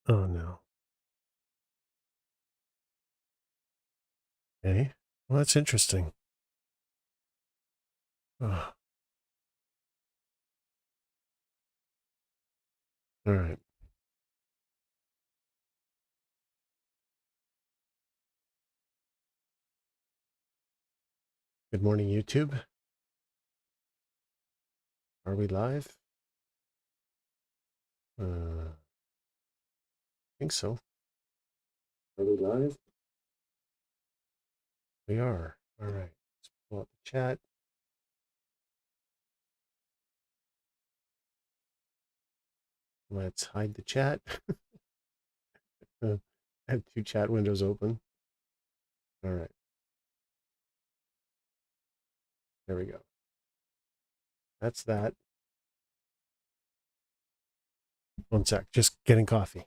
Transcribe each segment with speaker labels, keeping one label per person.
Speaker 1: Oh no. Okay. Well, that's interesting. Oh, all right. Good morning, YouTube. Are we live? I think so. Are we live? We are. All right. Let's pull up the chat. Let's hide the chat. I have two chat windows open. All right. There we go. That's that. One sec. Just getting coffee.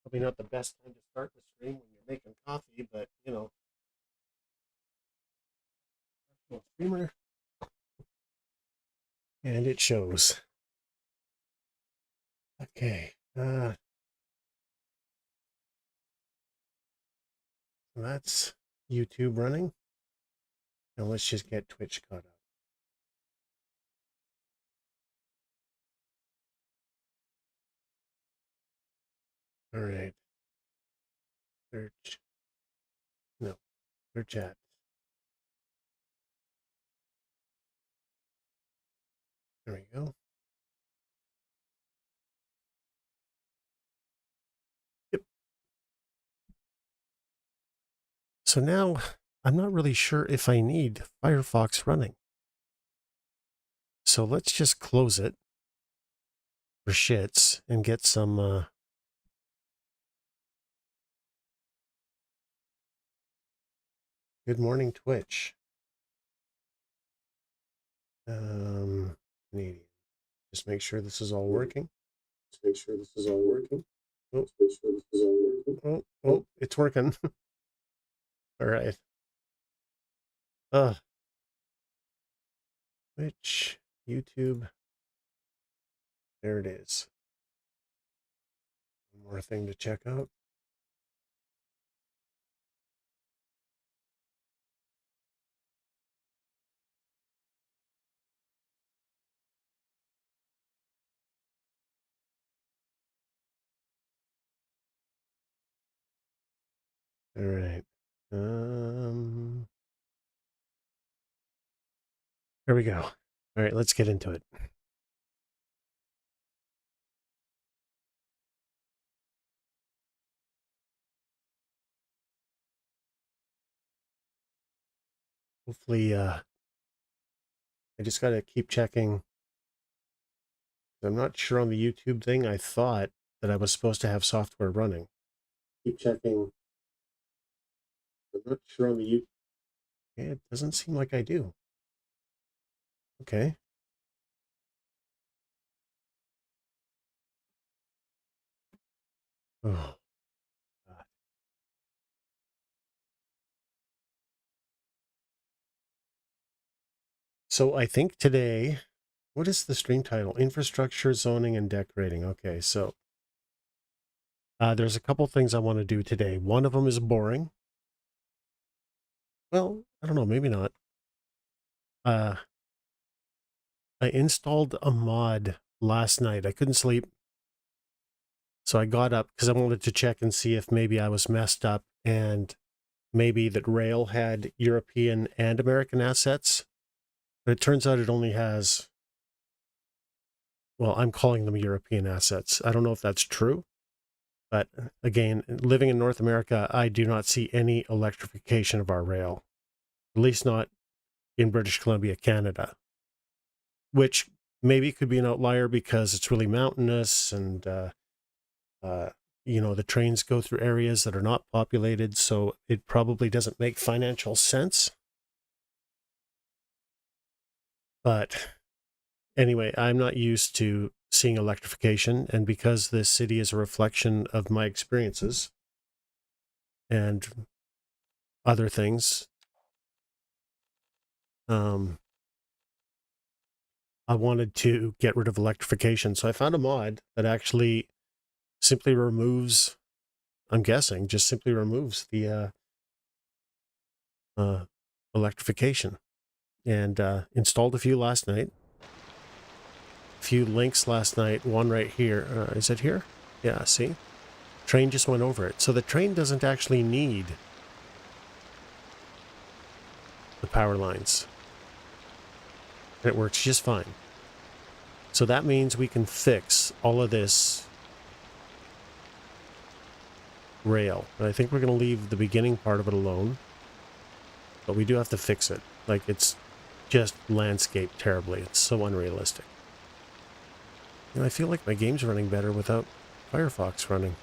Speaker 1: Probably not the best time to start the stream when you're making coffee, but streamer, and it shows. Okay. That's YouTube running. Now let's just get Twitch caught up. All right. Search. No. Clear chat. There we go. Yep. So now I'm not really sure if I need Firefox running. So let's just close it for shits and get some good morning Twitch. Canadian. Just make sure this is all working. Just make sure this is all working. Oh, make sure this is all working. Oh, it's working. All right. Twitch, YouTube. There it is. One more thing to check out. All right. There we go. All right, let's get into it. Hopefully, I just got to keep checking. I'm not sure on the YouTube thing. I thought that I was supposed to have software running. Keep checking. I'm not sure on the YouTube. Yeah, it doesn't seem like I do. Okay. Oh, God. So I think today, what is the stream title? Infrastructure, zoning, and decorating. Okay, so there's a couple things I want to do today. One of them is boring. Well, I don't know, maybe not. I installed a mod last night. I couldn't sleep. So I got up because I wanted to check and see if maybe I was messed up and maybe that Rail had European and American assets. But it turns out it only has, well, I'm calling them European assets. I don't know if that's true. But again, living in North America, I do not see any electrification of our rail, at least not in British Columbia, Canada, which maybe could be an outlier because it's really mountainous and, the trains go through areas that are not populated, so it probably doesn't make financial sense. But anyway, I'm not used to seeing electrification, and because this city is a reflection of my experiences and other things, I wanted to get rid of electrification. So I found a mod that actually simply removes, I'm guessing, just simply removes the electrification. And installed a few last night. A few links last night. One right here. Is it here? Yeah, see? Train just went over it. So the train doesn't actually need the power lines. And it works just fine. So that means we can fix all of this rail. And I think we're going to leave the beginning part of it alone. But we do have to fix it. Like, it's just landscaped terribly. It's so unrealistic. And I feel like my game's running better without Firefox running.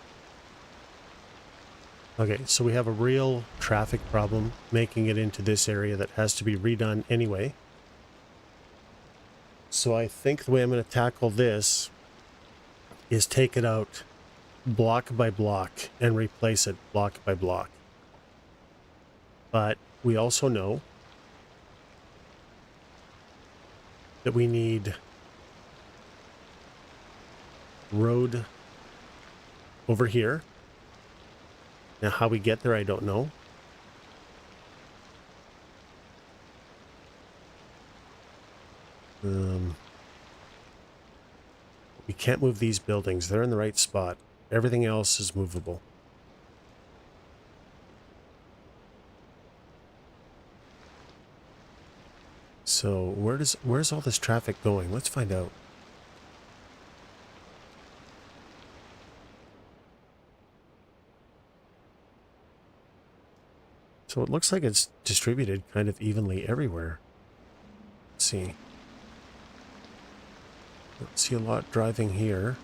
Speaker 1: Okay, so we have a real traffic problem making it into this area that has to be redone anyway. So I think the way I'm going to tackle this is take it out block by block and replace it block by block. But we also know that we need road over here. Now, how we get there, I don't know. We can't move these buildings. They're in the right spot. Everything else is movable. So where's all this traffic going? Let's find out. So it looks like it's distributed kind of evenly everywhere. Let's see. Don't see a lot driving here.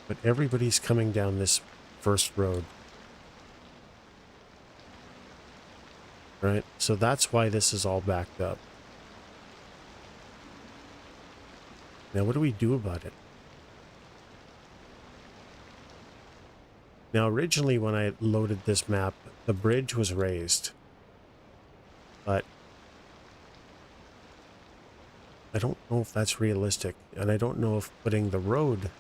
Speaker 1: But everybody's coming down this first road. Right? So that's why this is all backed up. Now, what do we do about it? Now, originally when I loaded this map, the bridge was raised. But I don't know if that's realistic. And I don't know if putting the road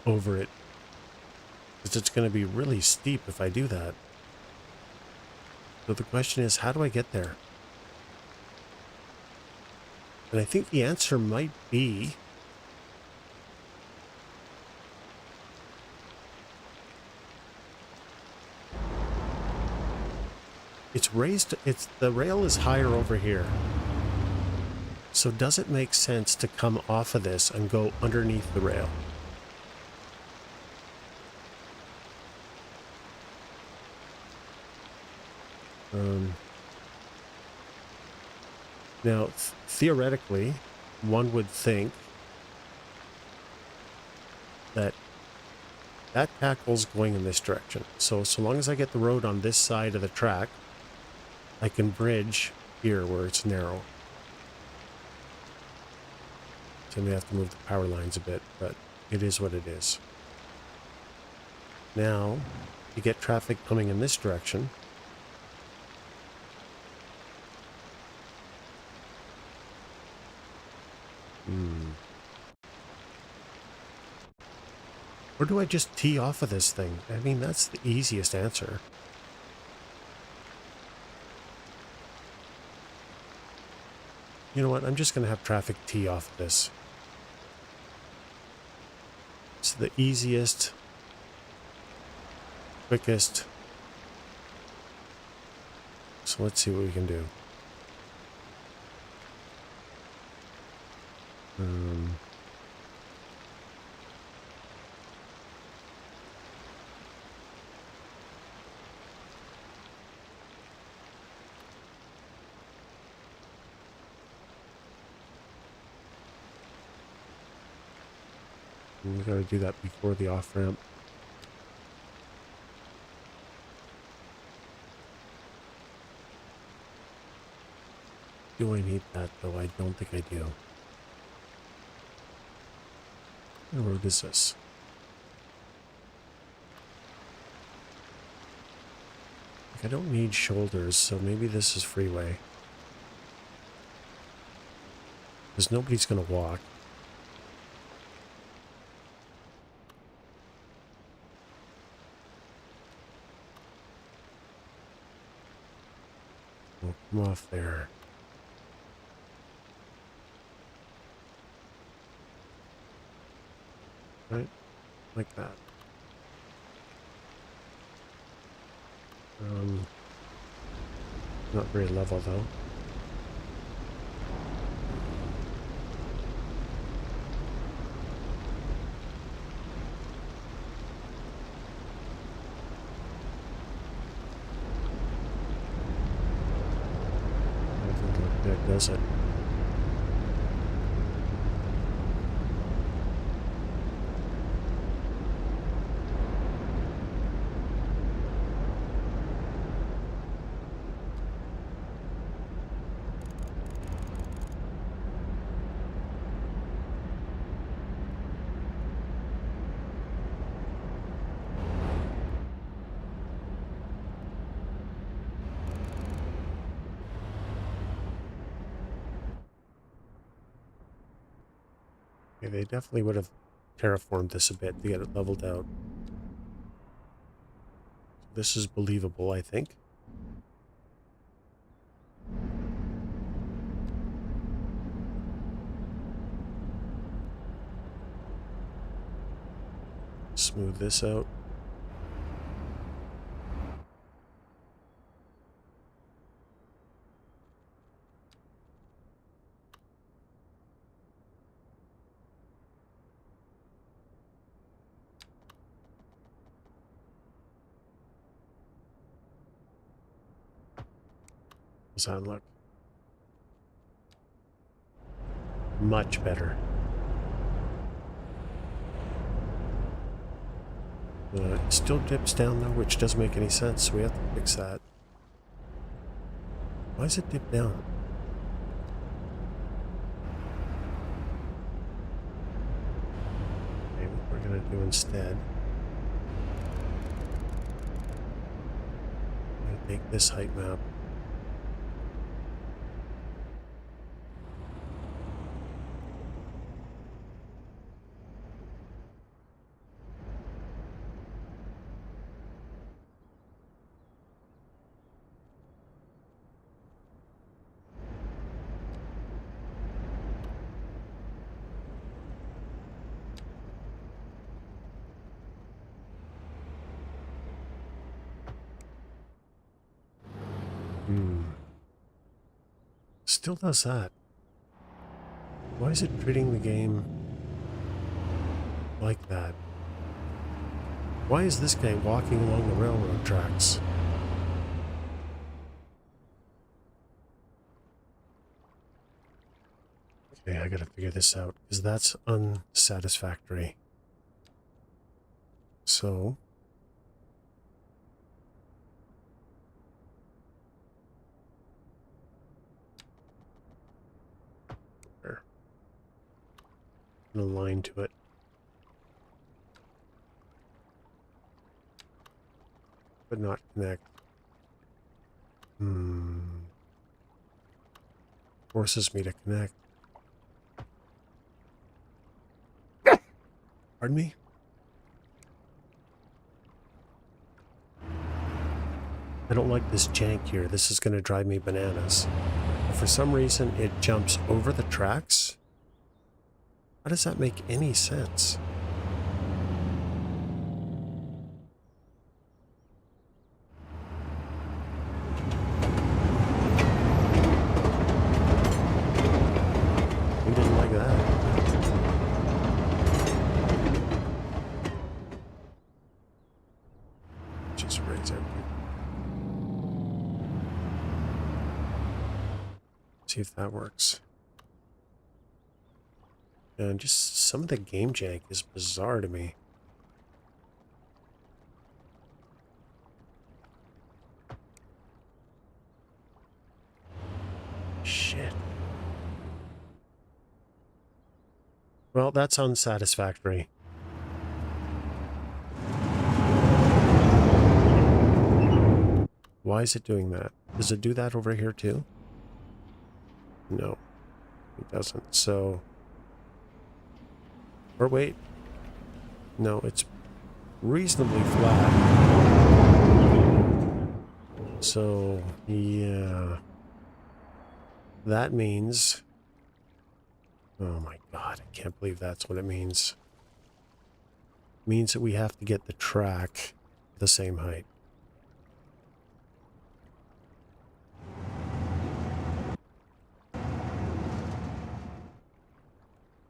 Speaker 1: over it, because it's going to be really steep if I do that. So the question is, how do I get there? And I think the answer might be it's raised, the rail is higher over here. So does it make sense to come off of this and go underneath the rail? Now, theoretically, one would think that that tackle's going in this direction. So long as I get the road on this side of the track, I can bridge here where it's narrow. So we have to move the power lines a bit, but it is what it is. Now, you get traffic coming in this direction. Or do I just tee off of this thing? I mean, that's the easiest answer. You know what? I'm just going to have traffic tee off of this. It's the easiest, quickest. So let's see what we can do. We gotta do that before the off-ramp. Do I need that, though? I don't think I do. What road is this? Like, I don't need shoulders, so maybe this is freeway. Because nobody's gonna walk. We'll come off there. Right? Like that. Not very level, though. Doesn't look good, does it? Okay, they definitely would have terraformed this a bit to get it leveled out. This is believable, I think. Smooth this out. How's that look? Much better. It still dips down though, which doesn't make any sense, so we have to fix that. Why does it dip down? Okay, what we're gonna do instead, I'm gonna take this height map. Still does that. Why is it treating the game like that? Why is this guy walking along the railroad tracks? Okay, I gotta figure this out, because that's unsatisfactory. So there. A line to it. But not connect. Forces me to connect. Pardon me? I don't like this jank here. This is going to drive me bananas. But for some reason, it jumps over the tracks. How does that make any sense? Who didn't like that? Just raise everything. See if that works. And just some of the game jank is bizarre to me. Shit. Well, that's unsatisfactory. Why is it doing that? Does it do that over here too? No, it doesn't. So, or wait. No, it's reasonably flat. So, yeah. That means... Oh my god, I can't believe that's what it means. It means that we have to get the track the same height.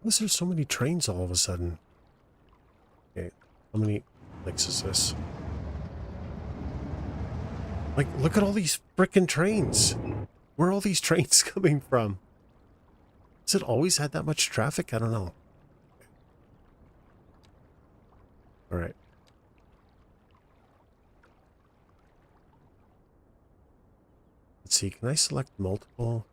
Speaker 1: Why is there so many trains all of a sudden? Okay, how many clicks is this? Like, look at all these frickin' trains. Where are all these trains coming from? Has it always had that much traffic? I don't know. All right. Let's see. Can I select multiple?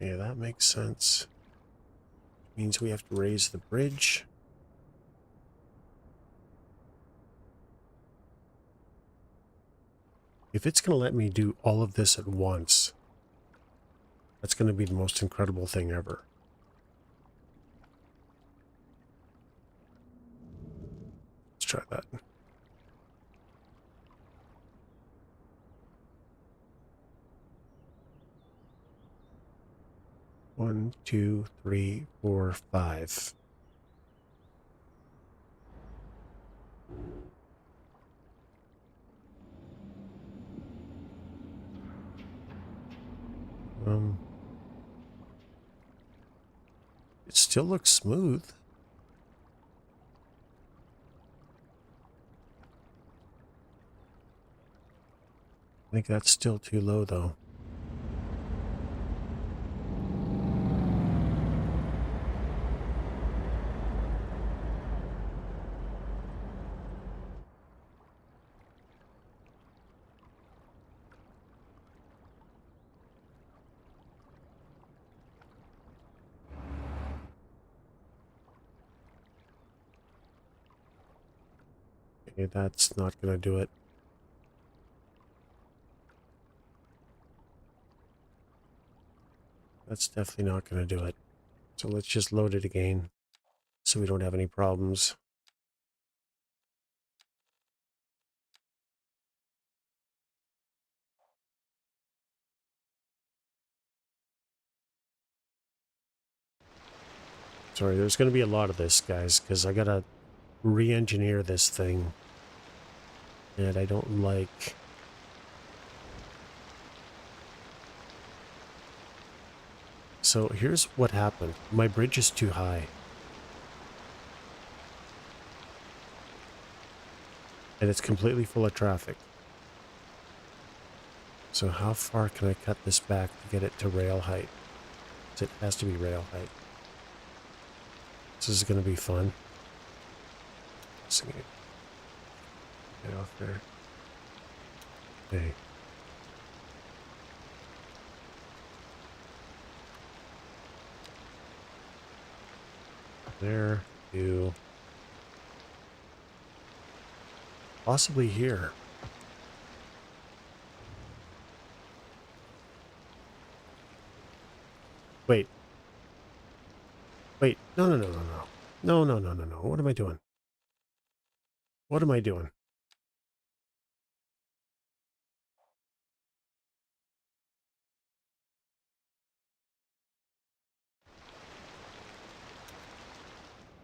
Speaker 1: Yeah, that makes sense. Means we have to raise the bridge. If it's going to let me do all of this at once, that's going to be the most incredible thing ever. Let's try that. One, two, three, four, five. It still looks smooth. I think that's still too low, though. Okay, that's not going to do it. That's definitely not going to do it. So let's just load it again so we don't have any problems. Sorry, there's going to be a lot of this, guys, because I got to re-engineer this thing. And I don't like... So here's what happened. My bridge is too high. And it's completely full of traffic. So how far can I cut this back to get it to rail height? It has to be rail height. This is going to be fun. Get off there. Okay. There, you. Possibly here. Wait. Wait. No, no, no, no, no. No, no, no, no, no. What am I doing? What am I doing?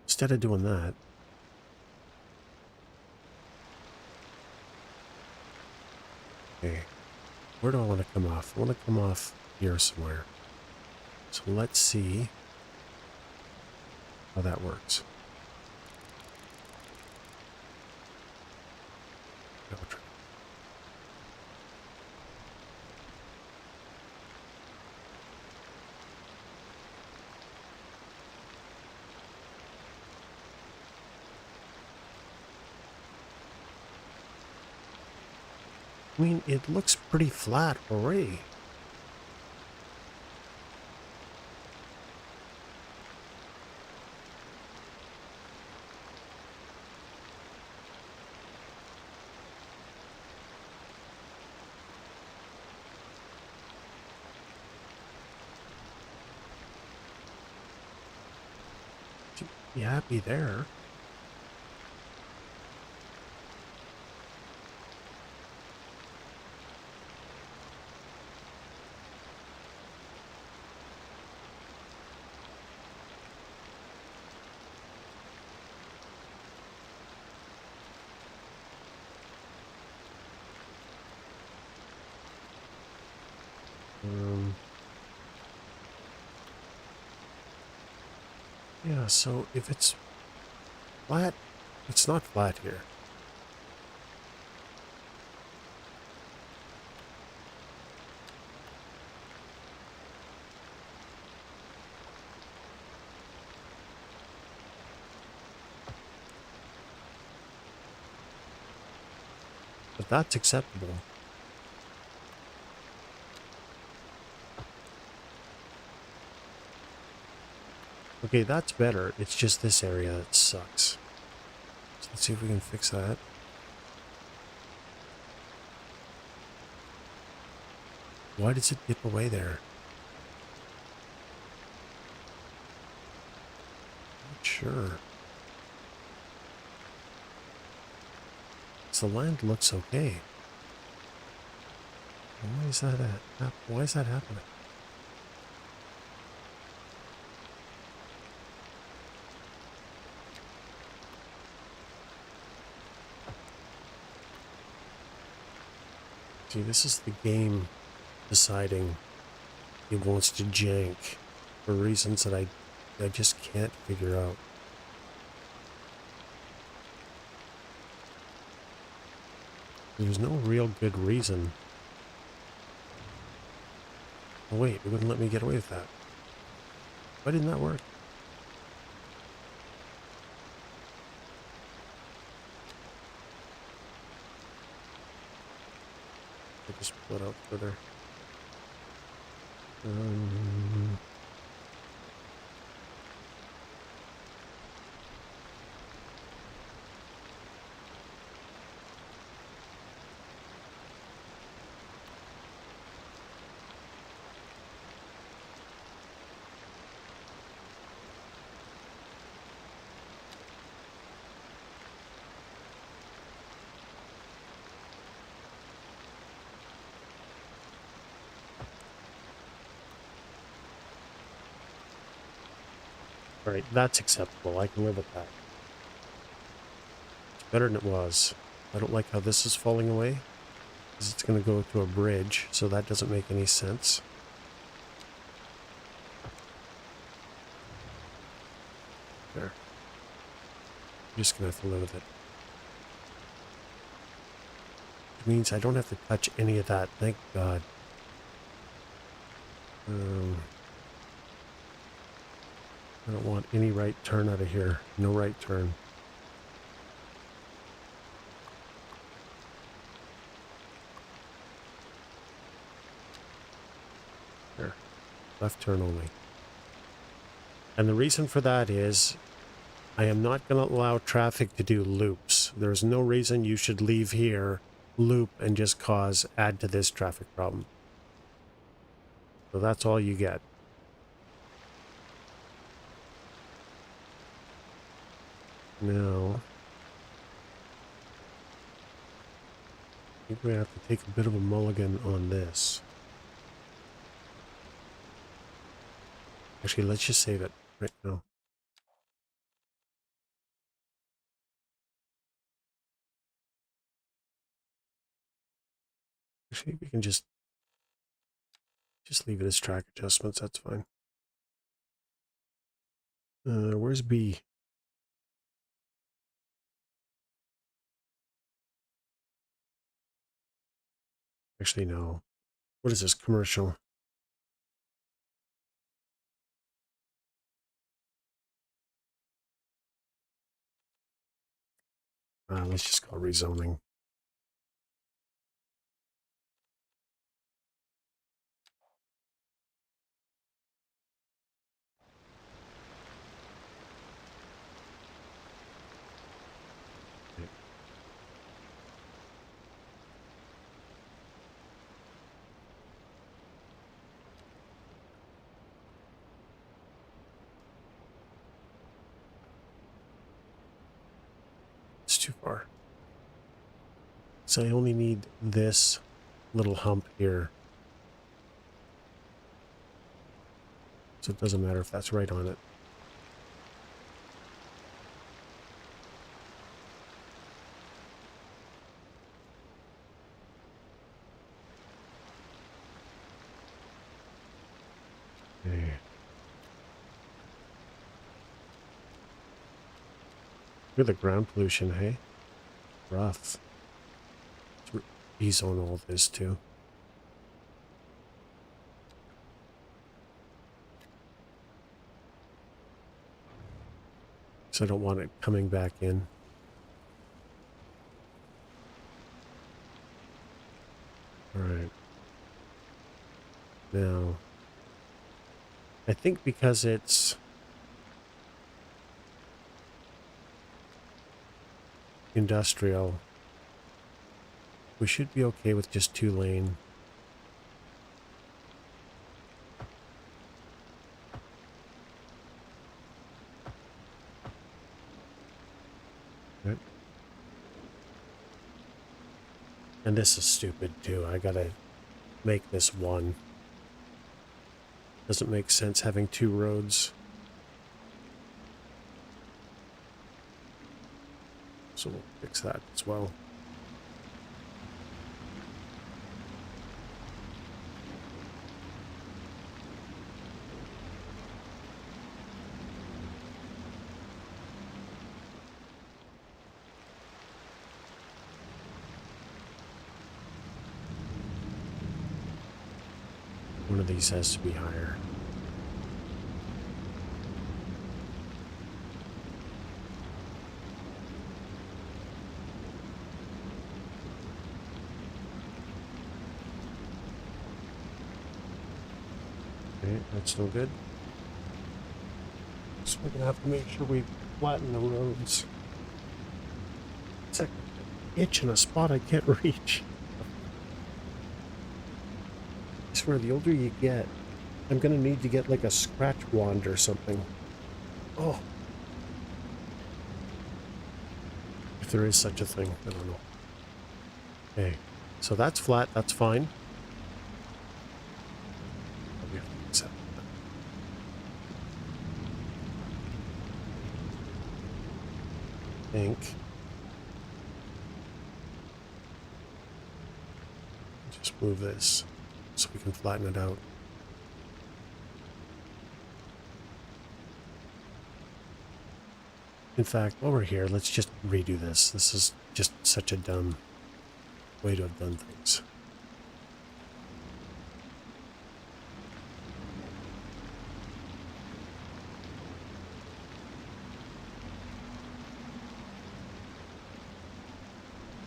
Speaker 1: Instead of doing that. Okay. Where do I want to come off? I want to come off here somewhere. So let's see how that works. I mean, it looks pretty flat already. Be happy there. Yeah, so if it's flat, it's not flat here. But that's acceptable. Okay, that's better. It's just this area that sucks. So let's see if we can fix that. Why does it dip away there? Not sure. So the land looks okay. Why is that why is that happening? See, this is the game deciding it wants to jank for reasons that I just can't figure out. There's no real good reason. Oh wait, it wouldn't let me get away with that. Why didn't that work? I just split out further. Alright, that's acceptable. I can live with that. It's better than it was. I don't like how this is falling away, because it's going to go to a bridge, so that doesn't make any sense. There. I'm just going to have to live with it. It means I don't have to touch any of that, thank God. I don't want any right turn out of here. No right turn. There. Left turn only. And the reason for that is I am not going to allow traffic to do loops. There's no reason you should leave here, loop, and just add to this traffic problem. So that's all you get. Now, I think we have to take a bit of a mulligan on this. Actually, let's just save it right now. Actually, we can just leave it as track adjustments. That's fine. Where's B? Actually, no. What is this? Commercial. Let's just call rezoning. It's too far. So I only need this little hump here. So it doesn't matter if that's right on it. Okay. Look at the ground pollution, hey? Rough. He's on all this too. So I don't want it coming back in. Alright. Now, I think because it's industrial, we should be okay with just 2-lane. Right. And this is stupid too. I gotta make this one. Doesn't make sense having 2 roads. So we'll fix that as well. One of these has to be higher. Okay, that's still good. So we're gonna have to make sure we flatten the roads. It's like an itch in a spot I can't reach. I swear, the older you get, I'm gonna need to get like a scratch wand or something. Oh. If there is such a thing, I don't know. Okay, so that's flat, that's fine. We have to accept that. I think. Just move this so we can flatten it out. In fact, while we're here, let's just redo this. This is just such a dumb way to have done things.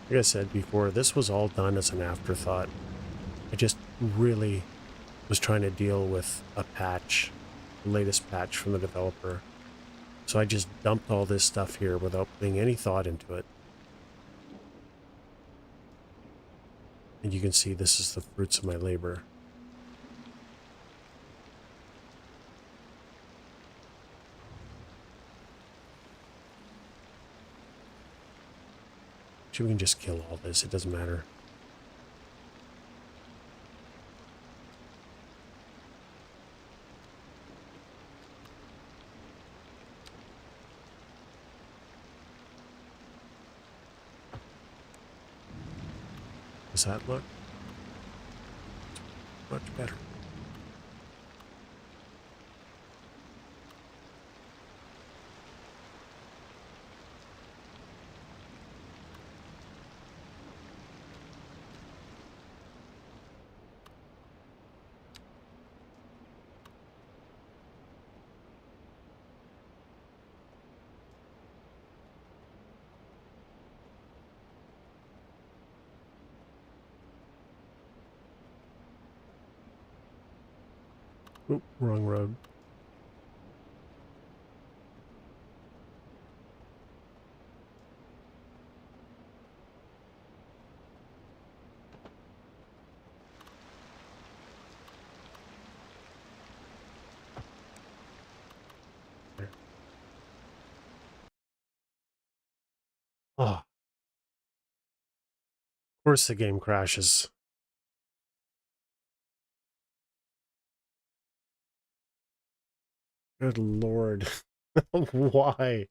Speaker 1: Like I said before, this was all done as an afterthought. I just really was trying to deal with a patch, the latest patch from the developer. So I just dumped all this stuff here without putting any thought into it. And you can see this is the fruits of my labor. Actually, we can just kill all this. It doesn't matter. Does that look much better? Oop, wrong road. There. Oh, of course the game crashes. Good Lord. Why?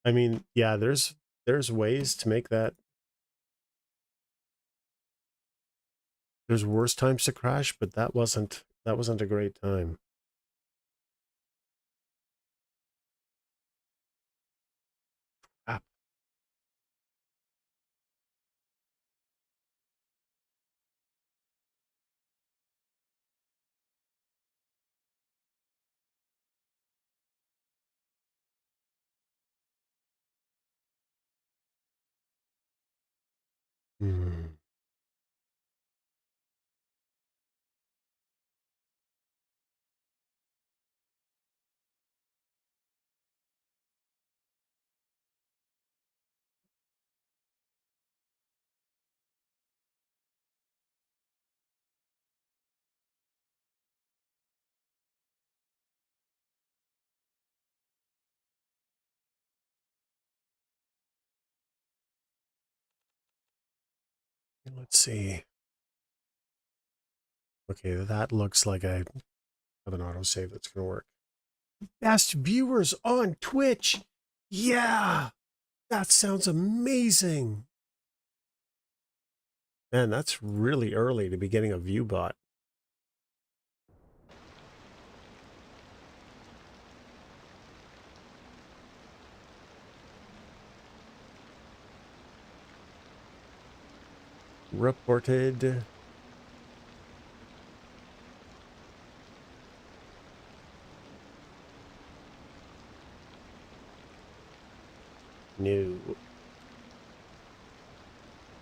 Speaker 1: I mean, yeah, there's ways to make that. There's worse times to crash, but that wasn't a great time. Ah. Hmm. Let's see. Okay, that looks like I have an autosave that's going to work. Best viewers on Twitch. Yeah, that sounds amazing. Man, that's really early to be getting a view bot. Reported. No.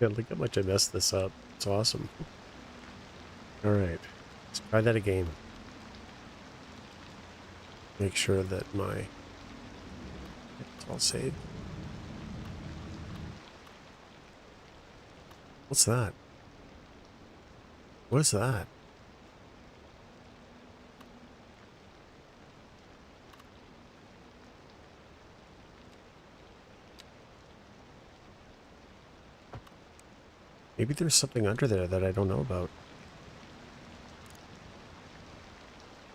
Speaker 1: Yeah, look how much I messed this up. It's awesome. All right, let's try that again. Make sure that it's all saved. What's that? What is that? Maybe there's something under there that I don't know about.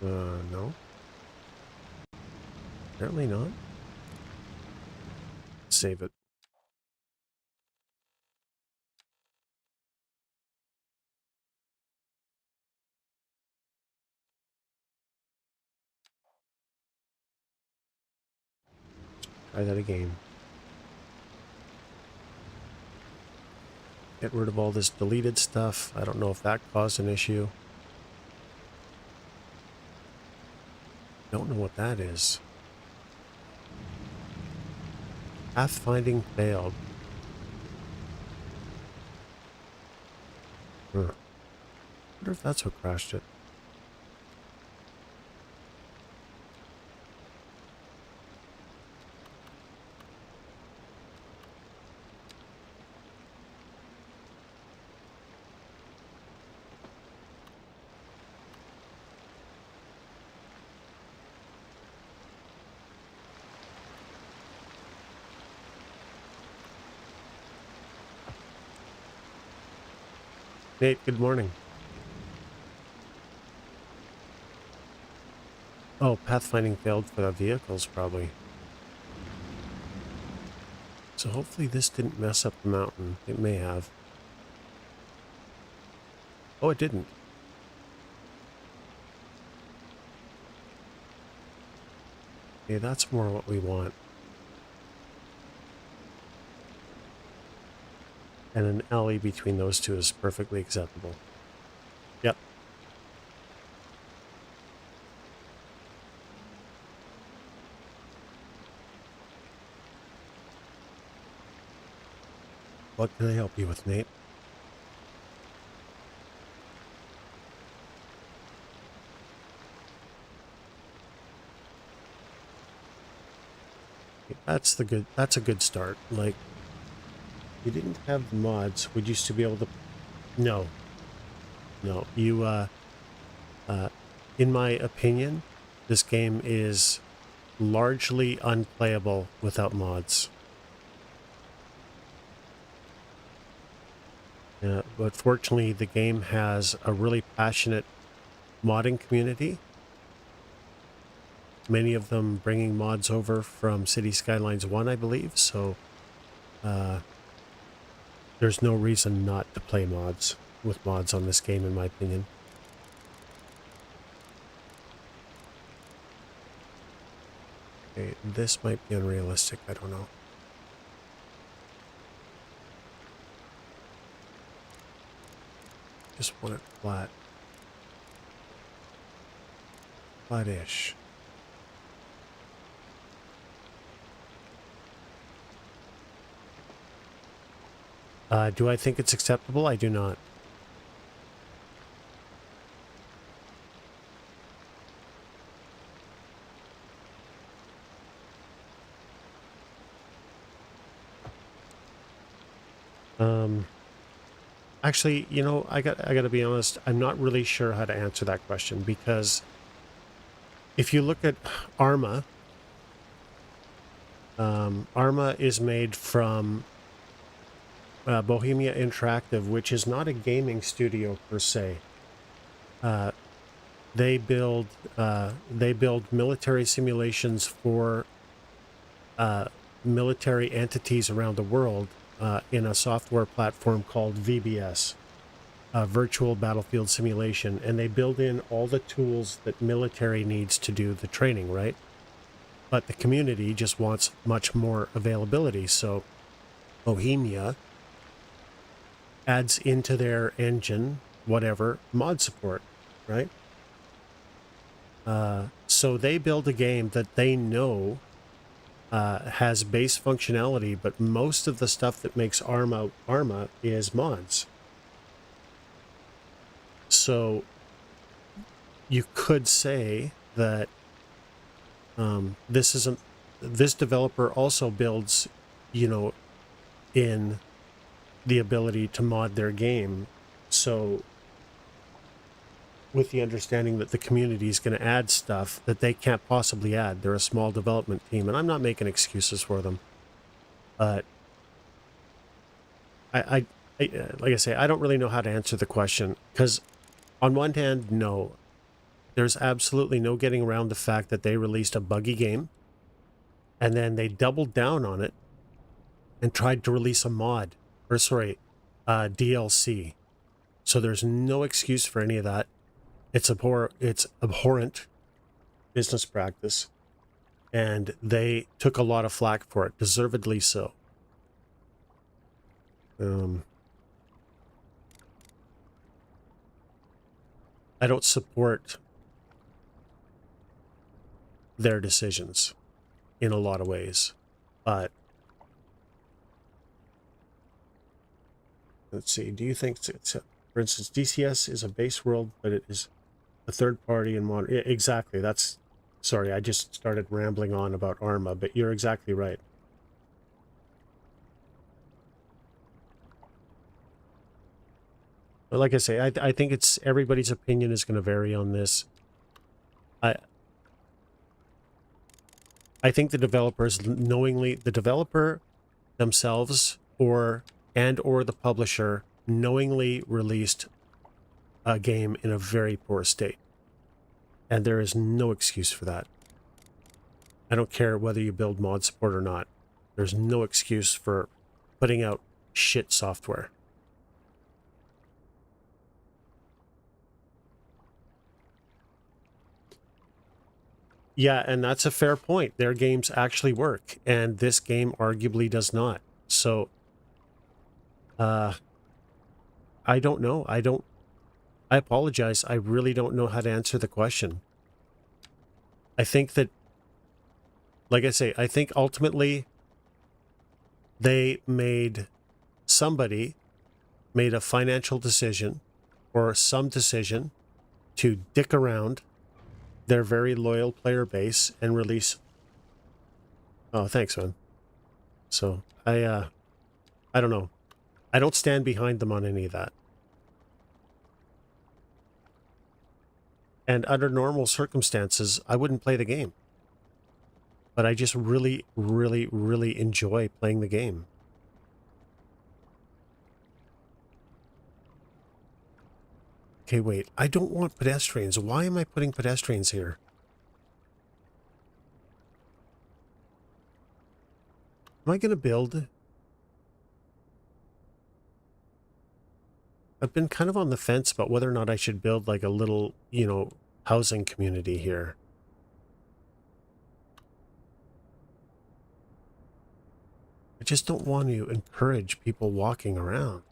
Speaker 1: No. Apparently not. Save it. Try that again. Get rid of all this deleted stuff. I don't know if that caused an issue. Don't know what that is. Pathfinding failed. Huh. I wonder if that's what crashed it. Nate, good morning. Oh, pathfinding failed for the vehicles, probably. So hopefully this didn't mess up the mountain. It may have. Oh, it didn't. Okay, that's more what we want. And an alley between those two is perfectly acceptable. Yep. What can I help you with, Nate? That's a good start. Like, you didn't have the mods. Would you still be able to? No. No. In my opinion, this game is largely unplayable without mods. But fortunately, the game has a really passionate modding community. Many of them bringing mods over from City Skylines 1, I believe. So there's no reason not to play with mods on this game, in my opinion. Okay, this might be unrealistic. I don't know. Just want it flat. Flat-ish. Do I think it's acceptable? I do not. Actually, you know, I got to be honest. I'm not really sure how to answer that question, because if you look at Arma, Arma is made from Bohemia Interactive, which is not a gaming studio per se. They build military simulations for military entities around the world in a software platform called VBS, Virtual Battlefield Simulation, and they build in all the tools that military needs to do the training, right? But the community just wants much more availability, so Bohemia adds into their engine whatever mod support, right? So they build a game that they know has base functionality, but most of the stuff that makes Arma is mods. So you could say that this developer also builds, you know, in the ability to mod their game. So with the understanding that the community is going to add stuff that they can't possibly add. They're a small development team, and I'm not making excuses for them. But like I say, I don't really know how to answer the question, because on one hand, no, there's absolutely no getting around the fact that they released a buggy game, and then they doubled down on it and tried to release a mod, or sorry, DLC. So there's no excuse for any of that. It's abhorrent business practice, and they took a lot of flack for it, deservedly so. I don't support their decisions in a lot of ways, but Let's see. Do you think, for instance, DCS is a base world, but it is a third party and modern? Yeah, exactly. That's, sorry, I just started rambling on about Arma, but you're exactly right. But like I say, I think it's everybody's opinion is going to vary on this. I think the developers knowingly, the developer themselves or the publisher knowingly released a game in a very poor state. And there is no excuse for that. I don't care whether you build mod support or not. There's no excuse for putting out shit software. Yeah, and that's a fair point. Their games actually work, and this game arguably does not. So, I don't know. I apologize. I really don't know how to answer the question. I think that, like I say, I think ultimately somebody made a financial decision or some decision to dick around their very loyal player base and release. Oh, thanks, man. So I don't know. I don't stand behind them on any of that. And under normal circumstances, I wouldn't play the game. But I just really, really, really enjoy playing the game. Okay, wait. I don't want pedestrians. Why am I putting pedestrians here? Am I going to build? I've been kind of on the fence about whether or not I should build like a little, housing community here. I just don't want to encourage people walking around.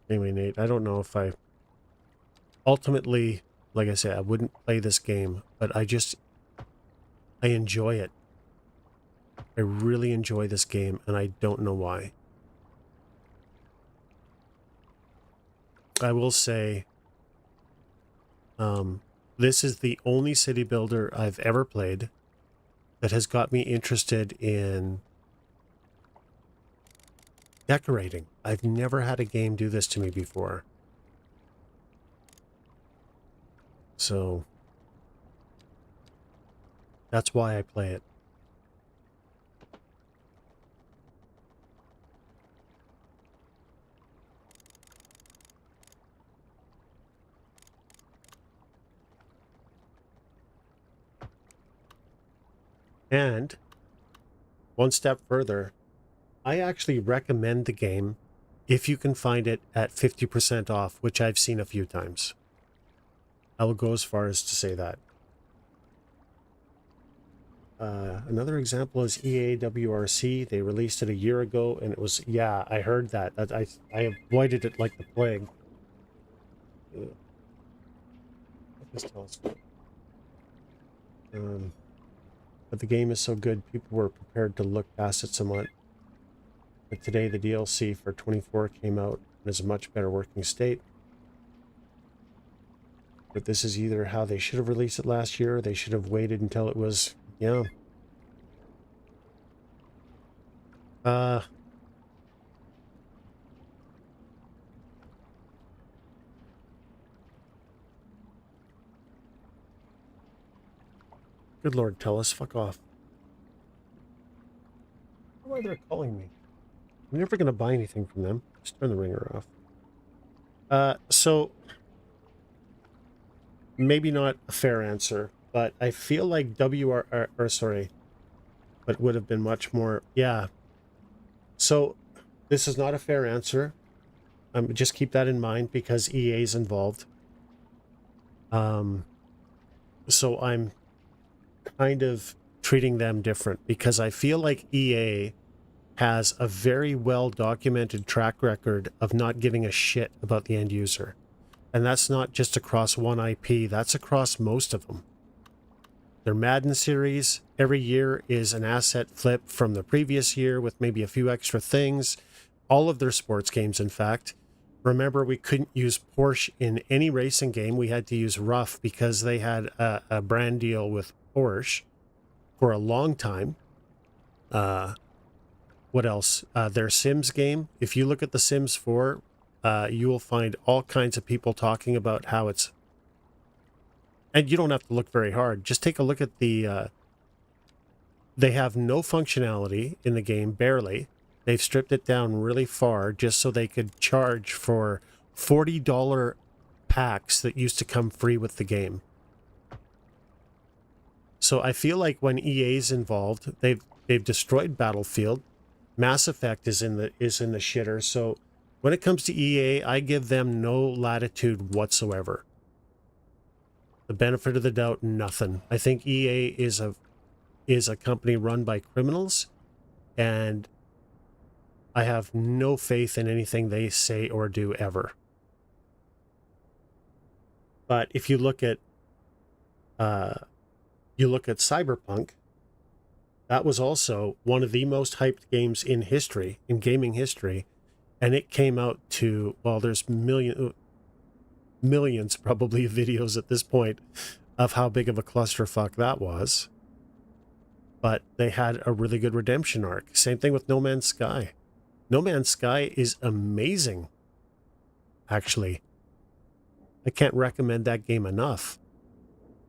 Speaker 1: Anyway, Nate, I don't know if I... Ultimately, like I said, I wouldn't play this game, but I enjoy it. I really enjoy this game, and I don't know why. I will say, this is the only city builder I've ever played that has got me interested in decorating. I've never had a game do this to me before. So that's why I play it. And one step further, I actually recommend the game if you can find it at 50% off, which I've seen a few times. I will go as far as to say that. Another example is EAWRC. They released it a year ago, and it was, yeah, I heard that. I avoided it like the plague. But the game is so good, people were prepared to look past it somewhat. But today, the DLC for 24 came out and is a much better working state. But this is either how they should have released it last year, or they should have waited until it was, yeah. Good Lord, tell us, fuck off. Why are they calling me? I'm never going to buy anything from them. Just turn the ringer off. So maybe not a fair answer, but I feel like but would have been much more, yeah. So this is not a fair answer. Just keep that in mind because EA is involved. So I'm kind of treating them different because I feel like EA has a very well documented track record of not giving a shit about the end user. And that's not just across one IP, that's across most of them. their Madden series. Every year is an asset flip from the previous year with maybe a few extra things. All of their sports games, in fact. Remember, we couldn't use Porsche in any racing game. We had to use Rough because they had a brand deal with Porsche for a long time. What else? Their Sims game. If you look at the Sims 4, you will find all kinds of people talking about how it's... And you don't have to look very hard. Just take a look at the... they have no functionality in the game, barely. They've stripped it down really far just so they could charge for $40 packs that used to come free with the game. So I feel like when EA's involved, they've destroyed Battlefield. Mass Effect is in the shitter. So when it comes to EA, I give them no latitude whatsoever. The benefit of the doubt, nothing. I think EA is a company run by criminals, and I have no faith in anything they say or do ever. But if you look at Cyberpunk, that was also one of the most hyped games in history, in gaming history, and it came out to, well, there's millions probably of videos at this point of how big of a clusterfuck that was. But they had a really good redemption arc. Same thing with No Man's Sky. No Man's Sky is amazing, actually. I can't recommend that game enough.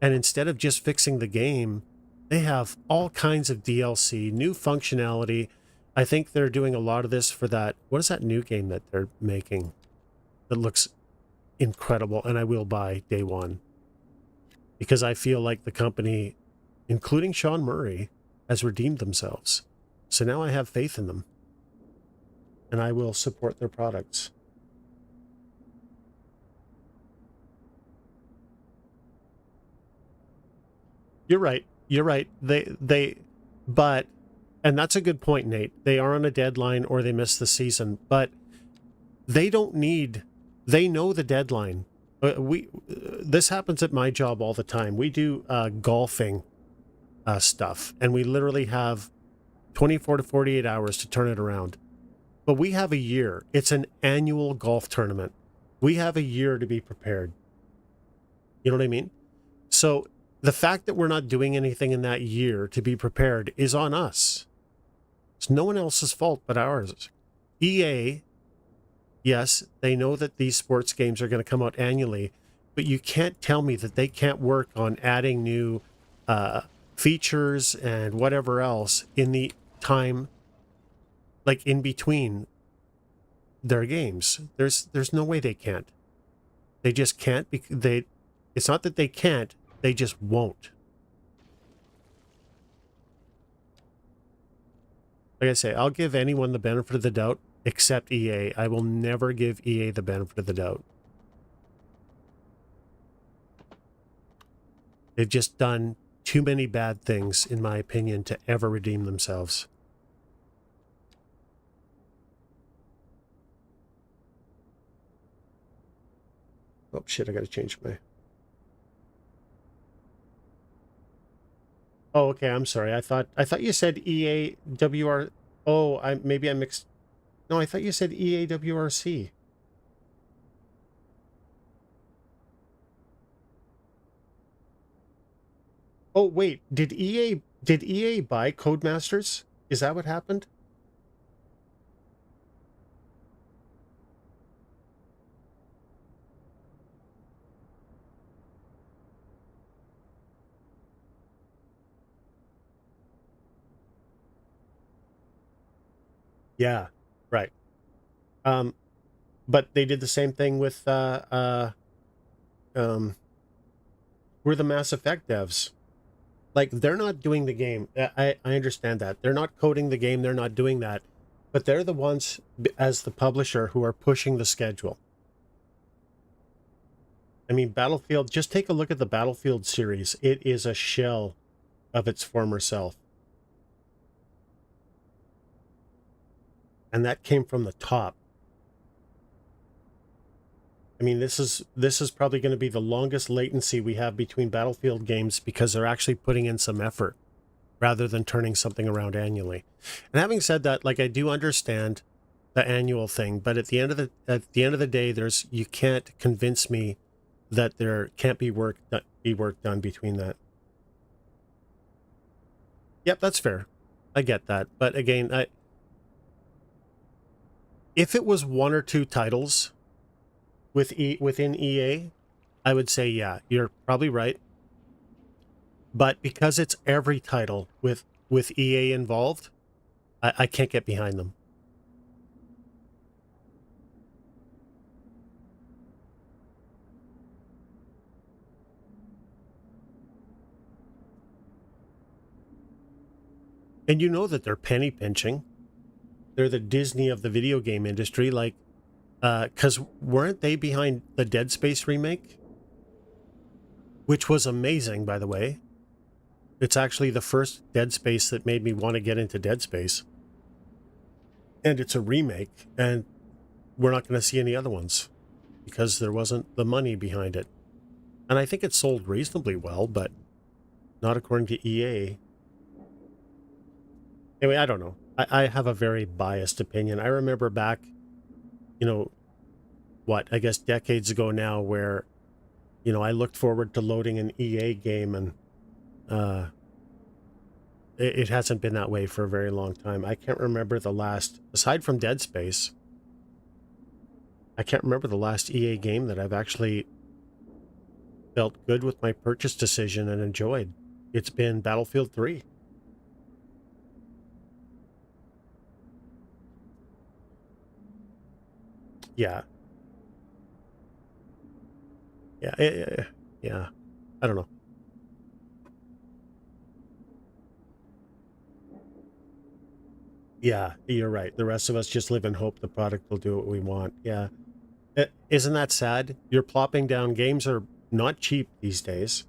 Speaker 1: And instead of just fixing the game, they have all kinds of DLC, new functionality. I think they're doing a lot of this for that. What is that new game that they're making that looks incredible? And I will buy day one. Because I feel like the company, including Sean Murray, has redeemed themselves. So now I have faith in them. And I will support their products. You're right. You're right. But, and that's a good point, Nate. They are on a deadline or they miss the season, but they don't need, they know the deadline. This happens at my job all the time. We do golfing stuff, and we literally have 24 to 48 hours to turn it around. But we have a year. It's an annual golf tournament. We have a year to be prepared. You know what I mean? So the fact that we're not doing anything in that year to be prepared is on us. It's no one else's fault but ours. EA, yes, they know that these sports games are going to come out annually, but you can't tell me that they can't work on adding new features and whatever else in the time, like in between their games. There's no way they can't. They just can't. It's not that they can't. They just won't. Like I say, I'll give anyone the benefit of the doubt except EA. I will never give EA the benefit of the doubt. They've just done too many bad things, in my opinion, to ever redeem themselves. Oh shit, I gotta change my... Oh, okay, I'm sorry. I thought you said EAWR. Oh, maybe I mixed. No, I thought you said EAWRC. Oh, wait, did EA buy Codemasters? Is that what happened? Yeah, right. But they did the same thing with we're the Mass Effect devs. Like, they're not doing the game. I understand that. They're not coding the game, they're not doing that. But they're the ones, as the publisher, who are pushing the schedule. I mean, Battlefield, just take a look at the Battlefield series. It is a shell of its former self. And that came from the top. I mean, this is probably going to be the longest latency we have between Battlefield games because they're actually putting in some effort rather than turning something around annually. And having said that, like, I do understand the annual thing, but at the end of the day, you can't convince me that there can't be work done between that. Yep, that's fair. I get that. But again, if it was one or two titles within EA, I would say, yeah, you're probably right. But because it's every title with EA involved, I can't get behind them. And you know that they're penny pinching. They're the Disney of the video game industry. Like, because weren't they behind the Dead Space remake? Which was amazing, by the way. It's actually the first Dead Space that made me want to get into Dead Space. And it's a remake, and we're not going to see any other ones because there wasn't the money behind it. And I think it sold reasonably well, but not according to EA. Anyway, I don't know. I have a very biased opinion. I remember back, I guess decades ago now, where, I looked forward to loading an EA game, and it hasn't been that way for a very long time. I can't remember the last, aside from Dead Space, I can't remember the last EA game that I've actually felt good with my purchase decision and enjoyed. It's been Battlefield 3. Yeah. Yeah. I don't know. Yeah, you're right. The rest of us just live in hope the product will do what we want. Yeah. Isn't that sad? You're plopping down, games are not cheap these days.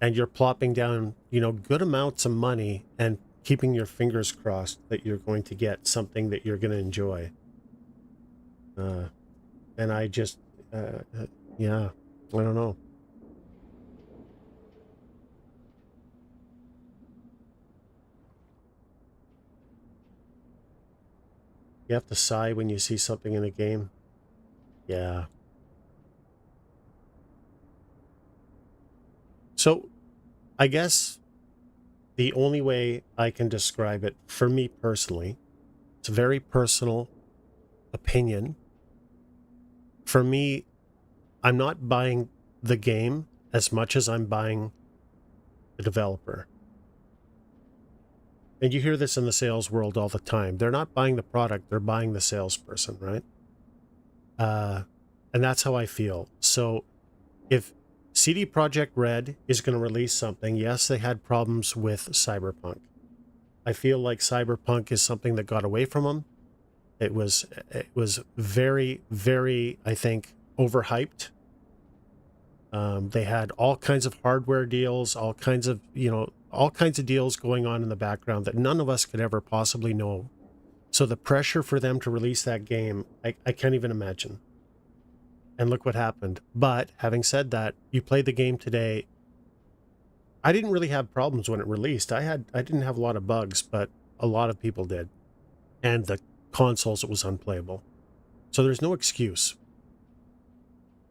Speaker 1: And you're plopping down, good amounts of money and keeping your fingers crossed that you're going to get something that you're going to enjoy. And I just, yeah, I don't know. You have to sigh when you see something in a game. Yeah. So I guess the only way I can describe it for me personally, it's a very personal opinion. For me, I'm not buying the game as much as I'm buying the developer. And you hear this in the sales world all the time. They're not buying the product, they're buying the salesperson, right? And that's how I feel. So if CD Projekt Red is going to release something, yes, they had problems with Cyberpunk. I feel like Cyberpunk is something that got away from them. It was very, very, I think, overhyped. They had all kinds of hardware deals, all kinds of deals going on in the background that none of us could ever possibly know. So the pressure for them to release that game, I can't even imagine. And look what happened. But having said that, you play the game today. I didn't really have problems when it released. I didn't have a lot of bugs, but a lot of people did. And the consoles, it was unplayable. So there's no excuse.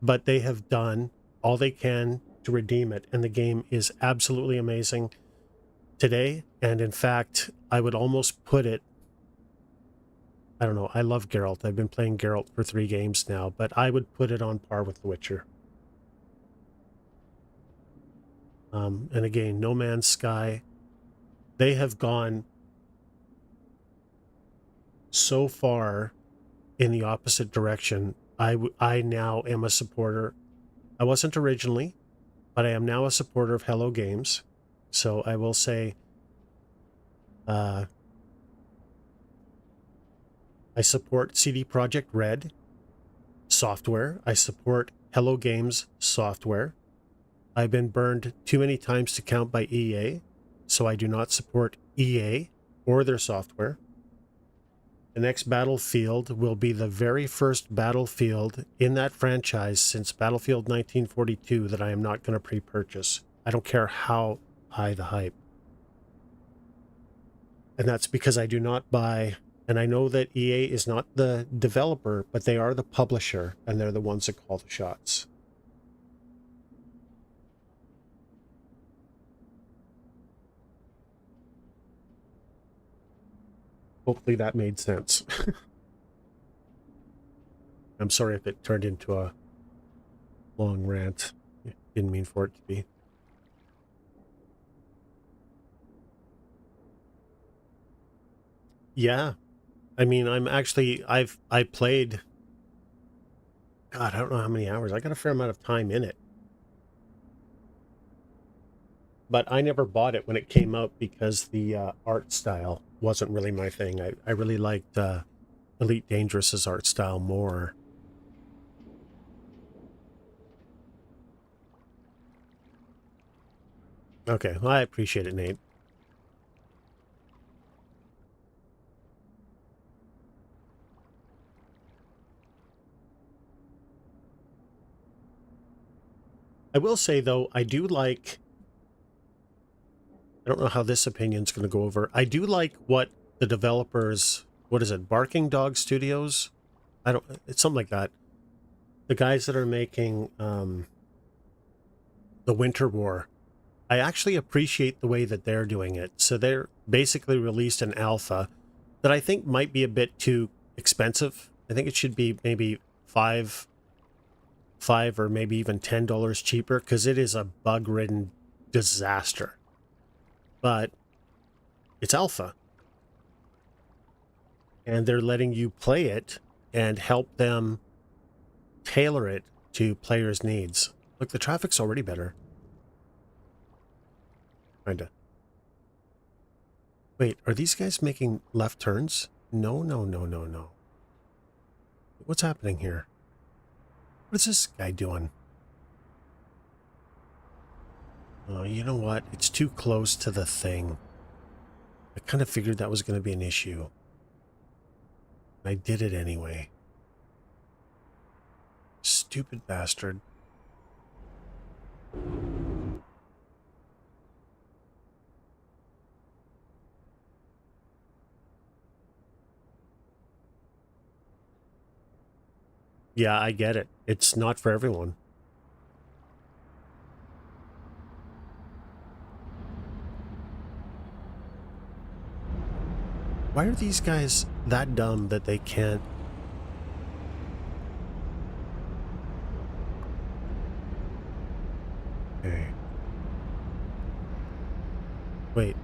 Speaker 1: But they have done all they can to redeem it, and the game is absolutely amazing today. And in fact, I would almost put it, I don't know, I love Geralt. I've been playing Geralt for 3 games now, but I would put it on par with The Witcher. And again, No Man's Sky, they have gone so far in the opposite direction. I now am a supporter. I wasn't originally, but I am now a supporter of Hello Games. So I will say, I support CD Projekt Red software. I support Hello Games software. I've been burned too many times to count by EA, so I do not support EA or their software. the next Battlefield will be the very first Battlefield in that franchise since Battlefield 1942 that I am not going to pre-purchase. I don't care how high the hype. And that's because I do not buy, and I know that EA is not the developer, but they are the publisher, and they're the ones that call the shots. Hopefully that made sense. I'm sorry if it turned into a long rant. Didn't mean for it to be. Yeah. I mean, I played, God, I don't know how many hours. I got a fair amount of time in it. But I never bought it when it came out because the art style wasn't really my thing. I really liked Elite Dangerous's art style more. Okay, well, I appreciate it, Nate. I will say, though, I don't know how this opinion's going to go over. I do like what the developers, what is it, Barking Dog Studios? It's something like that. The guys that are making the Winter War, I actually appreciate the way that they're doing it. So they're basically released an alpha that I think might be a bit too expensive. I think it should be maybe five or maybe even $10 cheaper because it is a bug-ridden disaster. But it's alpha. And they're letting you play it and help them tailor it to players' needs. Look, the traffic's already better. Kinda. Wait, are these guys making left turns? No, no, no, no, no. What's happening here? What is this guy doing? Oh, you know what? It's too close to the thing. I kind of figured that was going to be an issue. I did it anyway. Stupid bastard. Yeah, I get it. It's not for everyone. Why are these guys that dumb that they can't? Okay. Wait.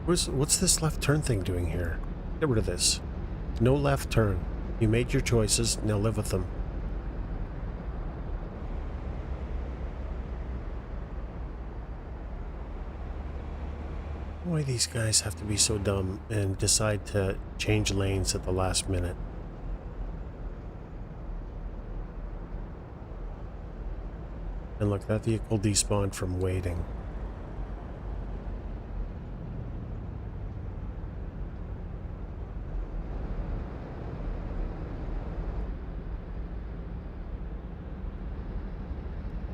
Speaker 1: What's this left turn thing doing here? Get rid of this. No left turn. You made your choices, now live with them. Why these guys have to be so dumb and decide to change lanes at the last minute? And look, that vehicle despawned from waiting.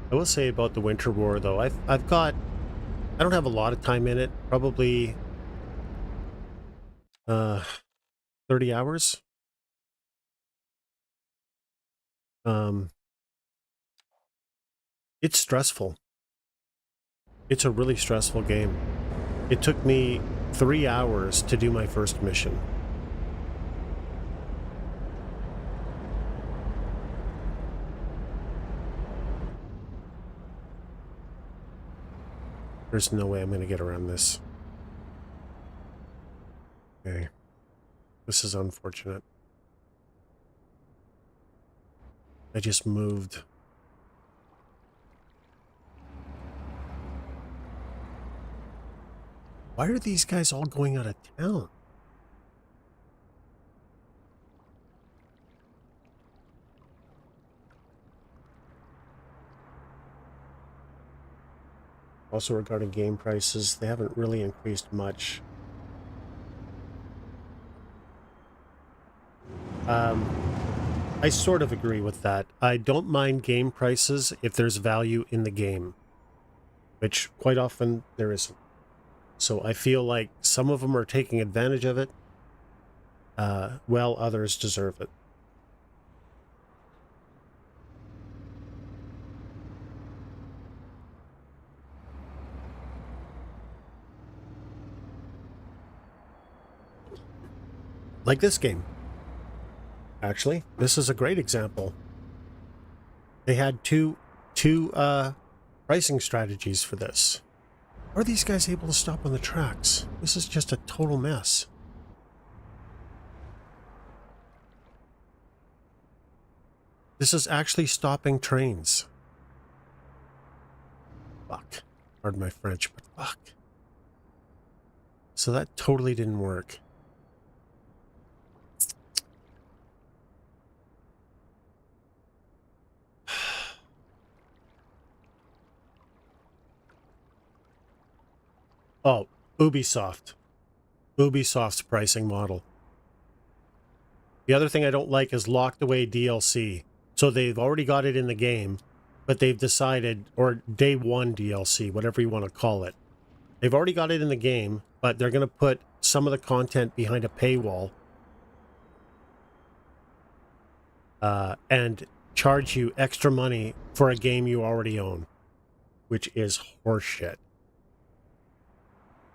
Speaker 1: I will say about the Winter War, though, I don't have a lot of time in it. Probably 30 hours. It's stressful. It's a really stressful game. It took me 3 hours to do my first mission. There's no way I'm going to get around this. Okay. This is unfortunate. I just moved. Why are these guys all going out of town? Also regarding game prices, they haven't really increased much. I sort of agree with that. I don't mind game prices if there's value in the game, which quite often there isn't. So I feel like some of them are taking advantage of it, while others deserve it. Like this game. Actually, this is a great example. They had two pricing strategies for this. Are these guys able to stop on the tracks? This is just a total mess. This is actually stopping trains. Fuck. Pardon my French, but fuck. So that totally didn't work. Oh, Ubisoft. Ubisoft's pricing model. The other thing I don't like is locked away DLC. So they've already got it in the game, but they've decided, or day one DLC, whatever you want to call it. They've already got it in the game, but they're going to put some of the content behind a paywall and charge you extra money for a game you already own, which is horseshit.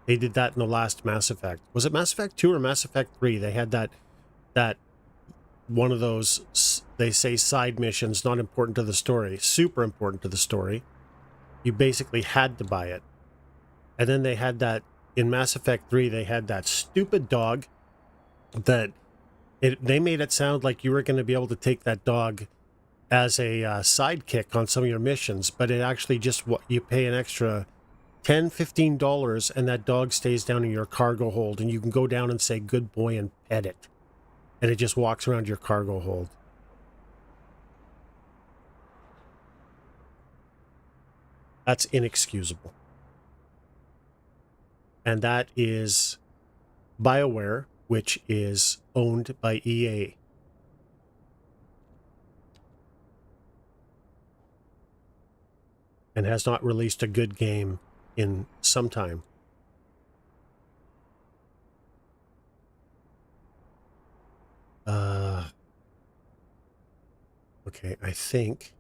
Speaker 1: They did that in the last Mass Effect. Was it Mass Effect 2 or Mass Effect 3? They had that one of those, they say, side missions, not important to the story, super important to the story. You basically had to buy it. And then they had that, in Mass Effect 3, they had that stupid dog that they made it sound like you were going to be able to take that dog as a sidekick on some of your missions, but it actually just, what you pay an extra $10-15 and that dog stays down in your cargo hold, and you can go down and say good boy and pet it, and it just walks around your cargo hold. That's inexcusable. And that is BioWare, which is owned by EA. And has not released a good game in some time. Okay, I think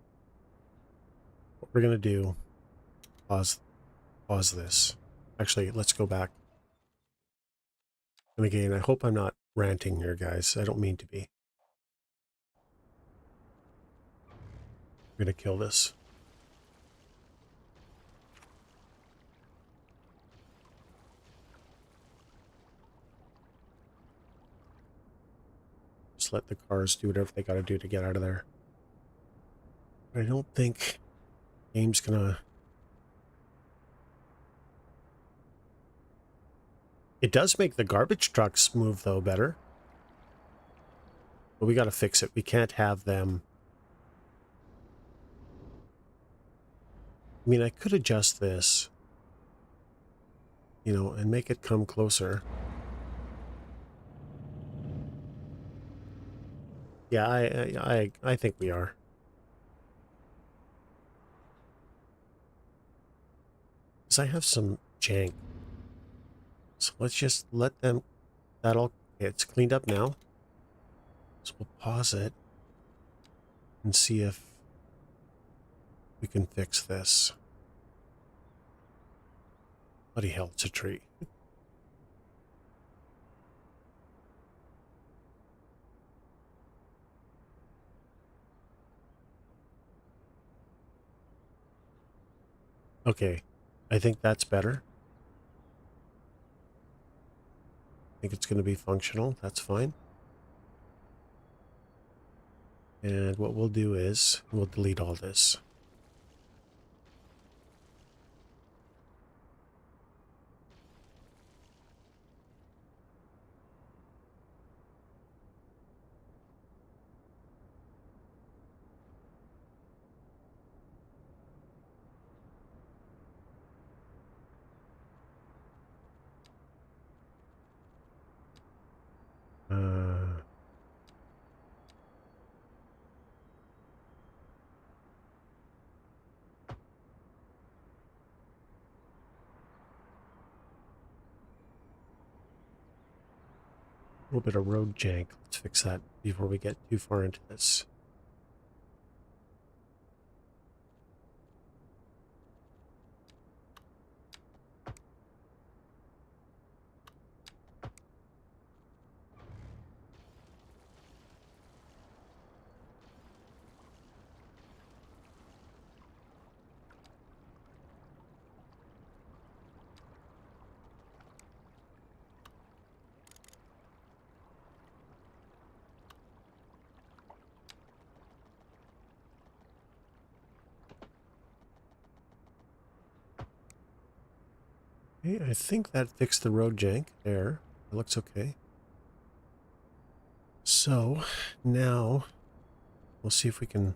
Speaker 1: what we're going to do, pause this. Actually, let's go back. And again, I hope I'm not ranting here, guys. I don't mean to be. I'm going to kill this. Just let the cars do whatever they got to do to get out of there. I don't think the game's going to... It does make the garbage trucks move, though, better. But we got to fix it. We can't have them... I mean, I could adjust this, you know, and make it come closer. Yeah, I think we are. Because I have some jank. So let's just let them... That'll... It's cleaned up now. So we'll pause it and see if we can fix this. Bloody hell, it's a tree. Okay, I think that's better. I think it's going to be functional. That's fine. And what we'll do is we'll delete all this. A little bit of road jank. Let's fix that before we get too far into this. Okay, I think that fixed the road jank there. It looks okay. So now we'll see if we can.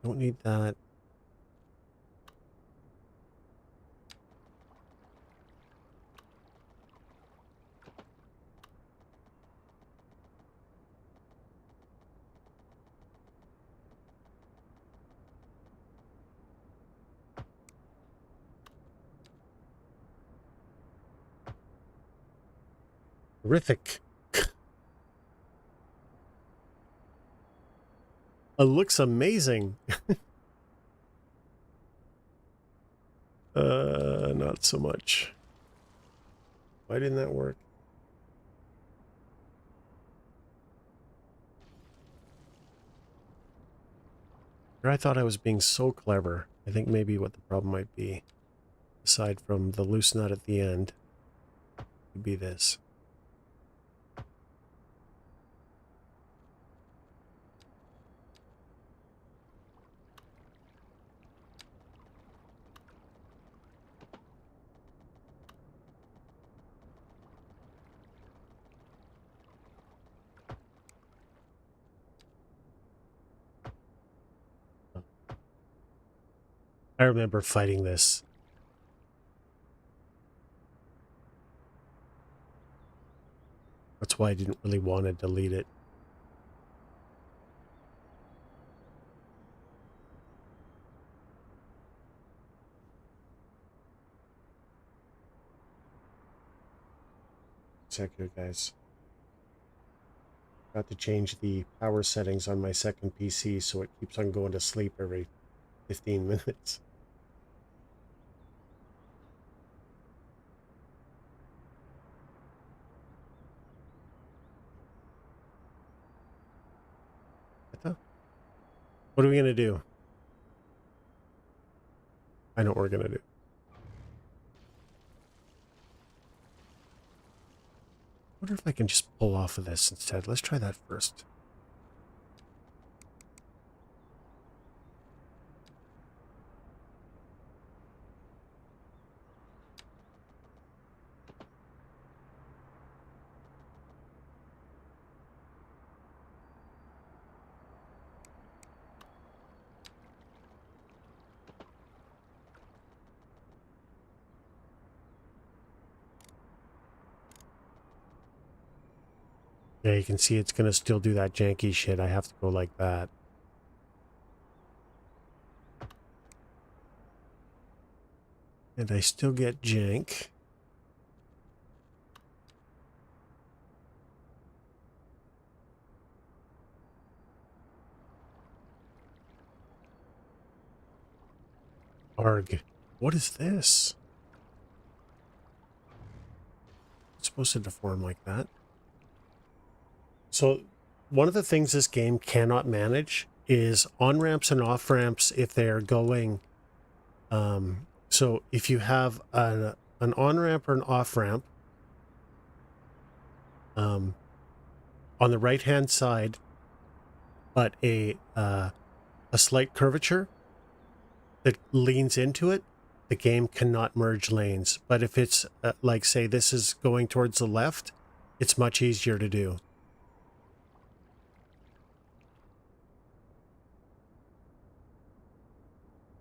Speaker 1: Don't need that. Terrific. It looks amazing. Not so much. Why didn't that work? Or I thought I was being so clever. I think maybe what the problem might be, aside from the loose nut at the end, would be this. I remember fighting this. That's why I didn't really want to delete it. Check here, guys. Got to change the power settings on my second PC so it keeps on going to sleep every 15 minutes. What are we going to do? I know what we're going to do. I wonder if I can just pull off of this instead. Let's try that first. Yeah, you can see it's going to still do that janky shit. I have to go like that. And I still get jank. Arg. What is this? It's supposed to deform like that. So one of the things this game cannot manage is on-ramps and off-ramps if they're going... so if you have an on-ramp or an off-ramp on the right-hand side, but a slight curvature that leans into it, the game cannot merge lanes. But if it's like, say, this is going towards the left, it's much easier to do.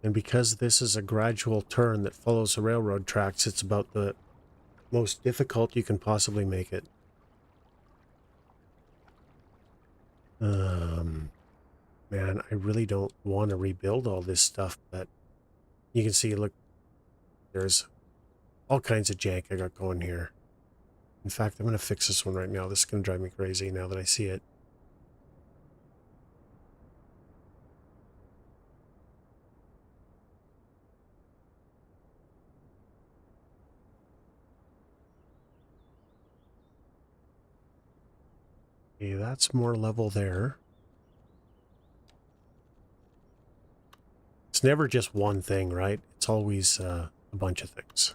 Speaker 1: And because this is a gradual turn that follows the railroad tracks, it's about the most difficult you can possibly make it. Man, I really don't want to rebuild all this stuff, but you can see, look, there's all kinds of jank I got going here. In fact, I'm going to fix this one right now. This is going to drive me crazy now that I see it. Okay, that's more level there. It's never just one thing, right? It's always a bunch of things.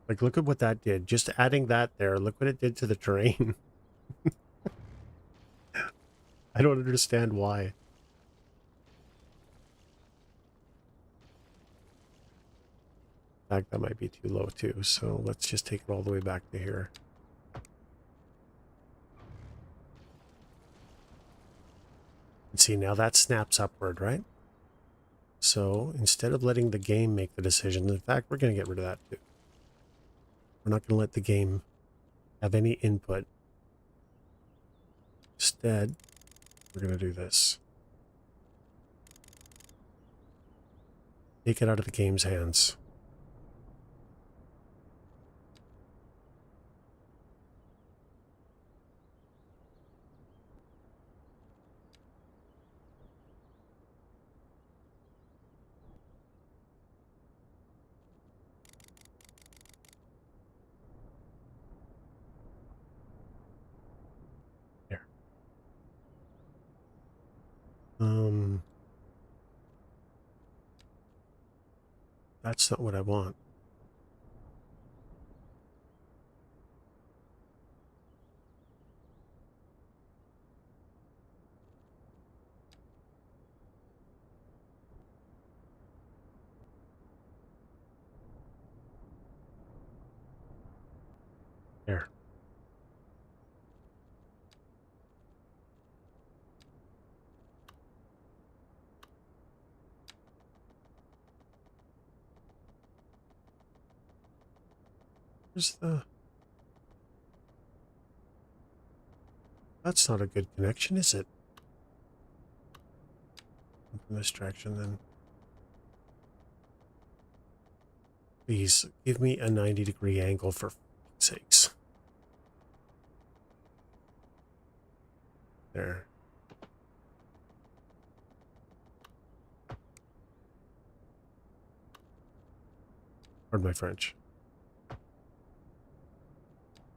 Speaker 1: Like, look at what that did. Just adding that there, look what it did to the terrain. I don't understand why. In fact, that might be too low too, so let's just take it all the way back to here. And see, now that snaps upward, right? So instead of letting the game make the decision, in fact, we're going to get rid of that too. We're not going to let the game have any input. Instead, we're going to do this. Take it out of the game's hands. There. That's not what I want. There. Where's the... That's not a good connection, is it? From this direction, then. Please, give me a 90-degree angle for fuck's sakes. There. Pardon my French.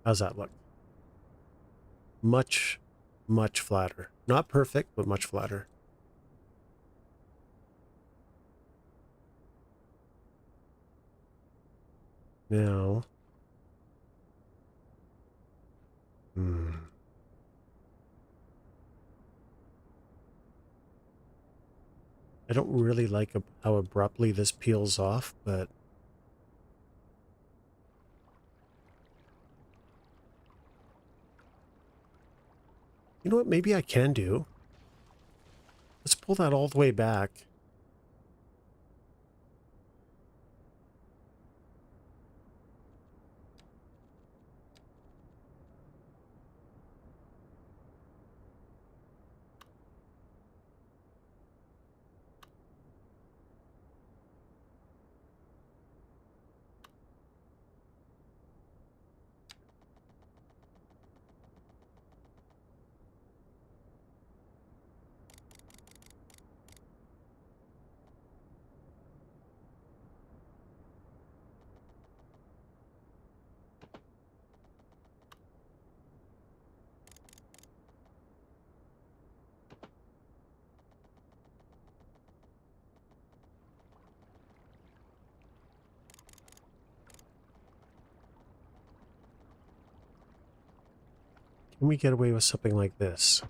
Speaker 1: How's that look? Much, much flatter. Not perfect, but much flatter. Now... I don't really like how abruptly this peels off, but... You know what maybe I can do? Let's pull that all the way back. Can we get away with something like this?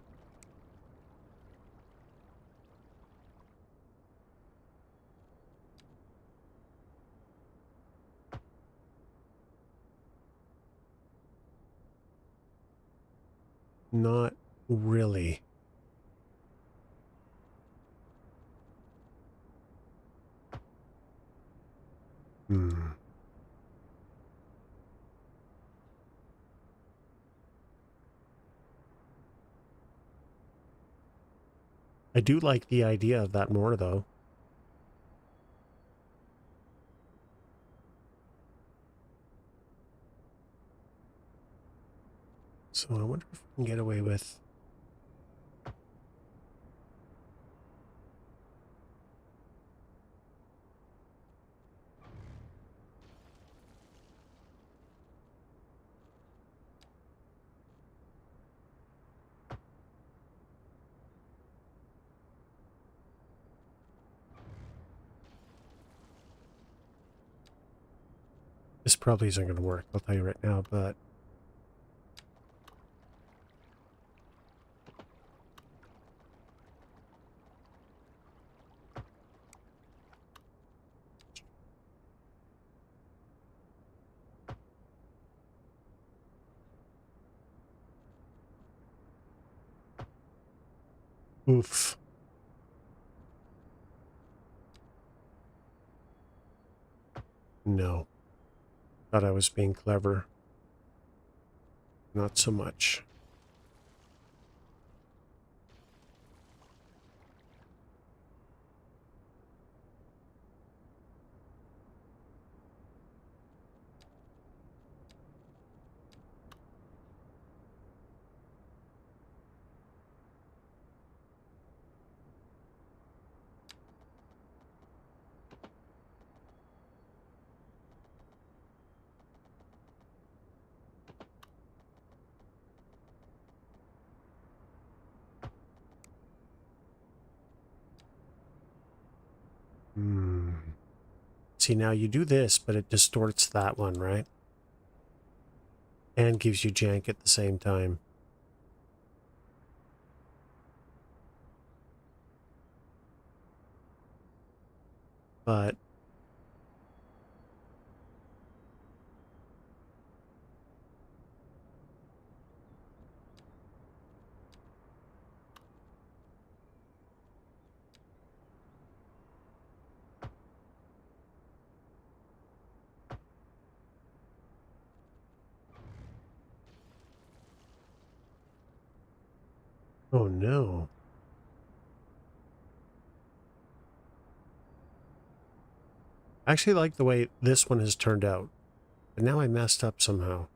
Speaker 1: Not really. I do like the idea of that more, though. So I wonder if we can get away with... This probably isn't going to work, I'll tell you right now, but... Oof. No. Thought I was being clever. Not so much. Hmm. See, now you do this, but it distorts that one, right? And gives you jank at the same time. But... oh no. I actually like the way this one has turned out. But now I messed up somehow.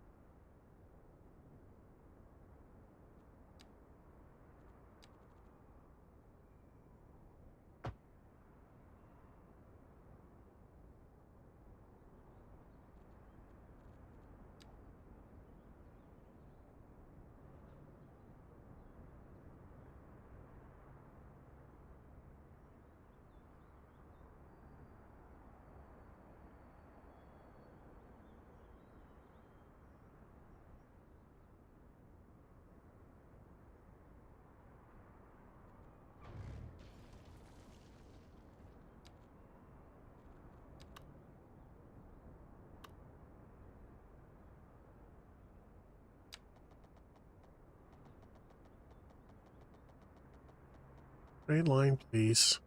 Speaker 1: Straight line, please.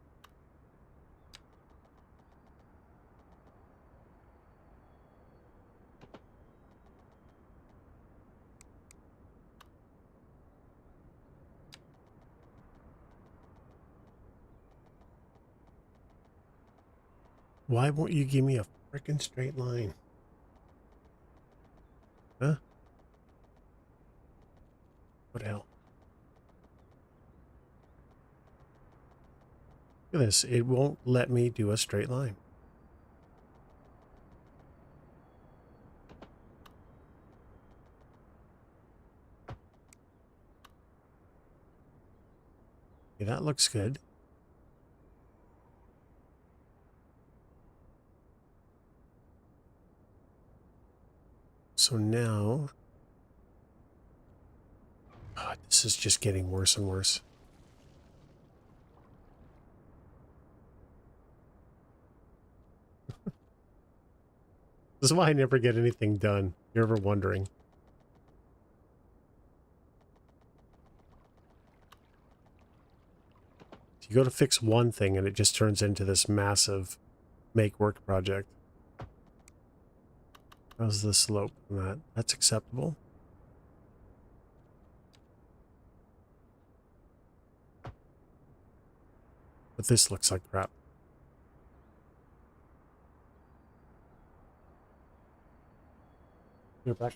Speaker 1: Why won't you give me a frickin' straight line? Huh? What the hell? Look at this. It won't let me do a straight line. Okay, that looks good. So now... God, this is just getting worse and worse. This is why I never get anything done. If you're ever wondering. You go to fix one thing and it just turns into this massive make work project. How's the slope on that? That's acceptable. But this looks like crap. You're back.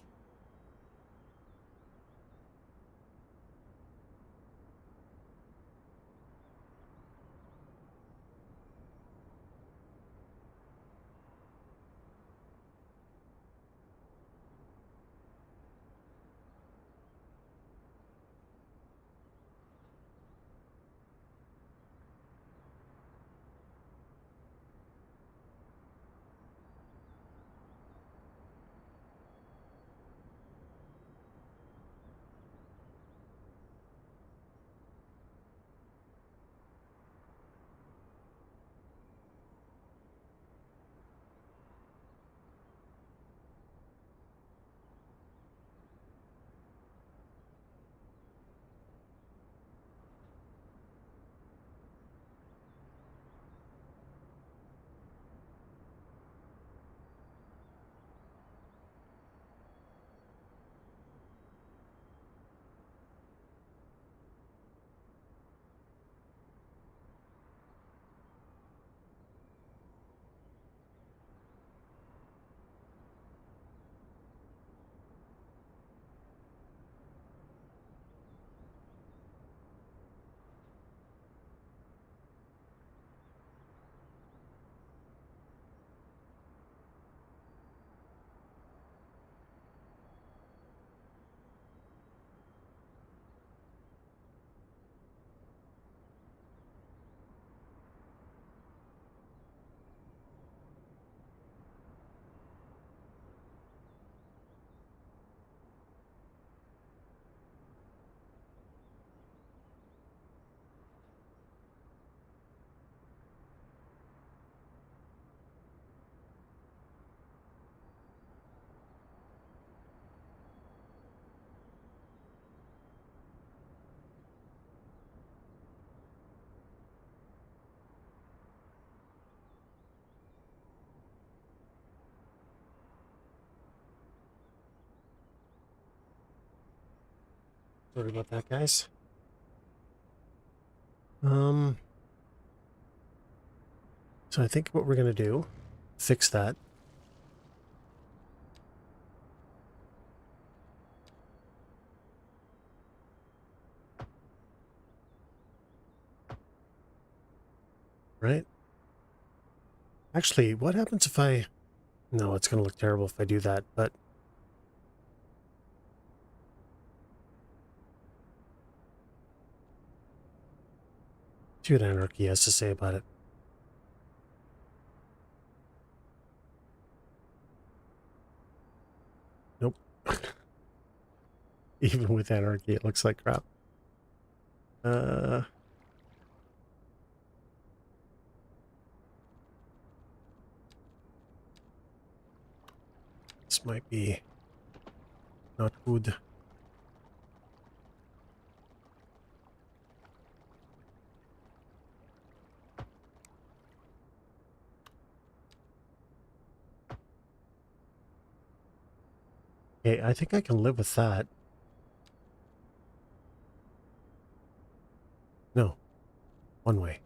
Speaker 1: Sorry about that, guys. So I think what we're going to do, fix that. Right? Actually, what happens if I... No, it's going to look terrible if I do that, but... See what Anarchy has to say about it. Nope. Even with Anarchy, it looks like crap. This might be not good. Okay, I think I can live with that. No. One way.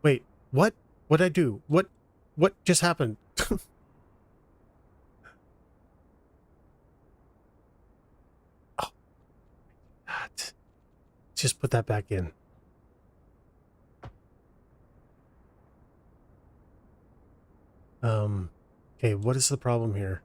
Speaker 1: Wait, what? What'd I do? What just happened? Oh, that. Just put that back in. Okay, what is the problem here?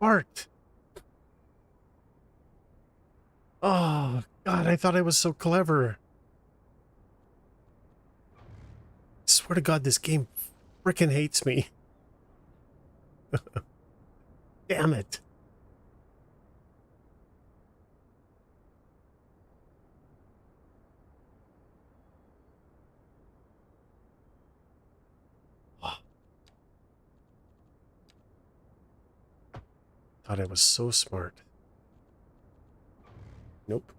Speaker 1: Art! Oh, God, I thought I was so clever. I swear to God, this game frickin' hates me. Damn it. Oh, thought I was so smart. Nope.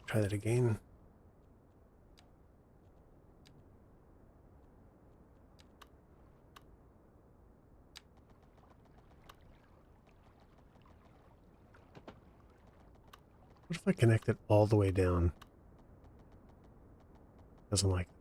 Speaker 1: Try that again. What if I connect it all the way down? Doesn't like it.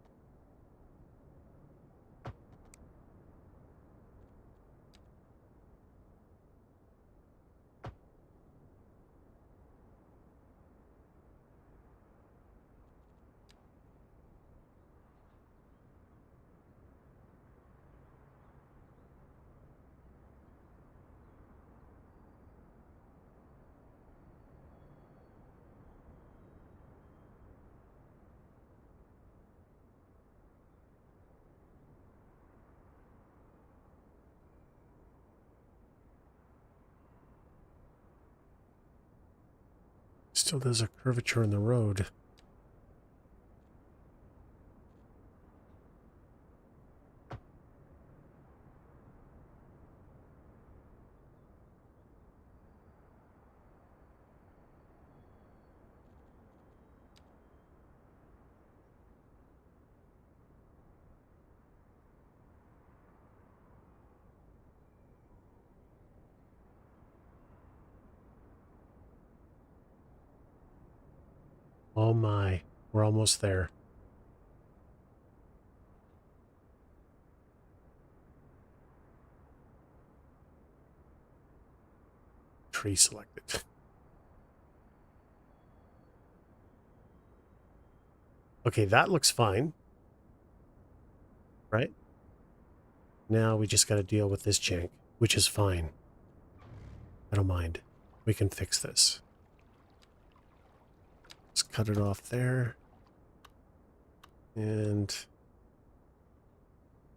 Speaker 1: Still does a curvature in the road. Oh my, we're almost there. Tree selected. Okay, that looks fine. Right? Now we just got to deal with this jank, which is fine. I don't mind. We can fix this. Let's cut it off there. And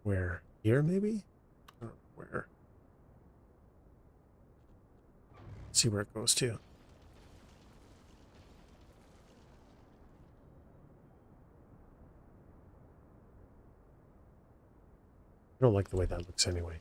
Speaker 1: where? Here, maybe? Where? Let's see where it goes to. I don't like the way that looks anyway.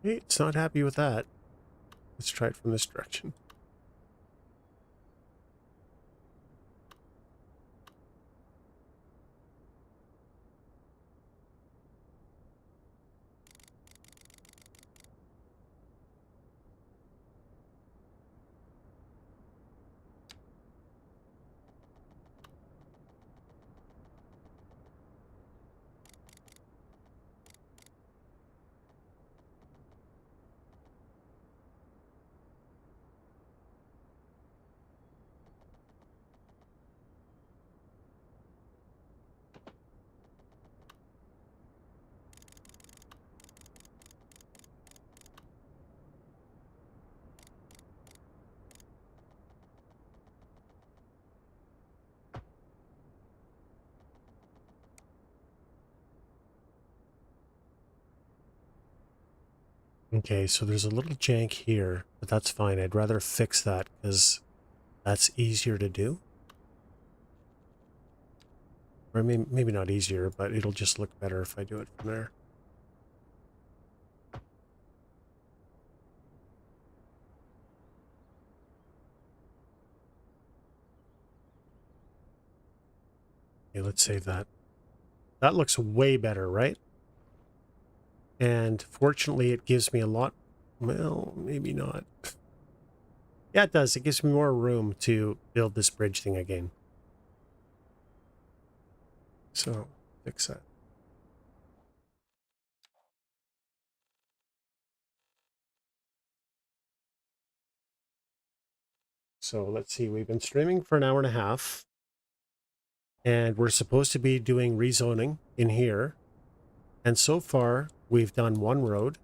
Speaker 1: Hey, it's not happy with that. Let's try it from this direction. Okay, so there's a little jank here, but that's fine. I'd rather fix that because that's easier to do. Or maybe not easier, but it'll just look better if I do it from there. Okay, let's save that. That looks way better, right? And fortunately, it gives me a lot... Well, maybe not. Yeah, it does. It gives me more room to build this bridge thing again. So, fix that. So, let's see. We've been streaming for an hour and a half. And we're supposed to be doing rezoning in here. And so far, we've done one road,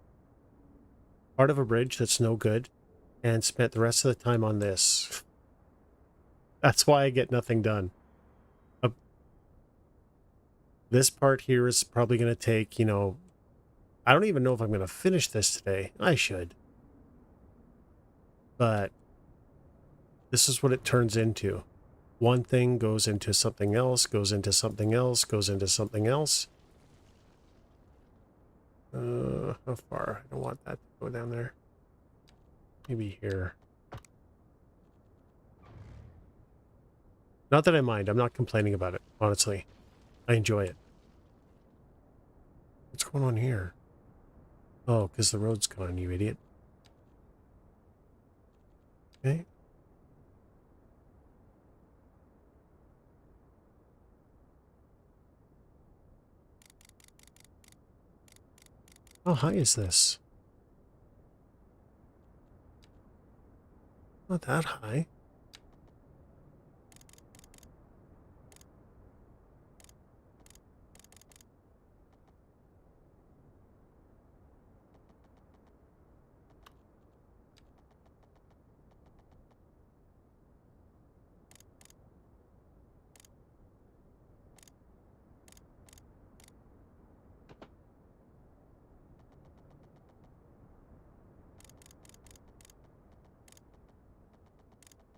Speaker 1: part of a bridge that's no good, and spent the rest of the time on this. That's why I get nothing done. This part here is probably going to take, you know, I don't even know if I'm going to finish this today. I should. But this is what it turns into. One thing goes into something else, goes into something else, goes into something else. How far? I don't want that to go down there. Maybe here. Not that I mind. I'm not complaining about it, honestly. I enjoy it. What's going on here? Oh, because the road's gone, you idiot. Okay. How high is this? Not that high.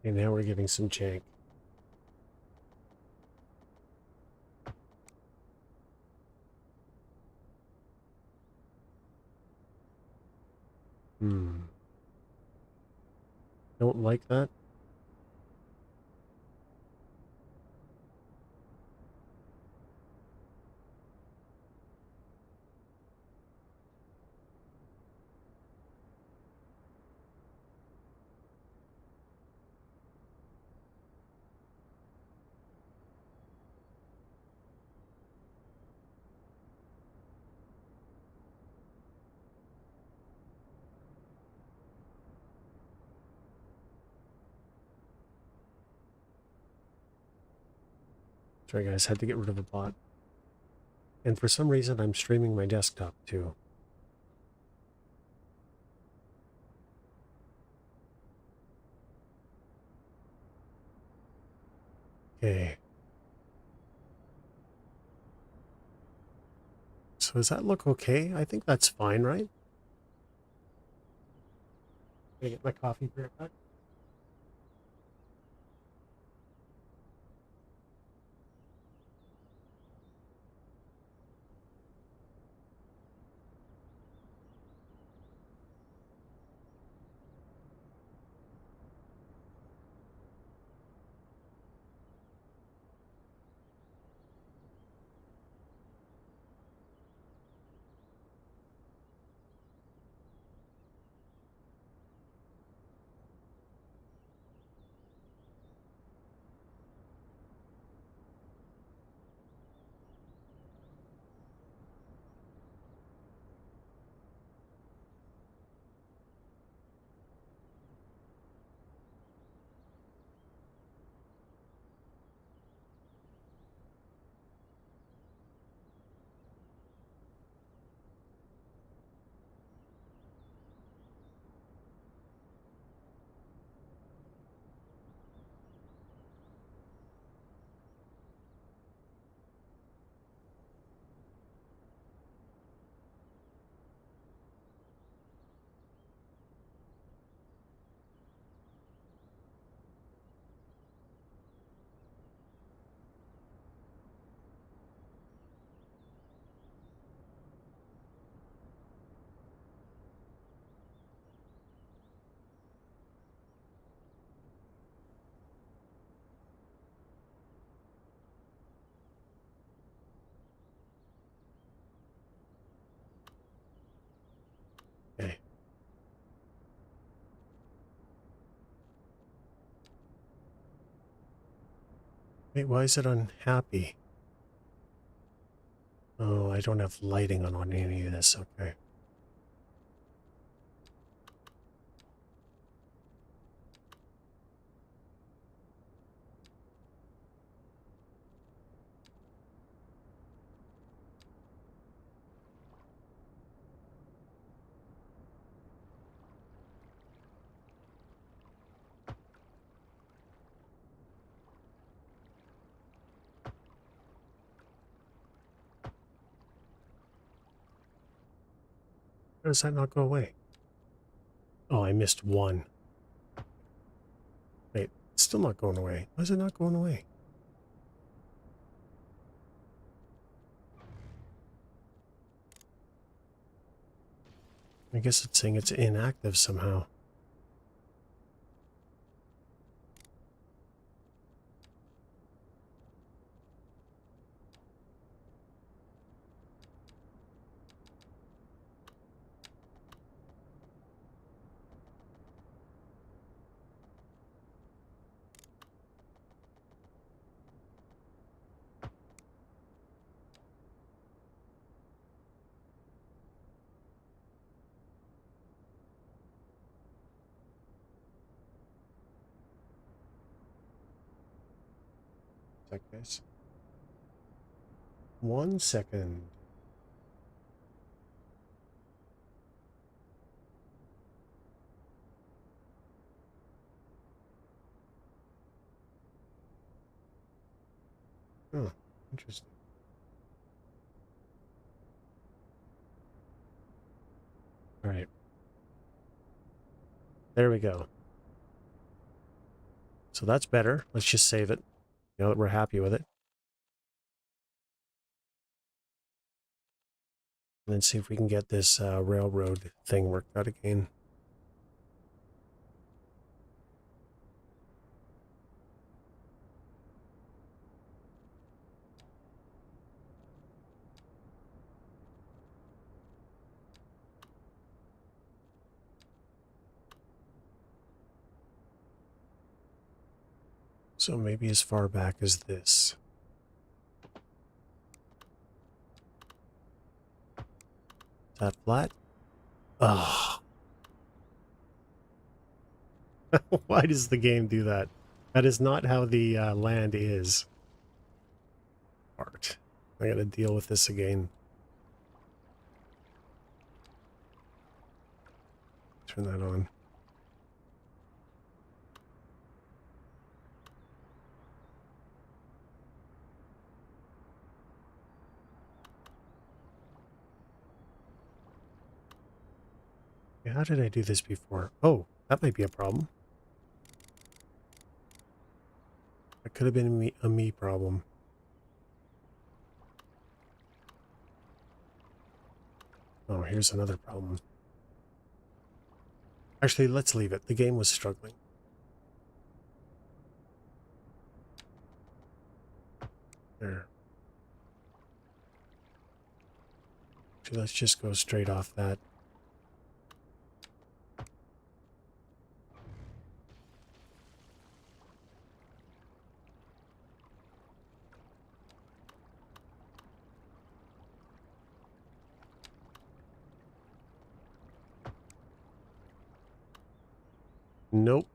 Speaker 1: Okay, now we're getting some jank. Don't like that. Sorry guys, had to get rid of a bot. And for some reason I'm streaming my desktop too. Okay. So does that look okay? I think that's fine, right? Can I get my coffee for back? Wait, why is it unhappy? Oh, I don't have lighting on any of this. Okay. How does that not go away? Oh, I missed one. Wait, it's still not going away. Why is it not going away? I guess it's saying it's inactive somehow. Sec, guys. 1 second. Oh, interesting. All right. There we go. So that's better. Let's just save it. Now that we're happy with it. And then see if we can get this railroad thing worked out again. So maybe as far back as this. Is that flat? Oh. Why does the game do that? That is not how the land is. Art. I gotta deal with this again. Turn that on. How did I do this before? Oh, that might be a problem. That could have been a me problem. Oh, here's another problem. Actually, let's leave it. The game was struggling. There. Actually, let's just go straight off that. Nope.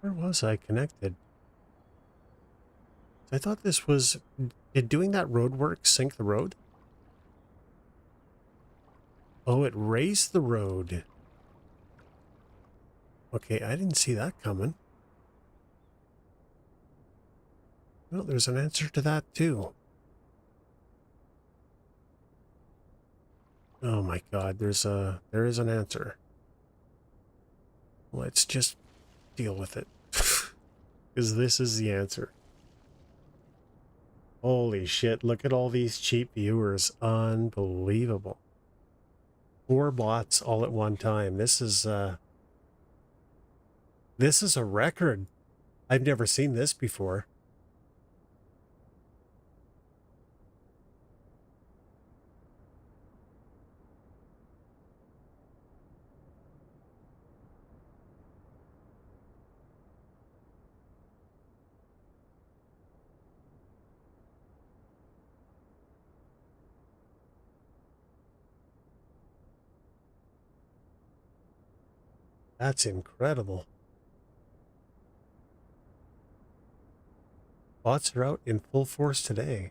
Speaker 1: Where was I connected? I thought this was... Did doing that road work sink the road? Oh, it raised the road. Okay, I didn't see that coming. Well, there's an answer to that too. Oh my god, there is an answer. Let's just deal with it. Because this is the answer. Holy shit, look at all these cheap viewers. Unbelievable. 4 bots all at one time. This is a record. I've never seen this before. That's incredible. Bots are out in full force today.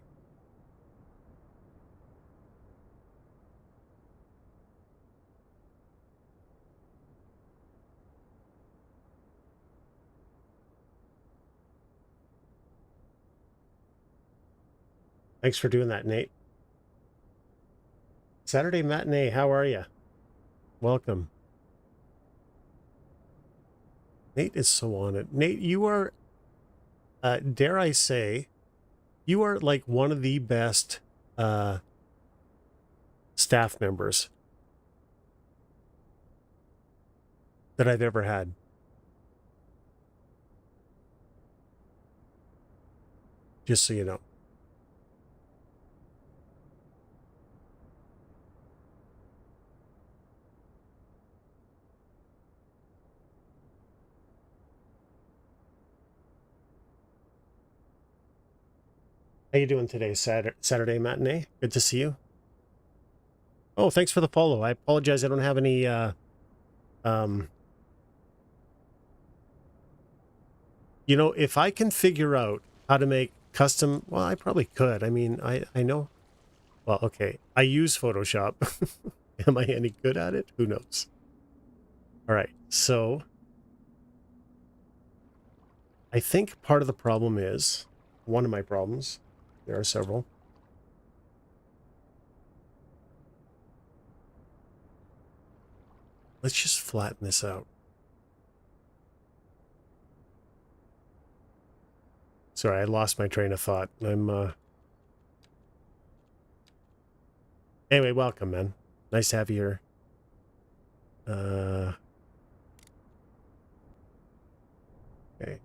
Speaker 1: Thanks for doing that, Nate. Saturday matinee, how are you? Welcome. Nate is so on it. Nate, you are, dare I say, you are like one of the best staff members that I've ever had. Just so you know. How you doing today, Saturday matinee? Good to see you. Oh, thanks for the follow. I apologize. I don't have any, you know, if I can figure out how to make custom, well, I probably could. I mean, I know. Well, okay. I use Photoshop. Am I any good at it? Who knows? All right. So I think part of the problem is, one of my problems, there are several. Let's just flatten this out. Sorry, I lost my train of thought. Anyway, welcome, man. Nice to have you here. Okay.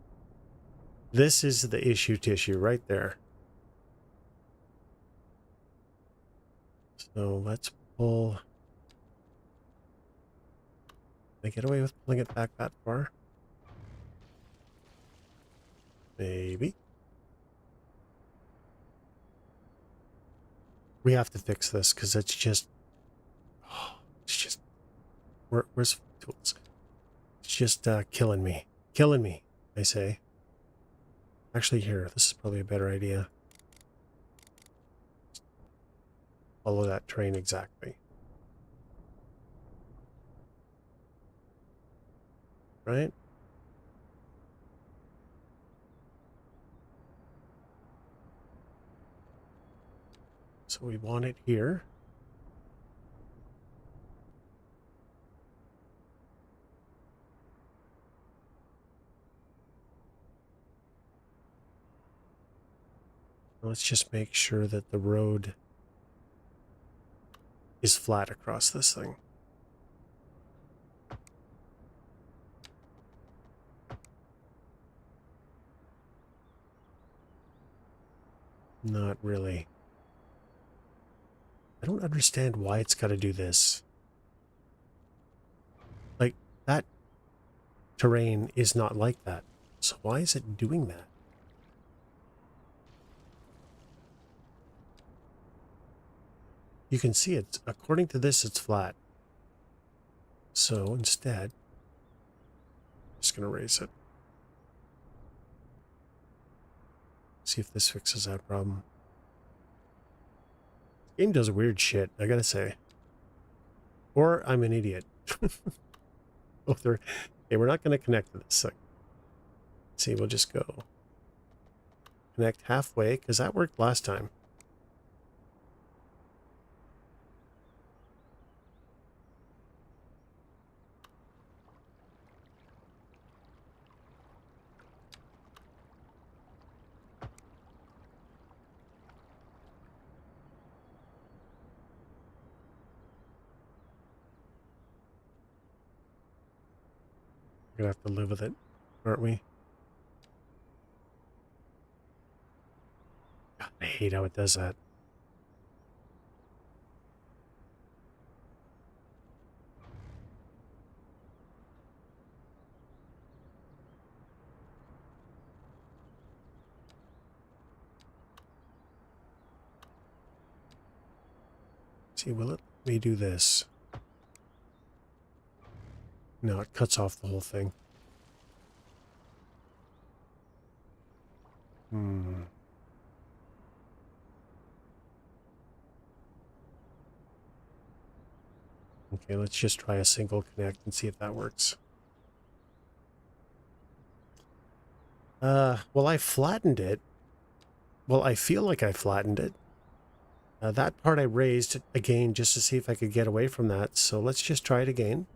Speaker 1: This is the issue tissue right there. So let's pull. Can I get away with pulling it back that far? Maybe. We have to fix this because it's just, where's tools? It's just killing me. Killing me, I say. Actually, here, this is probably a better idea. Follow that train exactly. Right? So we want it here. Let's just make sure that the road is flat across this thing. Not really. I don't understand why it's got to do this. Like, that terrain is not like that. So why is it doing that? You can see it. According to this, it's flat. So instead, I'm just going to raise it. See if this fixes that problem. The game does weird shit, I gotta say. Or I'm an idiot. Both are. Okay, we're not going to connect to this thing. Let's see, we'll just go connect halfway, because that worked last time. We're going to have to live with it, aren't we? God, I hate how it does that. See, will it let me do this? No, it cuts off the whole thing. Okay, let's just try a single connect and see if that works. Well, I flattened it. Well, I feel like I flattened it. That part I raised again just to see if I could get away from that. So let's just try it again.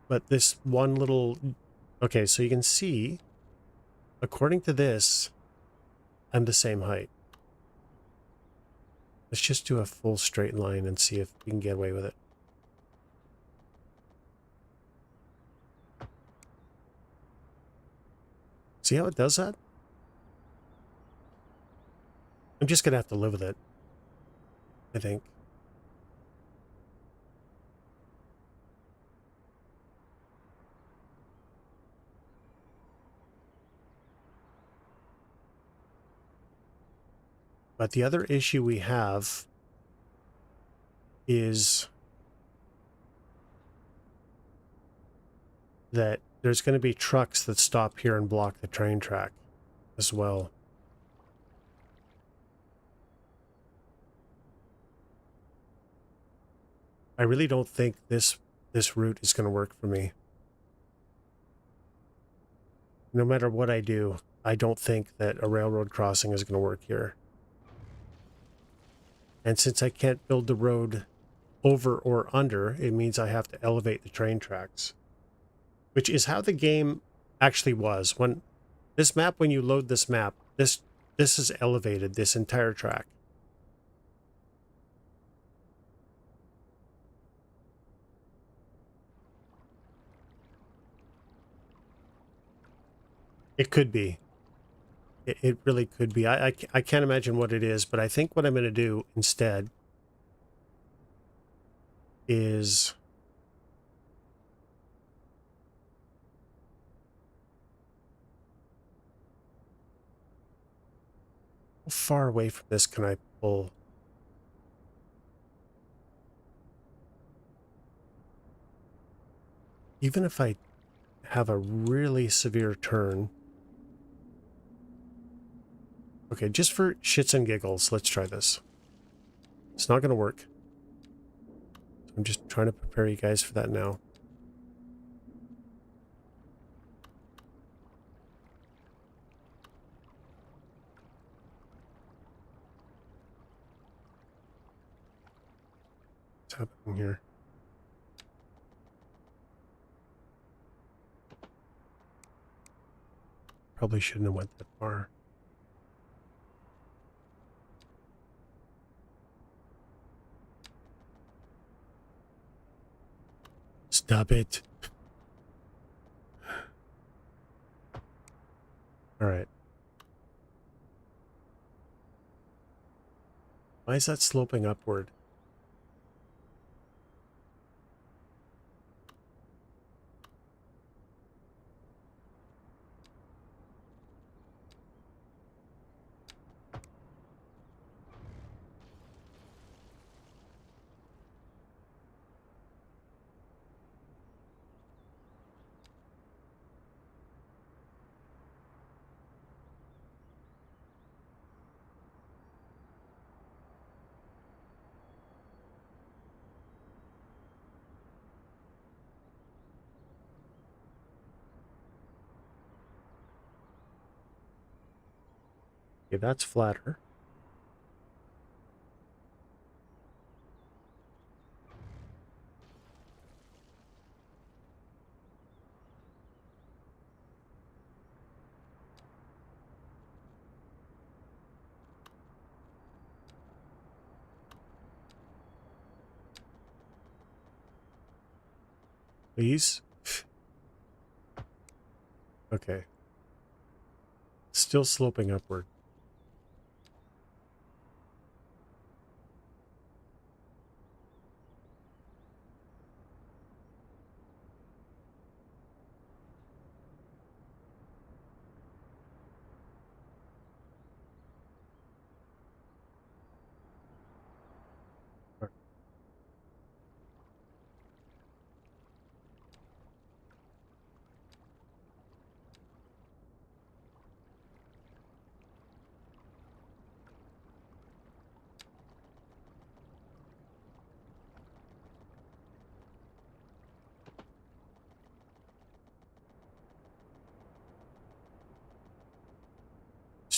Speaker 1: But this one little... Okay, so you can see, according to this, I'm the same height. Let's just do a full straight line and see if we can get away with it. See how it does that? I'm just going to have to live with it, I think. But the other issue we have is that there's going to be trucks that stop here and block the train track as well. I really don't think this route is going to work for me. No matter what I do, I don't think that a railroad crossing is going to work here. And since I can't build the road over or under, it means I have to elevate the train tracks, which is how the game actually was. When this map, when you load this map, this is elevated, this entire track. It could be. It really could be. I can't imagine what it is, but I think what I'm going to do instead is... How far away from this can I pull? Even if I have a really severe turn. Okay, just for shits and giggles, let's try this. It's not going to work. I'm just trying to prepare you guys for that now. What's happening here? Probably shouldn't have went that far. Stop it. All right. Why is that sloping upward? Okay, that's flatter. Please? Okay. Still sloping upward.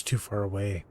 Speaker 1: too far away.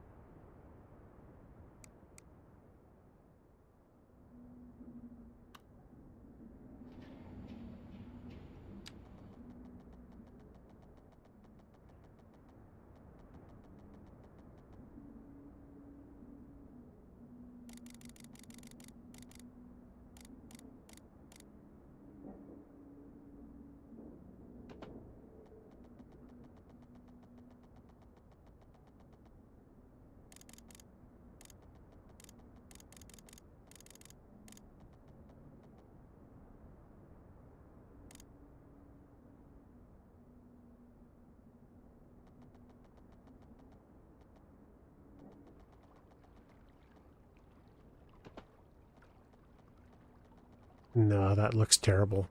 Speaker 1: No, that looks terrible.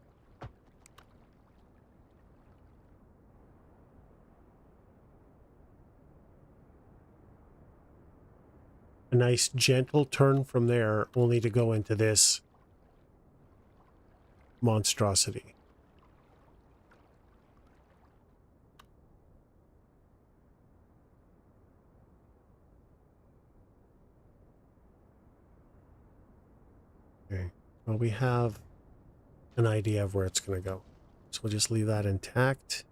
Speaker 1: A nice gentle turn from there, only to go into this monstrosity. Okay. Well, we have an idea of where it's going to go. So we'll just leave that intact.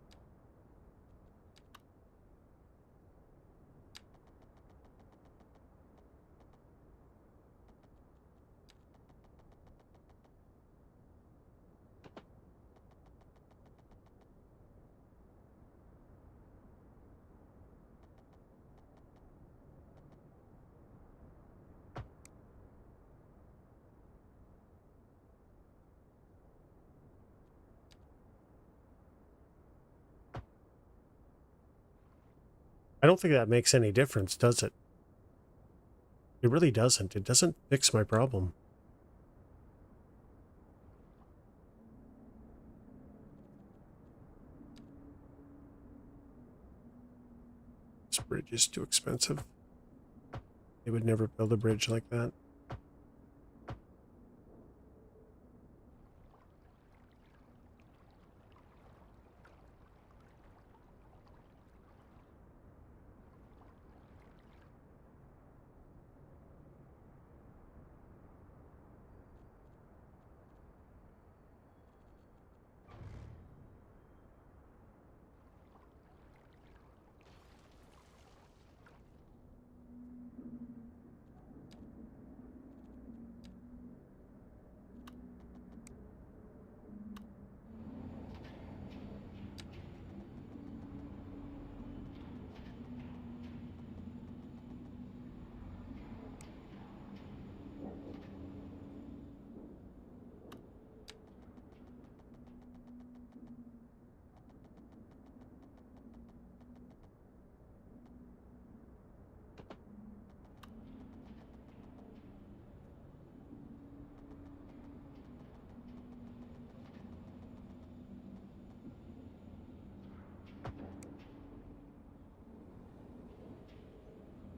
Speaker 1: I don't think that makes any difference, does it? It really doesn't. It doesn't fix my problem. This bridge is too expensive. They would never build a bridge like that.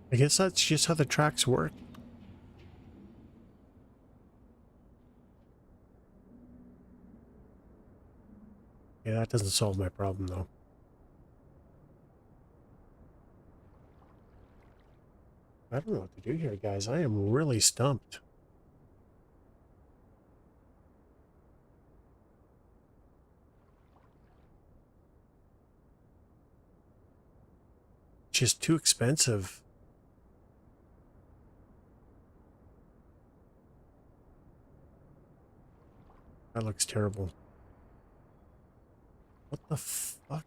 Speaker 1: I guess that's just how the tracks work. Yeah, that doesn't solve my problem, though. I don't know what to do here, guys. I am really stumped. Just too expensive. That looks terrible. What the fuck?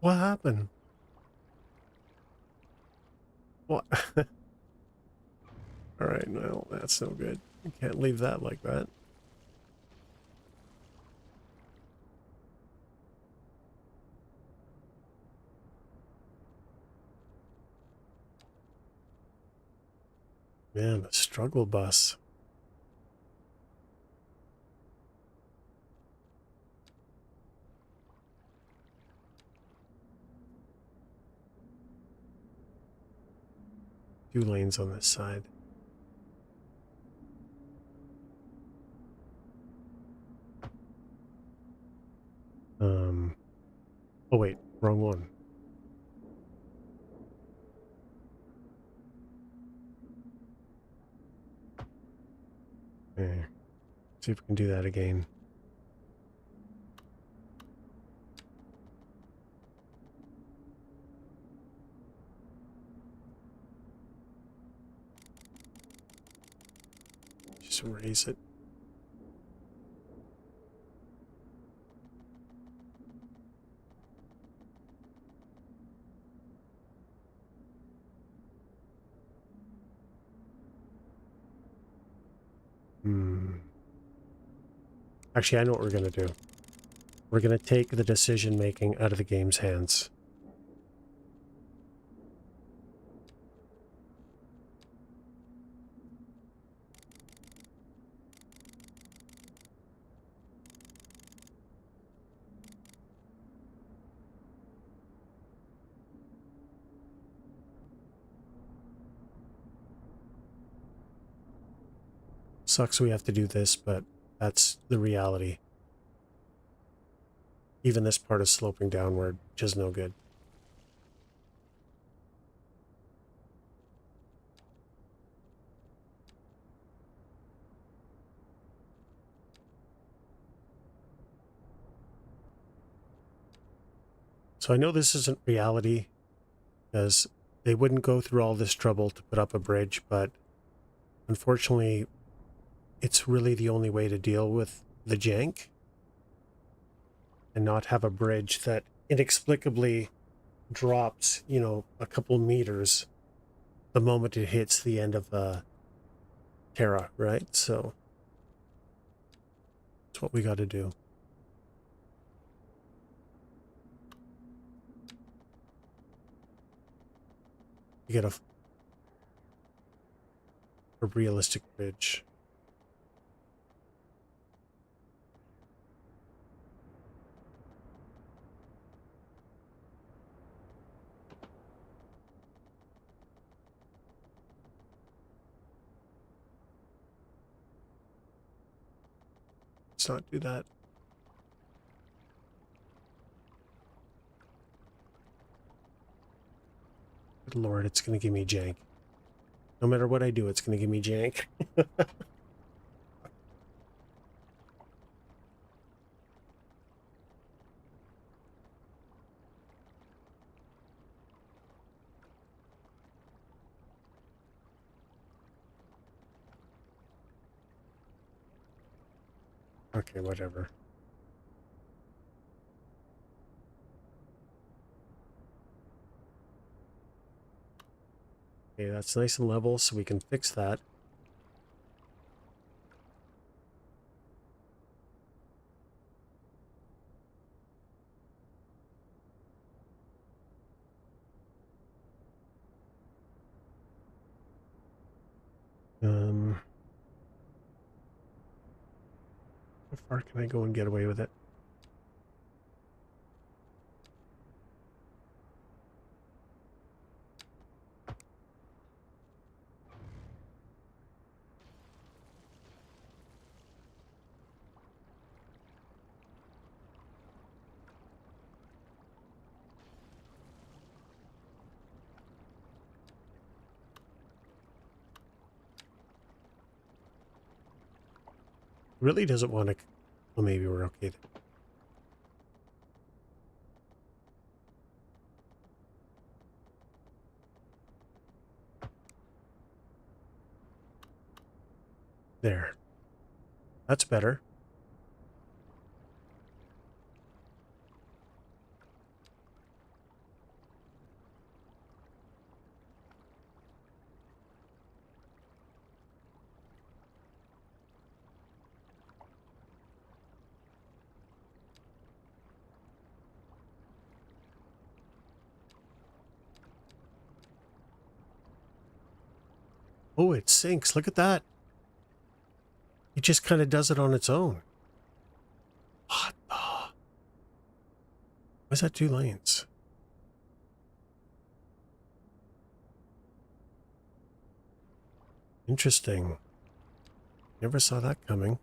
Speaker 1: What happened? What? Alright, well, that's no good. You can't leave that like that. Man, a struggle bus. Two lanes on this side. Oh wait, wrong one. Okay. See if we can do that again. Just raise it. Actually, I know what we're going to do. We're going to take the decision-making out of the game's hands. Sucks we have to do this, but that's the reality. Even this part is sloping downward, which is no good. So I know this isn't reality, because they wouldn't go through all this trouble to put up a bridge, but unfortunately, it's really the only way to deal with the jank and not have a bridge that inexplicably drops, you know, a couple meters the moment it hits the end of Terra, right? So that's what we got to do. You get a realistic bridge. Let's not do that. Good Lord, it's going to give me jank. No matter what I do, it's going to give me jank. Okay, whatever. Okay, that's nice and level, so we can fix that. How far can I go and get away with it? Really doesn't want to... Well, maybe we're okay then. There. That's better. Oh, it sinks. Look at that. It just kind of does it on its own. What the... Why is that 2 lanes? Interesting. Never saw that coming.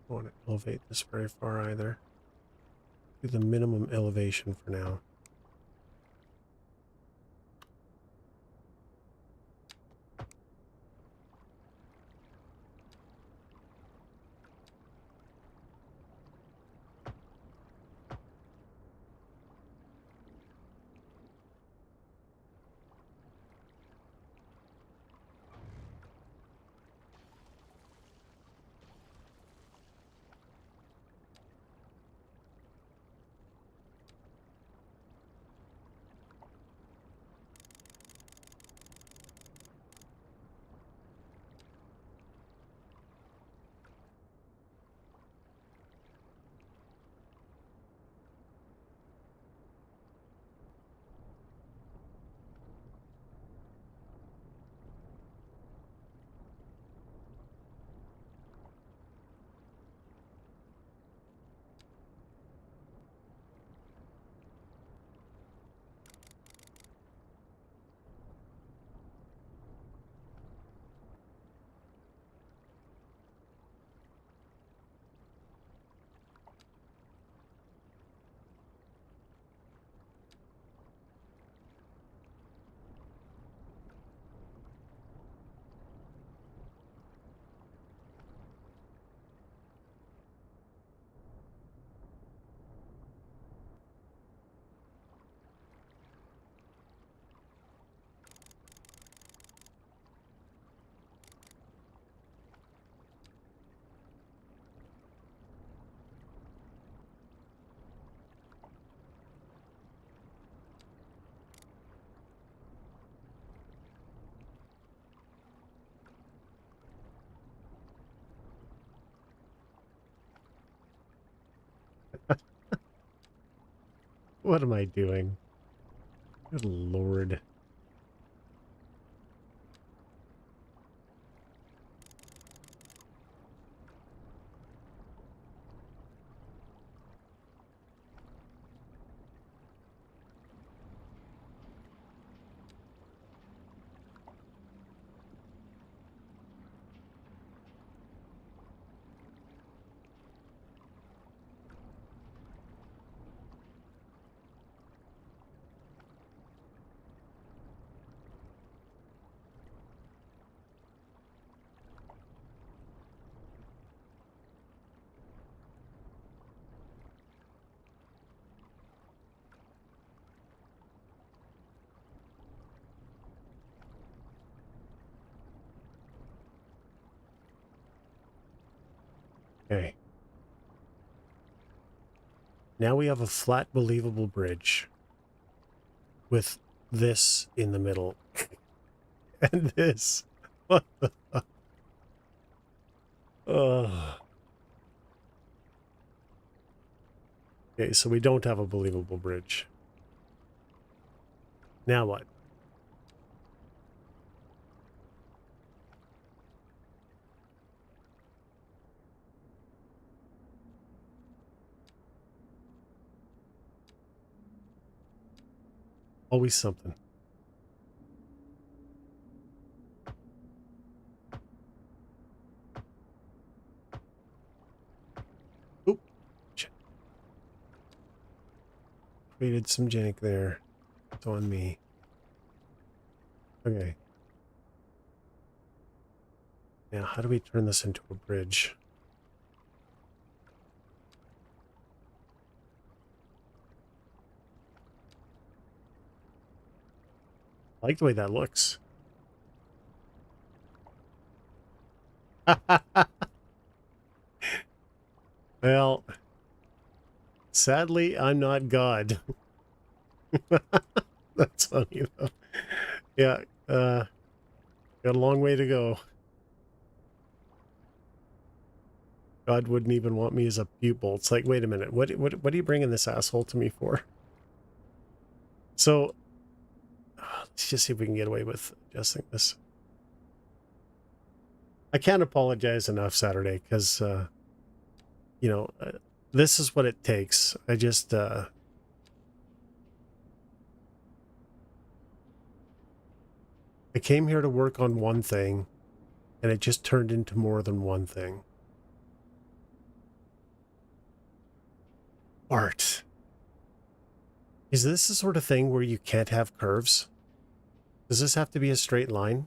Speaker 1: Don't want to elevate this very far either. Do the minimum elevation for now. What am I doing? Good Lord. Okay. Now we have a flat, believable bridge with this in the middle. And this. What the fuck? Ugh. Okay, so we don't have a believable bridge. Now what? Always something. Oop. Created some jank there. It's on me. Okay. Now, how do we turn this into a bridge? I like the way that looks. Well, sadly, I'm not God. That's funny, though. Yeah, got a long way to go. God wouldn't even want me as a pupil. It's like, wait a minute, what are you bringing this asshole to me for? So, let's just see if we can get away with adjusting this. I can't apologize enough, Saturday, because, you know, this is what it takes. I just, I came here to work on one thing, and it just turned into more than one thing. Art. Is this the sort of thing where you can't have curves? Does this have to be a straight line?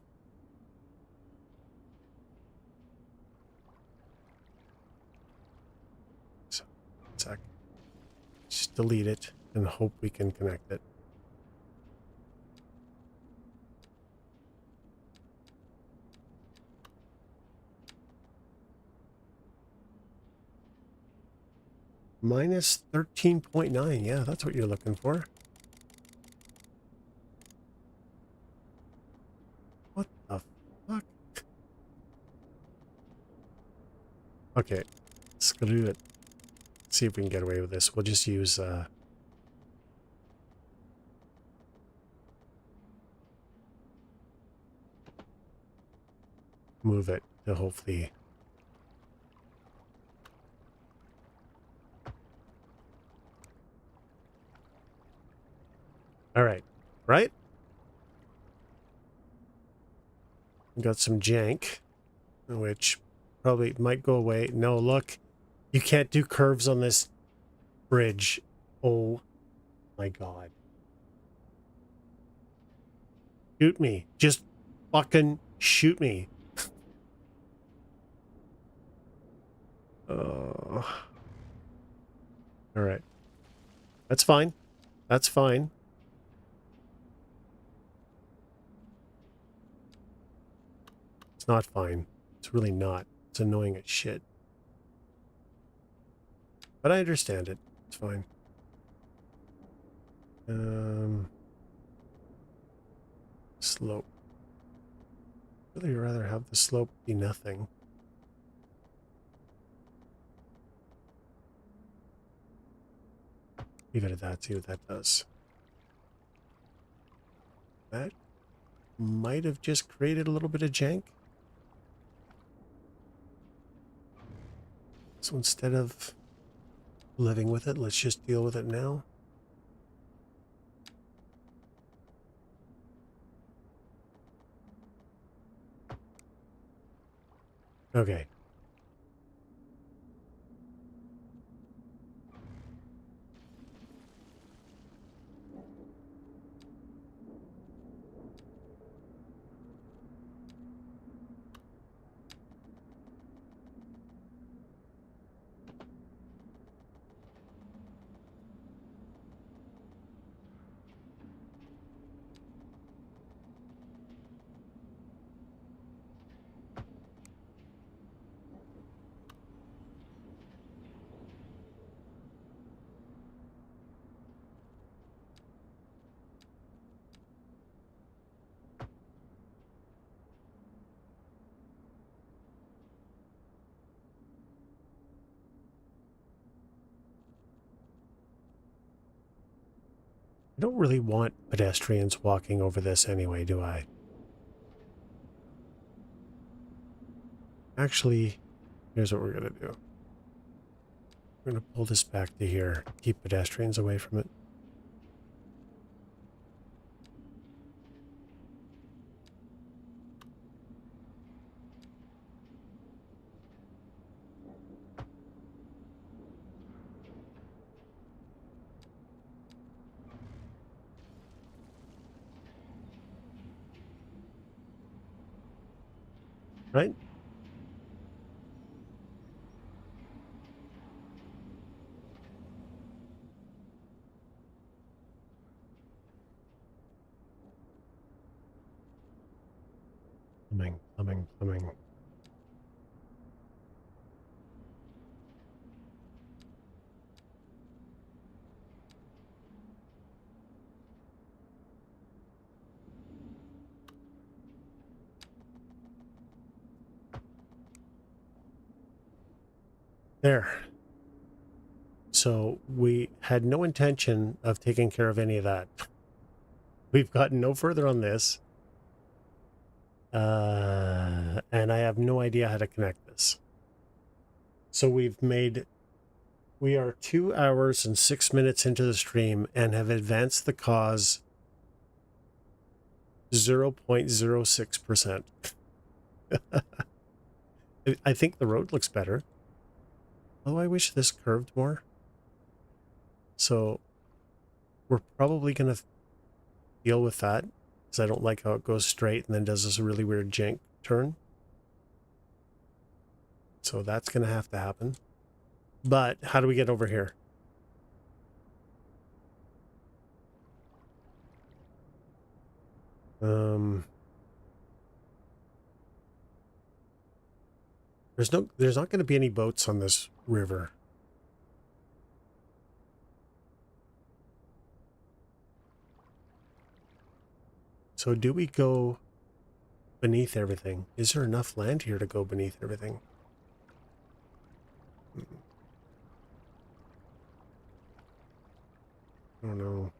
Speaker 1: So, sec. Just delete it and hope we can connect it. Minus 13.9. Yeah, that's what you're looking for. What the fuck? Okay, screw it. Let's see if we can get away with this. We'll just use move it to hopefully. All right, right? We got some jank, which probably might go away. No, look, you can't do curves on this bridge. Oh my God. Shoot me. Just fucking shoot me. All right. That's fine. That's fine. It's not fine. It's really not. It's annoying as shit. But I understand it. It's fine. Slope. Really rather have the slope be nothing. Leave it at that, see what that does. That might have just created a little bit of jank. So instead of living with it, let's just deal with it now. Okay. I don't really want pedestrians walking over this anyway, do I? Actually, here's what we're going to do. We're going to pull this back to here, keep pedestrians away from it. Right? Plumbing. There. So we had no intention of taking care of any of that. We've gotten no further on this. And I have no idea how to connect this. So we are 2 hours and 6 minutes into the stream and have advanced the cause 0.06%. I think the road looks better. Oh, I wish this curved more. So we're probably going to deal with that because I don't like how it goes straight and then does this really weird jank turn. So that's going to have to happen. But how do we get over here? There's not going to be any boats on this river. So do we go beneath everything? Is there enough land here to go beneath everything? I don't know.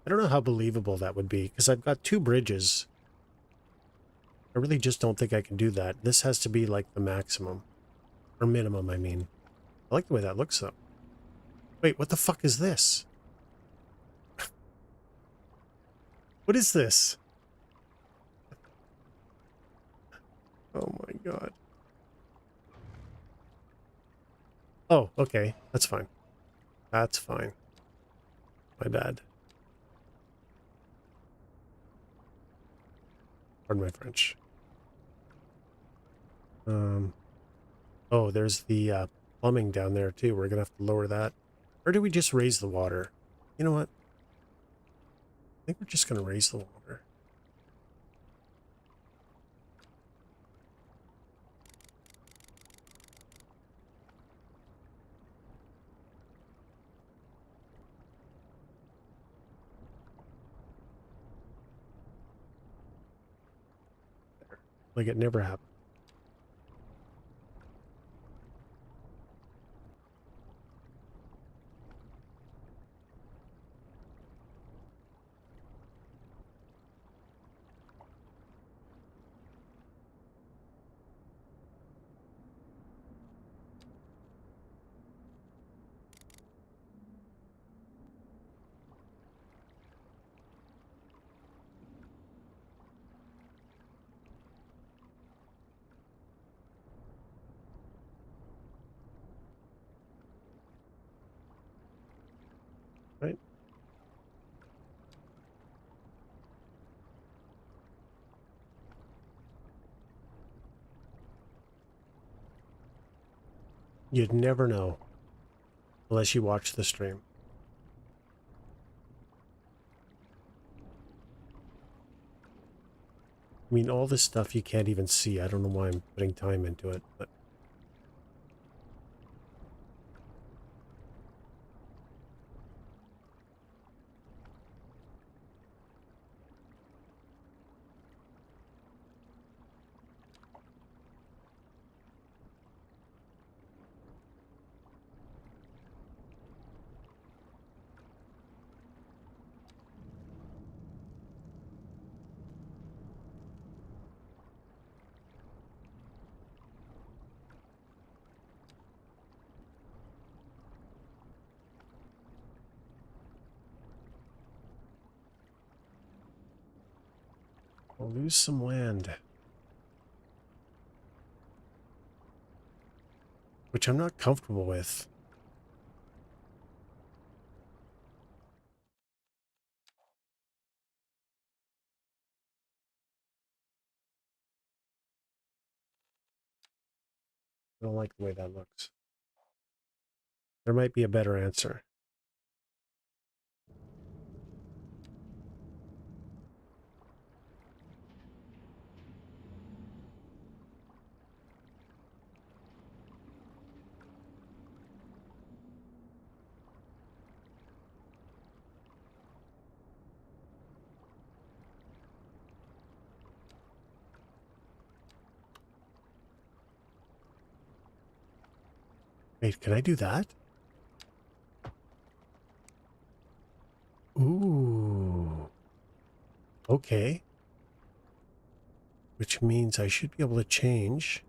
Speaker 1: I don't know how believable that would be because I've got 2 bridges. I really just don't think I can do that. This has to be like the maximum. Or minimum, I mean. I like the way that looks though. Wait, what the fuck is this? What is this? Oh my god. Oh, okay. That's fine. That's fine. My bad. Pardon my French. Oh, there's the plumbing down there too. We're gonna have to lower that. Or do we just raise the water? You know what? I think we're just gonna raise the water. Like it never happened. right? You'd never know unless you watch the stream. I mean, all this stuff you can't even see. I don't know why I'm putting time into it, but I'll lose some land, which I'm not comfortable with. I don't like the way that looks. There might be a better answer. Wait, can I do that? Ooh. Okay. Which means I should be able to change.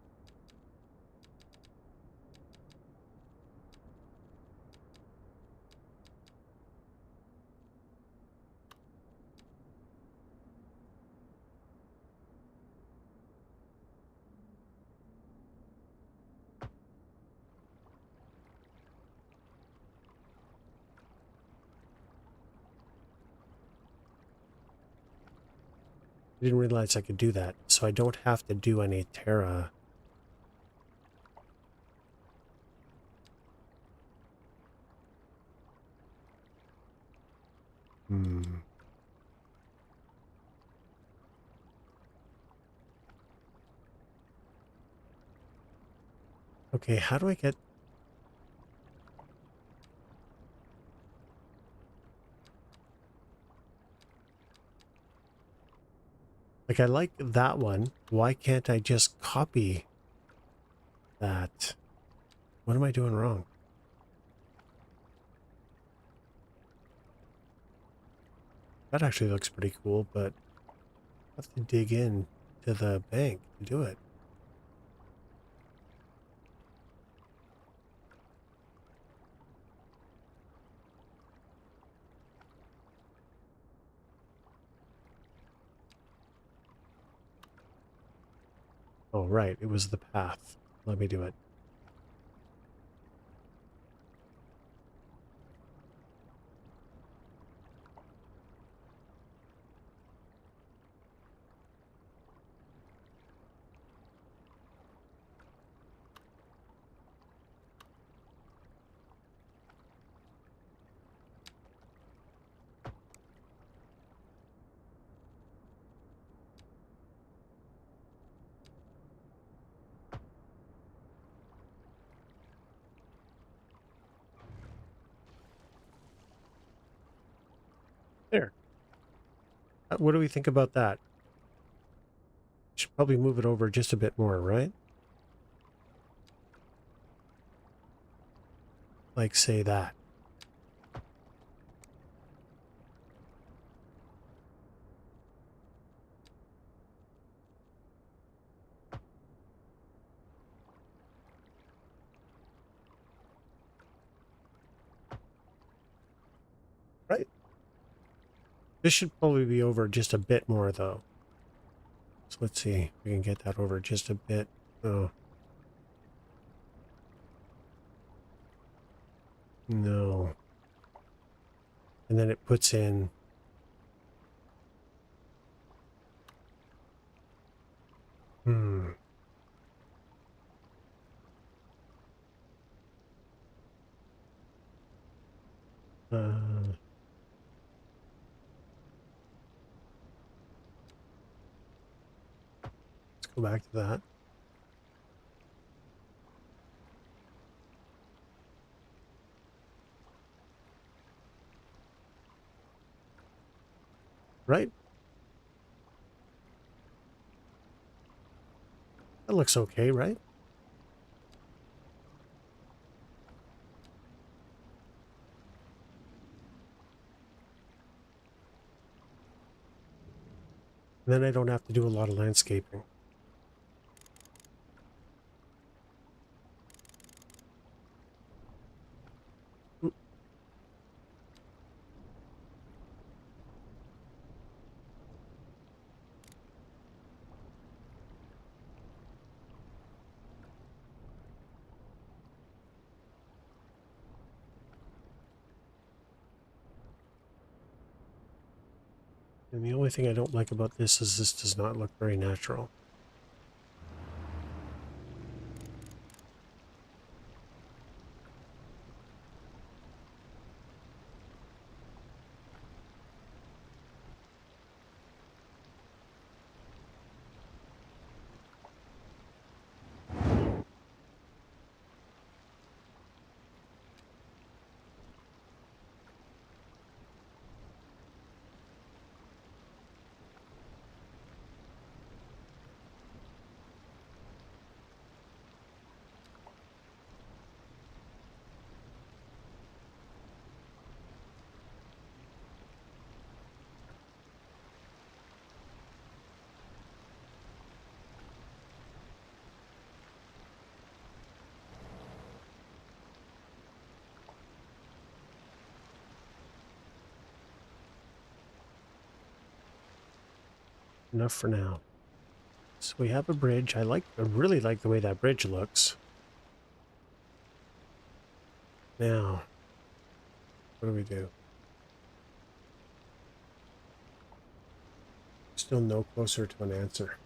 Speaker 1: I didn't realize I could do that, so I don't have to do any Terra. Hmm. Okay, how do I get... Like, I like that one. Why can't I just copy that? What am I doing wrong? That actually looks pretty cool, but I have to dig in to the bank to do it. Oh, right. It was the path. Let me do it. There. What do we think about that? Should probably move it over just a bit more, right? Like, say that. Right. This should probably be over just a bit more, though. So let's see if we can get that over just a bit. Oh. No. And then it puts in hmm. Let's go back to that. Right? That looks okay, right? And then I don't have to do a lot of landscaping. And the only thing I don't like about this is this does not look very natural. Enough for now. So we have a bridge. I really like the way that bridge looks. Now, what do we do? Still no closer to an answer.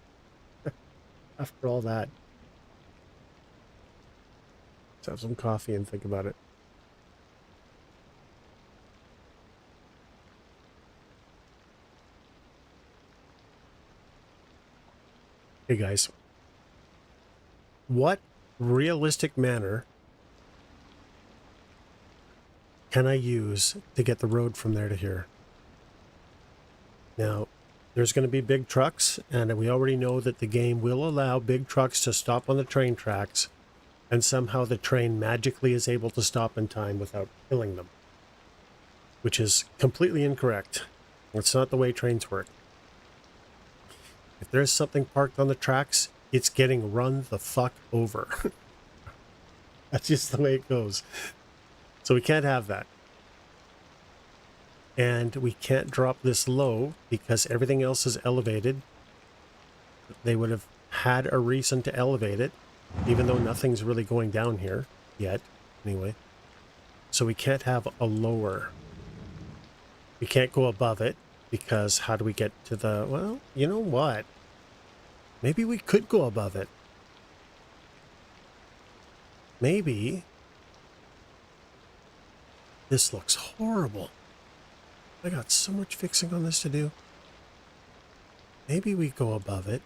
Speaker 1: After all that, let's have some coffee and think about it. Hey guys, what realistic manner can I use to get the road from there to here? Now, there's going to be big trucks, and we already know that the game will allow big trucks to stop on the train tracks, and somehow the train magically is able to stop in time without killing them, which is completely incorrect. That's not the way trains work. If there's something parked on the tracks, it's getting run the fuck over. That's just the way it goes. So we can't have that. And we can't drop this low because everything else is elevated. They would have had a reason to elevate it, even though nothing's really going down here yet, anyway. So we can't have a lower. We can't go above it because how do we get to the, well, you know what? Maybe we could go above it. Maybe. This looks horrible. I got so much fixing on this to do. Maybe we go above it.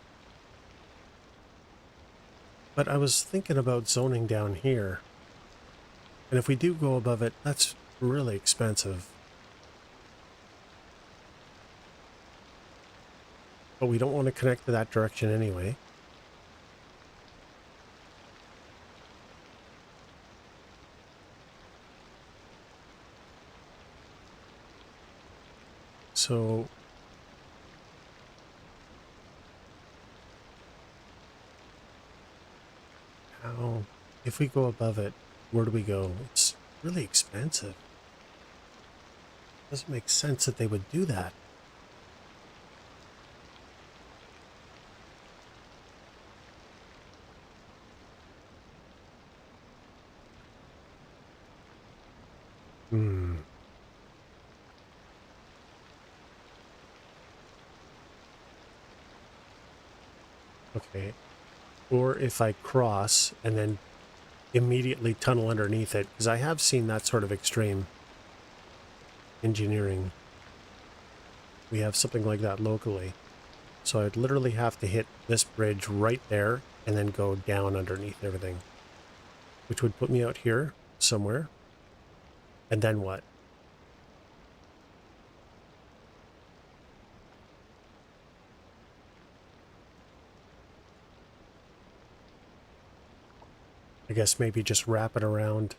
Speaker 1: But I was thinking about zoning down here. And if we do go above it, that's really expensive. But we don't want to connect to that direction anyway. So how, if we go above it, where do we go? It's really expensive. Doesn't make sense that they would do that. Hmm. Okay. Or if I cross and then immediately tunnel underneath it, because I have seen that sort of extreme engineering. We have something like that locally. So I'd literally have to hit this bridge right there and then go down underneath everything, which would put me out here somewhere. And then what? I guess maybe just wrap it around.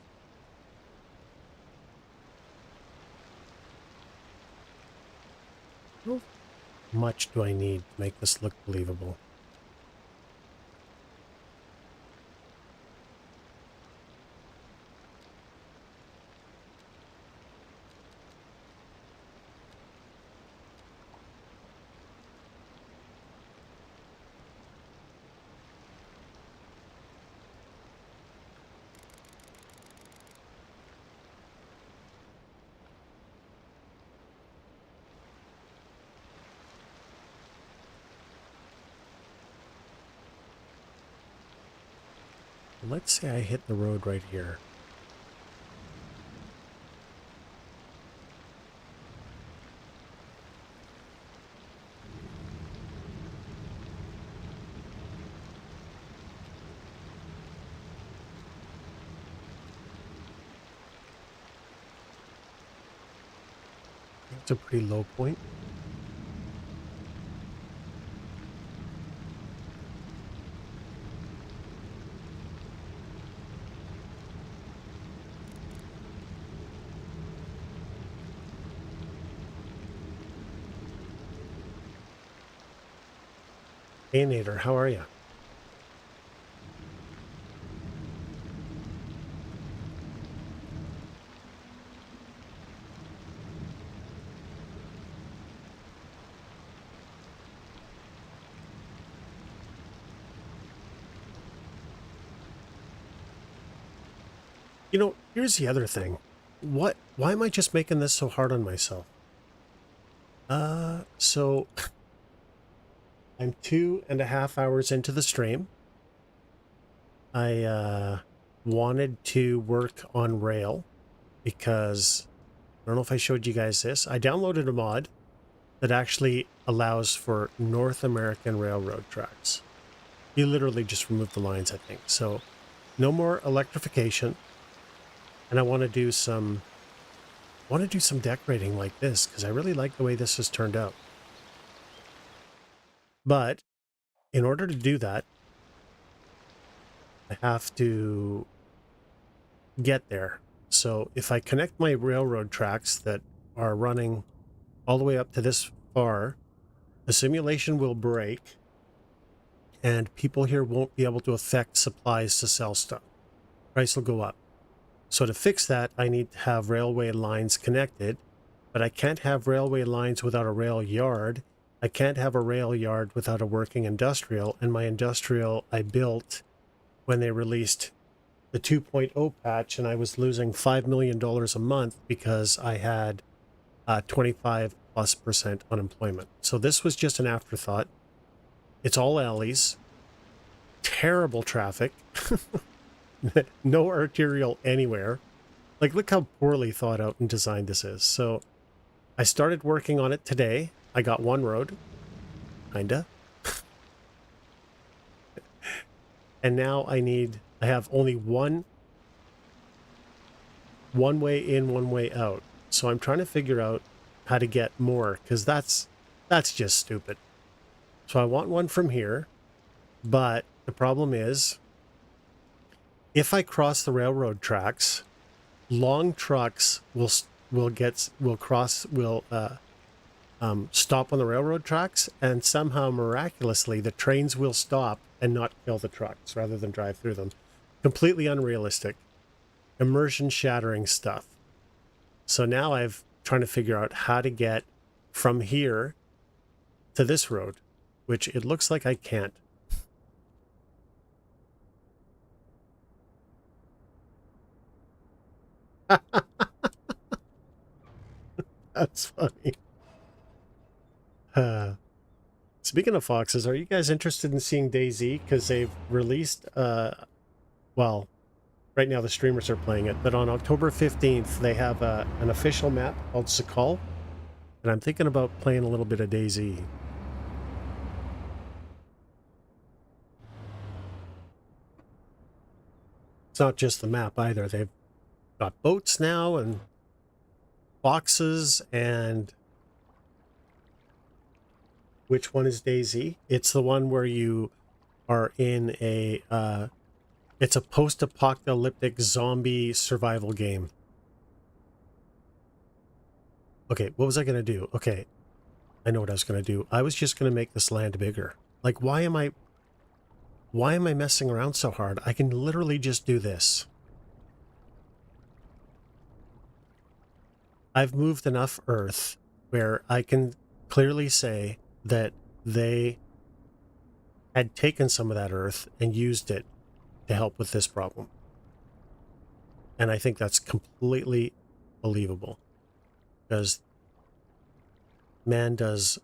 Speaker 1: How much do I need to make this look believable? Let's say I hit the road right here. It's a pretty low point. Hey, Nader, how are you? You know, here's the other thing. Why am I just making this so hard on myself? So I'm 2.5 hours into the stream. I wanted to work on rail because I don't know if I showed you guys this. I downloaded a mod that actually allows for North American railroad tracks. You literally just remove the lines, I think. So no more electrification. And I want to do some decorating like this because I really like the way this has turned out. But in order to do that, I have to get there. So if I connect my railroad tracks that are running all the way up to this far, the simulation will break and people here won't be able to affect supplies to sell stuff. Price will go up. So to fix that, I need to have railway lines connected, but I can't have railway lines without a rail yard. I can't have a rail yard without a working industrial, and my industrial I built when they released the 2.0 patch, and I was losing $5 million a month because I had 25+% unemployment. So this was just an afterthought. It's all alleys, terrible traffic, no arterial anywhere. Like, look how poorly thought out and designed this is. So I started working on it today. I got one road, kinda. And now I have only one way in, one way out. So I'm trying to figure out how to get more, because that's just stupid. So I want one from here, but the problem is if I cross the railroad tracks, long trucks will stop on the railroad tracks, and somehow miraculously the trains will stop and not kill the trucks rather than drive through them. Completely unrealistic, immersion shattering stuff. So now I've trying to figure out how to get from here to this road, which it looks like I can't. That's funny. Speaking of foxes, are you guys interested in seeing DayZ? Because they've released, well, right now the streamers are playing it, but on October 15th, they have an official map called Sakal, and I'm thinking about playing a little bit of DayZ. It's not just the map either. They've got boats now and boxes, and which one is DayZ? It's the one where you are in a it's a post-apocalyptic zombie survival game. Okay, what was I gonna do? Okay, I know what I was gonna do. I was just gonna make this land bigger. Like, why am I messing around so hard? I can literally just do this. I've moved enough earth where I can clearly say that they had taken some of that earth and used it to help with this problem. And I think that's completely believable, because man does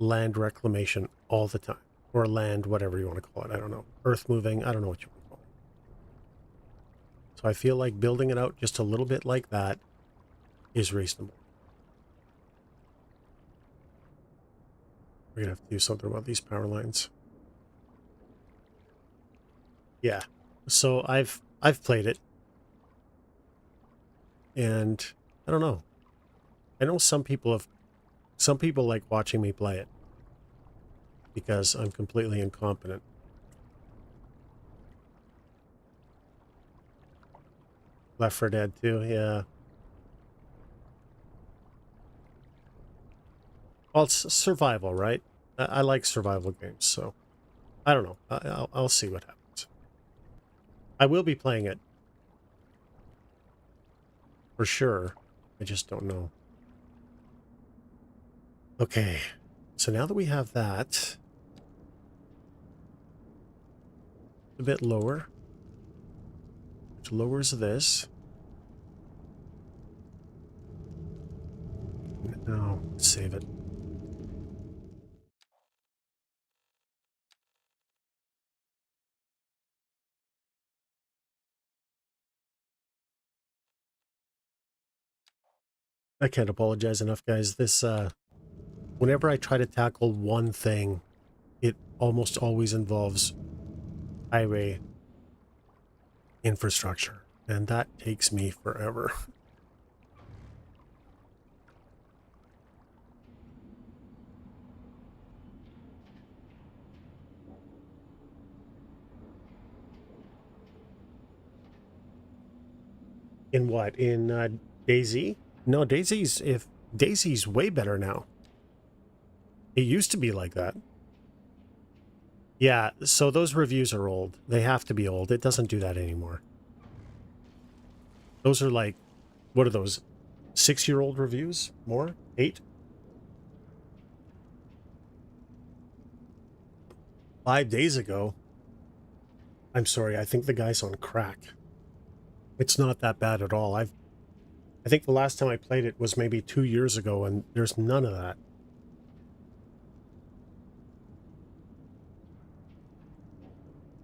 Speaker 1: land reclamation all the time, or land, whatever you want to call it. I don't know. Earth moving. I don't know what you want to call it. So I feel like building it out just a little bit like that is reasonable. We're going to have to do something about these power lines. Yeah. So I've played it. And I don't know. I know some people like watching me play it because I'm completely incompetent. Left 4 Dead 2, yeah. Well, it's survival, right? I like survival games, so I don't know. I'll see what happens. I will be playing it for sure. I just don't know. Okay, so now that we have that, a bit lower, which lowers this. Now, save it. I can't apologize enough, guys. This, whenever I try to tackle one thing, it almost always involves highway infrastructure, and that takes me forever. In what? In DayZ? No, DayZ's way better now. It used to be like that. Yeah, so those reviews are old. They have to be old. It doesn't do that anymore. Those are like, what are those? 6-year-old reviews? More? 8? 5 days ago. I'm sorry, I think the guy's on crack. It's not that bad at all. I think the last time I played it was maybe 2 years ago, and there's none of that.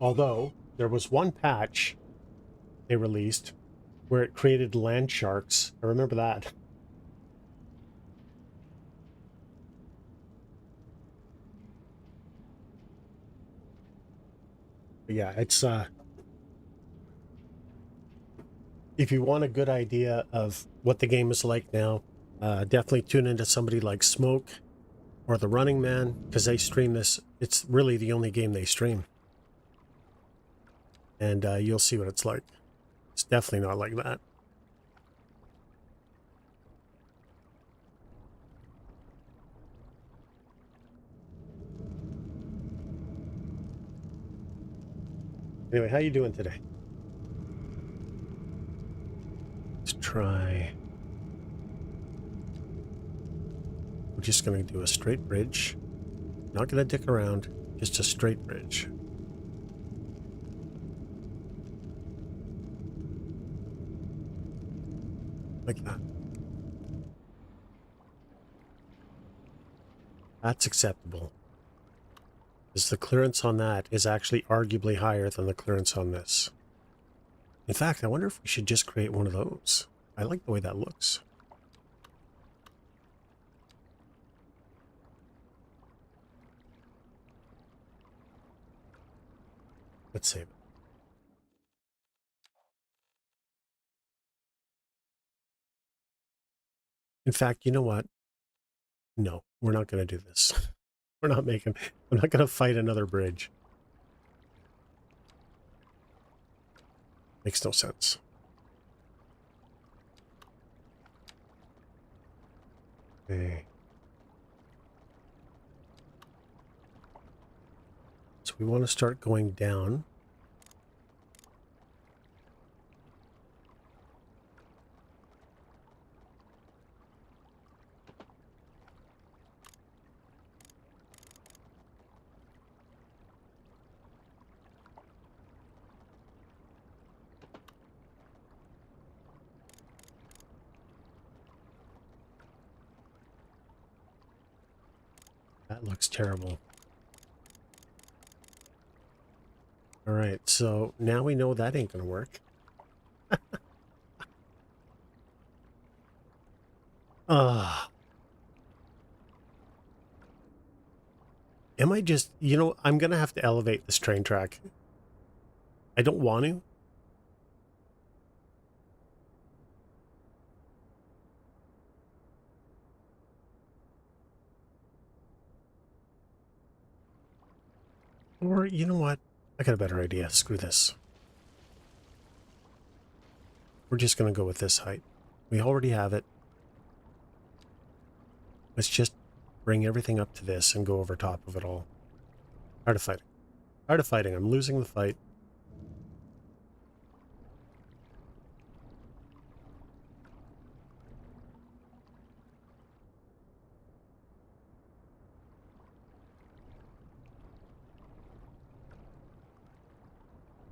Speaker 1: Although, there was one patch they released where it created land sharks. I remember that. But yeah, it's if you want a good idea of what the game is like now, definitely tune into somebody like Smoke or The Running Man, because they stream this. It's really the only game they stream. And you'll see what it's like. It's definitely not like that. Anyway, how you doing today? Let's try. We're just going to do a straight bridge. Not going to dick around. Just a straight bridge. Like that. That's acceptable. Because the clearance on that is actually arguably higher than the clearance on this. In fact, I wonder if we should just create one of those. I like the way that looks. Let's save it. In fact, you know what? No, we're not going to do this. I'm not going to fight another bridge. Makes no sense. Okay. So we want to start going down. That looks terrible. All right, so now we know that ain't gonna work. Am I just, you know, I'm gonna have to elevate this train track. I don't want to. Or, you know what? I got a better idea. Screw this. We're just going to go with this height. We already have it. Let's just bring everything up to this and go over top of it all. Tired of fighting. Tired of fighting. I'm losing the fight.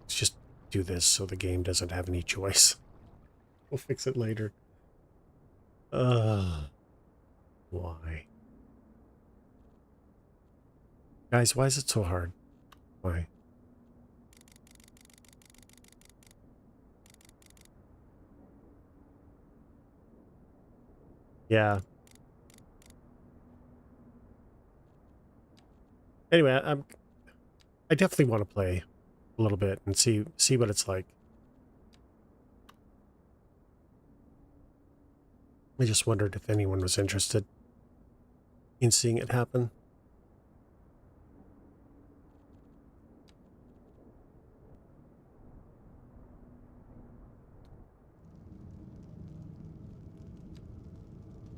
Speaker 1: Let's just do this so the game doesn't have any choice. We'll fix it later. Why? Guys, why is it so hard? Why? Yeah. Anyway, I definitely want to play a little bit and see what it's like. I just wondered if anyone was interested in seeing it happen.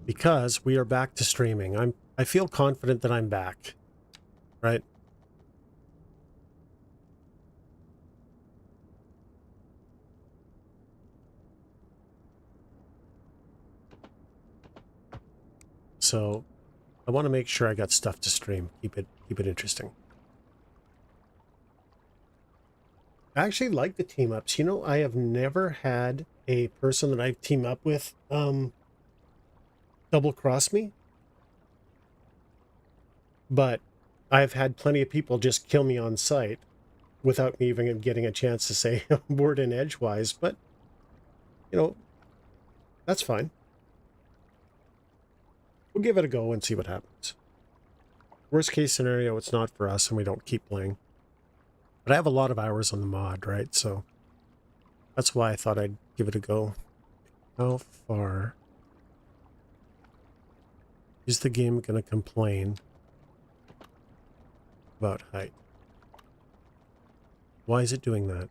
Speaker 1: Because we are back to streaming. I feel confident that I'm back. Right? So I want to make sure I got stuff to stream. Keep it interesting. I actually like the team ups. You know, I have never had a person that I've teamed up with double cross me. But I've had plenty of people just kill me on sight without me even getting a chance to say a word in edgewise. But, you know, that's fine. We'll give it a go and see what happens. Worst case scenario, it's not for us and we don't keep playing. But I have a lot of hours on the mod, right? So that's why I thought I'd give it a go. How far is the game going to complain about height? Why is it doing that?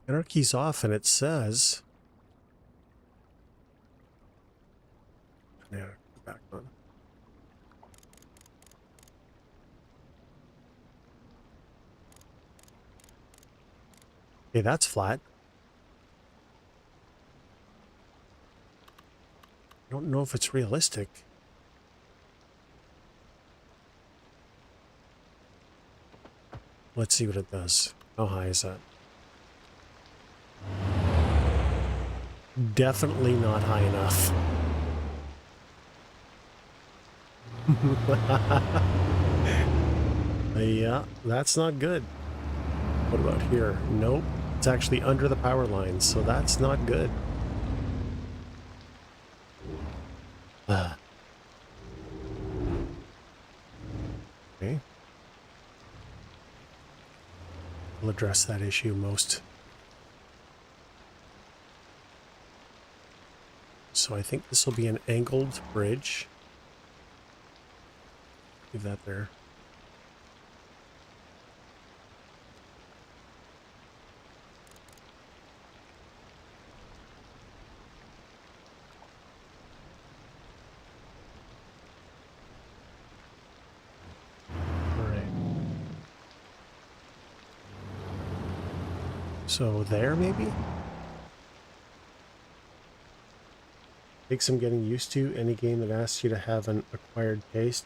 Speaker 1: Anarchy's off and it says... Yeah, back on. Okay, that's flat. I don't know if it's realistic. Let's see what it does. How high is that? definitely not high enough. Yeah, that's not good. What about here? Nope. It's actually under the power lines, so that's not good. Okay. We'll address that issue most. So I think this will be an angled bridge. Leave that there. So there, maybe? Takes some getting used to. Any game that asks you to have an acquired taste.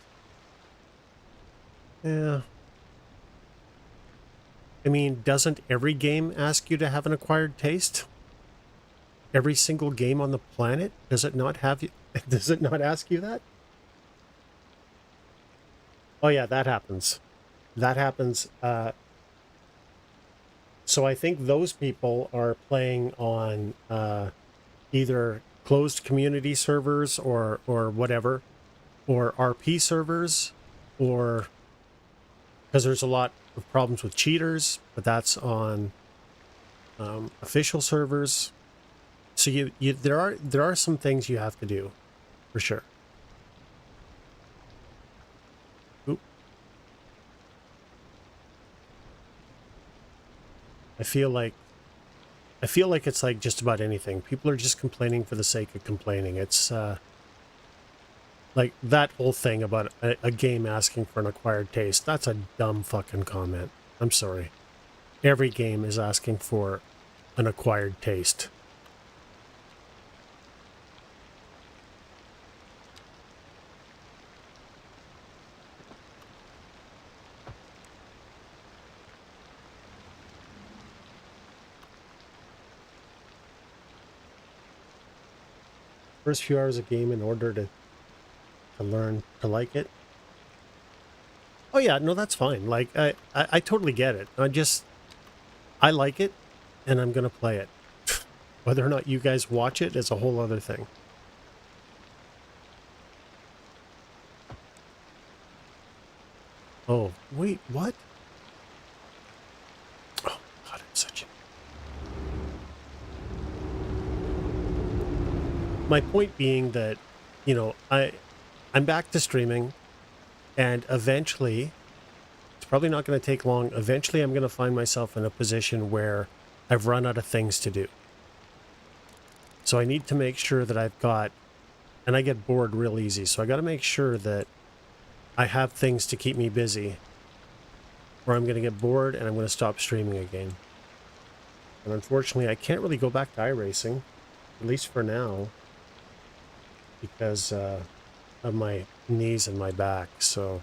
Speaker 1: Yeah. I mean, doesn't every game ask you to have an acquired taste? Every single game on the planet? Does it not have you? Does it not ask you that? Oh yeah, that happens. That happens. So I think those people are playing on either closed community servers or whatever, or RP servers, or because there's a lot of problems with cheaters, but that's on official servers. So there are some things you have to do, for sure. Oop. I feel like it's like just about anything. People are just complaining for the sake of complaining. It's like that whole thing about a game asking for an acquired taste. That's a dumb fucking comment. I'm sorry. Every game is asking for an acquired taste. First few hours of game in order to learn to like it. Oh yeah, no, that's fine. Like I totally get it. I like it and I'm gonna play it. Whether or not you guys watch it is a whole other thing. Oh, wait, what? Oh god, I'm such a... My point being that, you know, I'm back to streaming, and eventually, it's probably not going to take long. Eventually, I'm going to find myself in a position where I've run out of things to do. So I need to make sure that I've got, and I get bored real easy, so I got to make sure that I have things to keep me busy, or I'm going to get bored and I'm going to stop streaming again. And unfortunately, I can't really go back to iRacing, at least for now, because of my knees and my back, so...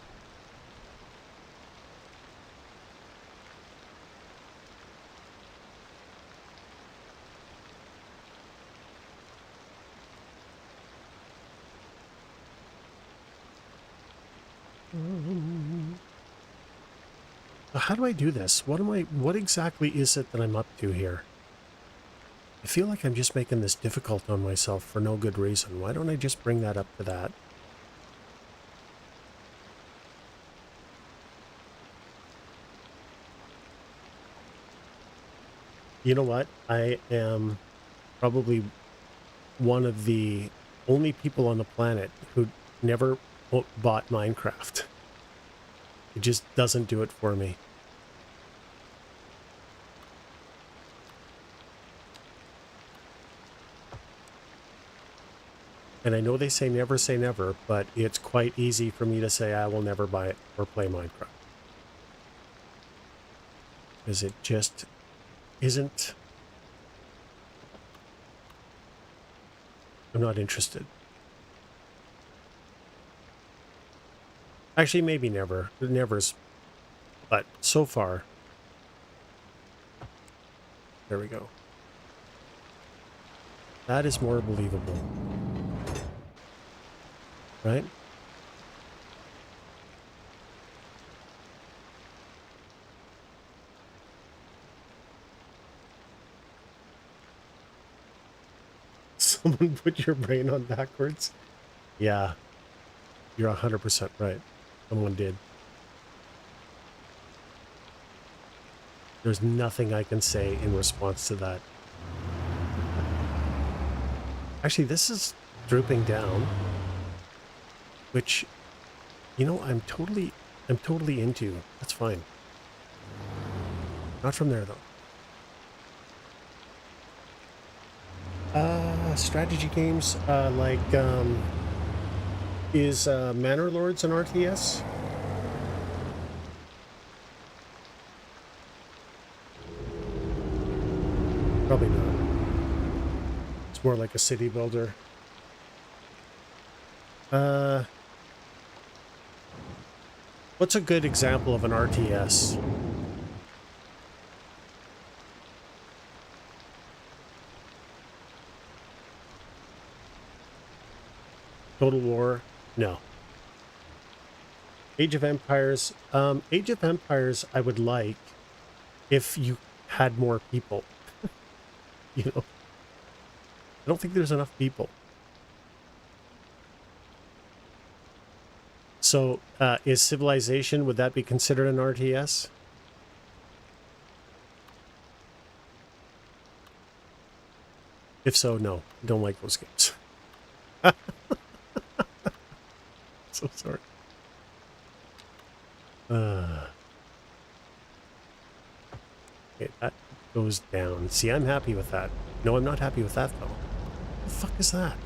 Speaker 1: How do I do this? What exactly is it that I'm up to here? I feel like I'm just making this difficult on myself for no good reason. Why don't I just bring that up to that? You know what? I am probably one of the only people on the planet who never bought Minecraft. It just doesn't do it for me. And I know they say never, but it's quite easy for me to say I will never buy it or play Minecraft. Because it just isn't... I'm not interested. Actually, maybe never. Never's... But so far... There we go. That is more believable. Right? Someone put your brain on backwards? Yeah. You're 100% right. Someone did. There's nothing I can say in response to that. Actually, this is drooping down, which, you know, I'm totally into. That's fine. Not from there, though. Strategy games, is Manor Lords an RTS? Probably not. It's more like a city builder. What's a good example of an RTS? Total War? No. Age of Empires? Age of Empires I would like if you had more people. You know? I don't think there's enough people. So, is Civilization, would that be considered an RTS? If so, no. I don't like those games. So sorry. Okay, that goes down. See, I'm happy with that. No, I'm not happy with that, though. What the fuck is that?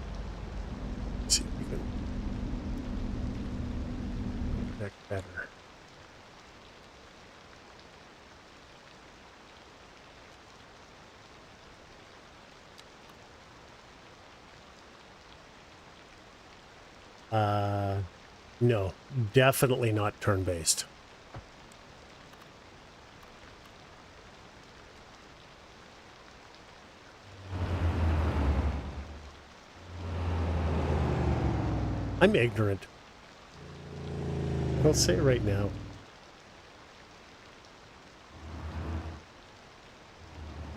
Speaker 1: Let's see if we can connect better. No, definitely not turn-based. I'm ignorant. I'll say it right now.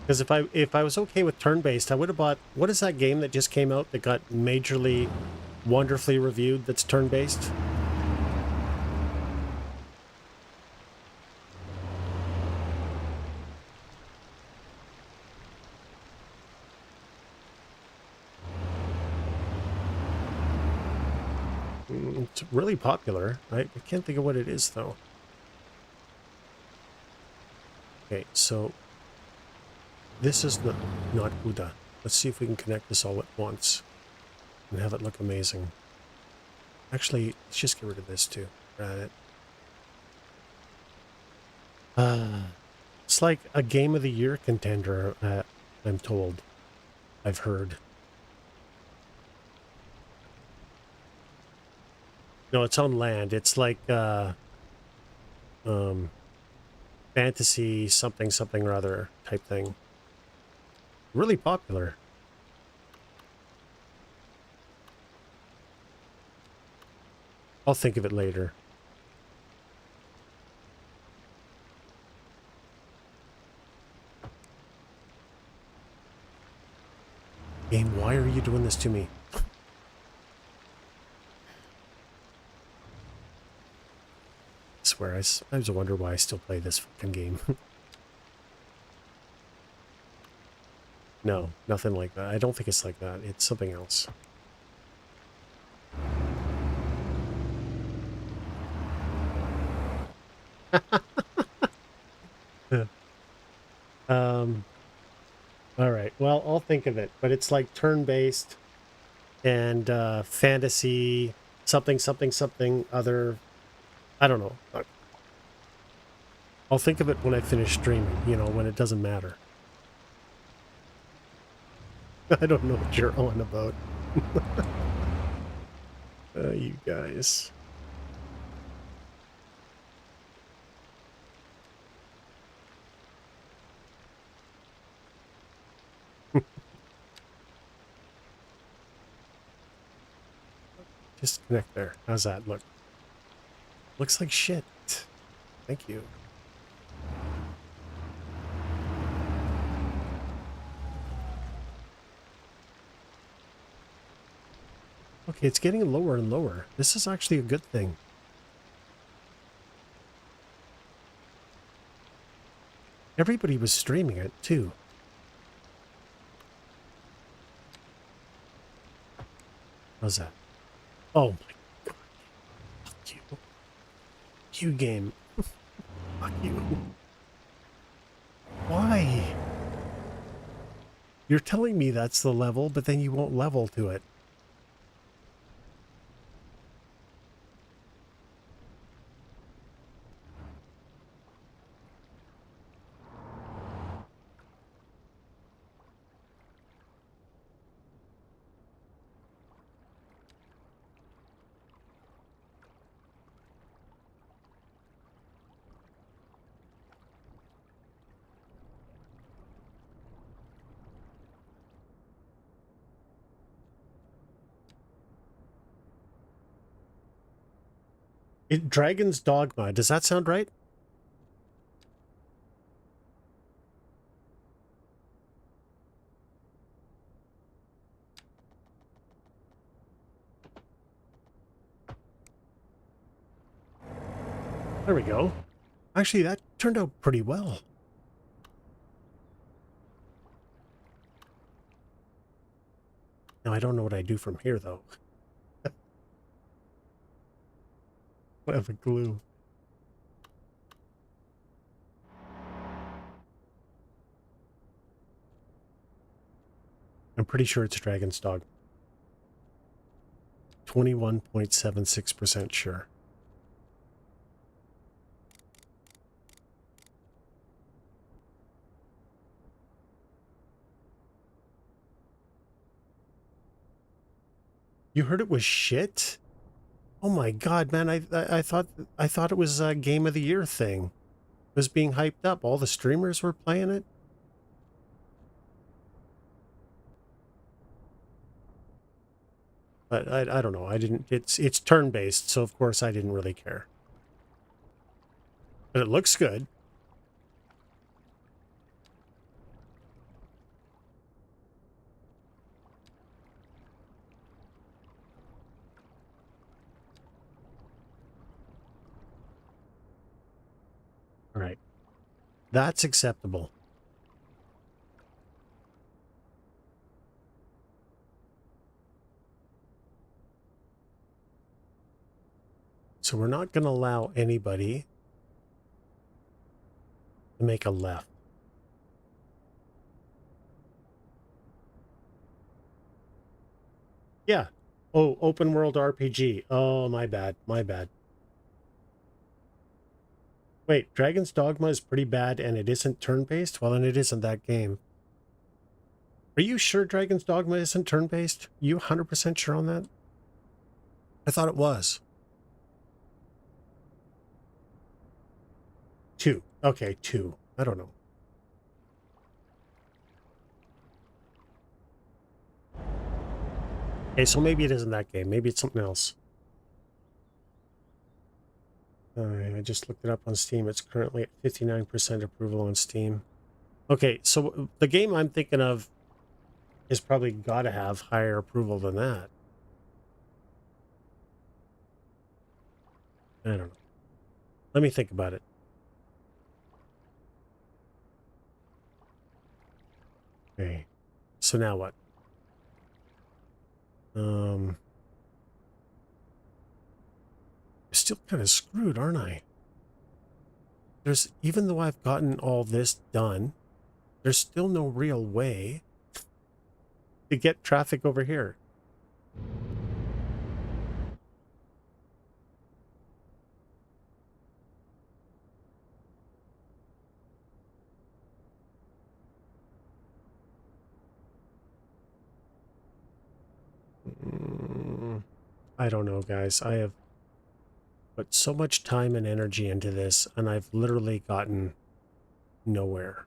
Speaker 1: Because if I was okay with turn-based, I would have bought... What is that game that just came out that got majorly, wonderfully reviewed that's turn-based? It's really popular. I can't think of what it is, though. Okay, so... This is not Buddha. Let's see if we can connect this all at once and have it look amazing. Actually, let's just get rid of this too. At it. It's like a Game of the Year contender, I'm told. I've heard. No, it's on land. It's like fantasy something or other type thing. Really popular. I'll think of it later. Game, why are you doing this to me? I swear, I sometimes wonder why I still play this fucking game. No, nothing like that. I don't think it's like that. It's something else. All right. Well, I'll think of it, but it's like turn-based and fantasy something other. I don't know. I'll think of it when I finish streaming, you know, when it doesn't matter. I don't know what you're on about. You guys. Disconnect there. How's that look? Looks like shit. Thank you. Okay, it's getting lower and lower. This is actually a good thing. Everybody was streaming it, too. How's that? Oh my god. Fuck you. You game. Fuck you. Why? You're telling me that's the level, but then you won't level to it. Dragon's Dogma. Does that sound right? There we go. Actually, that turned out pretty well. Now, I don't know what I do from here, though. I have a clue. I'm pretty sure it's Dragon's Dog. 21.76% sure. You heard it was shit? Oh my god, man! I thought it was a Game of the Year thing. It was being hyped up. All the streamers were playing it. But I don't know. I didn't. It's turn based, so of course I didn't really care. But it looks good. All right, that's acceptable. So we're not going to allow anybody to make a left. Yeah. Oh, open world RPG. Oh, my bad. My bad. Wait, Dragon's Dogma is pretty bad and it isn't turn-based? Well, then it isn't that game. Are you sure Dragon's Dogma isn't turn-based? You 100% sure on that? I thought it was. 2. Okay, 2. I don't know. Okay, so maybe it isn't that game. Maybe it's something else. Alright, I just looked it up on Steam. It's currently at 59% approval on Steam. Okay, so the game I'm thinking of is probably got to have higher approval than that. I don't know. Let me think about it. Okay, so now what? I'm still kind of screwed, aren't I? Even though I've gotten all this done, there's still no real way to get traffic over here. I don't know, guys. I have put so much time and energy into this, and I've literally gotten nowhere.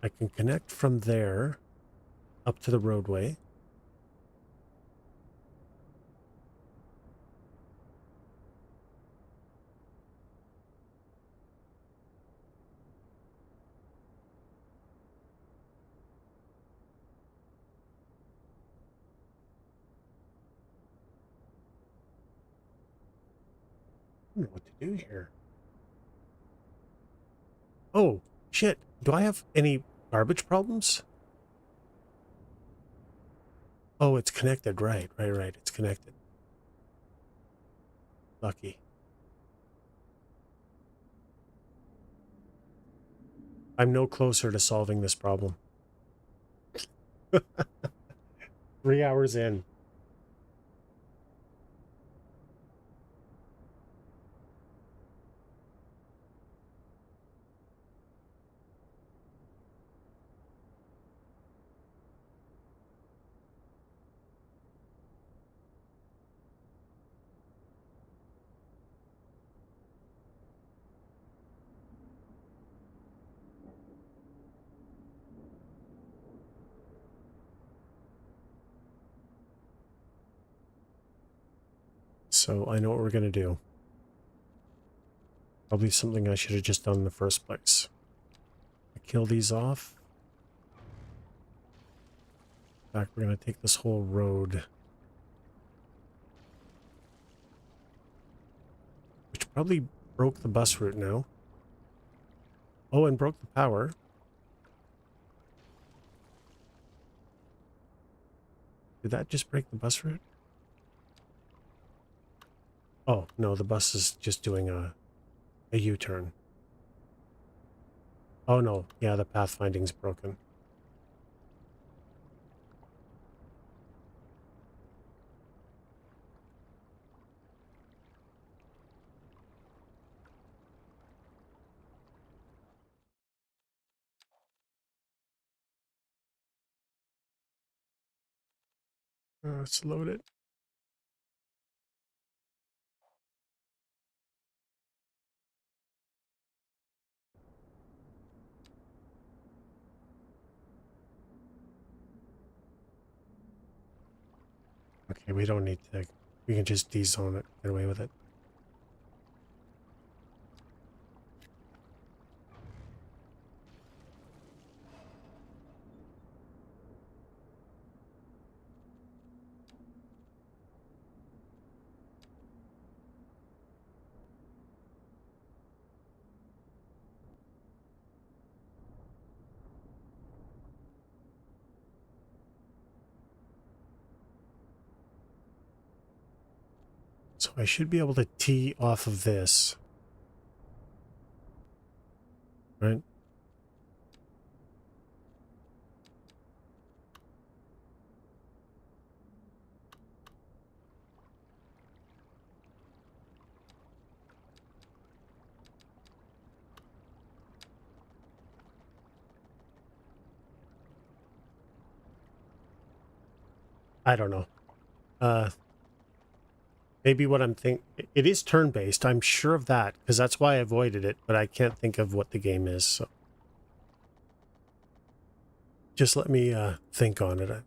Speaker 1: I can connect from there up to the roadway. I don't know what to do here. Oh, shit. Do I have any garbage problems? Oh, it's connected. Right. It's connected. Lucky. I'm no closer to solving this problem. 3 hours in. So I know what we're going to do. Probably something I should have just done in the first place. I kill these off. In fact, we're going to take this whole road. Which probably broke the bus route now. Oh, and broke the power. Did that just break the bus route? Oh, no, the bus is just doing a U-turn. Oh, no. Yeah, the pathfinding's broken. Let's load it. Okay, we don't need to... We can just de-zone it. Get away with it. So I should be able to tee off of this. Right? I don't know. Maybe what I'm thinking... It is turn-based. I'm sure of that, because that's why I avoided it, but I can't think of what the game is, so... Just let me think on it.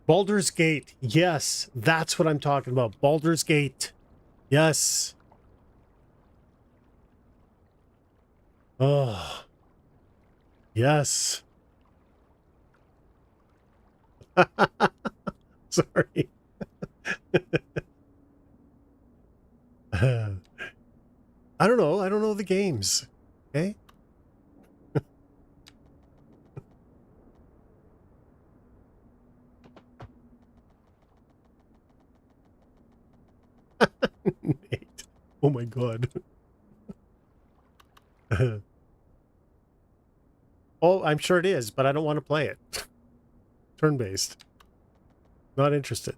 Speaker 1: Baldur's Gate. Yes, that's what I'm talking about. Baldur's Gate. Yes. Oh. Yes. Sorry. I don't know. I don't know the games. Okay. Nate. Oh my god. Oh, I'm sure it is, but I don't want to play it. Turn-based. Not interested.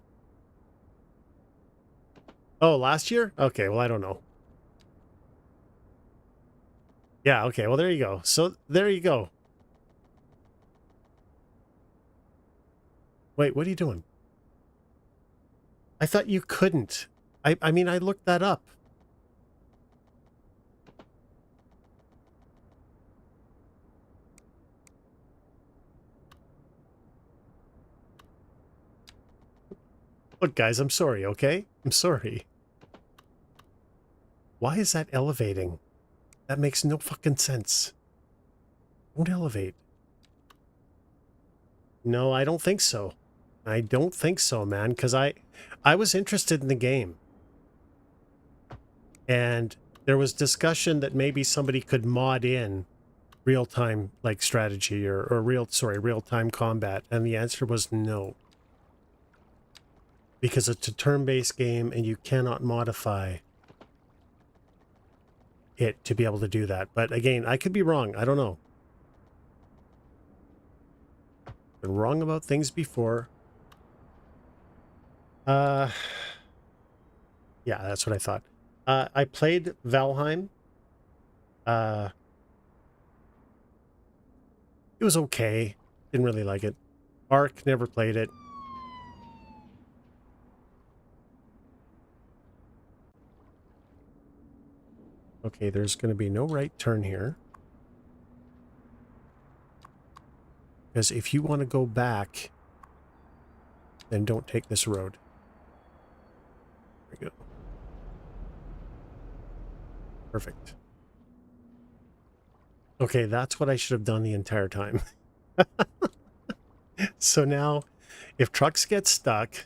Speaker 1: Oh, last year? Okay, well, I don't know. Yeah, okay, well, there you go. So, there you go. Wait, what are you doing? I thought you couldn't. I mean, I looked that up. Look, guys, I'm sorry, okay? I'm sorry. Why is that elevating? That makes no fucking sense. Don't elevate. No, I don't think so. I don't think so, man, because I was interested in the game. And there was discussion that maybe somebody could mod in real-time like strategy or real-time combat, and the answer was no. Because it's a turn-based game and you cannot modify it to be able to do that. But again, I could be wrong. I don't know. Been wrong about things before. Yeah, that's what I thought. I played Valheim. It was okay. Didn't really like it. Ark, never played it. Okay, there's going to be no right turn here. Because if you want to go back, then don't take this road. There we go. Perfect. Okay, that's what I should have done the entire time. So now, if trucks get stuck...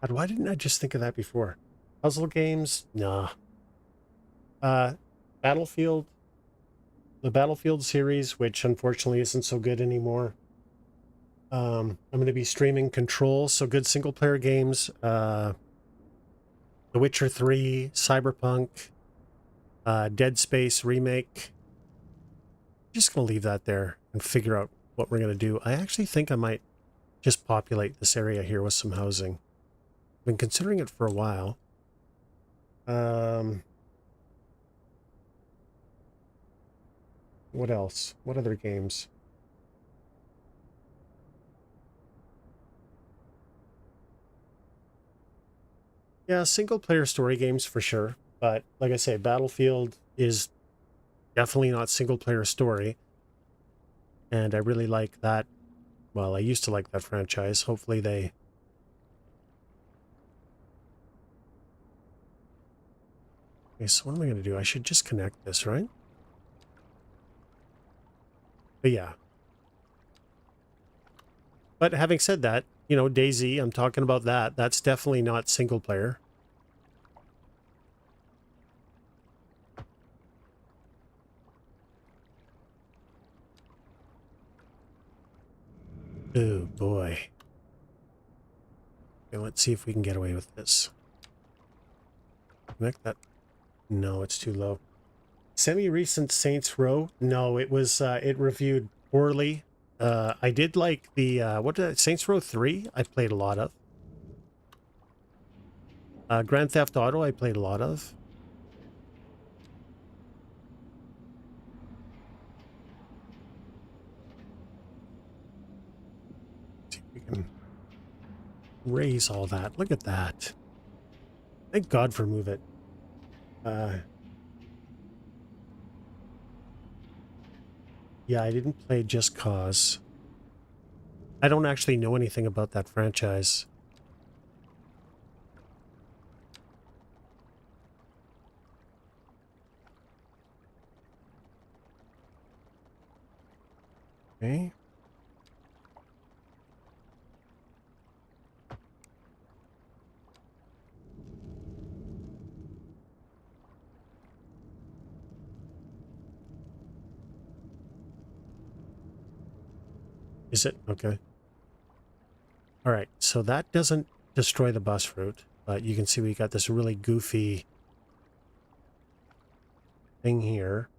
Speaker 1: God, why didn't I just think of that before? Puzzle games? Nah. Battlefield. The Battlefield series, which unfortunately isn't so good anymore. I'm going to be streaming Control, so good single-player games. The Witcher 3, Cyberpunk, Dead Space remake. Just going to leave that there and figure out what we're going to do. I actually think I might just populate this area here with some housing. I've been considering it for a while. What else? What other games? Yeah, single-player story games for sure. But like I say, Battlefield is definitely not single-player story. And I really like that. Well, I used to like that franchise. Hopefully they... Okay, so what am I going to do? I should just connect this, right? But yeah. But having said that, you know, DayZ, I'm talking about that. That's definitely not single player. Oh, boy. Okay, let's see if we can get away with this. Connect that. No, it's too low. Semi-recent Saints Row. No, it was, it reviewed poorly. I did like the, what did I, Saints Row 3? I played a lot of. Grand Theft Auto, I played a lot of. Let's see if we can raise all that. Look at that. Thank God for Move It. Yeah, I didn't play Just Cause. I don't actually know anything about that franchise. Okay. Is it? Okay. All right, so that doesn't destroy the bus route, but you can see we got this really goofy thing here.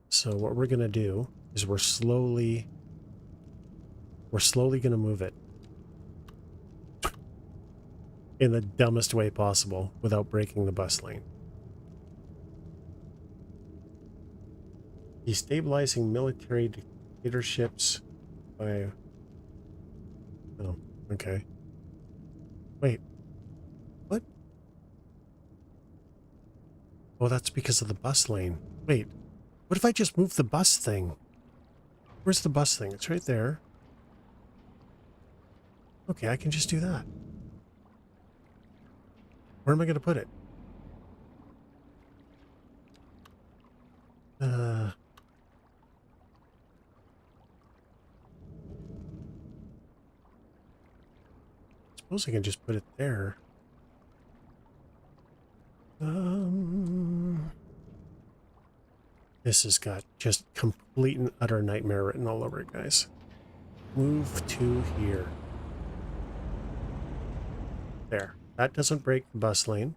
Speaker 1: So what we're going to do is we're slowly going to move it in the dumbest way possible without breaking the bus lane. Destabilizing military dictatorships by... Oh, okay. Wait. What? Oh, that's because of the bus lane. Wait. What if I just move the bus thing? Where's the bus thing? It's right there. Okay, I can just do that. Where am I going to put it? Suppose I can just put it there. This has got just complete and utter nightmare written all over it, guys. Move to here. There. That doesn't break the bus lane.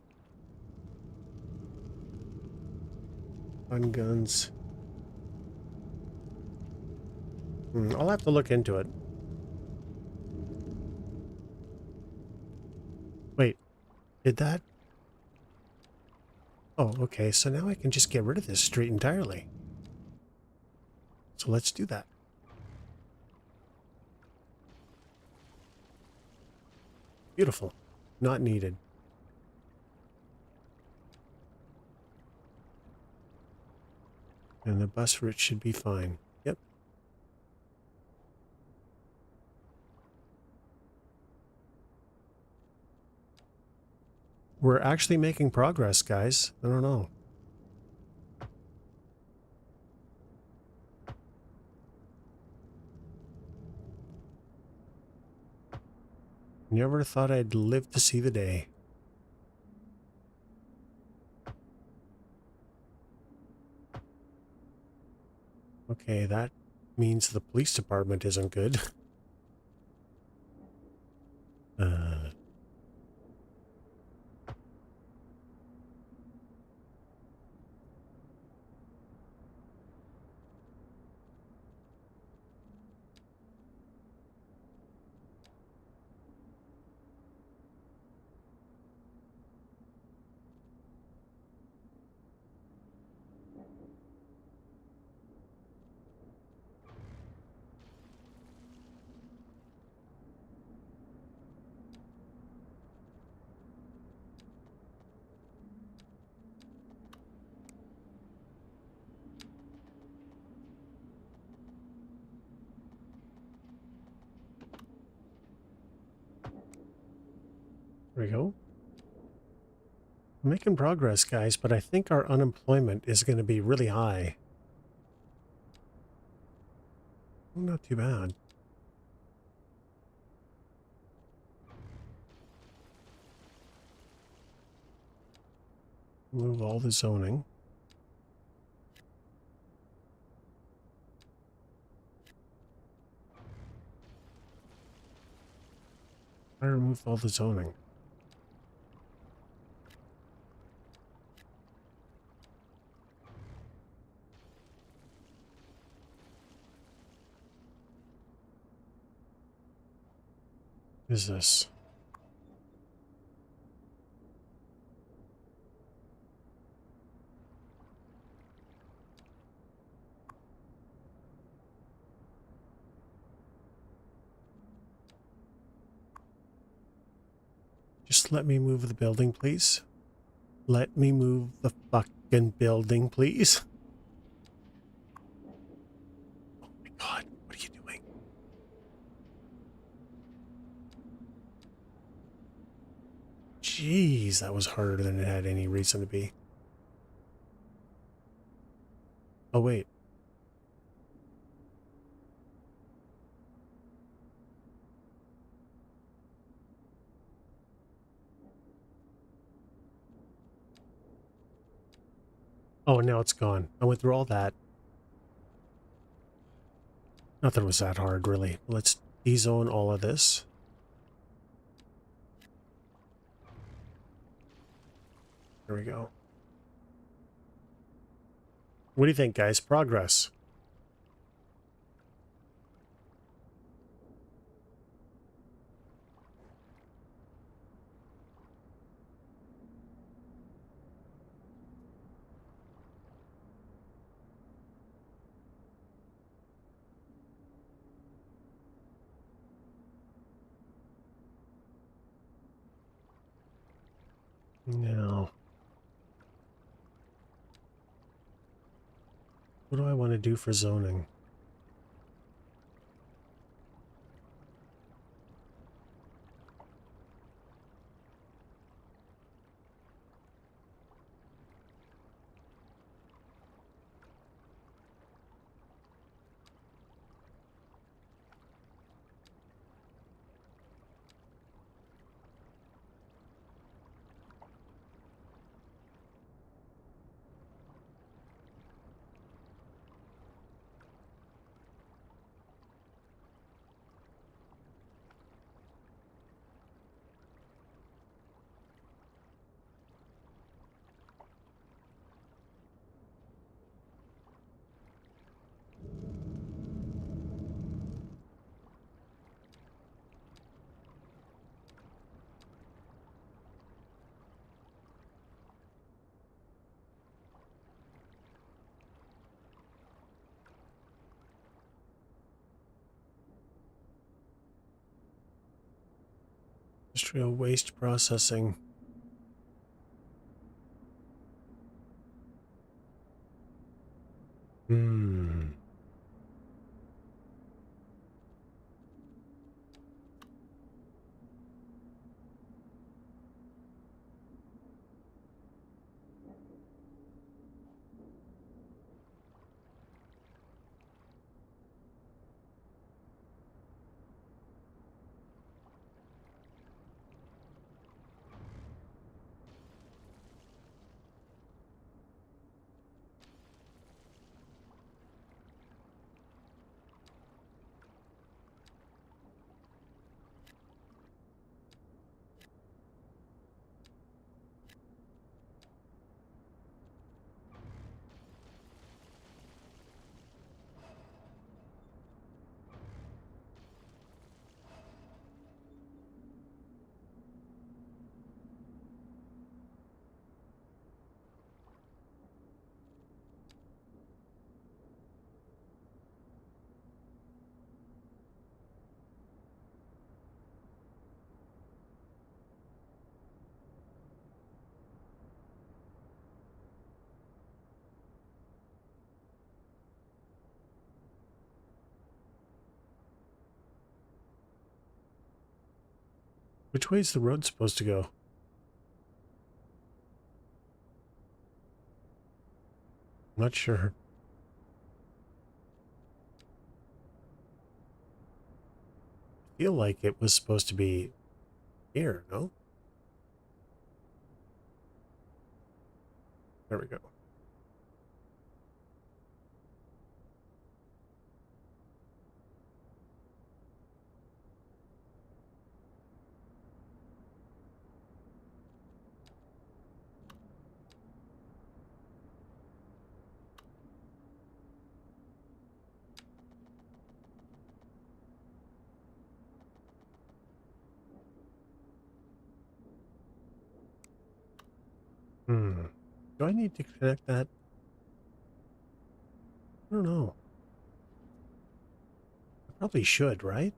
Speaker 1: Fun guns. I'll have to look into it. Wait. Did that? Oh, okay. So now I can just get rid of this street entirely. So let's do that. Beautiful. Not needed. And the bus route should be fine. Yep. We're actually making progress, guys. I don't know. Never thought I'd live to see the day. Okay, that means the police department isn't good. There we go. We're making progress, guys, but I think our unemployment is going to be really high. Not too bad. Move all the zoning. I removed all the zoning. What is this? Just let me move the building, please. Let me move the fucking building, please. Oh my god, what are you doing? Jeez, that was harder than it had any reason to be. Oh, wait. Oh, now it's gone. I went through all that. Not that it was that hard, really. Let's de-zone all of this. There we go. What do you think, guys? Progress. Now, what do I want to do for zoning? Industrial waste processing. Hmm. Which way is the road supposed to go? I'm not sure. I feel like it was supposed to be here, no? There we go. Hmm. Do I need to connect that? I don't know. I probably should, right?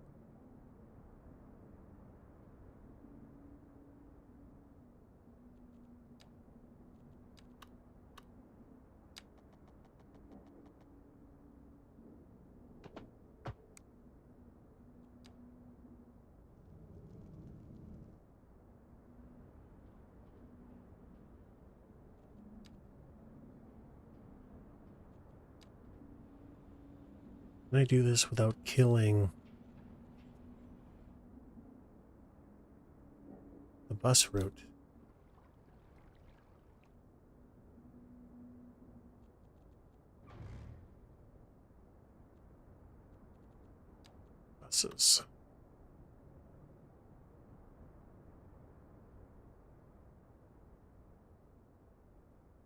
Speaker 1: Can I do this without killing the bus route? Buses.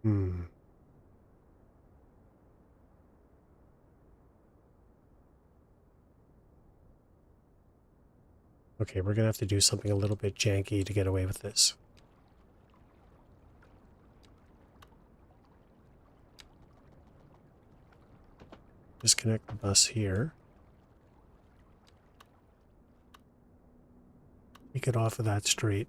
Speaker 1: Hmm. Okay, we're gonna have to do something a little bit janky to get away with this. Disconnect the bus here. Take it off of that street.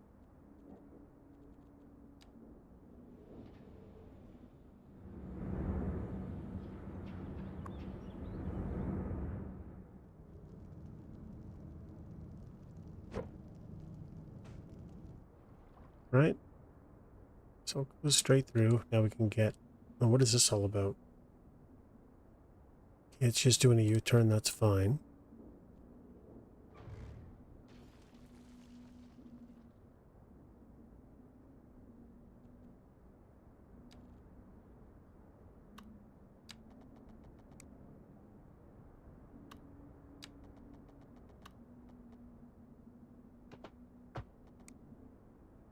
Speaker 1: right? So it goes straight through. Now we can get... Oh, what is this all about? It's just doing a U-turn, that's fine.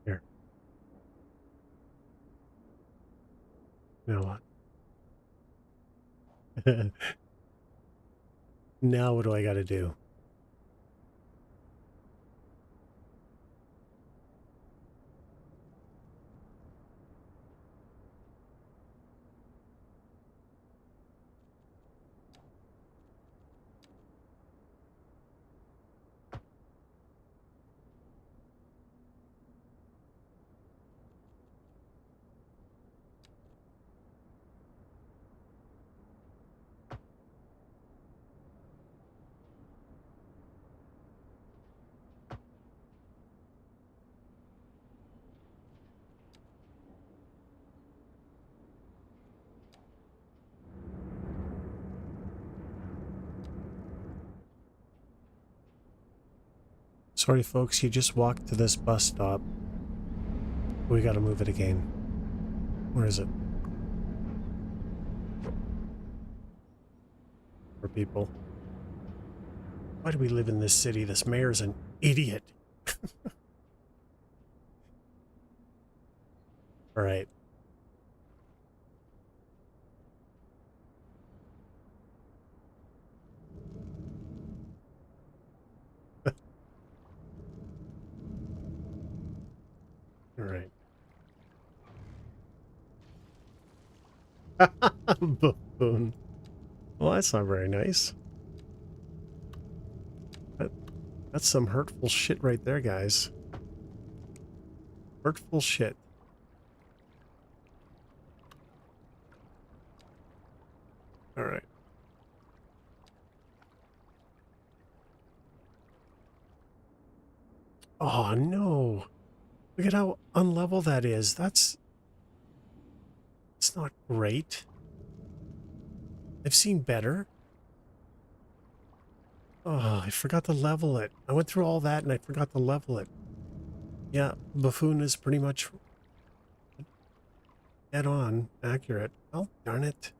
Speaker 1: Here. Now what? Now what do I got to do? Sorry, folks, you just walked to this bus stop. We gotta move it again. Where is it? For people. Why do we live in this city? This mayor's an idiot. All right. All right. Buffoon. Well, that's not very nice. That's some hurtful shit right there, guys. Hurtful shit. All right. Oh, no. Look at how unlevel that is. That's not great. I've seen better. Oh, I forgot to level it. I went through all that and I forgot to level it. Yeah, Buffoon is pretty much dead on accurate. Oh, darn it.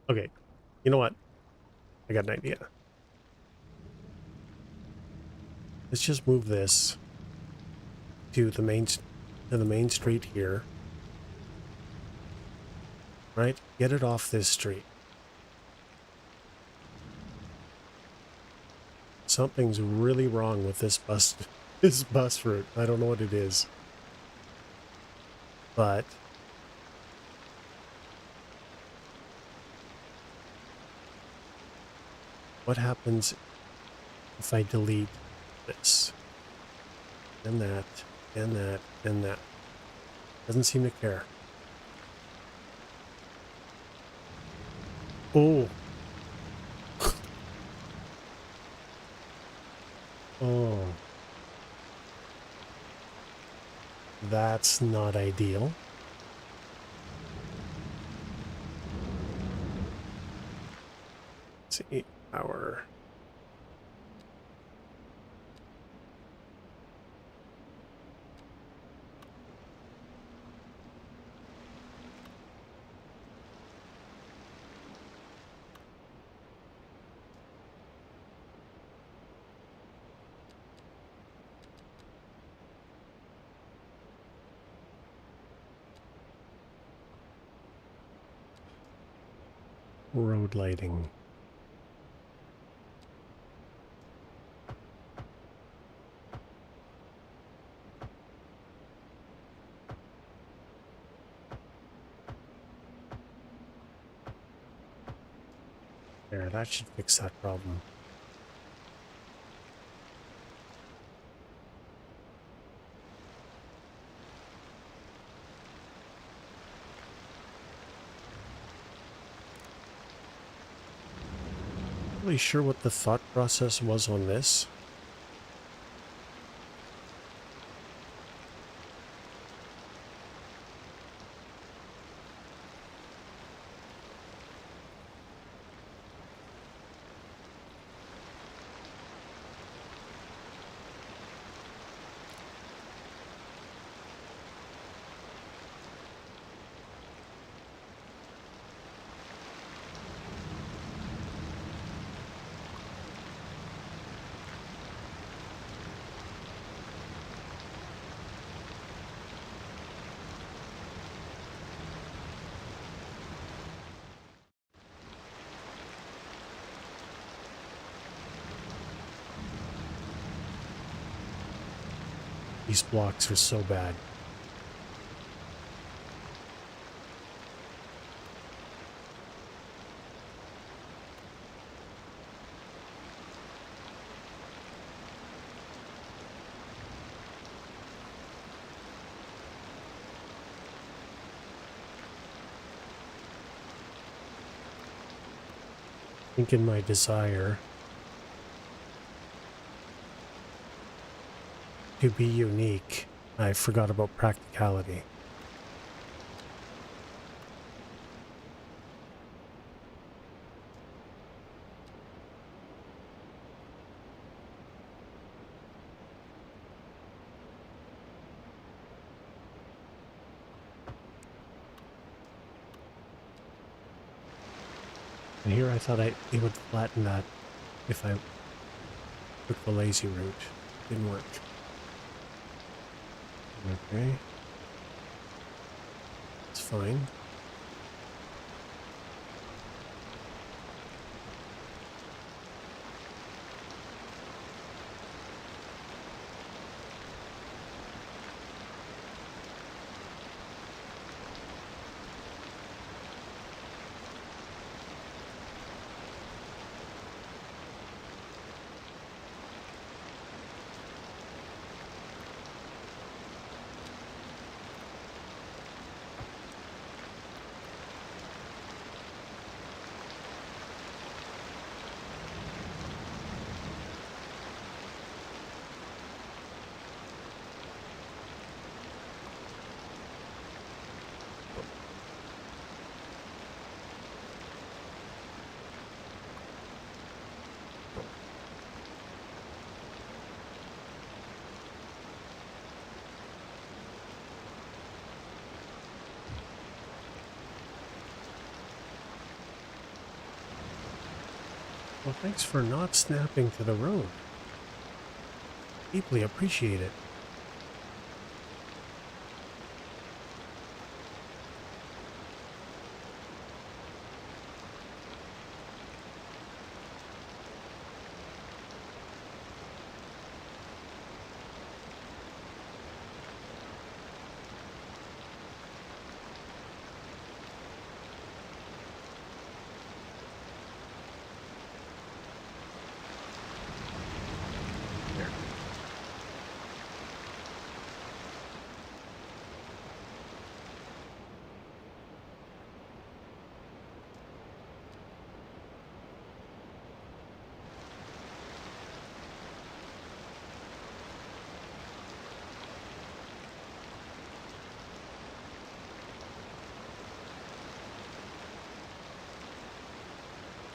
Speaker 1: Okay, you know what? I got an idea. Let's just move this to the main street here. Right? Get it off this street. Something's really wrong with this bus route. I don't know what it is. But what happens if I delete this? And that, and that, and that. Doesn't seem to care. Oh. Oh. That's not ideal. Let's see, our... road lighting. There, that should fix that problem. really sure what the thought process was on this. These blocks are so bad. I think in my desire to be unique, I forgot about practicality. And here I thought it would flatten that if I took the lazy route. Didn't work. Okay. It's fine. Well, thanks for not snapping to the road. Deeply appreciate it.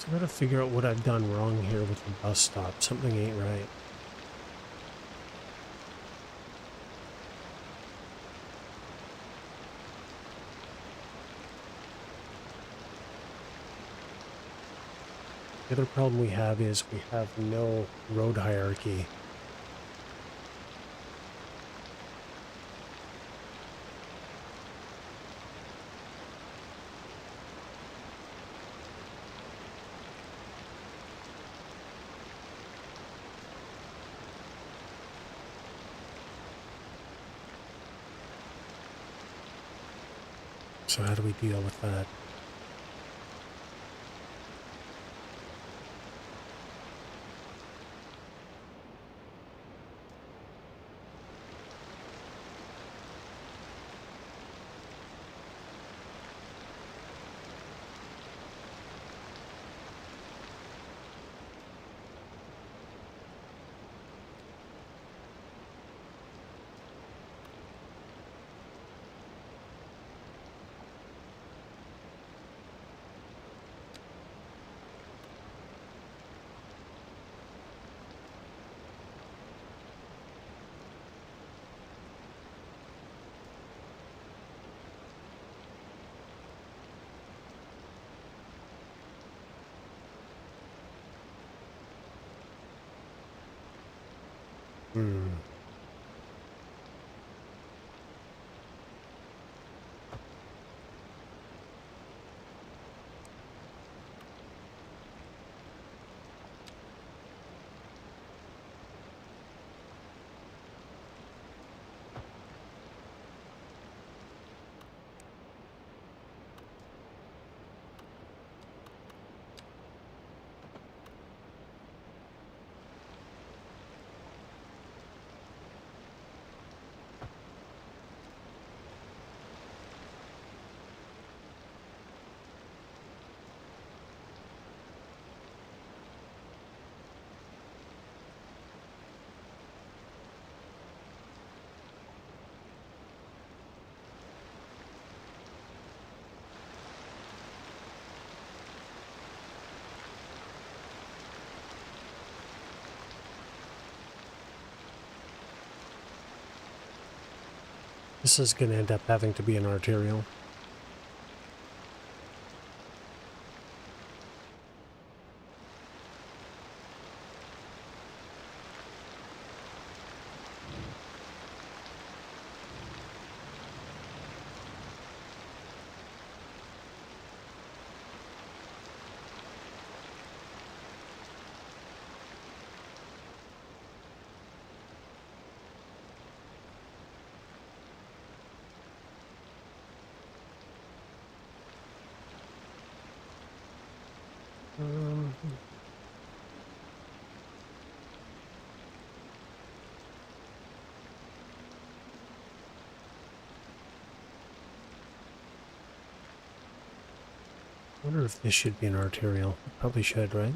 Speaker 1: So I gotta figure out what I've done wrong here with the bus stop. Something ain't right. The other problem we have is we have no road hierarchy. So how do we deal with that? Hmm. This is going to end up having to be an arterial. Um, I wonder if this should be an arterial. It probably should, right?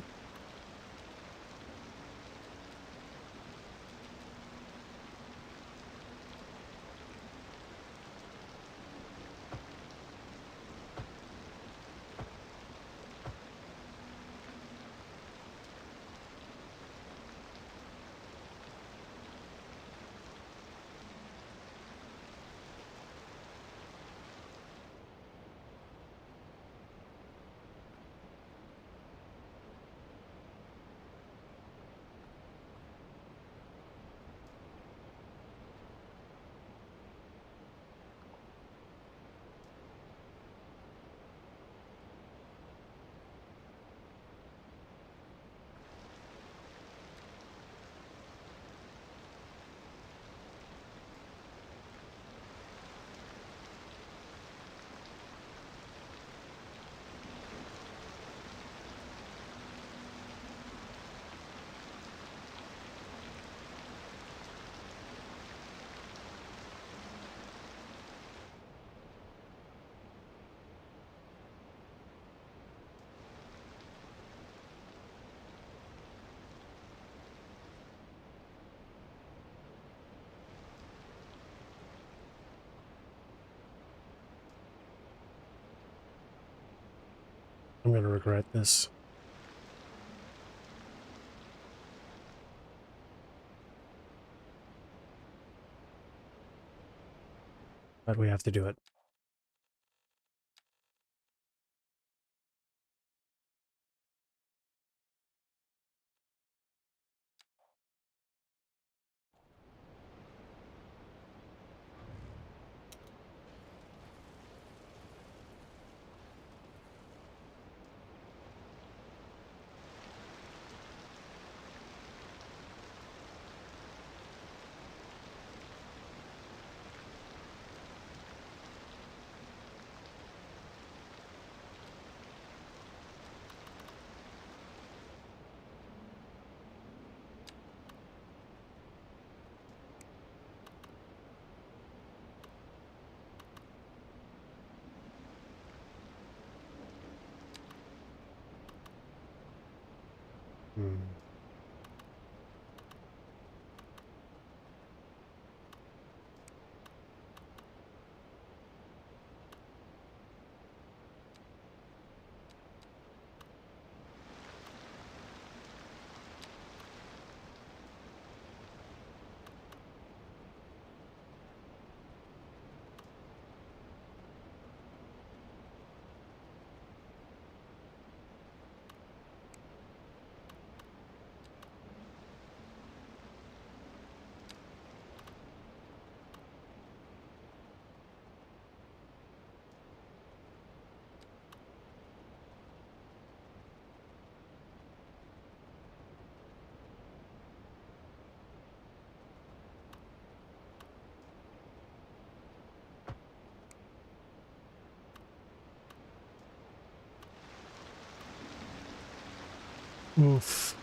Speaker 1: I'm going to regret this. But we have to do it. Hmm. Oof.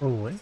Speaker 1: Wrong way.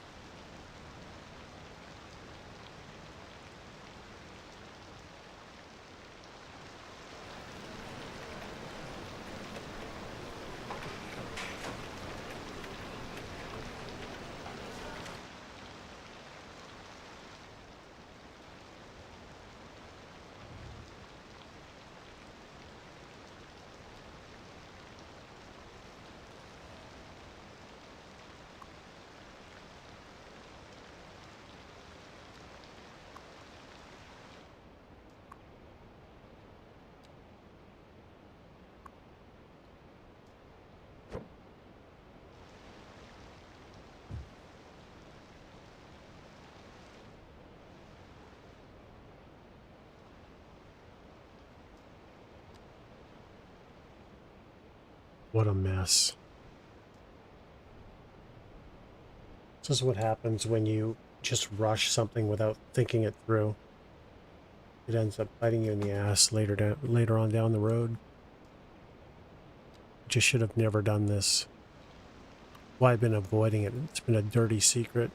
Speaker 1: What a mess. This is what happens when you just rush something without thinking it through. It ends up biting you in the ass later on down the road. Just should have never done this. Why I've been avoiding it. It's been a dirty secret.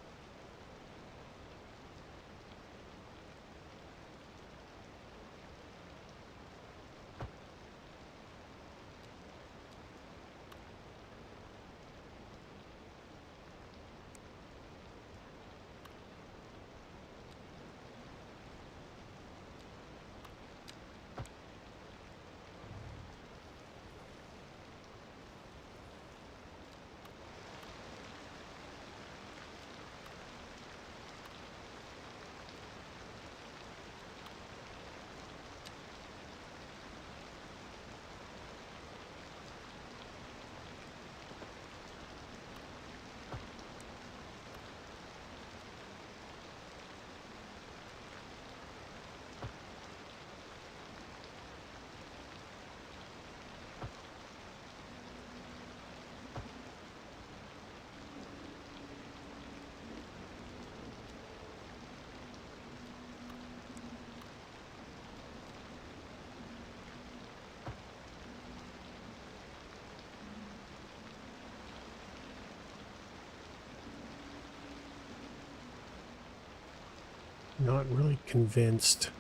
Speaker 1: Not really convinced.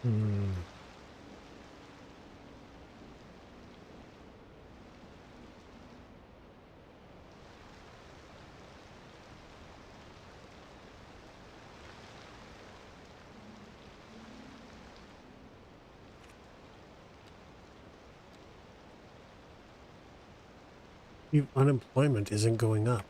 Speaker 1: Hmm. Unemployment isn't going up.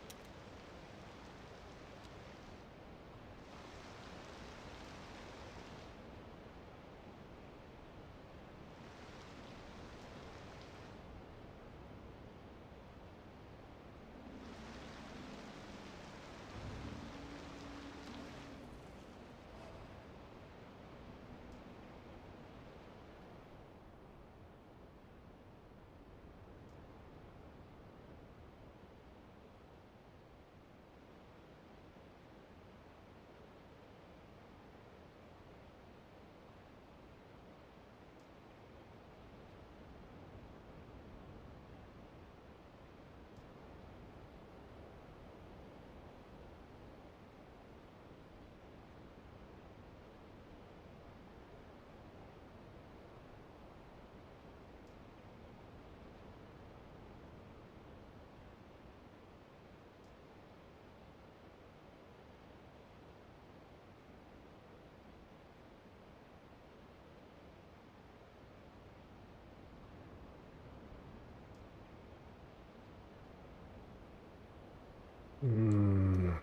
Speaker 1: Hmm.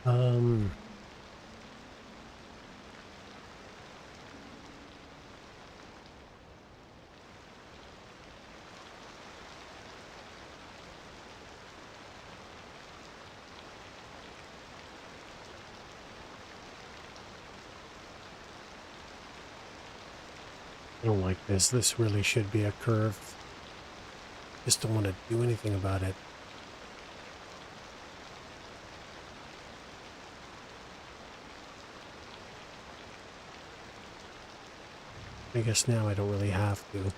Speaker 1: Um, I don't like this. This really should be a curve. Just don't want to do anything about it. I guess now I don't really have to.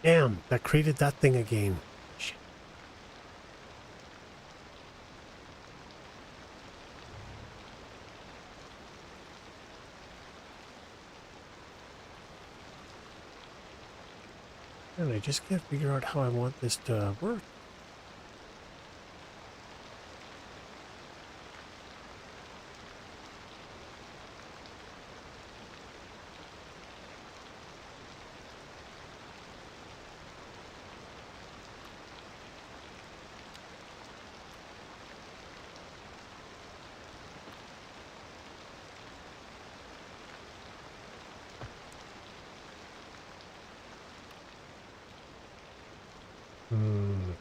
Speaker 1: Damn, that created that thing again. Shit. And I just can't figure out how I want this to work. Hmm.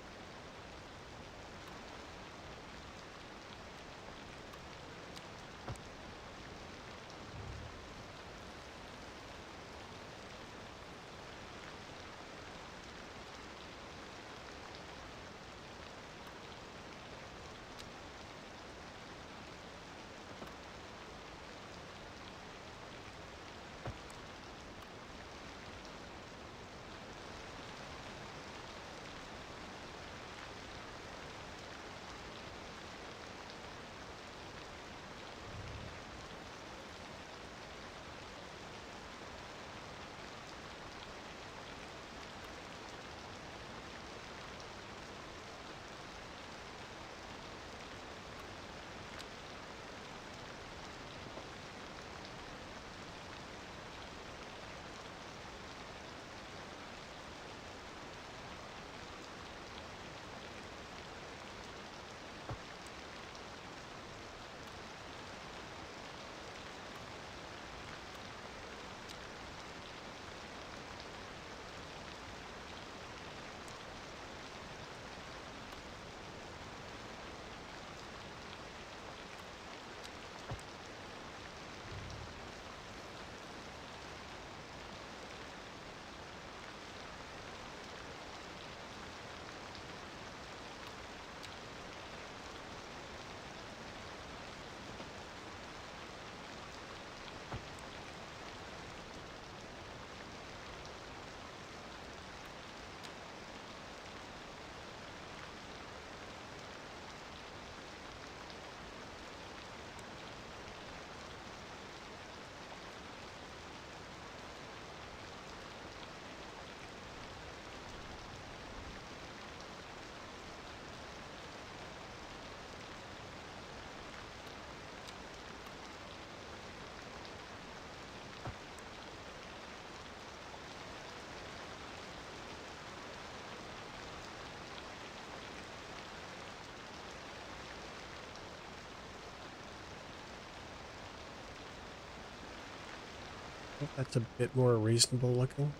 Speaker 1: I think that's a bit more reasonable looking.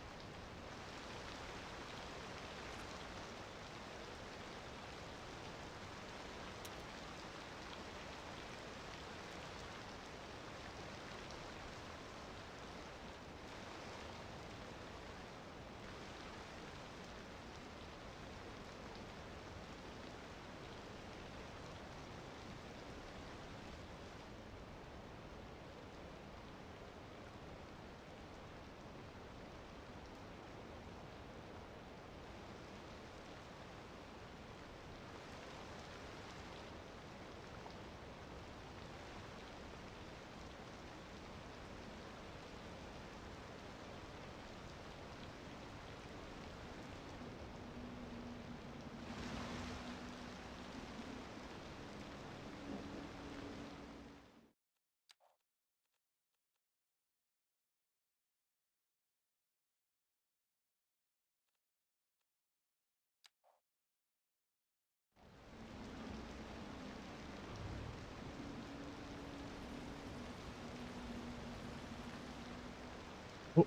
Speaker 1: Oh,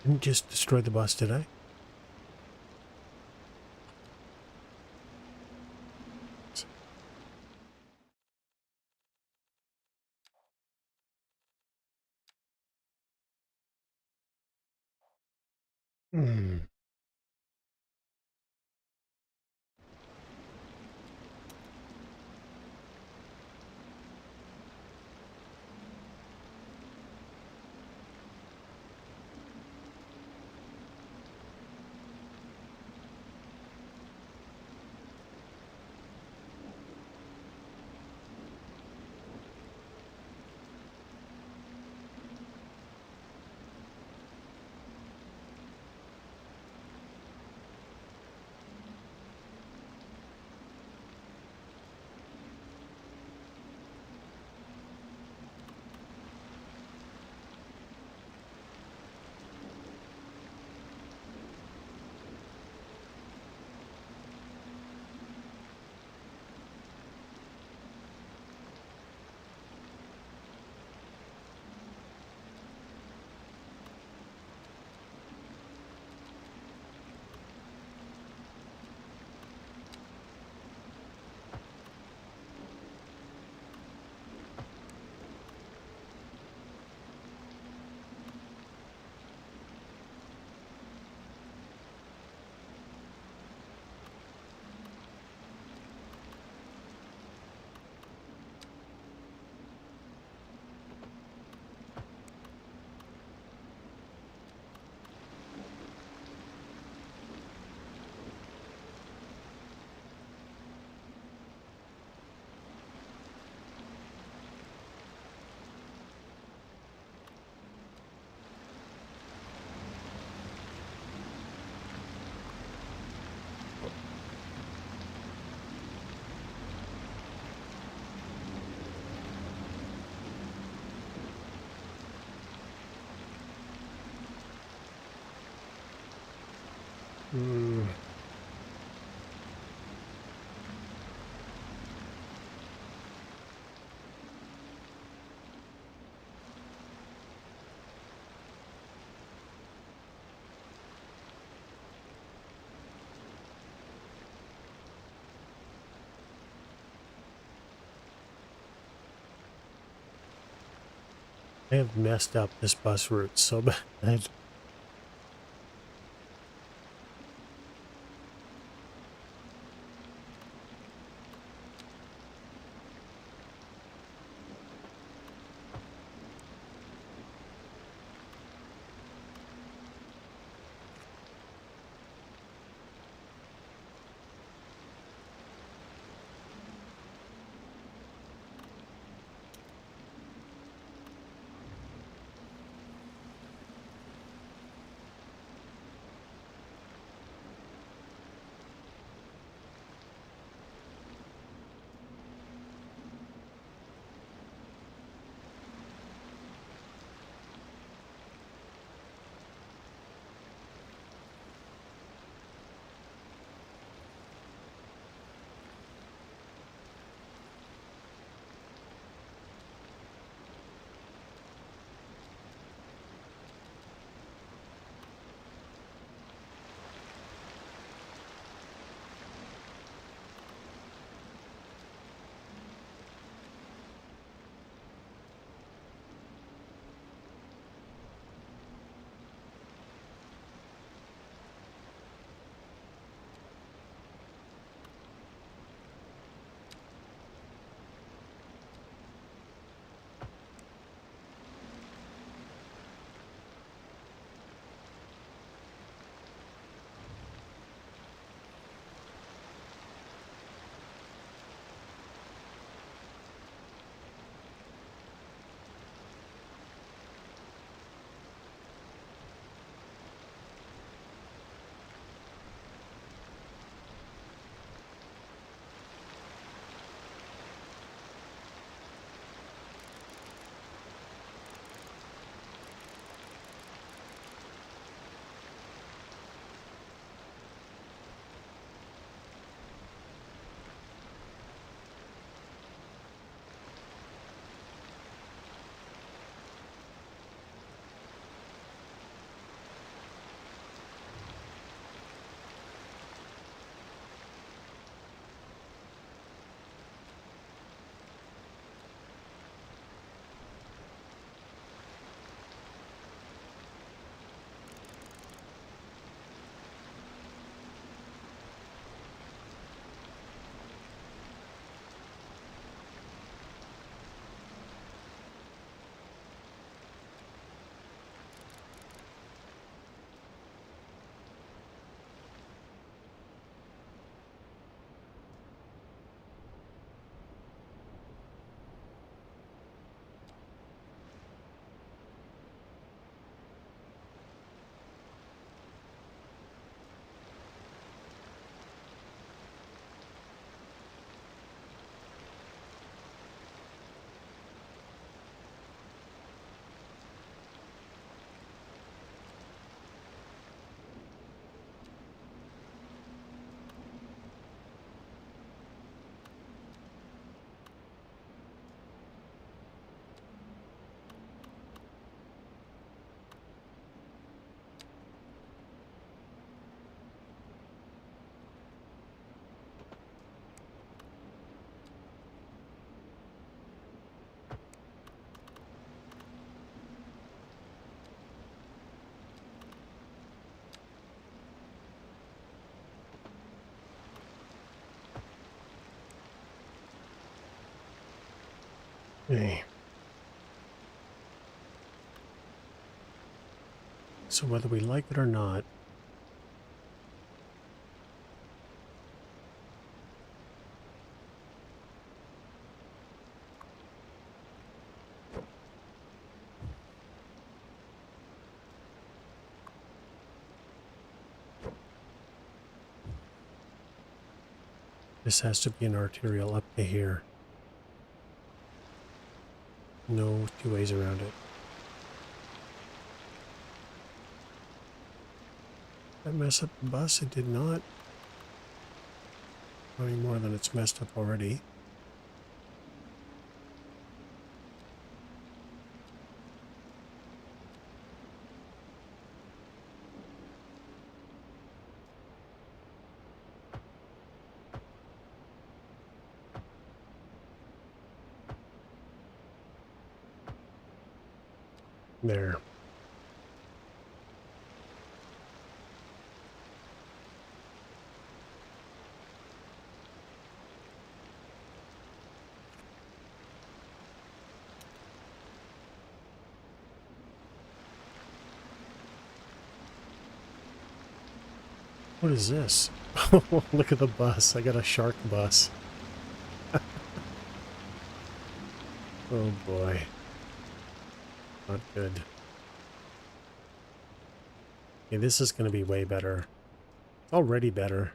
Speaker 1: didn't just destroy the bus, did I? Hmm. Hmm. I have messed up this bus route so bad. Okay. So whether we like it or not, this has to be an arterial up to here. No two ways around it. Did that mess up the bus? It did not. Not any more than it's messed up already. There. What is this? Look at the bus. I got a shark bus. Oh boy. Not good. Okay, this is going to be way better. It's already better.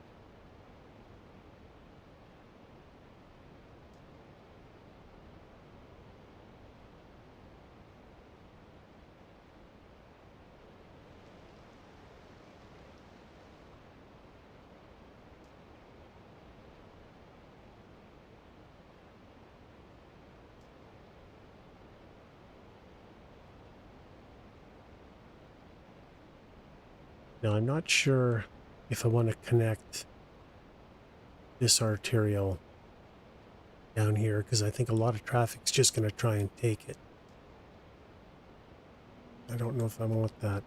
Speaker 1: Now, I'm not sure if I want to connect this arterial down here because I think a lot of traffic's just going to try and take it. I don't know if I want that.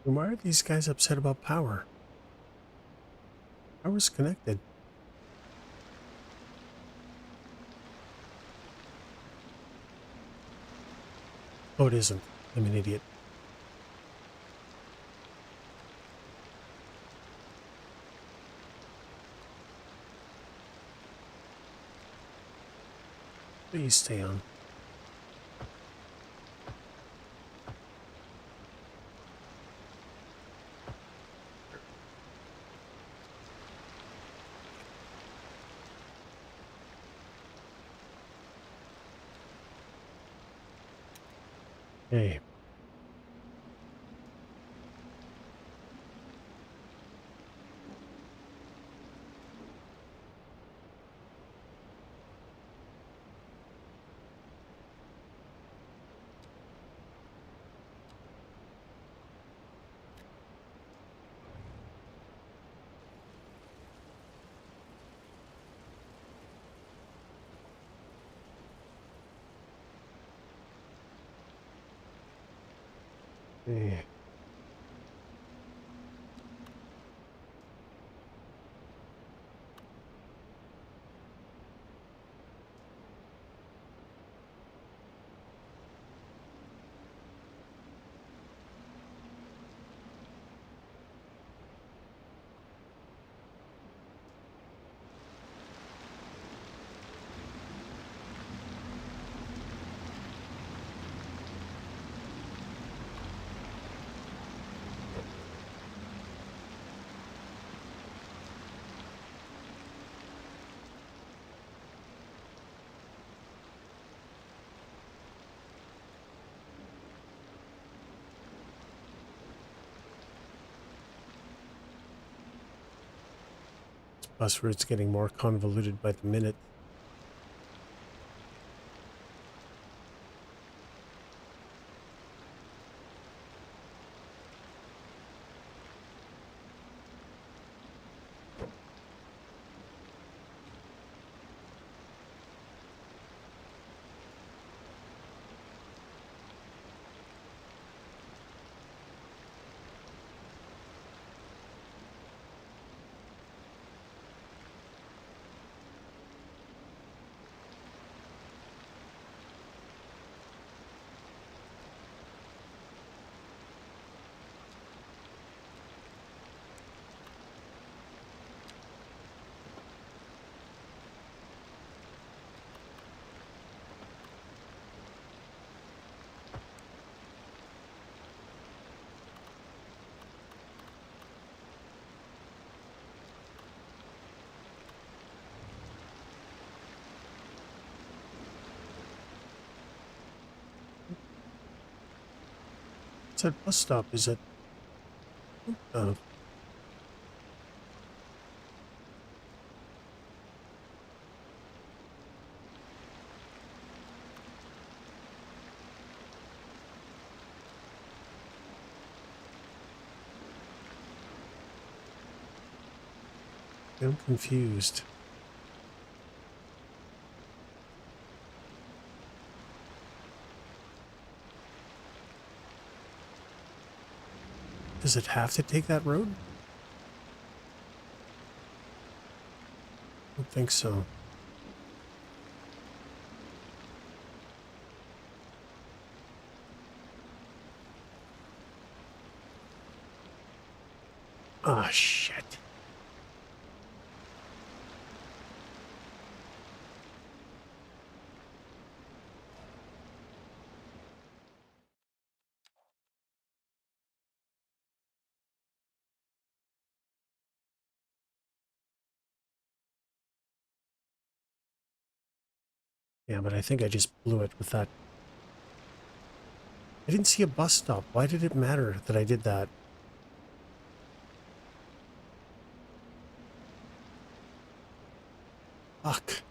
Speaker 1: And why are these guys upset about power? Power's connected. Oh, it isn't. I'm an idiot. Please stay on. Hey. Hey. Bus route's getting more convoluted by the minute. What's that bus stop? Is it? Oh. I'm confused. Does it have to take that road? I don't think so. Ah, shit. Yeah, but I think I just blew it with that. I didn't see a bus stop. Why did it matter that I did that? Fuck.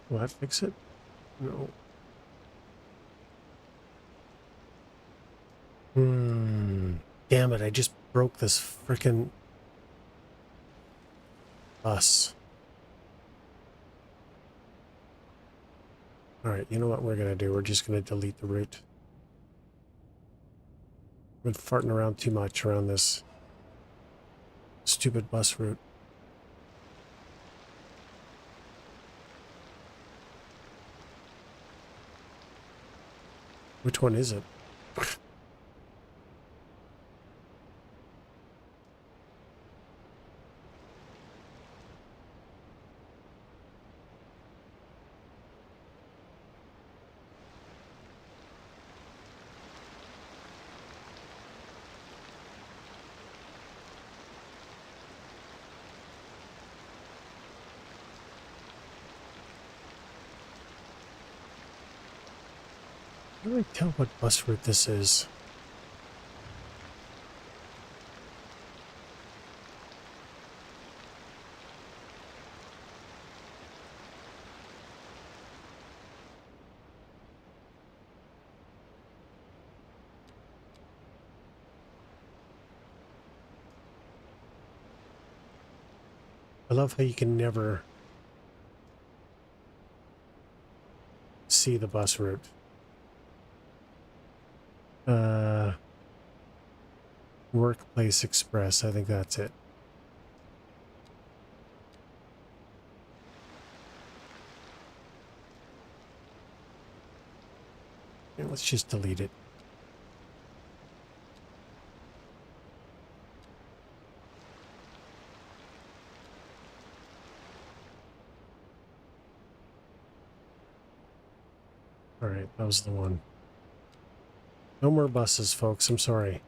Speaker 1: Will that fix it? No. Damn it, I just broke this frickin' bus. Alright, you know what we're gonna do? We're just gonna delete the route. I've been farting around too much around this stupid bus route. Which one is it? How do I tell what bus route this is? I love how you can never see the bus route. Workplace Express, I think that's it. And let's just delete it. Alright, that was the one. No more buses, folks. I'm sorry.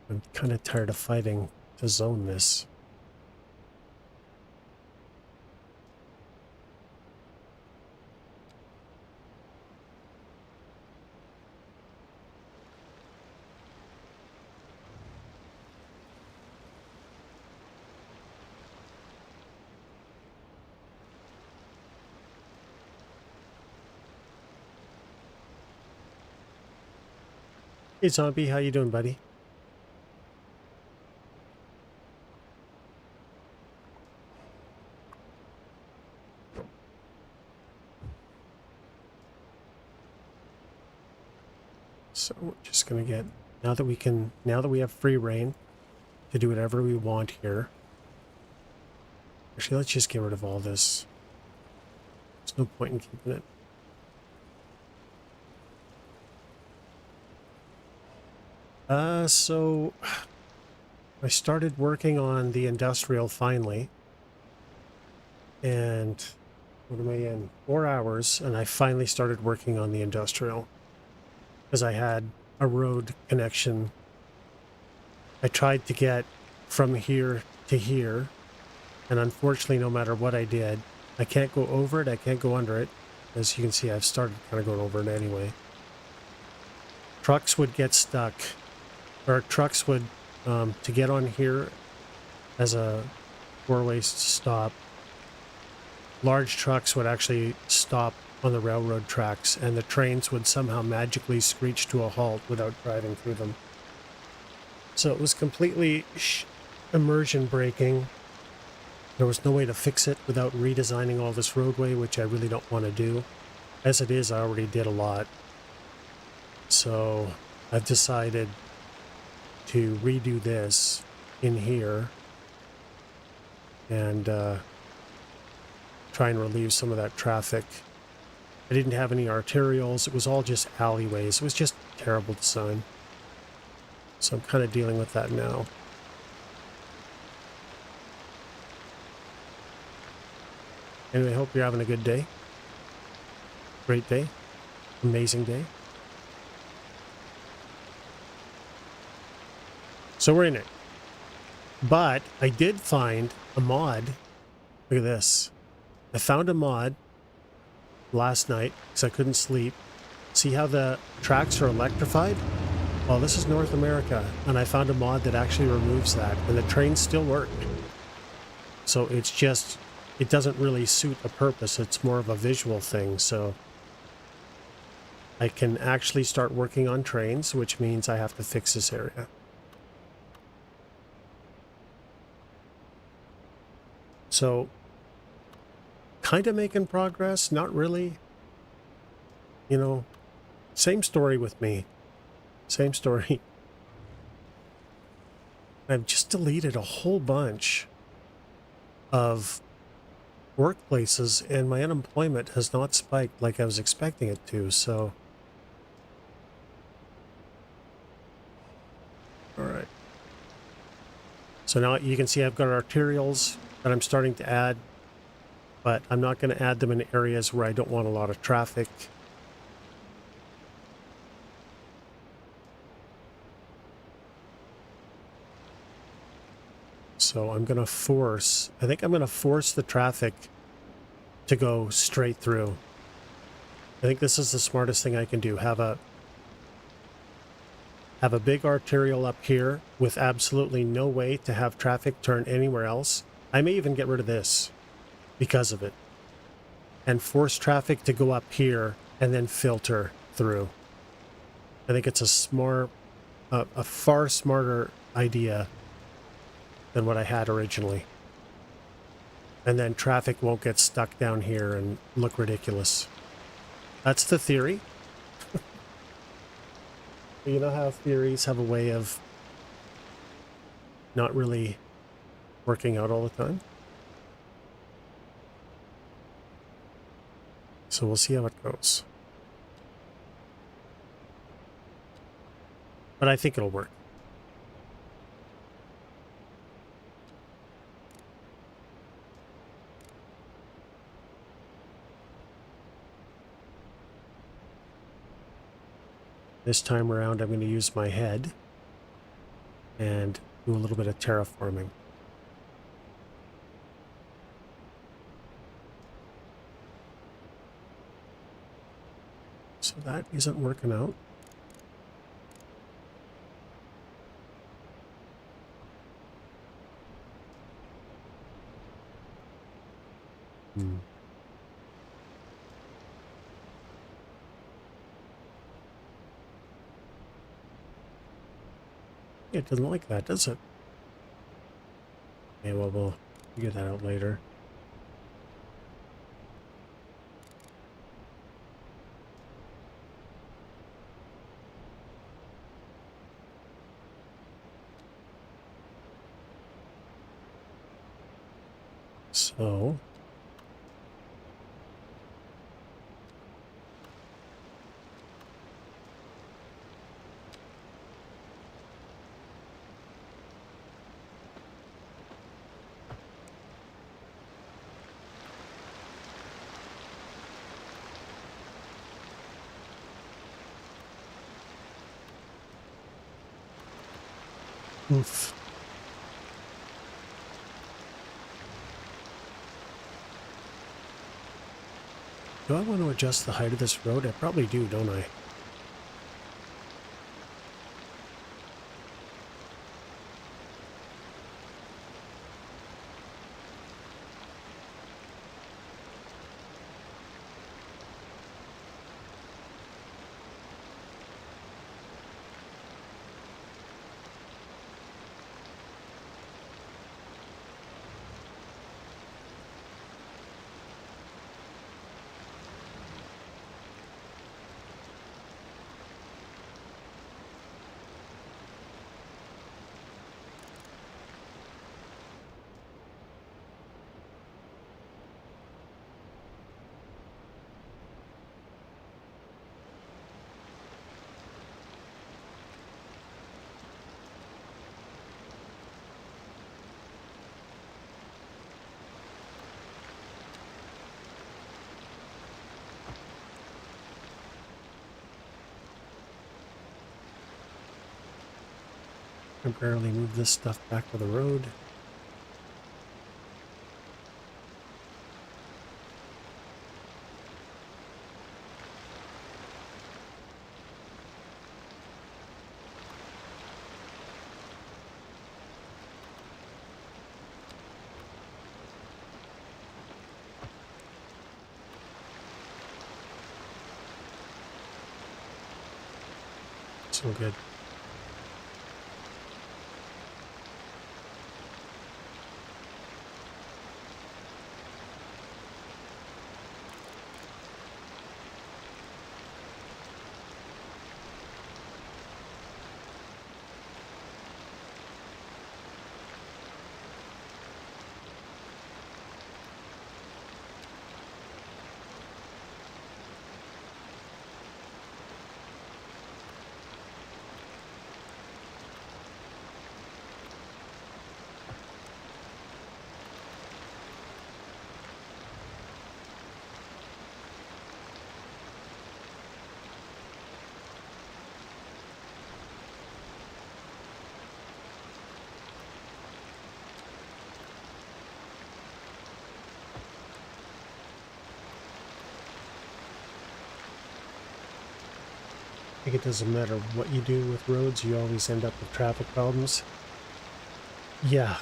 Speaker 1: I'm kind of tired of fighting to zone this. Hey, Zombie, how you doing, buddy? So we're just gonna get, now that we have free reign to do whatever we want here. Actually, let's just get rid of all this. There's no point in keeping it. So I started working on the industrial finally. And what am I in? 4 hours, and I finally started working on the industrial because I had a road connection. I tried to get from here to here, and unfortunately, no matter what I did, I can't go over it, I can't go under it. As you can see, I've started kind of going over it anyway. Trucks would get stuck, or trucks would, to get on here as a four-way stop, large trucks would actually stop on the railroad tracks, and the trains would somehow magically screech to a halt without driving through them. So it was completely immersion breaking. There was no way to fix it without redesigning all this roadway, which I really don't want to do. As it is, I already did a lot. So I've decided to redo this in here and try and relieve some of that traffic. I didn't have any arterials. It was all just alleyways. It was just terrible design. So I'm kind of dealing with that now. Anyway, I hope you're having a good day. Great day. Amazing day. So we're in it. But I did find a mod. Look at this. I found a mod last night because I couldn't sleep. See how the tracks are electrified? Well, this is North America, and I found a mod that actually removes that, and the trains still work. So it's just, it doesn't really suit a purpose. It's more of a visual thing, so I can actually start working on trains, which means I have to fix this area. So, kind of making progress, not really. You know, same story with me. Same story. I've just deleted a whole bunch of workplaces, and my unemployment has not spiked like I was expecting it to, so. All right. So now you can see I've got arterials that I'm starting to add, but I'm not going to add them in areas where I don't want a lot of traffic. So I'm going to force, I think I'm going to force the traffic to go straight through. I think this is the smartest thing I can do. Have a big arterial up here with absolutely no way to have traffic turn anywhere else. I may even get rid of this because of it. And force traffic to go up here and then filter through. I think it's a far smarter idea than what I had originally. And then traffic won't get stuck down here and look ridiculous. That's the theory. You know how theories have a way of not really working out all the time? So we'll see how it goes. But I think it'll work. This time around, I'm going to use my head and do a little bit of terraforming. So that isn't working out. It doesn't like that, does it? Okay, well, we'll figure that out later. So Oof. Do I want to adjust the height of this road? I probably do, don't I? Temporarily move this stuff back to the road. So good. I think it doesn't matter what you do with roads, you always end up with traffic problems. Yeah,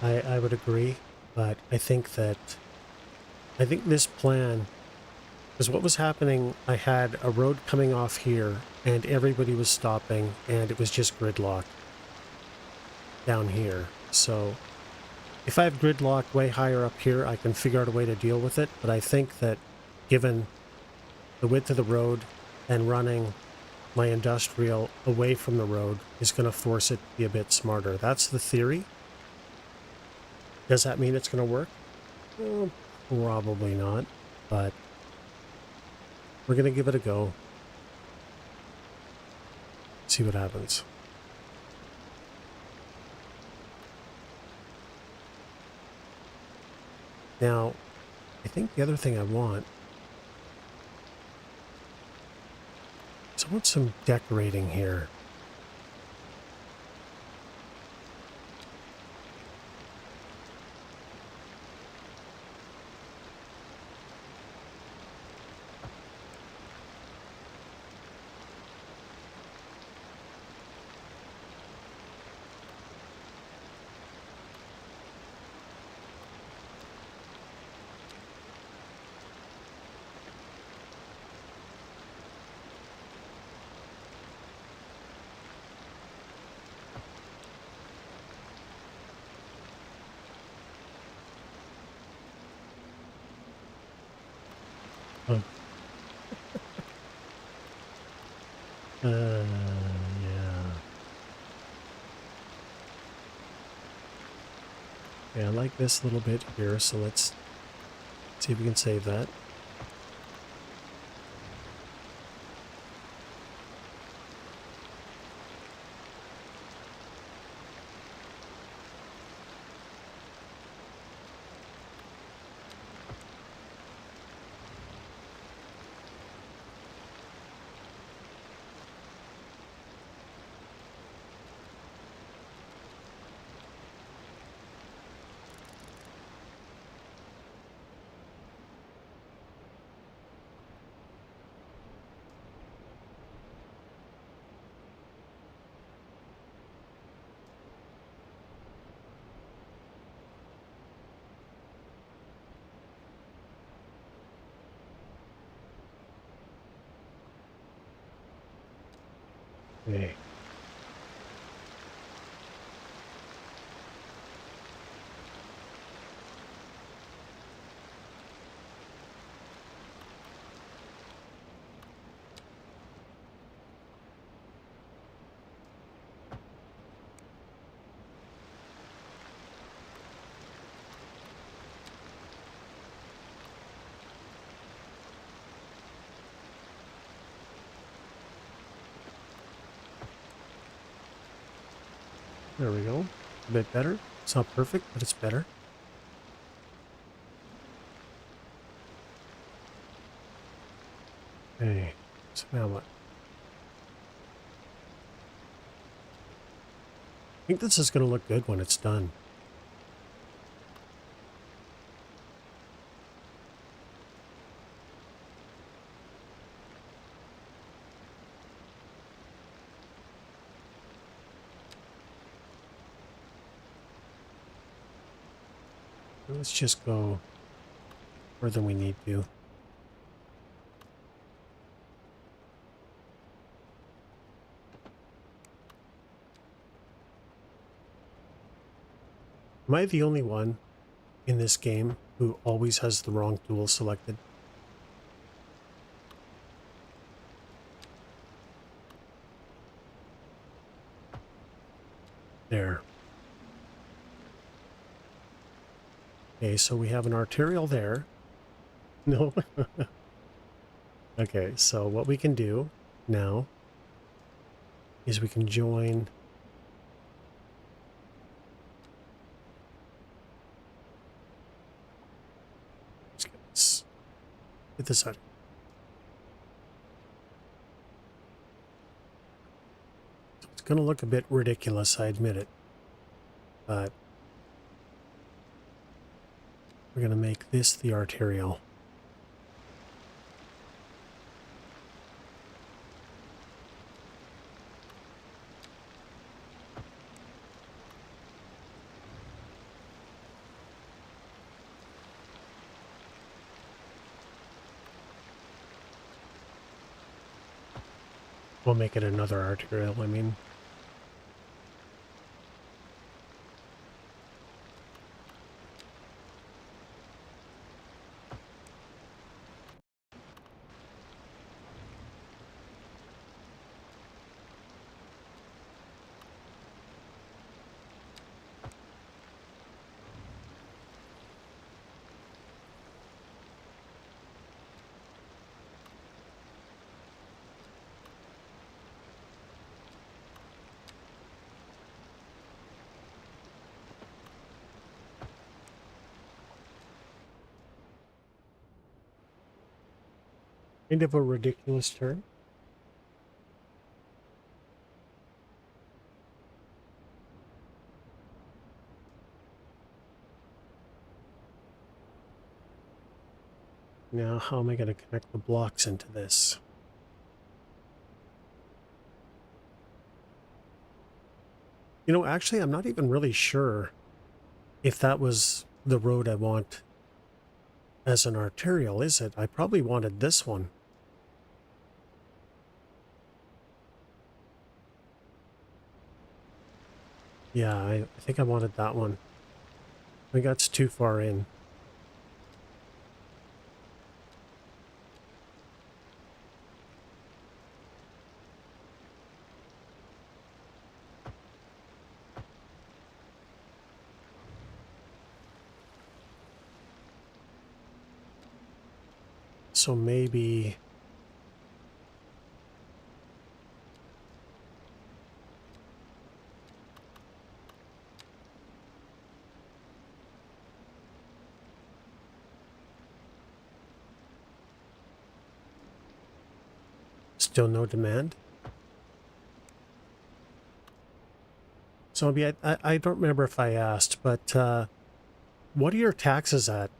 Speaker 1: I would agree, but I think this plan, because what was happening, I had a road coming off here and everybody was stopping and it was just gridlock down here. So if I have gridlock way higher up here, I can figure out a way to deal with it, but I think that given the width of the road and running my industrial away from the road is going to force it to be a bit smarter. That's the theory. Does that mean it's going to work? Probably not, but we're going to give it a go. See what happens. Now, I think the other thing I want is I want some decorating here. Oh. Yeah. Yeah, I like this little bit here, so let's see if we can save that. Okay. There we go. A bit better. It's not perfect, but it's better. Okay. So now what? I think this is going to look good when it's done. Let's just go further than we need to. Am I the only one in this game who always has the wrong tool selected? There. Okay, so we have an arterial there. No. Okay, so what we can do now is we can join. Let's get this out. It's going to look a bit ridiculous, I admit it. But we're going to make this the arterial. We'll make it another arterial, I mean. Kind of a ridiculous turn. Now, how am I going to connect the blocks into this? You know, actually, I'm not even really sure if that was the road I want as an arterial, is it? I probably wanted this one. Yeah, I think I wanted that one. I think that's too far in. So maybe... Still no demand? So maybe I don't remember if I asked, but what are your taxes at?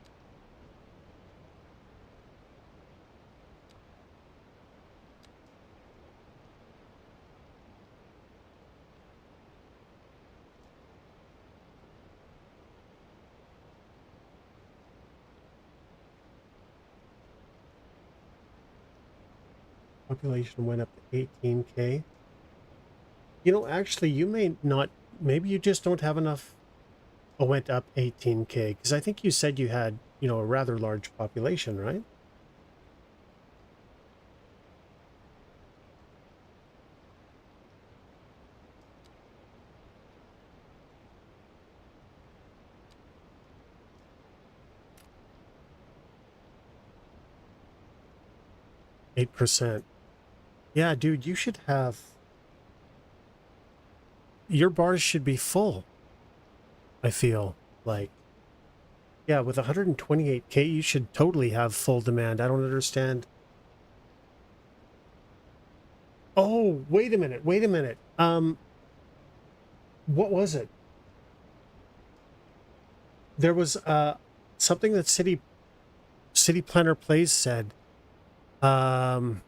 Speaker 1: Population went up to 18K. You know, actually, you may not, maybe you just don't have enough. Oh, went up 18K, because I think you said you had, you know, a rather large population, right? Eight percent. Yeah, dude, you should have, your bars should be full. I feel like, yeah, with 128K, you should totally have full demand. I don't understand. Oh, wait a minute. Wait a minute. What was it? There was something that City Planner Plays said. Um,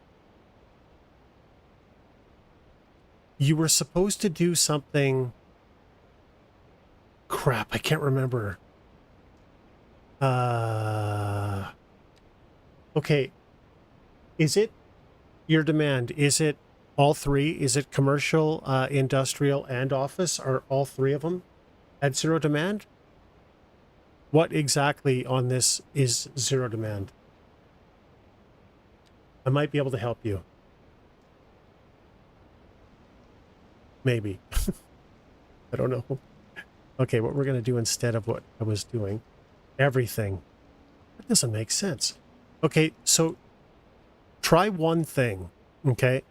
Speaker 1: you were supposed to do something. Crap, I can't remember. Okay. Is it your demand? Is it all three? Is it commercial, industrial, and office? Are all three of them at zero demand? What exactly on this is zero demand? I might be able to help you. Maybe. I don't know. Okay, what we're going to do instead of what I was doing. Everything. That doesn't make sense. Okay, so try one thing. Okay.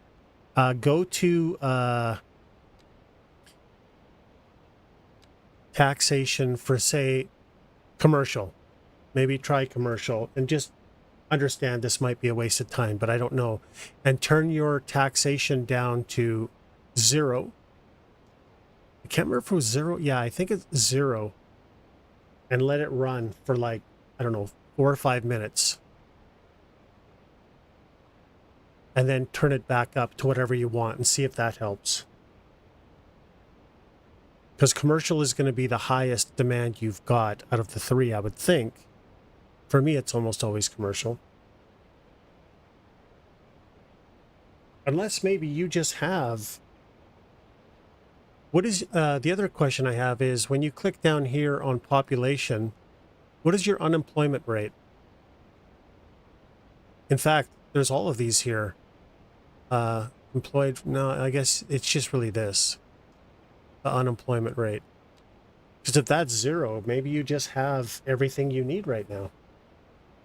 Speaker 1: Go to taxation for, say, commercial. Maybe try commercial and just understand this might be a waste of time, but I don't know. And turn your taxation down to 0. I can't remember if it was 0. Yeah, I think it's 0. And let it run for like, I don't know, 4 or 5 minutes. And then turn it back up to whatever you want and see if that helps. Because commercial is going to be the highest demand you've got out of the three, I would think. For me, it's almost always commercial. Unless maybe you just have... What is... the other question I have is, when you click down here on population, what is your unemployment rate? In fact, there's all of these here. Employed... No, I guess it's just really this. The unemployment rate. Because if that's 0, maybe you just have everything you need right now.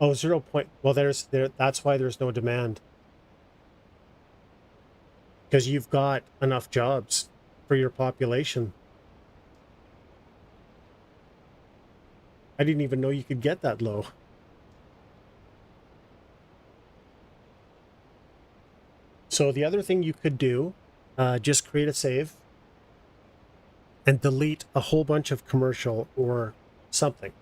Speaker 1: Oh, 0 point. Well, that's why there's no demand. Because you've got enough jobs for your population. I didn't even know you could get that low. So the other thing you could do, just create a save and delete a whole bunch of commercial or something,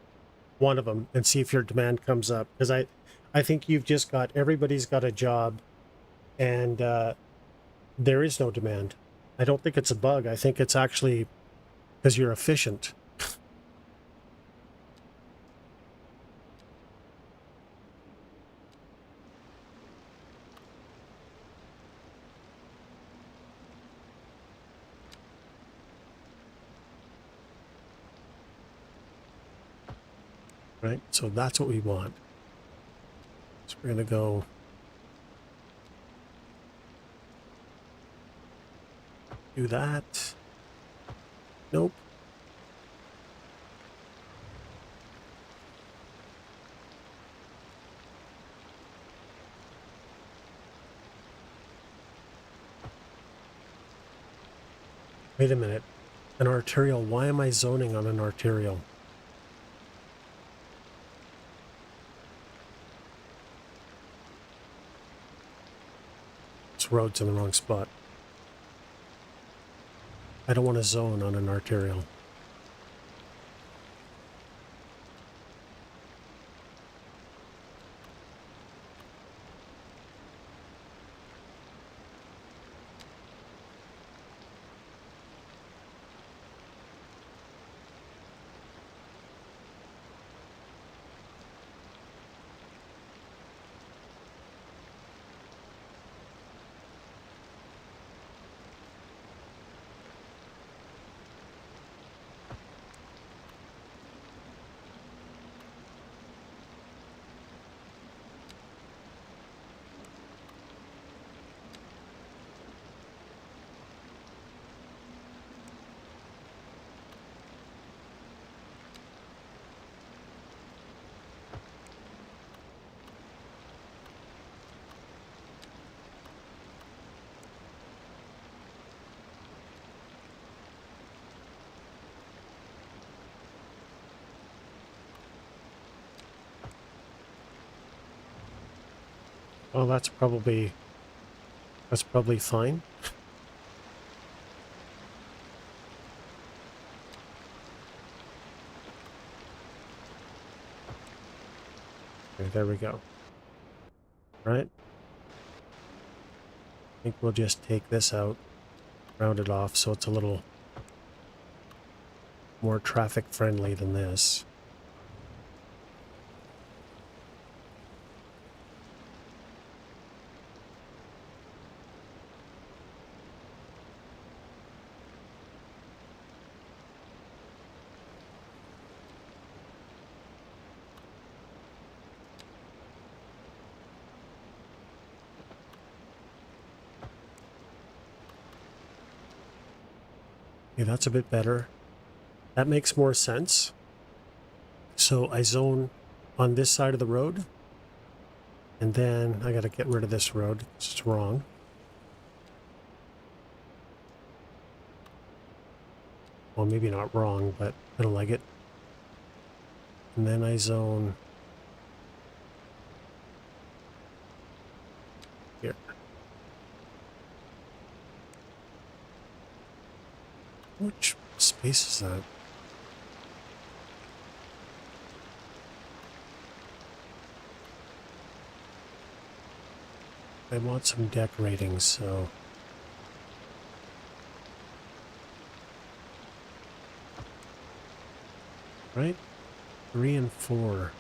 Speaker 1: one of them, and see if your demand comes up. Because I think you've just got, everybody's got a job and there is no demand. I don't think it's a bug. I think it's actually because you're efficient. Right? So that's what we want. So we're going to go... do that. Nope. Wait a minute. An arterial. Why am I zoning on an arterial? This road's in the wrong spot. I don't want to zone on an arterial. Oh, that's probably fine. Okay, there we go. All right. I think we'll just take this out, round it off so it's a little more traffic friendly than this. Okay, that's a bit better. That makes more sense. So I zone on this side of the road, and then I got to get rid of this road. It's wrong. Well, maybe not wrong, but I don't like it. And then I zone here. Which space is that? I want some decorating, so... Right? 3 and 4.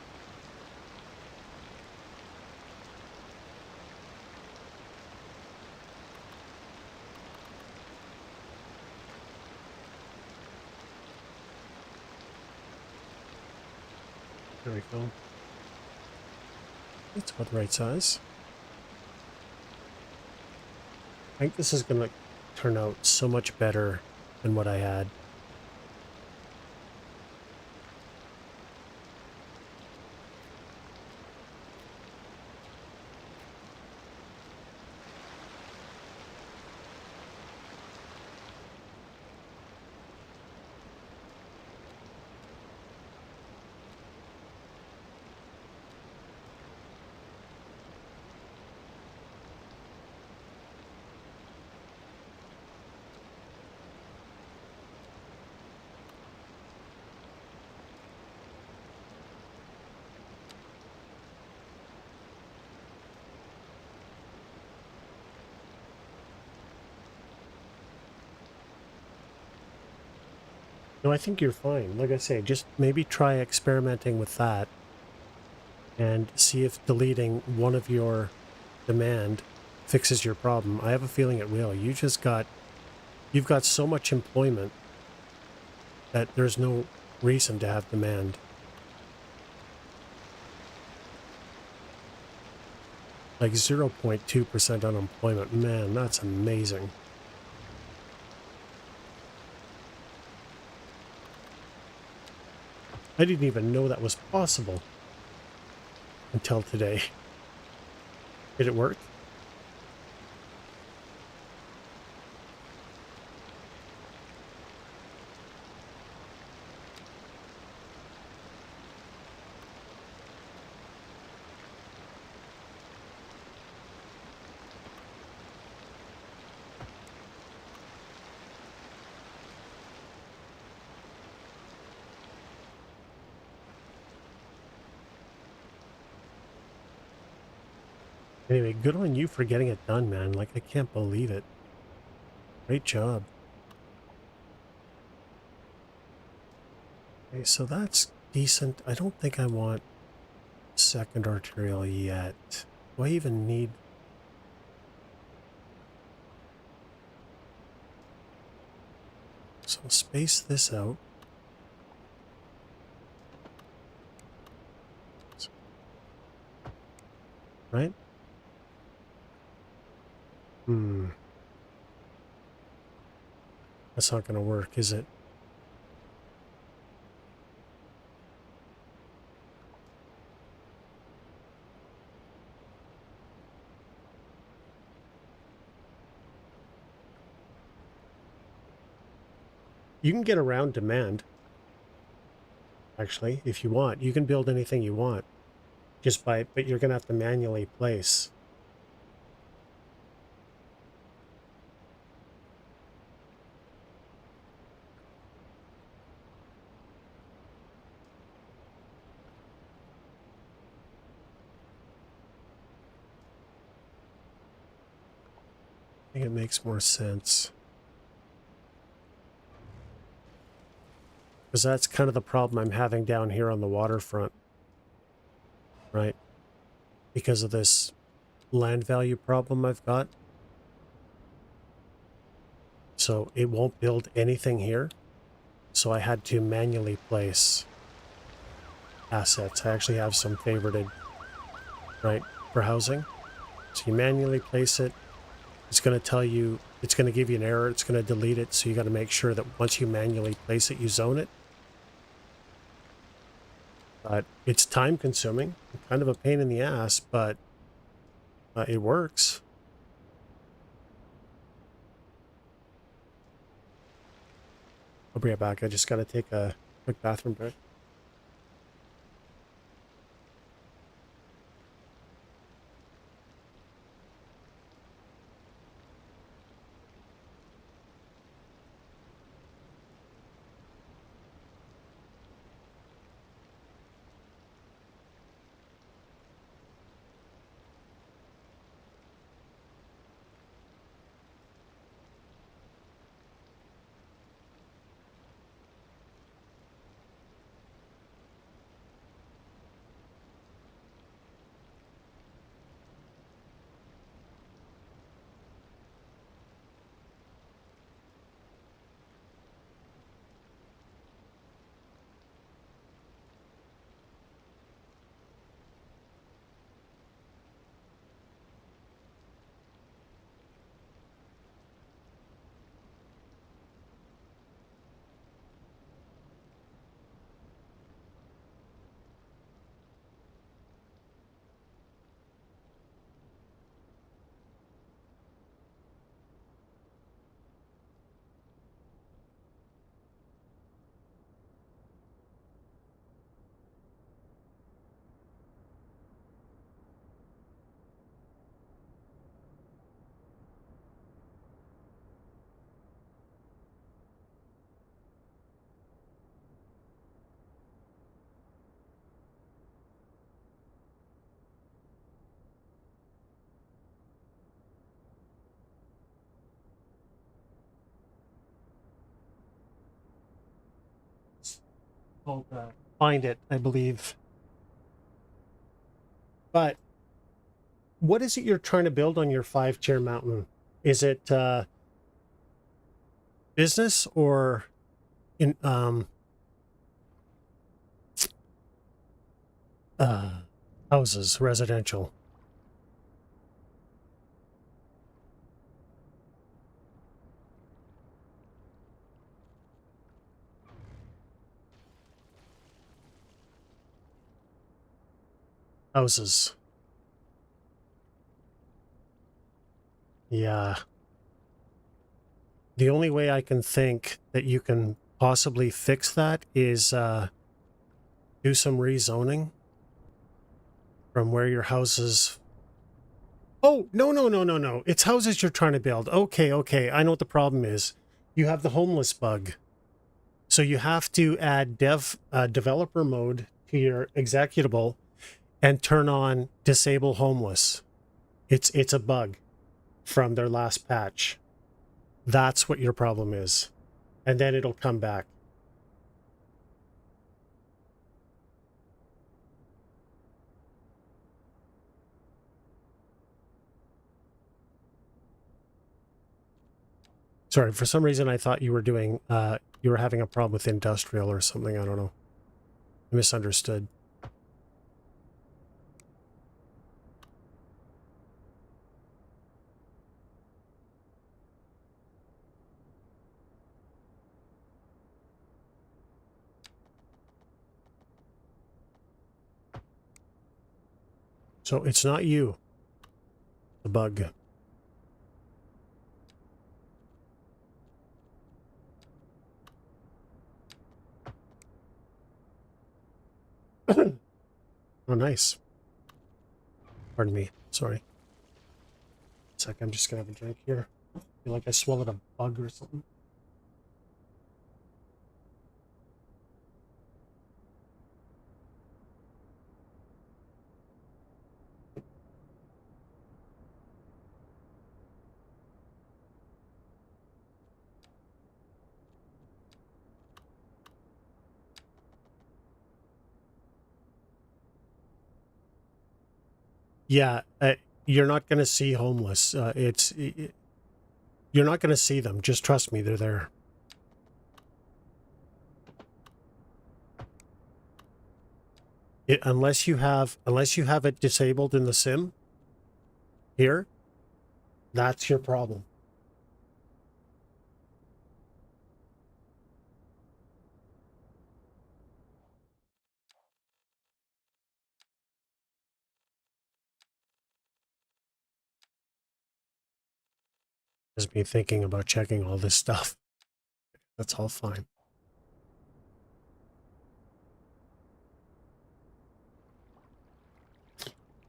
Speaker 1: There we go. That's about the right size. I think this is going to turn out so much better than what I had. No, I think you're fine. Like I say, just maybe try experimenting with that and see if deleting one of your demand fixes your problem. I have a feeling it will. You've got so much employment that there's no reason to have demand. Like 0.2% unemployment. Man, that's amazing. I didn't even know that was possible until today. Did it work? Anyway, good on you for getting it done, man. Like, I can't believe it. Great job. Okay, so that's decent. I don't think I want second arterial yet. Do I even need... So I'll space this out. Right? That's not going to work, is it? You can get around demand, actually, if you want. You can build anything you want, but you're going to have to manually place. I think it makes more sense. Because that's kind of the problem I'm having down here on the waterfront. Right? Because of this land value problem I've got. So it won't build anything here. So I had to manually place assets. I actually have some favorited, right, for housing. So you manually place it. It's going to tell you, it's going to give you an error. It's going to delete it. So you got to make sure that once you manually place it, you zone it. But it's time consuming, kind of a pain in the ass, but it works. I'll bring it back. I just got to take a quick bathroom break. Called Find It, I believe. But what is it you're trying to build on your 5-tier mountain? Is it business or in houses, residential? Houses. Yeah. The only way I can think that you can possibly fix that is do some rezoning from where your houses. Oh, no, no, no, no, no. It's houses you're trying to build. Okay, okay. I know what the problem is. You have the homeless bug. So you have to add developer mode to your executable and turn on disable homeless. It's a bug from their last patch. That's what your problem is. And then it'll come back. Sorry, for some reason I thought you were doing you were having a problem with industrial or something. I don't know. I misunderstood. So it's not you, the bug. Oh, nice. Pardon me. Sorry. 1 sec, I'm just gonna have a drink here. I feel like I swallowed a bug or something. Yeah, you're not going to see homeless. You're not going to see them. Just trust me, they're there. Unless you have it disabled in the sim here, that's your problem. Is me thinking about checking all this stuff. That's all fine.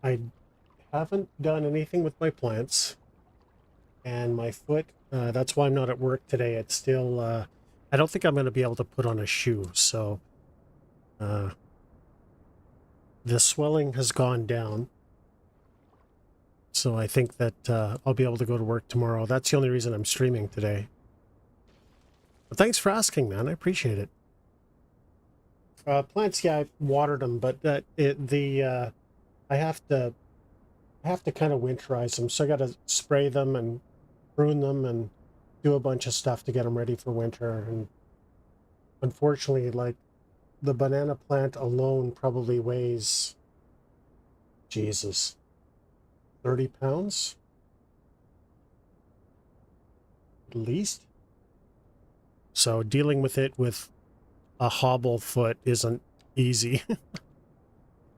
Speaker 1: I haven't done anything with my plants and my foot. That's why I'm not at work today. It's still, I don't think I'm going to be able to put on a shoe. So the swelling has gone down. So I think that I'll be able to go to work tomorrow. That's the only reason I'm streaming today. But thanks for asking, man. I appreciate it. Plants, yeah, I've watered them, but I have to kind of winterize them. So I got to spray them and prune them and do a bunch of stuff to get them ready for winter. And unfortunately, like the banana plant alone probably weighs, Jesus, 30 pounds at least. So dealing with it with a hobble foot isn't easy.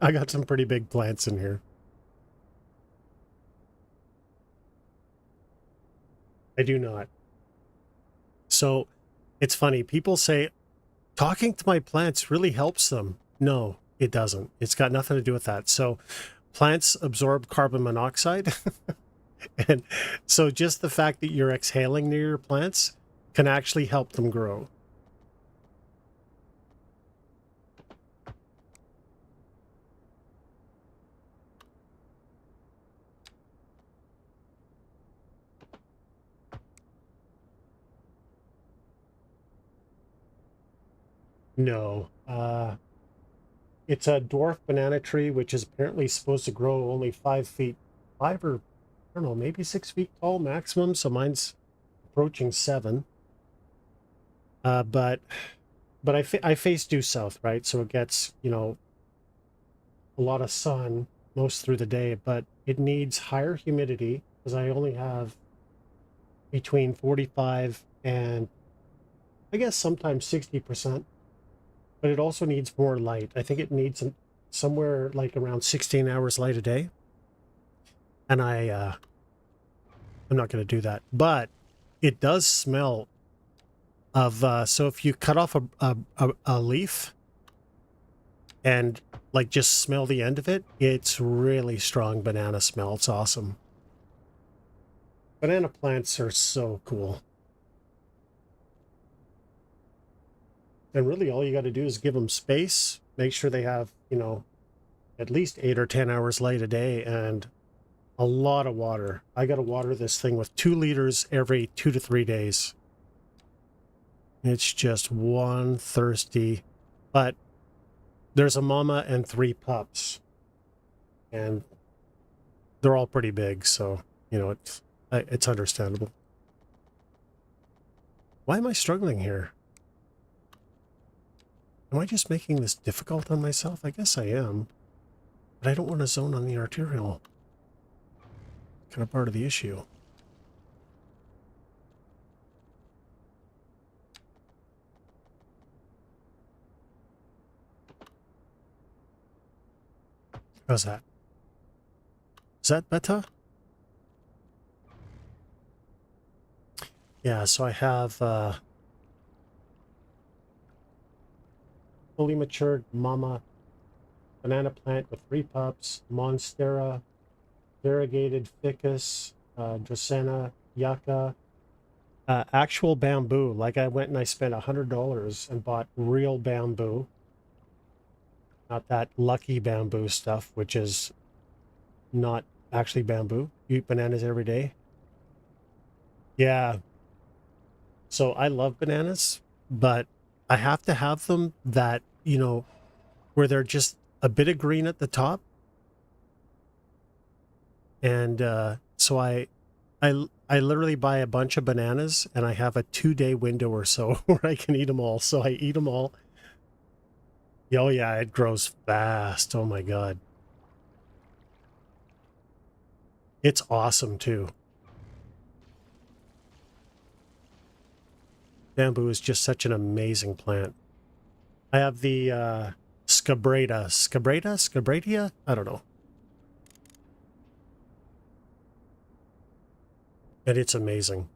Speaker 1: I got some pretty big plants in here. I do not. So it's funny. People say talking to my plants really helps them. No, it doesn't. It's got nothing to do with that. So plants absorb carbon monoxide. And so just the fact that you're exhaling near your plants can actually help them grow. No. It's a dwarf banana tree, which is apparently supposed to grow only 5 feet, 5 or, I don't know, maybe 6 feet tall maximum. So mine's approaching 7. But I face due south, right? So it gets, a lot of sun most through the day, but it needs higher humidity because I only have between 45 and I guess sometimes 60%, but it also needs more light. I think it needs somewhere like around 16 hours light a day. And I'm not going to do that, but it does smell of, so if you cut off a leaf and like just smell the end of it, it's really strong banana smell. It's awesome. Banana plants are so cool. And really all you got to do is give them space, make sure they have, at least 8 or 10 hours light a day and a lot of water. I got to water this thing with 2 liters every 2 to 3 days. It's just one thirsty, but there's a mama and 3 pups and they're all pretty big. So, it's understandable. Why am I struggling here? Am I just making this difficult on myself? I guess I am, but I don't want to zone on the arterial. Kind of part of the issue. How's that? Is that better? Yeah, so I have fully matured mama banana plant with 3 pups, Monstera, variegated ficus, Dracaena, yucca, actual bamboo. Like I went and I spent $100 and bought real bamboo, not that lucky bamboo stuff, which is not actually bamboo. You eat bananas every day. Yeah. So I love bananas, but I have to have them that, where they're just a bit of green at the top And so I literally buy a bunch of bananas, and I have a 2-day window or so where I can eat them all. So I eat them all. Oh yeah, it grows fast. Oh my God. It's awesome too. Bamboo is just such an amazing plant. I have the Scabradia? I don't know. And it's amazing.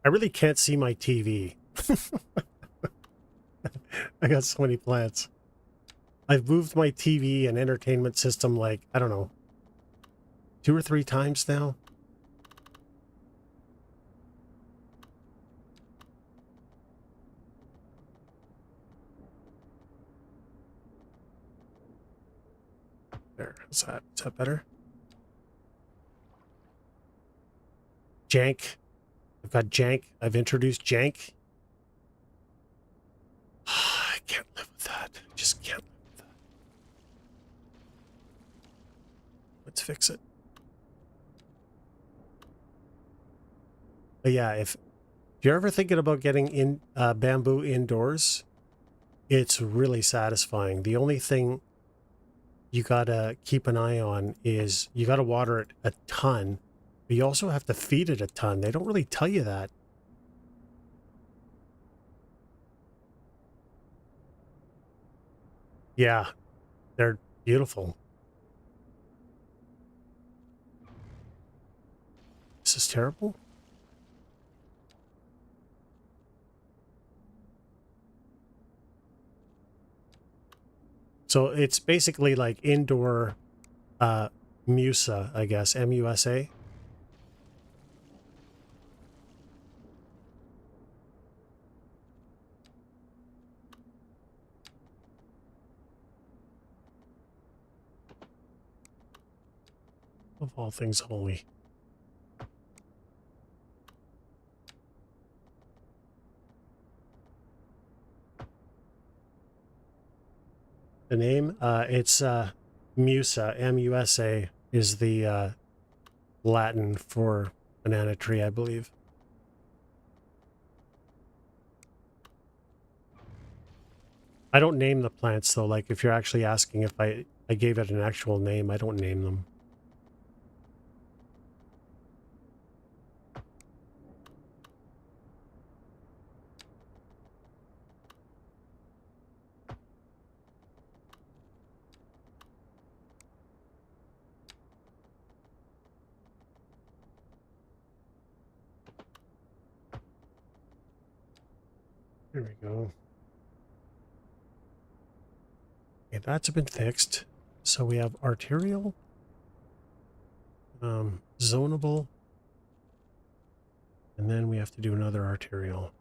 Speaker 1: I really can't see my TV. I got so many plants. I've moved my TV and entertainment system like, I don't know, 2 or 3 times now. There, is that better? Jank. I've got Jank. I've introduced Jank. I can't live with that. I just can't live with that. Let's fix it. But yeah, if you're ever thinking about getting in bamboo indoors, it's really satisfying. The only thing you gotta keep an eye on is you gotta water it a ton, but you also have to feed it a ton. They don't really tell you that. Yeah, they're beautiful. This is terrible. So it's basically like indoor Musa, I guess, M-U-S-A. Of all things holy. The name, it's Musa, M-U-S-A, is the Latin for banana tree, I believe. I don't name the plants, though. Like, if you're actually asking if I gave it an actual name, I don't name them. There we go. Okay, that's been fixed. So we have arterial, zonable, and then we have to do another arterial.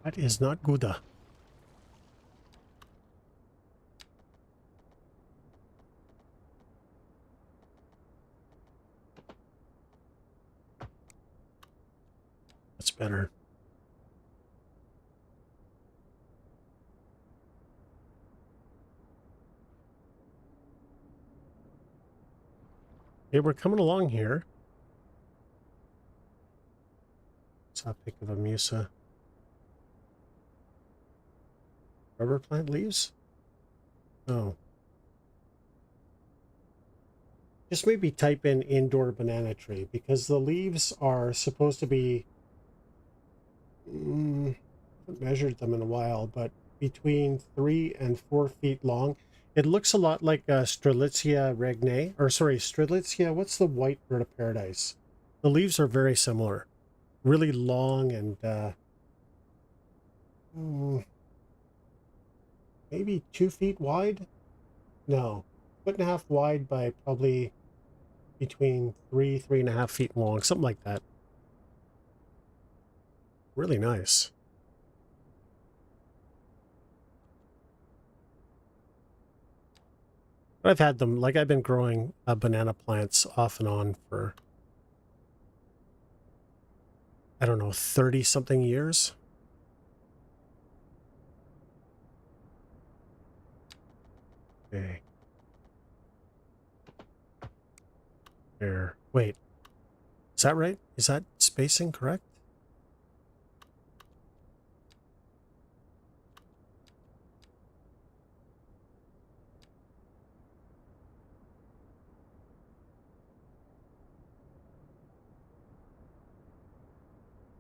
Speaker 1: That is not good. That's better. Okay, we're coming along here. Topic of a Musa. Rubber plant leaves? Oh. Just maybe type in indoor banana tree because the leaves are supposed to be, I haven't measured them in a while, but between 3 and 4 feet long. It looks a lot like Strelitzia regnai, or sorry, Strelitzia, what's the white bird of paradise? The leaves are very similar, really long and maybe 2 feet wide? No, 1.5 feet wide by probably between 3.5 feet long, something like that. Really nice. I've had them, like I've been growing banana plants off and on for, I don't know, 30 something years. Okay. There. Wait, is that right? Is that spacing correct?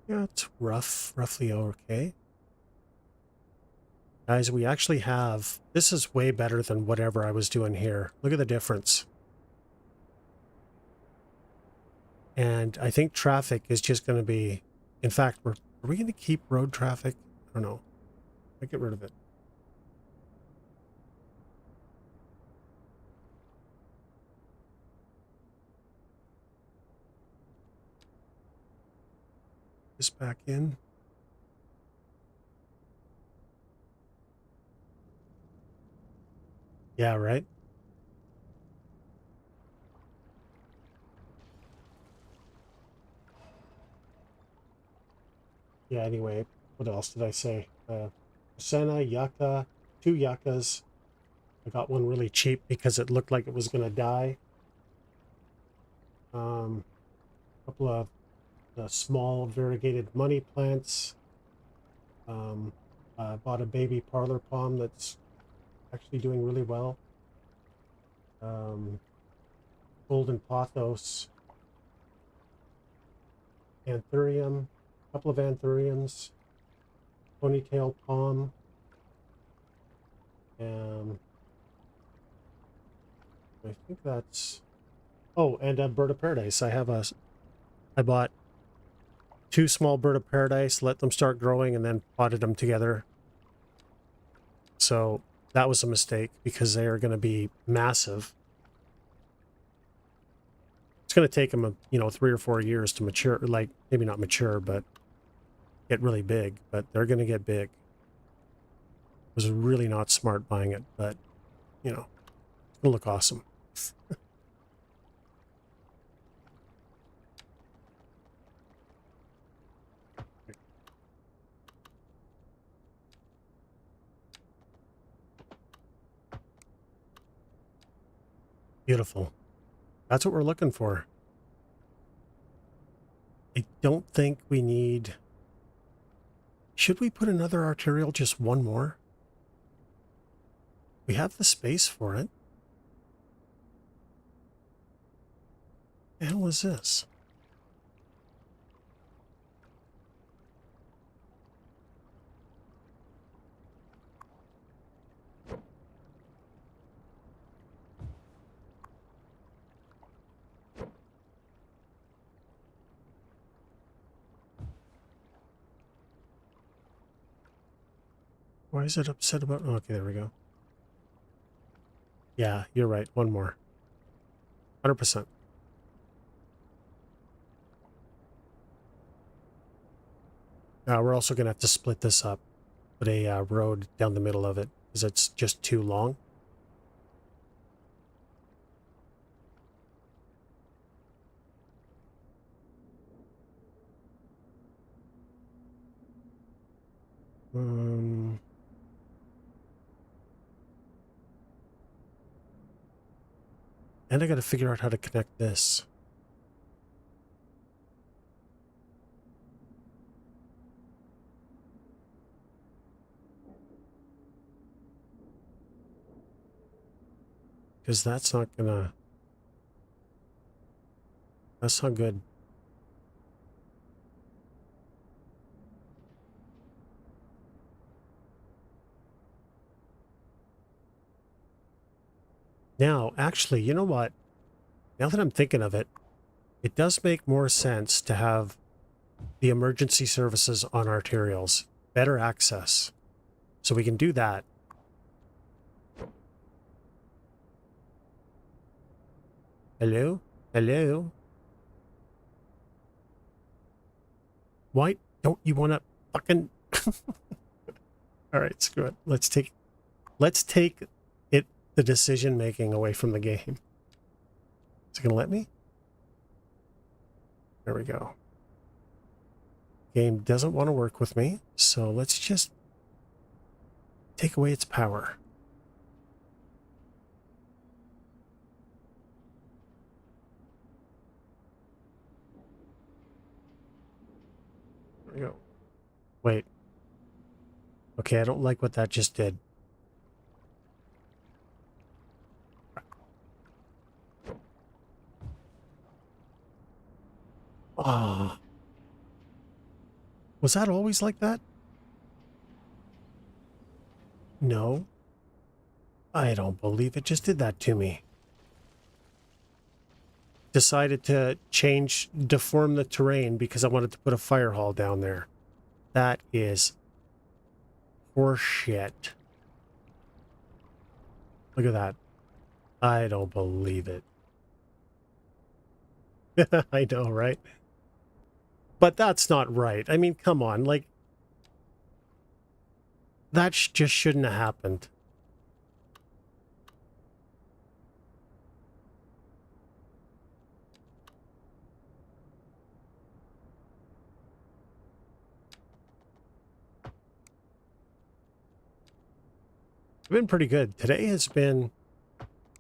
Speaker 1: Yeah, it's roughly okay. Guys, we actually have, this is way better than whatever I was doing here. Look at the difference. And I think traffic is just going to be, in fact, are we going to keep road traffic? I don't know. I get rid of it. This back in. Yeah, right. Yeah, anyway, what else did I say? Senna, yucca, 2 yuccas. I got one really cheap because it looked like it was going to die. A couple of small variegated money plants. I bought a baby parlor palm that's actually doing really well. Golden pothos, anthurium, a couple of anthuriums, ponytail palm, and I think that's, oh, and a bird of paradise. I bought 2 small bird of paradise, let them start growing, and then potted them together. So that was a mistake because they are going to be massive. It's going to take them, 3 or 4 years to mature, like maybe not mature, but get really big, but they're going to get big. It was really not smart buying it, but it's going to look awesome. Beautiful. That's what we're looking for. I don't think we need... Should we put another arterial, just one more? We have the space for it. The hell is this? Why is it upset about... Oh, okay, there we go. Yeah, you're right. One more. 100%. We're also going to have to split this up. Put a road down the middle of it because it's just too long. And I got to figure out how to connect this. because that's not gonna... That's not good. Now, actually, you know what? Now that I'm thinking of it, it does make more sense to have the emergency services on arterials. Better access. So we can do that. Hello? Hello? Why don't you want to fucking... All right, screw it. Let's take it, the decision making away from the game. Is it gonna let me? There we go. Game doesn't want to work with me, so let's just take away its power. There we go. Wait. Okay, I don't like what that just did. Ah. Was that always like that? No. I don't believe it just did that to me. Decided to deform the terrain because I wanted to put a fire hall down there. That is horseshit. Look at that. I don't believe it. I know, right? But that's not right. I mean, come on. Like, that just shouldn't have happened. It's been pretty good. Today has been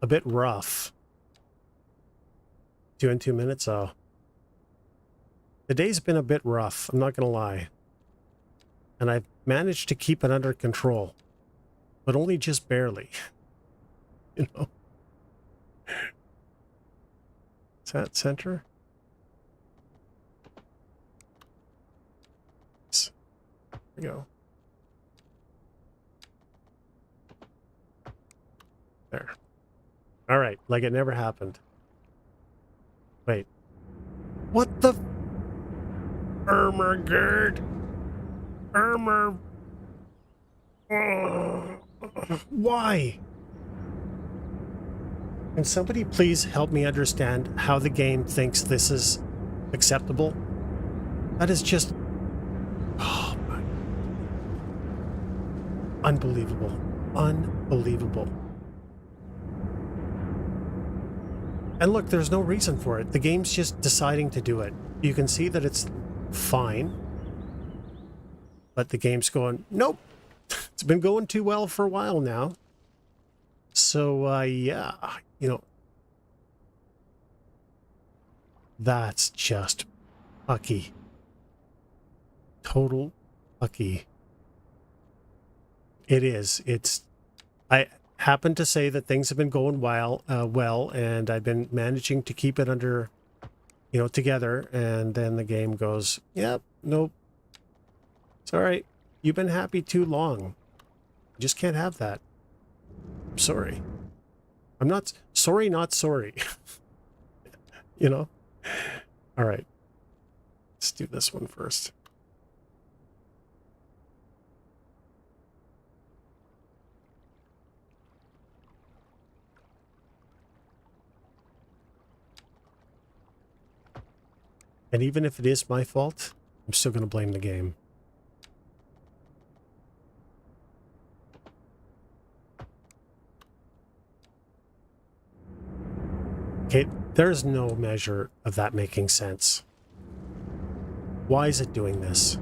Speaker 1: a bit rough. 2 and 2 minutes, oh. The day's been a bit rough, I'm not going to lie. And I've managed to keep it under control. But only just barely. You know? Is that center? There we go. There. All right, like it never happened. Wait. What the... Ermergerd. Why? Can somebody please help me understand how the game thinks this is acceptable? That is just... Oh my... Unbelievable. Unbelievable. And look, there's no reason for it. The game's just deciding to do it. You can see that it's fine. But the game's going, nope. It's been going too well for a while now. So, yeah, you know. That's just pucky. Total pucky. It is. It's... I happen to say that things have been going well, and I've been managing to keep it under, you know, together, and then the game goes, yep, nope. It's all right. You've been happy too long. You just can't have that. I'm sorry. I'm not sorry, not sorry. You know? All right. Let's do this one first. And even if it is my fault, I'm still going to blame the game. Okay, there's no measure of that making sense. Why is it doing this?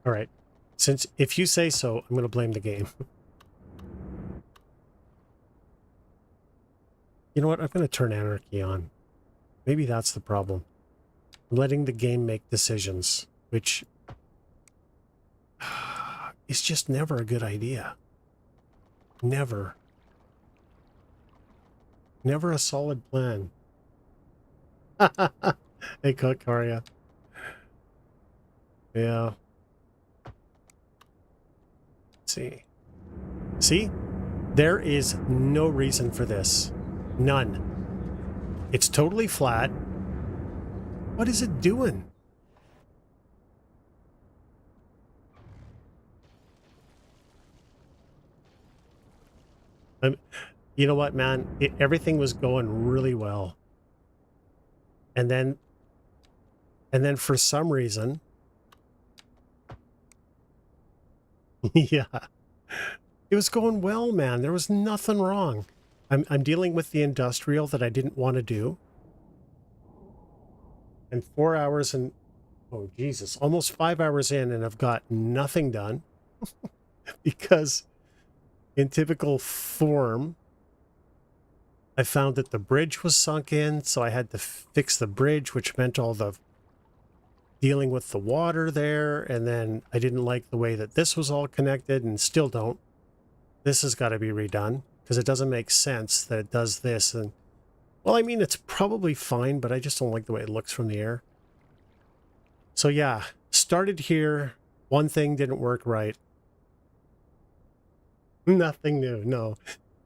Speaker 1: All right. Since if you say so, I'm going to blame the game. You know what? I'm going to turn anarchy on. Maybe that's the problem. I'm letting the game make decisions, which is just never a good idea. Never. Never a solid plan. Hey, Cook, how are ya? Yeah. Let's see. See? There is no reason for this. None. It's totally flat. What is it doing? You know what, man? Everything was going really well. And then for some reason, yeah, it was going well, man. There was nothing wrong. I'm dealing with the industrial that I didn't want to do. And 4 hours and, oh, Jesus, almost 5 hours in, and I've got nothing done because in typical form, I found that the bridge was sunk in, so I had to fix the bridge, which meant all the dealing with the water there, and then I didn't like the way that this was all connected, and still don't. This has got to be redone, because it doesn't make sense that it does this. And well, I mean, it's probably fine, but I just don't like the way it looks from the air. So yeah, started here. One thing didn't work right. Nothing new, no.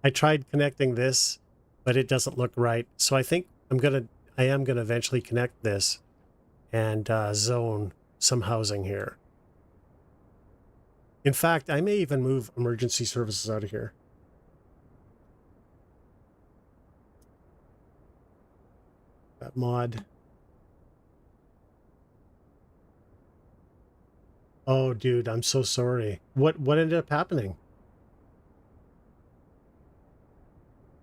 Speaker 1: I tried connecting this, but it doesn't look right. So I think I am gonna eventually connect this and zone some housing here. In fact, I may even move emergency services out of here. That mod. Oh, dude, I'm so sorry. What ended up happening?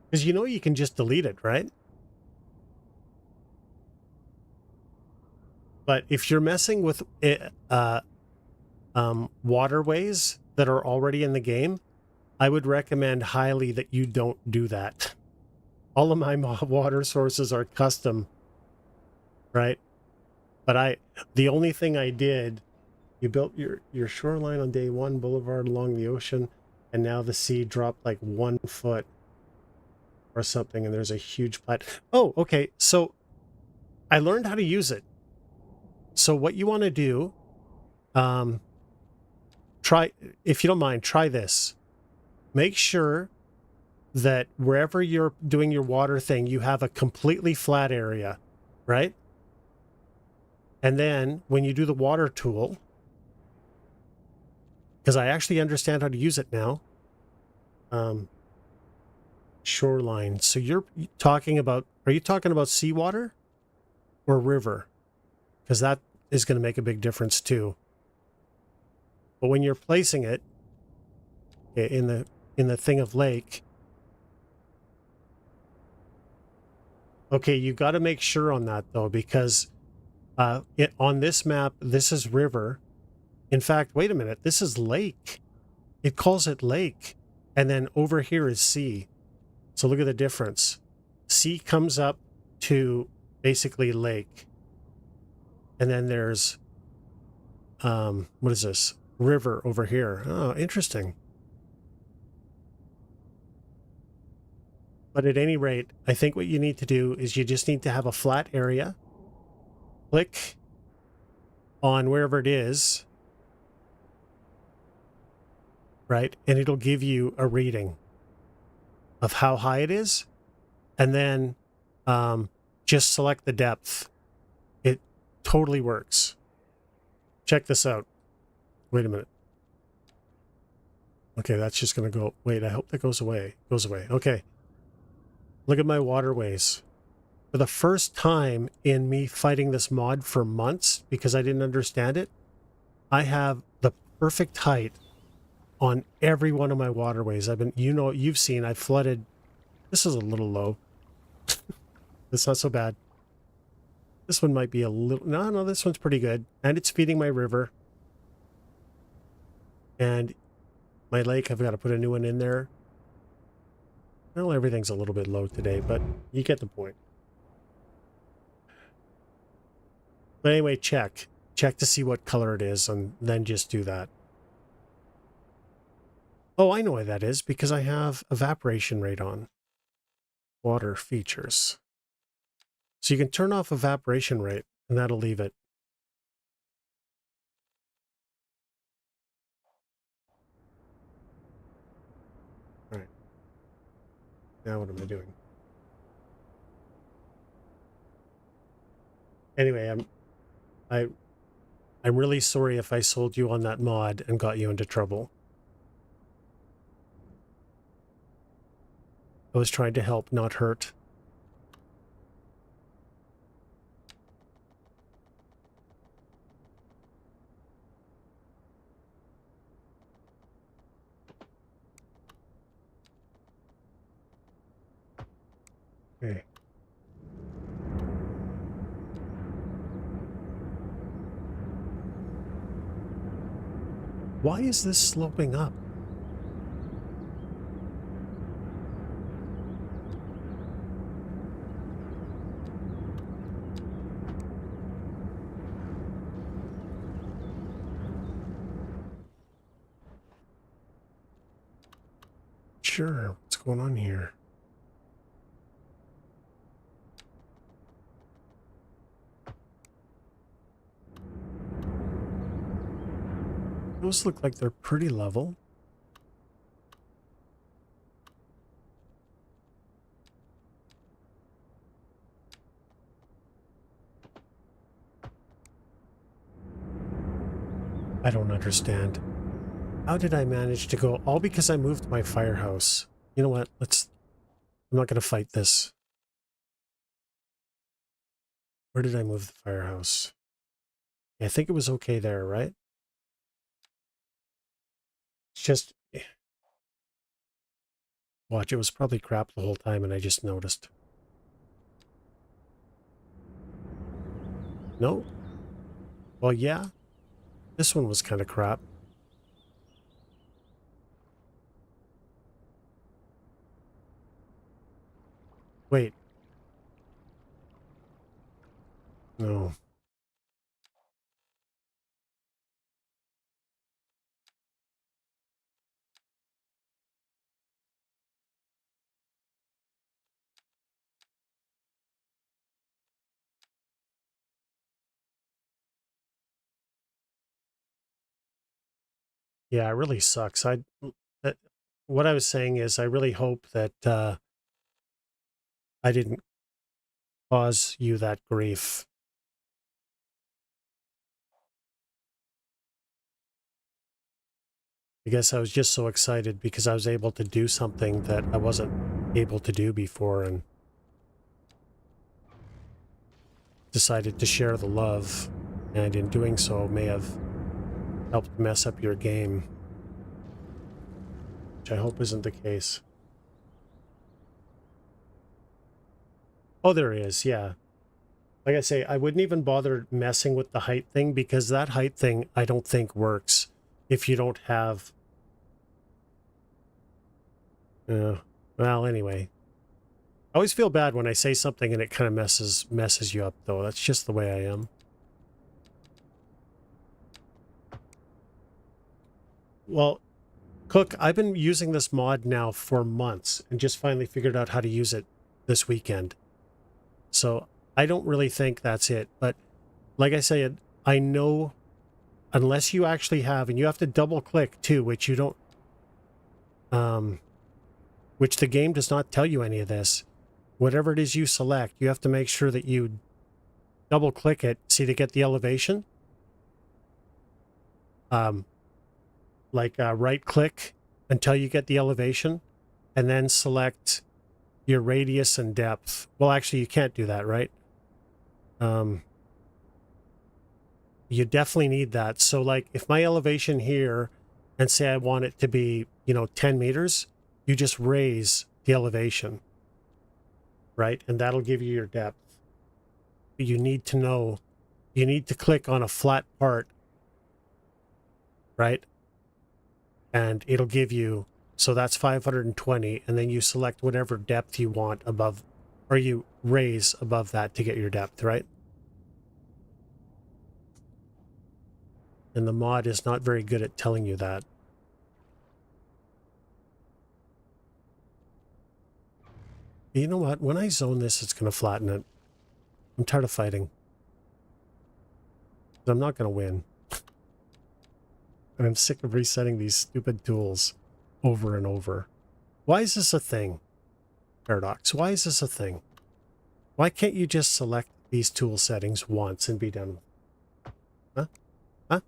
Speaker 1: Because you know you can just delete it, right? But if you're messing with waterways that are already in the game, I would recommend highly that you don't do that. All of my water sources are custom, right? But the only thing I did, you built your shoreline on day one, boulevard along the ocean, and now the sea dropped like 1 foot or something, and there's a huge plat. Oh, okay. So I learned how to use it. So what you want to do, try, if you don't mind, try this. Make sure that wherever you're doing your water thing, you have a completely flat area, right? And then when you do the water tool, because I actually understand how to use it now, shoreline. So you're talking about, are you talking about seawater or river? Because that is going to make a big difference too. But when you're placing it in the thing of lake, okay, you got to make sure on that though, because on this map, this is river. In fact, wait a minute, this is lake. It calls it lake. And then over here is sea. So look at the difference. Sea comes up to basically lake. And then there's, what is this? River over here. Oh, interesting. But at any rate, I think what you need to do is you just need to have a flat area. Click on wherever it is. Right? And it'll give you a reading of how high it is. And then just select the depth. It totally works. Check this out. Wait a minute. Okay, that's just going to go. Wait, I hope that goes away. Goes away. Okay. Look at my waterways. For the first time in me fighting this mod for months because I didn't understand it, I have the perfect height on every one of my waterways. You've seen, I've flooded. This is a little low. It's not so bad. This one might be a little, no, this one's pretty good. And it's feeding my river. And my lake, I've got to put a new one in there. Well, everything's a little bit low today, but you get the point. But anyway, check. Check to see what color it is, and then just do that. Oh, I know why that is, because I have evaporation rate on. Water features. So you can turn off evaporation rate, and that'll leave it. All right. Now what am I doing? Anyway, I'm really sorry if I sold you on that mod and got you into trouble. I was trying to help, not hurt. Okay. Why is this sloping up? Sure, what's going on here? Those look like they're pretty level. I don't understand. How did I manage to go? All because I moved my firehouse. You know what? I'm not going to fight this. Where did I move the firehouse? Yeah, I think it was okay there, right? It's just... Watch, it was probably crap the whole time and I just noticed. No? Well, yeah. This one was kind of crap. Wait. No. Yeah, it really sucks. Uh, what I was saying is I really hope that I didn't cause you that grief. I guess I was just so excited because I was able to do something that I wasn't able to do before and decided to share the love, and in doing so may have helped mess up your game, which I hope isn't the case. Oh, there is, yeah. Like I say, I wouldn't even bother messing with the height thing because that height thing I don't think works if you don't have... well, anyway. I always feel bad when I say something and it kind of messes you up, though. That's just the way I am. Well, Cook, I've been using this mod now for months and just finally figured out how to use it this weekend. So I don't really think that's it. But like I said, I know unless you actually have, and you have to double click too, which you don't, which the game does not tell you any of this. Whatever it is you select, you have to make sure that you double click it, see, to get the elevation. Right click until you get the elevation and then select your radius and depth. Well, actually you can't do that, right? You definitely need that. So like if my elevation here, and say I want it to be, 10 meters, you just raise the elevation, right? And that'll give you your depth. But you need to click on a flat part, right? and it'll give you, so that's 520, and then you select whatever depth you want above, or you raise above that to get your depth, right? And the mod is not very good at telling you that. You know what? When I zone this, it's going to flatten it. I'm tired of fighting. I'm not going to win. And I'm sick of resetting these stupid tools over and over. Why is this a thing? Paradox. Why is this a thing? Why can't you just select these tool settings once and be done with it? Huh? Huh?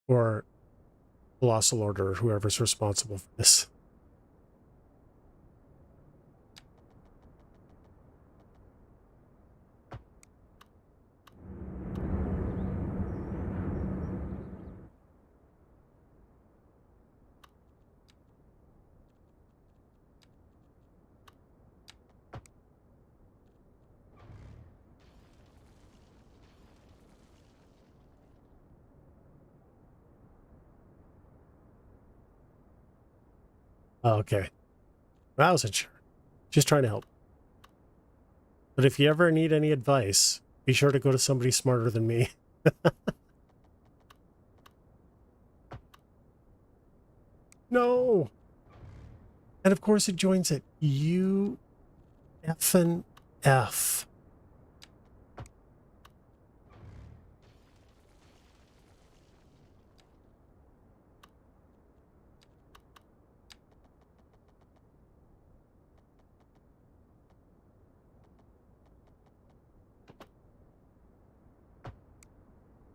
Speaker 1: Or Colossal Order, or whoever's responsible for this. Oh, okay. I wasn't sure. Just trying to help. But if you ever need any advice, be sure to go to somebody smarter than me. No! And of course it joins it. You effing F.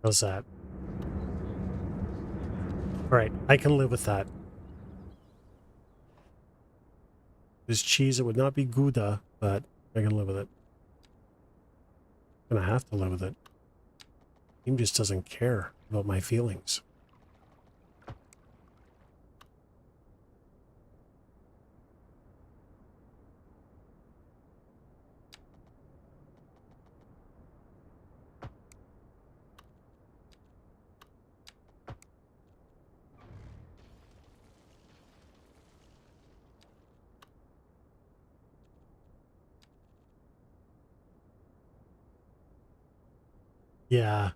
Speaker 1: How's that? Alright, I can live with that. This cheese, it would not be Gouda, but I can live with it. I'm gonna have to live with it. Game just doesn't care about my feelings. Yeah.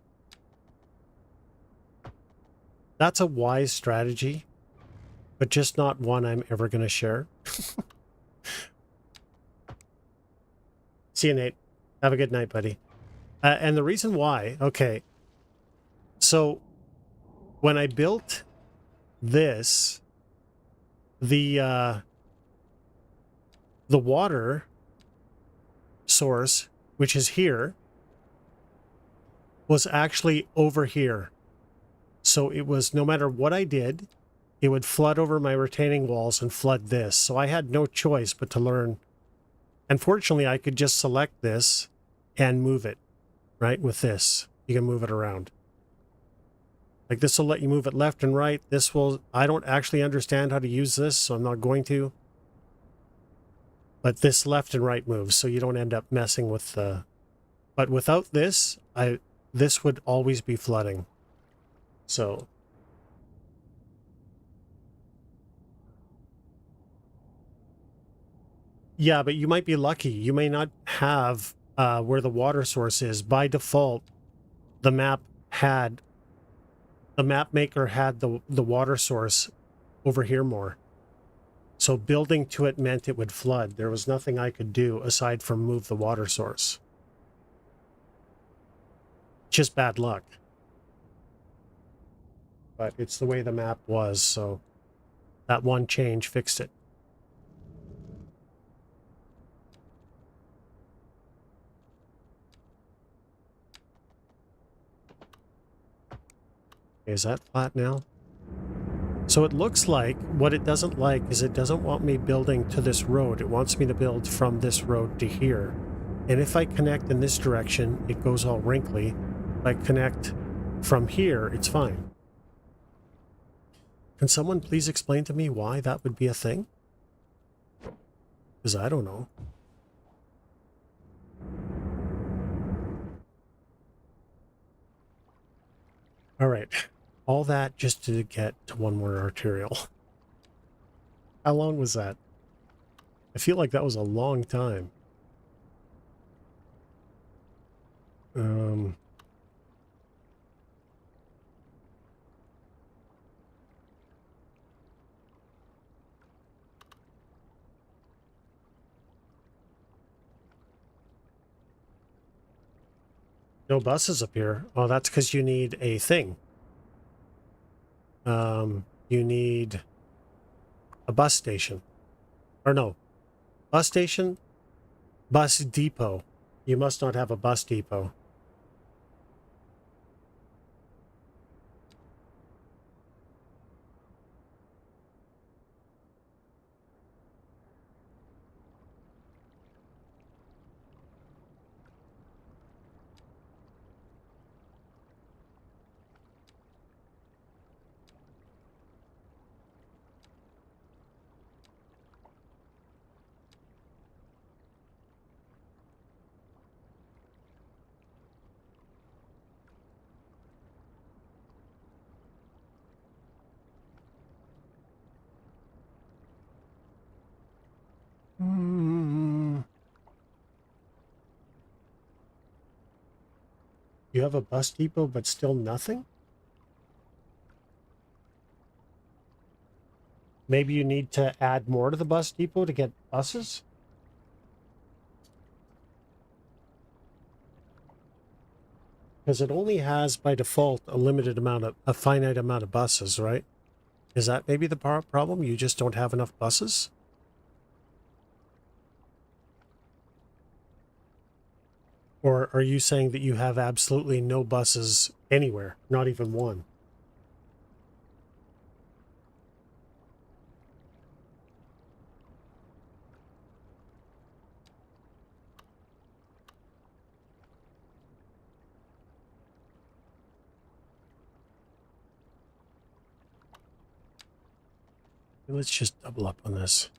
Speaker 1: That's a wise strategy, but just not one I'm ever going to share. See you, Nate. Have a good night, buddy. And the reason why, okay, so when I built this, the water source, which is here, was actually over here. So it was, no matter what I did, it would flood over my retaining walls and flood this. So I had no choice but to learn. And fortunately, I could just select this and move it, right? With this, you can move it around. Like this will let you move it left and right. This will, I don't actually understand how to use this, so I'm not going to. But this left and right moves, so you don't end up messing with the... But without this, this would always be flooding. So... Yeah, but you might be lucky. You may not have where the water source is. By default, the map maker had the water source over here more. So building to it meant it would flood. There was nothing I could do aside from move the water source. Just bad luck. But it's the way the map was, so that one change fixed it. Is that flat now? So it looks like what it doesn't like is it doesn't want me building to this road. It wants me to build from this road to here. And if I connect in this direction, it goes all wrinkly. If I connect from here, it's fine. Can someone please explain to me why that would be a thing? Because I don't know. All right. All that just to get to one more arterial. How long was that? I feel like that was a long time. No buses up here. Oh, that's because you need a thing. You need a bus station. Or no, bus station, bus depot. You must not have a bus depot. You have a bus depot, but still nothing? Maybe you need to add more to the bus depot to get buses? Because it only has, by default, a finite amount of buses, right? Is that maybe the problem? You just don't have enough buses? Or are you saying that you have absolutely no buses anywhere? Not even one? Let's just double up on this.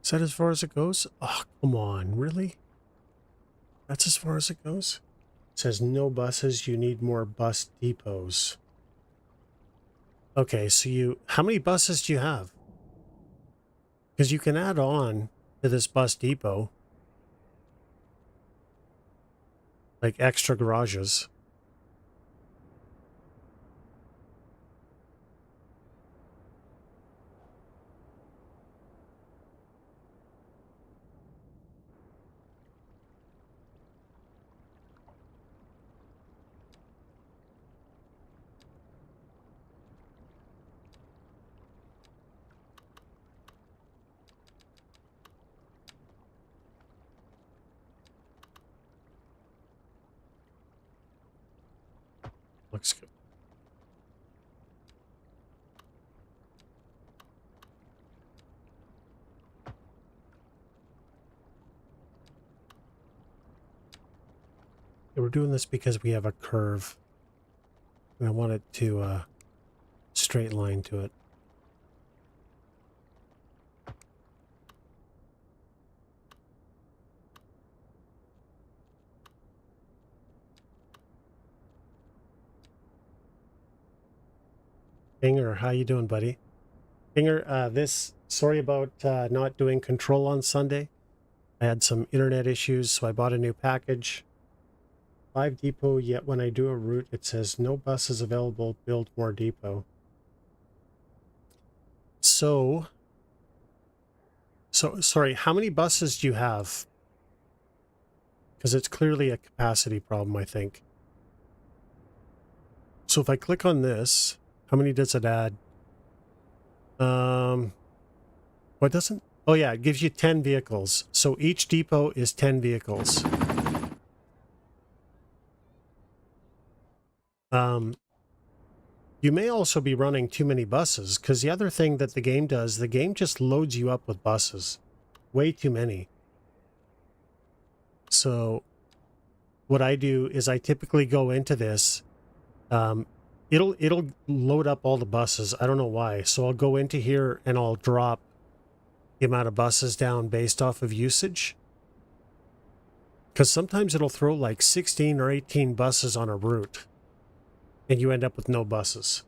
Speaker 1: Is that as far as it goes? Oh, come on, really? That's as far as it goes? It says no buses, you need more bus depots. Okay, so how many buses do you have? Because you can add on to this bus depot, like extra garages. Looks good. Yeah, we're doing this because we have a curve. And I want it to straight line to it. Inger, how you doing, buddy? Inger, sorry about not doing control on Sunday. I had some internet issues, so I bought a new package. 5 depot, yet when I do a route, it says no buses available, build more depot. So, sorry, how many buses do you have? Because it's clearly a capacity problem, I think. So if I click on this, how many does it add? What doesn't? Oh yeah, it gives you 10 vehicles. So each depot is 10 vehicles. You may also be running too many buses, because the other thing that the game does, the game just loads you up with buses. Way too many. So what I do is I typically go into this it'll load up all the buses. I don't know why. So I'll go into here and I'll drop the amount of buses down based off of usage. Because sometimes it'll throw like 16 or 18 buses on a route. And you end up with no buses.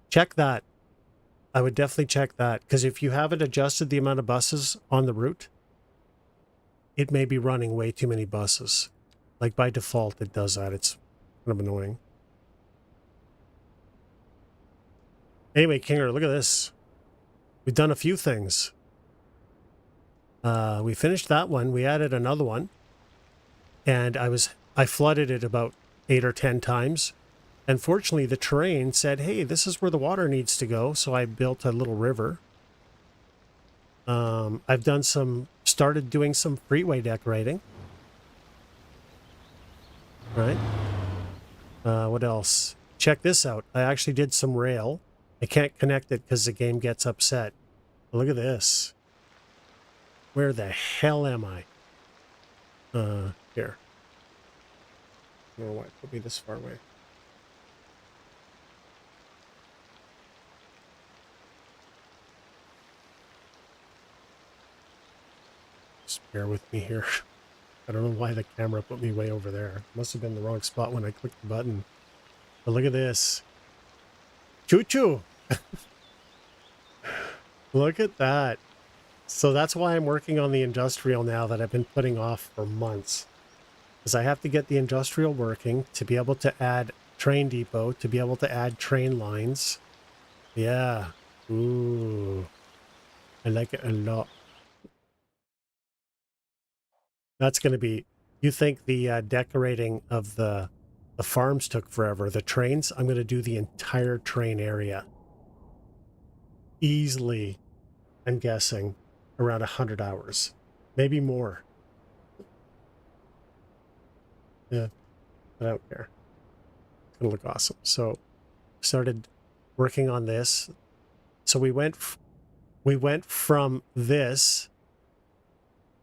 Speaker 1: Check that. I would definitely check that. Because if you haven't adjusted the amount of buses on the route, it may be running way too many buses. Like by default, it does that. It's kind of annoying. Anyway, Kinger, look at this. We've done a few things. We finished that one. We added another one. And I flooded it about 8 or 10 times. And fortunately, the terrain said, hey, this is where the water needs to go. So I built a little river. I've started doing some freeway decorating. Right. What else? Check this out. I actually did some rail. I can't connect it because the game gets upset. But look at this. Where the hell am I? Here. I don't know why it put me this far away. Just bear with me here. I don't know why the camera put me way over there. Must have been the wrong spot when I clicked the button. But look at this. Choo-choo! Look at that. So that's why I'm working on the industrial now that I've been putting off for months. Because I have to get the industrial working to be able to add train depot, to be able to add train lines. Yeah. Ooh. I like it a lot. That's going to be... You think the decorating of the farms took forever. The trains, I'm going to do the entire train area. Easily, I'm guessing, around 100 hours. Maybe more. Yeah, but I don't care. It's going to look awesome. So, started working on this. So we went from this.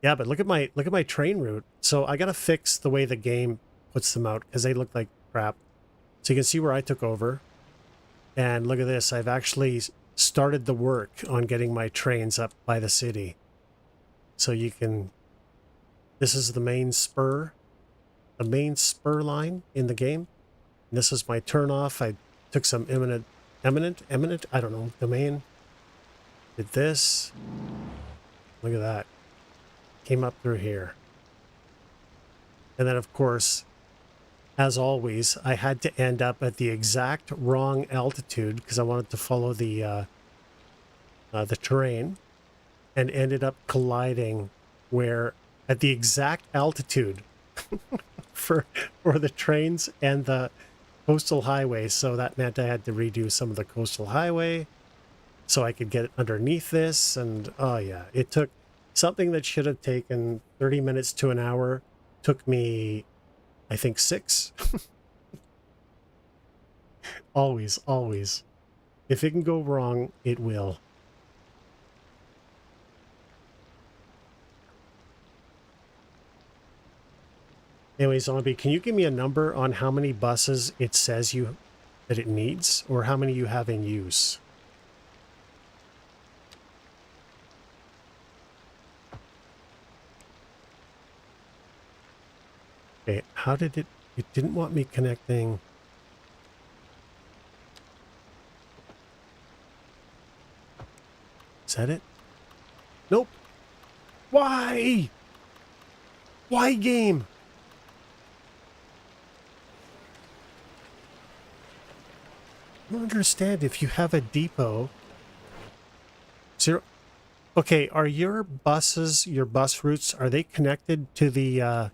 Speaker 1: Yeah, but look at my train route. So I got to fix the way the game puts them out because they look like crap. So you can see where I took over. And look at this. I've actually started the work on getting my trains up by the city. So you can... This is the main spur. The main spur line in the game. And this is my turnoff. I took some eminent, I don't know, domain. Did this. Look at that. Came up through here. And then, of course, as always, I had to end up at the exact wrong altitude because I wanted to follow the terrain, and ended up colliding where at the exact altitude for the trains and the coastal highway. So that meant I had to redo some of the coastal highway so I could get underneath this. And oh yeah, it took something that should have taken 30 minutes to an hour. Took me, I think, 6. Always, always. If it can go wrong, it will. Anyway, Zombie, can you give me a number on how many buses it says that it needs, or how many you have in use? Okay, how did it didn't want me connecting. Is that it? Nope. Why? Why, game? I don't understand. If you have a depot... Okay, are your buses, your bus routes, are they connected to the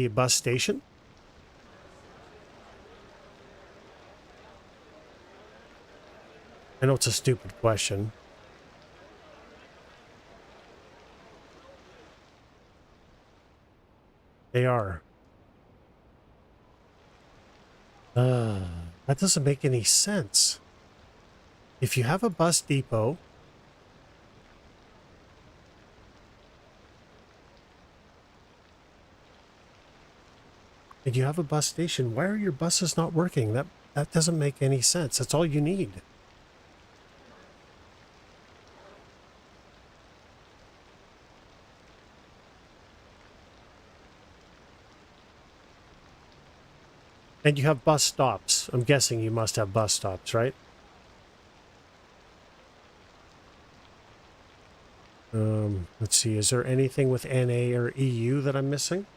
Speaker 1: bus station? I know it's a stupid question. They are. That doesn't make any sense. If you have a bus depot, And you have a bus station. Why are your buses not working? That doesn't make any sense. That's all you need. And you have bus stops. I'm guessing you must have bus stops, right? Let's see. Is there anything with NA or EU that I'm missing?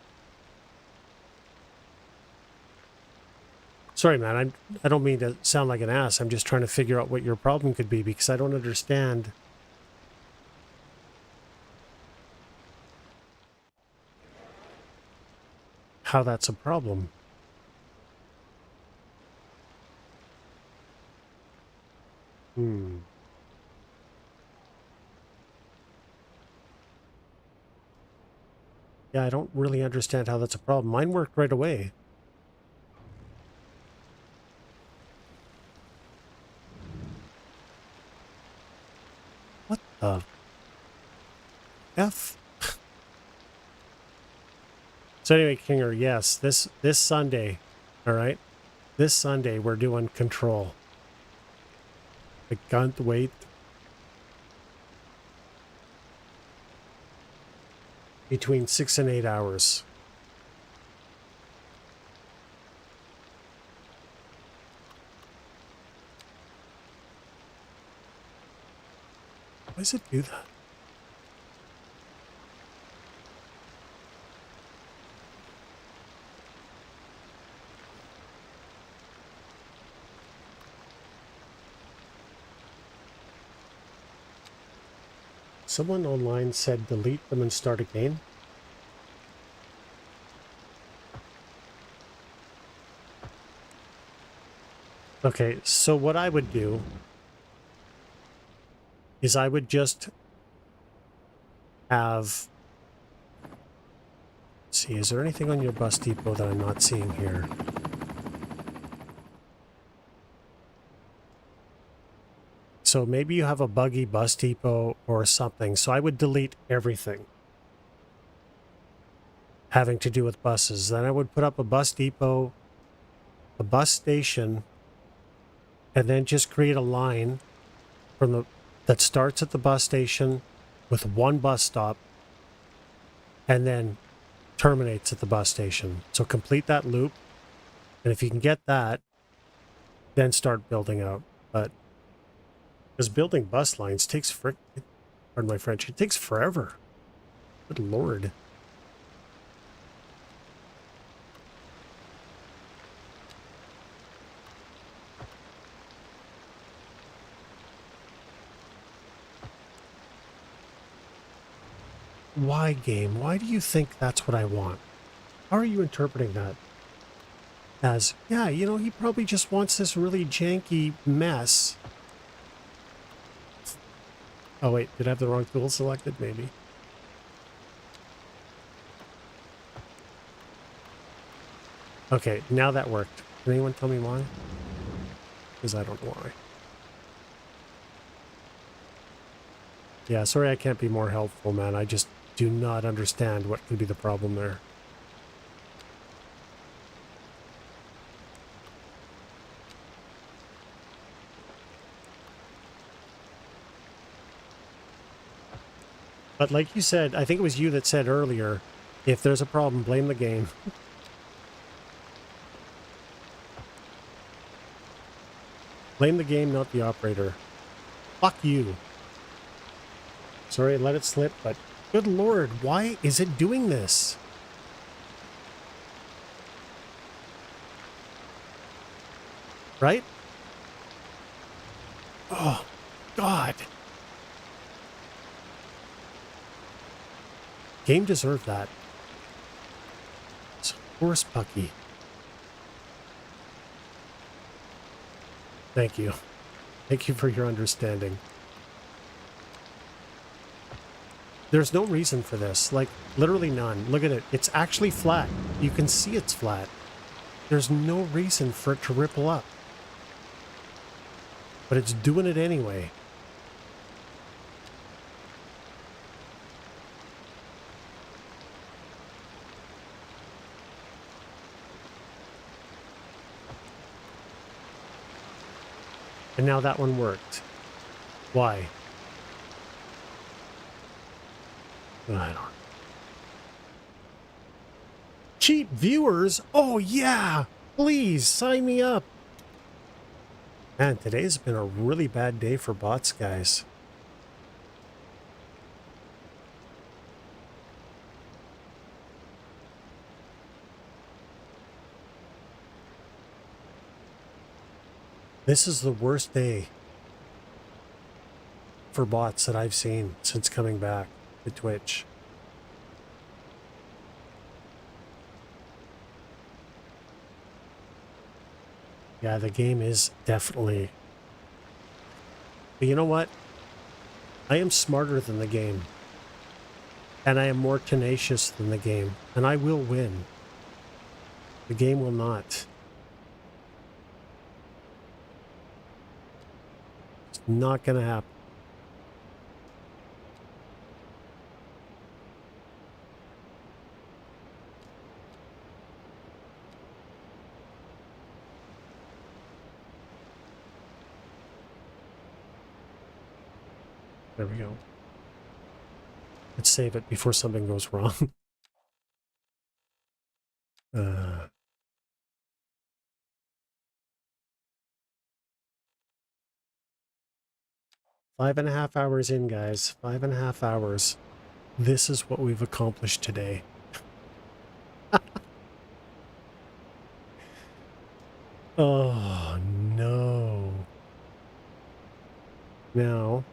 Speaker 1: Sorry, man. I don't mean to sound like an ass. I'm just trying to figure out what your problem could be because I don't understand how that's a problem. Yeah, I don't really understand how that's a problem. Mine worked right away. What the F? So anyway, Kinger, yes, this Sunday, all right? This Sunday, we're doing Control. I can't wait. Between 6 and 8 hours. Why does it do that? Someone online said delete them and start again. Okay, so what I would do is I would just have... Let's see, is there anything on your bus depot that I'm not seeing here? So maybe you have a buggy bus depot or something. So I would delete everything having to do with buses. Then I would put up a bus depot, a bus station, and then just create a line from that starts at the bus station with one bus stop and then terminates at the bus station. So complete that loop. And if you can get that, then start building out. But because building bus lines takes pardon my French, it takes forever. Good Lord. Why, game? Why do you think that's what I want? How are you interpreting that? As, yeah, you know, he probably just wants this really janky mess. Oh, wait, did I have the wrong tool selected? Maybe. Okay, now that worked. Can anyone tell me why? Because I don't know why. Yeah, sorry I can't be more helpful, man. I just do not understand what could be the problem there. But like you said, I think it was you that said earlier, if there's a problem, blame the game. Blame the game, not the operator. Fuck you. Sorry, I let it slip, but good Lord, why is it doing this? Right? Oh, God. Game deserved that. It's horse pucky. Thank you. Thank you for your understanding. There's no reason for this. Like, literally none. Look at it. It's actually flat. You can see it's flat. There's no reason for it to ripple up. But it's doing it anyway. And now that one worked. Why? I don't know. Cheap viewers? Oh yeah! Please sign me up! Man, today's been a really bad day for bots, guys. This is the worst day for bots that I've seen since coming back to Twitch. Yeah, the game is definitely... But you know what? I am smarter than the game. And I am more tenacious than the game. And I will win. The game will not. It's not going to happen. There we go. Let's save it before something goes wrong. 5.5 hours in, guys. 5.5 hours. This is what we've accomplished today. Oh, no. Now...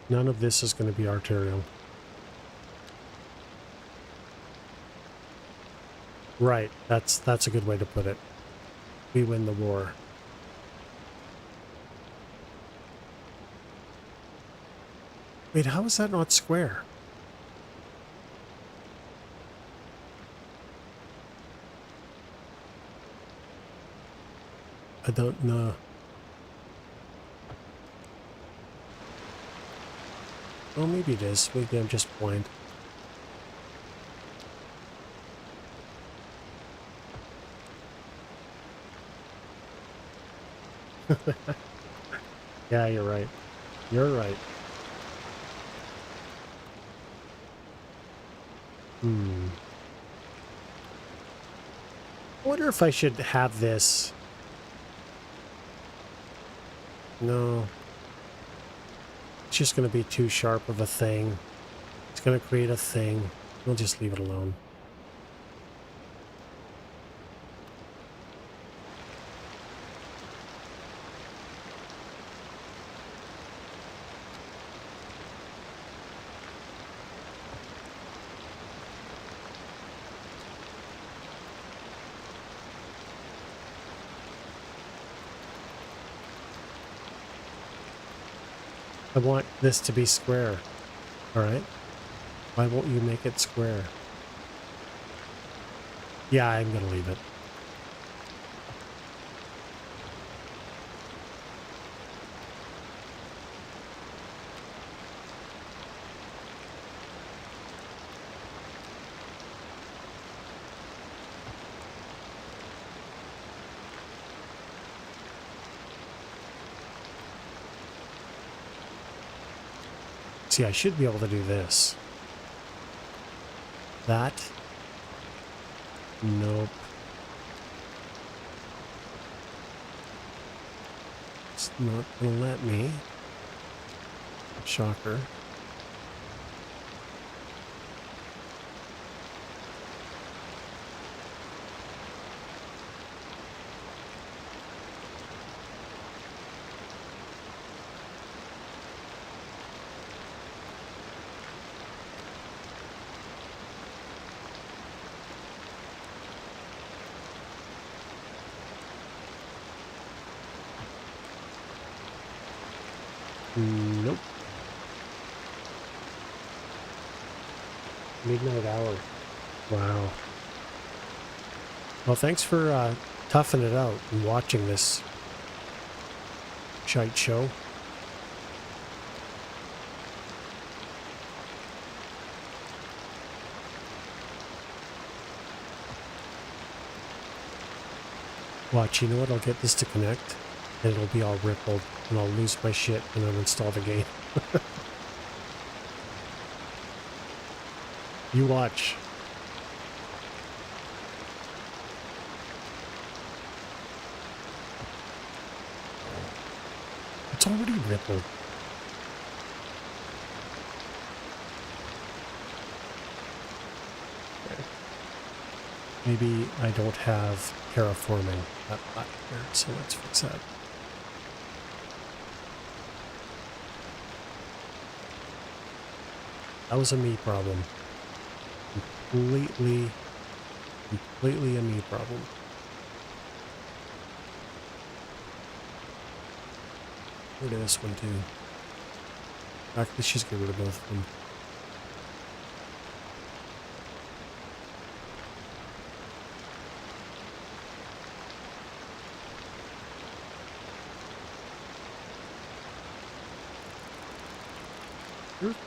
Speaker 1: None of this is going to be arterial. Right, that's a good way to put it. We win the war. Wait, how is that not square? I don't know. Oh, maybe it is. Maybe I'm just blind. Yeah, you're right. You're right. I wonder if I should have this. No. It's just going to be too sharp of a thing. It's going to create a thing. We'll just leave it alone. I want this to be square. Alright? Why won't you make it square? Yeah, I'm gonna leave it. See, I should be able to do this. That. Nope. It's not gonna let me. Shocker. Nope. Midnight hour. Wow. Well, thanks for toughing it out and watching this shite show. Watch, you know what? I'll get this to connect, and it'll be all rippled, and I'll lose my shit and then install the game. You watch. It's already rippled. Okay. Maybe I don't have terraforming that back here, so let's fix that. That was a me problem. Completely a me problem. Look at this one too. Actually, she's get rid of both of them.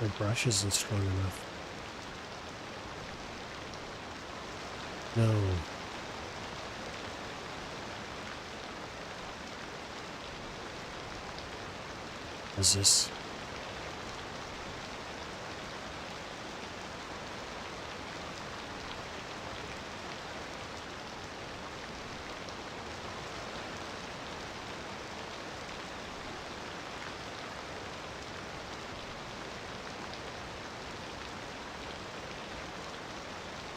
Speaker 1: My brush isn't strong enough. No. Is this?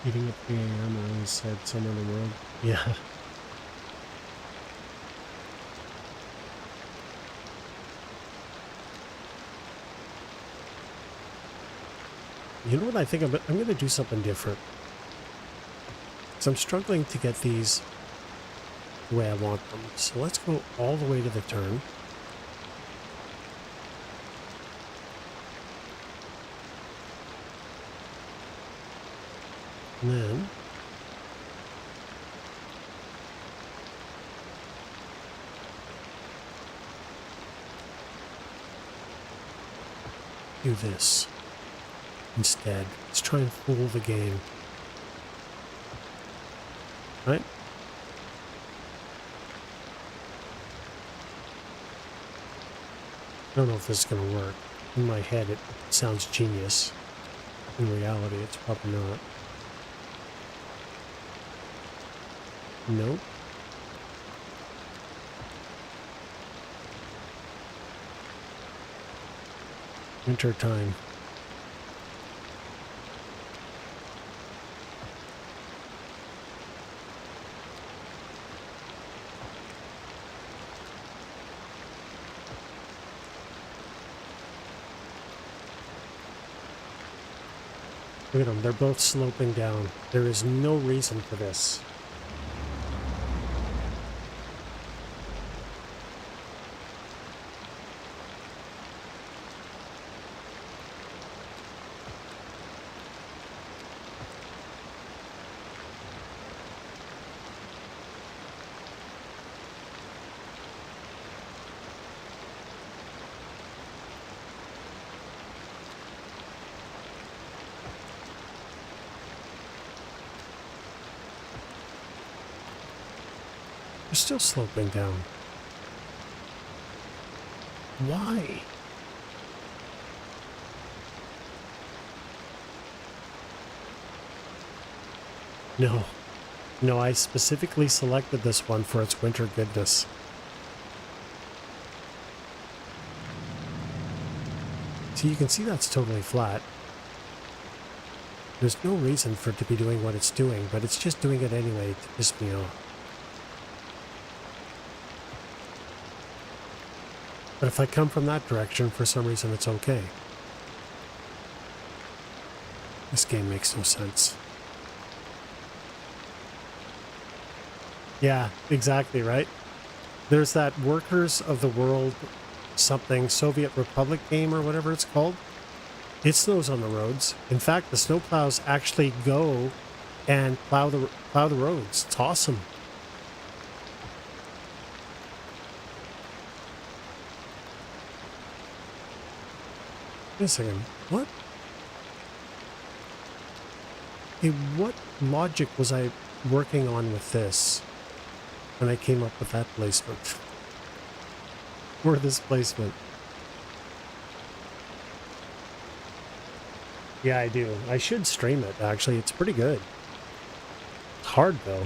Speaker 1: Eating at 3 a.m. I always said somewhere in the world. Yeah. You know what I think? I'm going to do something different. Because I'm struggling to get these the way I want them. So let's go all the way to the turn. And then do this instead. Let's try and fool the game. Right? I don't know if this is going to work. In my head, it sounds genius. In reality, it's probably not. Nope. Winter time. Look at them, they're both sloping down. There is no reason for this. They're still sloping down. Why? No. No, I specifically selected this one for its winter goodness. So you can see that's totally flat. There's no reason for it to be doing what it's doing, but it's just doing it anyway to piss me off. But if I come from that direction, for some reason it's okay. This game makes no sense. Yeah, exactly, right? There's that Workers of the World something Soviet Republic game or whatever it's called. It snows on the roads. In fact, the snowplows actually go and plow the roads. It's awesome. Wait a second. What? Hey, what logic was I working on with this? when I came up with that placement. Or this placement. Yeah, I do. I should stream it, actually. It's pretty good. It's hard, though.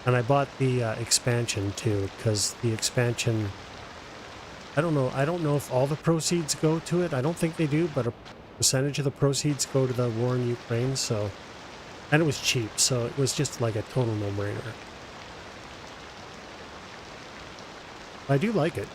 Speaker 1: And I bought the expansion, too, because the expansion... I don't know if all the proceeds go to it. I don't think they do, but a percentage of the proceeds go to the war in Ukraine, so... And it was cheap, so it was just like a total no-brainer. I do like it.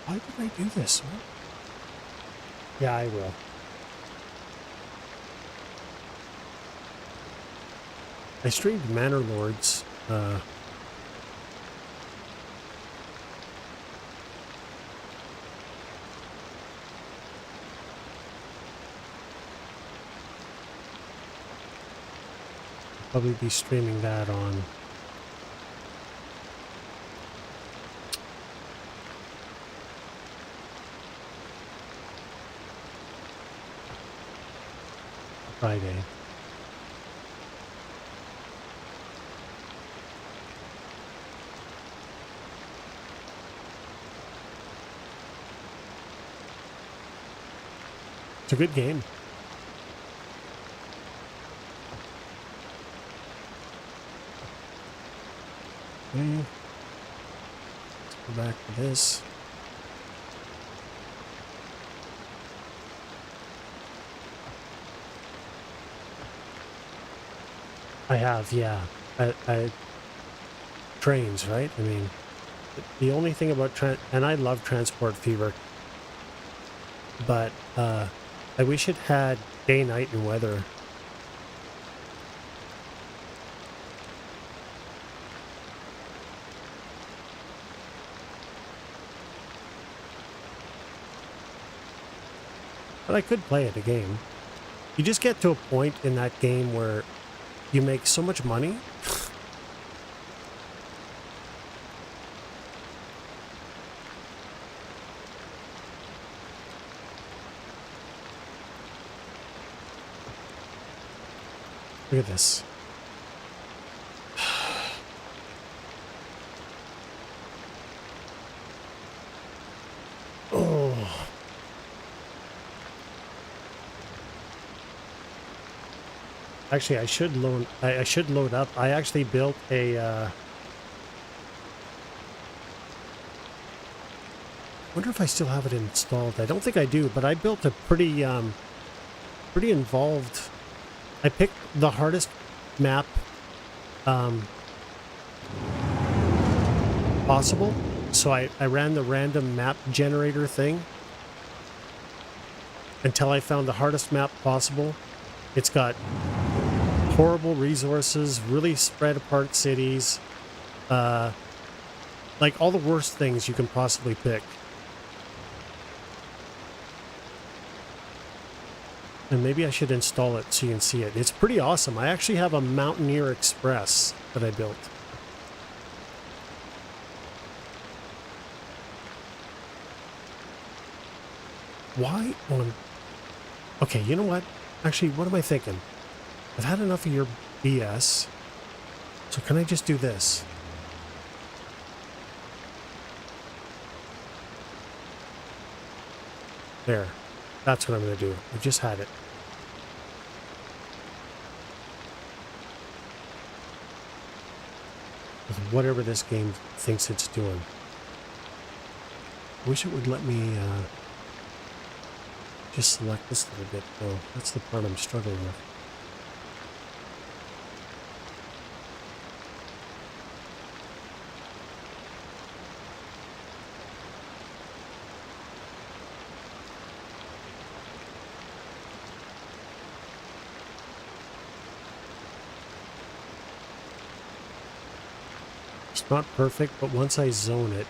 Speaker 1: Why did I do this? What? Yeah, I will. I streamed Manor Lords. Probably be streaming that on Friday. It's a good game. Okay. Let's go back to this. I have, yeah. I trains, right? I mean, the only thing about and I love Transport Fever, but I wish it had day, night, and weather. But I could play it a game. You just get to a point in that game where you make so much money. Look at this. Oh. Actually, I should load up. I actually built a wonder if I still have it installed. I don't think I do, but I built a pretty involved. I picked the hardest map possible. So I ran the random map generator thing until I found the hardest map possible. It's got horrible resources, really spread apart cities, like all the worst things you can possibly pick. And maybe I should install it so you can see it. It's pretty awesome. I actually have a Mountaineer Express that I built. Why on... Okay, you know what? Actually, what am I thinking? I've had enough of your BS. So can I just do this? There. That's what I'm going to do. I've just had it. With whatever this game thinks it's doing. I wish it would let me just select this little bit, though. That's the part I'm struggling with. It's not perfect, but once I zone it,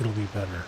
Speaker 1: it'll be better.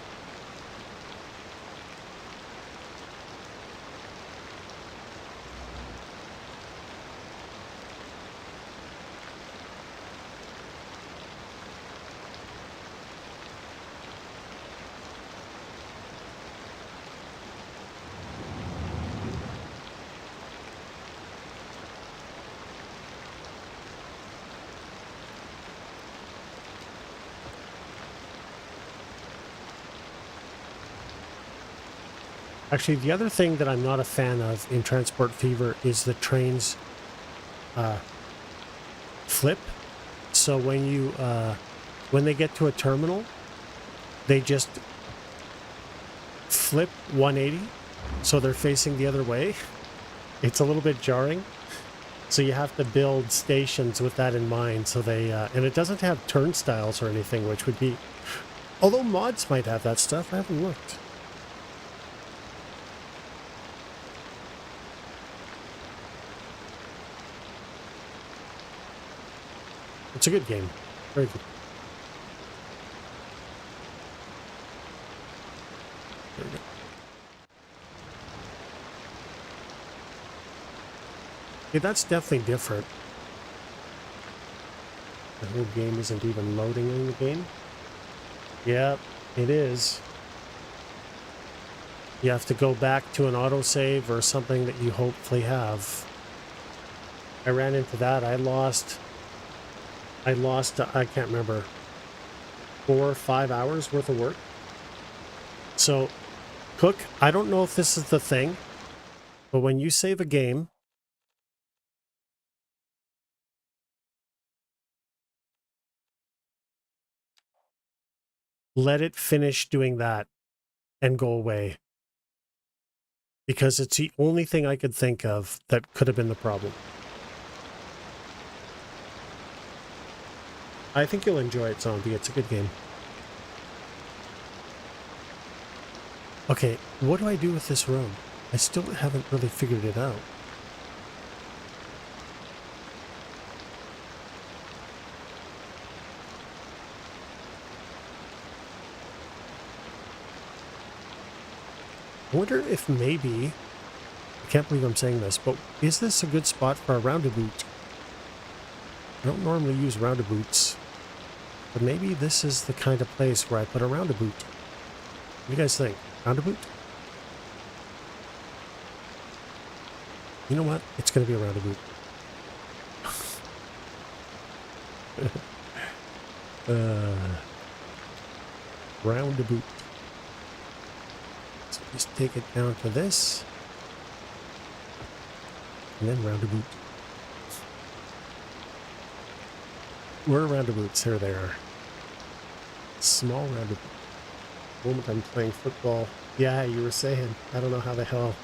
Speaker 1: Actually, the other thing that I'm not a fan of in Transport Fever is the trains flip. So when they get to a terminal, they just flip 180, so they're facing the other way. It's a little bit jarring. So you have to build stations with that in mind. So they and it doesn't have turnstiles or anything, which would be, although mods might have that stuff. I haven't looked. It's a good game. Very good. There we go. Yeah, that's definitely different. The whole game isn't even loading in the game. Yep, it is. You have to go back to an autosave or something that you hopefully have. I ran into that. I lost, I can't remember, 4 or 5 hours worth of work. So, Cook, I don't know if this is the thing, but when you save a game, let it finish doing that and go away. Because it's the only thing I could think of that could have been the problem. I think you'll enjoy it, Zombie. It's a good game. Okay, what do I do with this room? I still haven't really figured it out. I wonder if maybe, I can't believe I'm saying this, but is this a good spot for a roundabout? I don't normally use roundabouts, but maybe this is the kind of place where I put a roundabout. What do you guys think? Roundabout? You know what? It's going to be a roundabout. Roundabout. So just take it down to this. And then roundabout. Where are roundabouts? Here they are. Small roundabout. The moment I'm playing football. Yeah, you were saying. I don't know how the hell.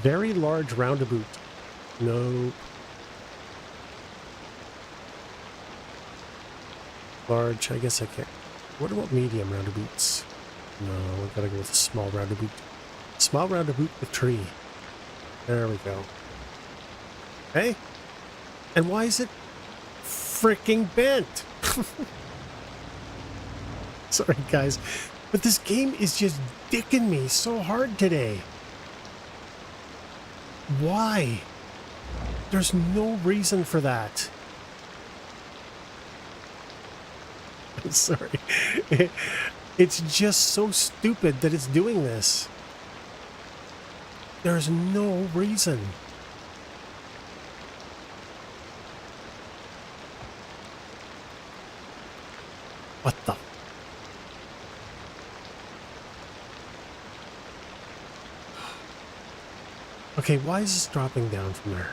Speaker 1: Very large roundabout. No. Large, I guess I can't. What about medium roundabouts? No, we gotta go with a small roundabout. Small roundabout with tree. There we go. Hey? And why is it freaking bent? Sorry, guys. But this game is just dicking me so hard today. Why? There's no reason for that. I'm sorry. It's just so stupid that it's doing this. There's no reason. What the? Okay, why is this dropping down from there?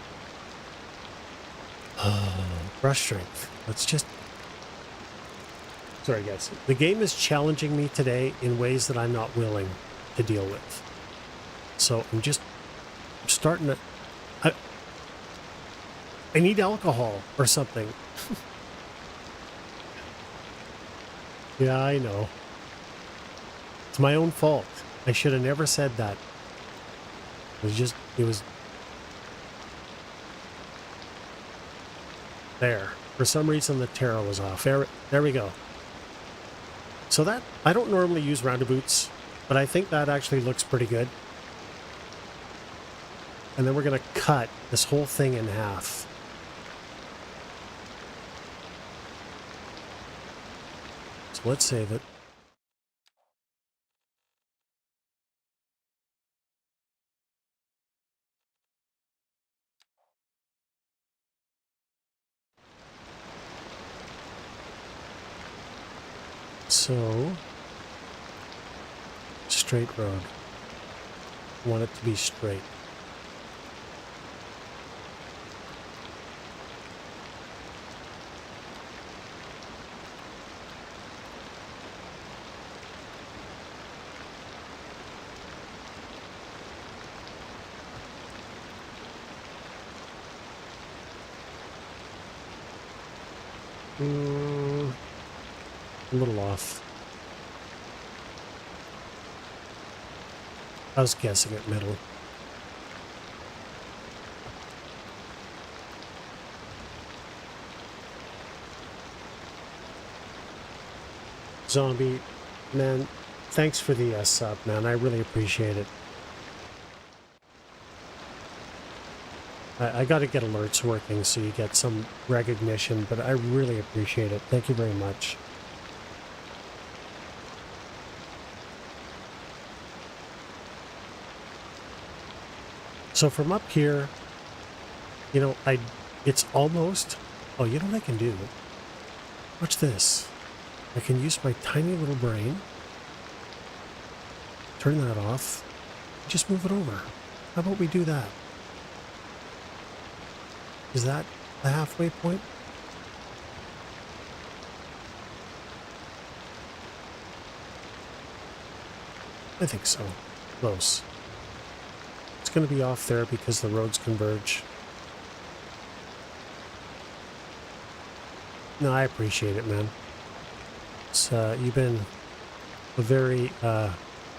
Speaker 1: Brush strength. Let's just... Sorry, guys. The game is challenging me today in ways that I'm not willing to deal with. So I'm starting to... I need alcohol or something. Yeah, I know. It's my own fault. I should have never said that. It was... There. For some reason, the tarot was off. There we go. So that... I don't normally use roundabouts, but I think that actually looks pretty good. And then we're going to cut this whole thing in half. So let's save it. So, straight road. I want it to be straight. A little off. I was guessing at middle. Zombie, man, thanks for the sub, man. I really appreciate it. I got to get alerts working so you get some recognition, but I really appreciate it. Thank you very much. So from up here, you know, it's almost, oh, you know what I can do? Watch this. I can use my tiny little brain, turn that off, just move it over. How about we do that? Is that the halfway point? I think so. Close. It's going to be off there because the roads converge. No, I appreciate it, man. It's, you've been a very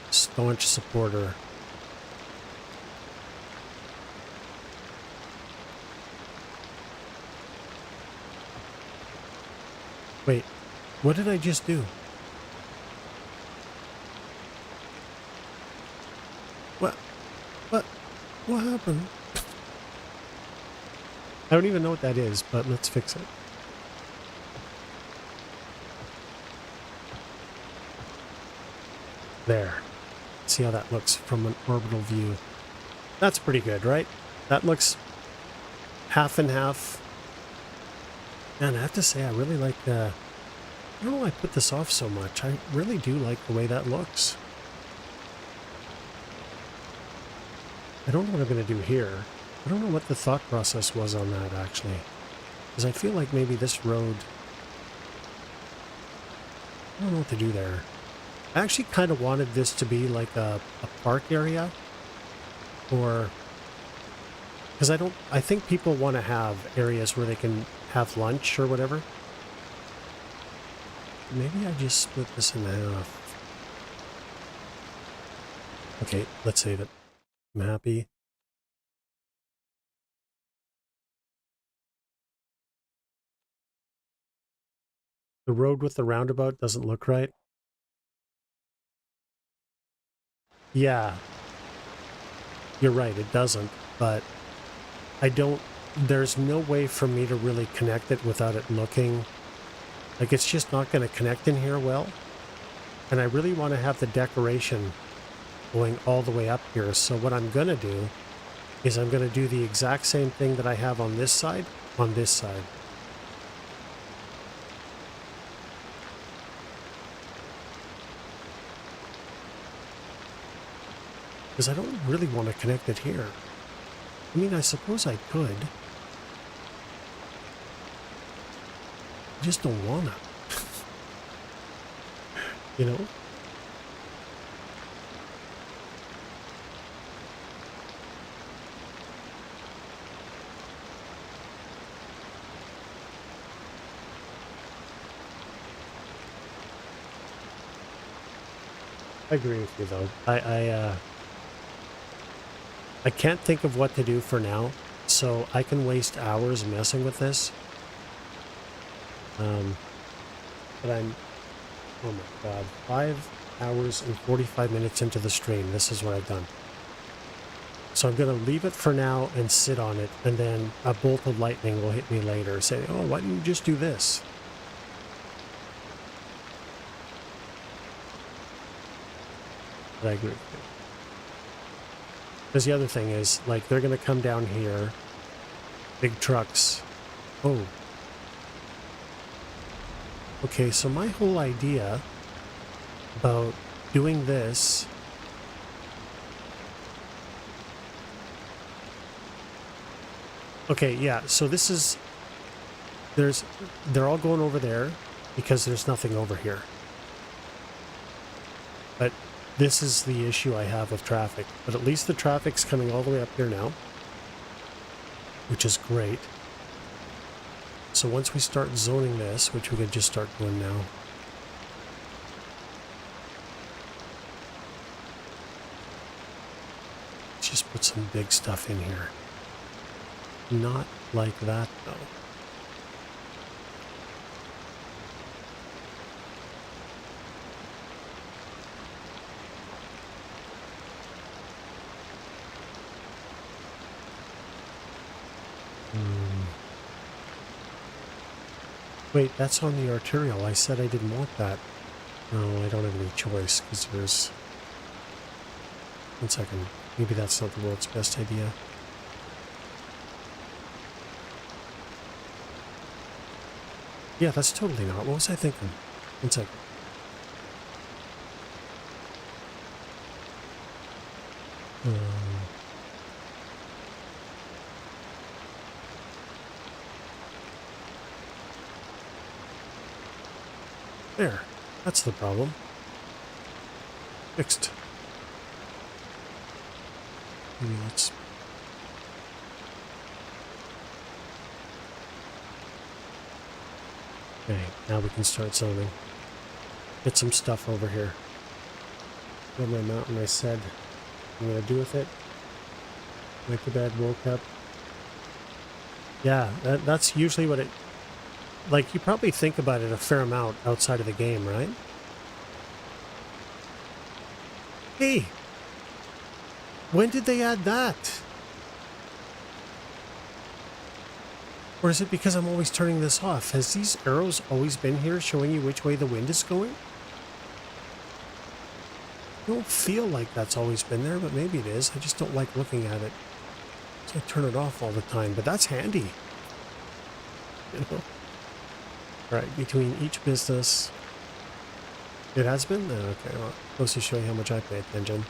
Speaker 1: staunch supporter. Wait, what did I just do? What happened? I don't even know what that is, but let's fix it. There. See how that looks from an orbital view. That's pretty good, right? That looks half and half. And I have to say, I really like the... I don't know why I put this off so much. I really do like the way that looks. I don't know what I'm going to do here. I don't know what the thought process was on that, actually. Because I feel like maybe this road... I don't know what to do there. I actually kind of wanted this to be like a park area. Or... because I think people want to have areas where they can have lunch or whatever. Maybe I just split this in half. Okay, let's save it. I'm happy. The road with the roundabout doesn't look right. Yeah. You're right, it doesn't, but there's no way for me to really connect it without it looking like it's just not going to connect in here well. And I really want to have the decoration going all the way up here. So what I'm going to do is I'm going to do the exact same thing that I have on this side, on this side. Because I don't really want to connect it here. I mean, I suppose I could. I just don't want to. You know? I agree with you, though. I can't think of what to do for now, so I can waste hours messing with this. But I'm, oh my god, 5 hours and 45 minutes into the stream, this is what I've done. So I'm going to leave it for now and sit on it, and then a bolt of lightning will hit me later, saying, oh, why didn't you just do this? But I agree with you. Because the other thing is, like, they're going to come down here, big trucks. Oh. Okay, so my whole idea about doing this Okay, yeah, so this is... They're all going over there because there's nothing over here. But this is the issue I have with traffic. But at least the traffic's coming all the way up here now, which is great. So once we start zoning this, which we could just start doing now. Let's just put some big stuff in here. Not like that, though. Wait, that's on the arterial. I said I didn't want that. No, I don't have any choice, because there's... One second. Maybe that's not the world's best idea. Yeah, that's totally not. What was I thinking? One second. There. That's the problem. Fixed. Maybe let's... Okay, now we can start zoning. Get some stuff over here. Build my mountain, I said. I'm gonna do with it. Went to bed, woke up. Yeah, that's usually what it... Like, you probably think about it a fair amount outside of the game, right? Hey! When did they add that? Or is it because I'm always turning this off? Has these arrows always been here showing you which way the wind is going? I don't feel like that's always been there, but maybe it is. I just don't like looking at it. So I turn it off all the time, but that's handy. You know? Alright, between each business... It has been? Okay, well, supposed to show you how much I pay attention.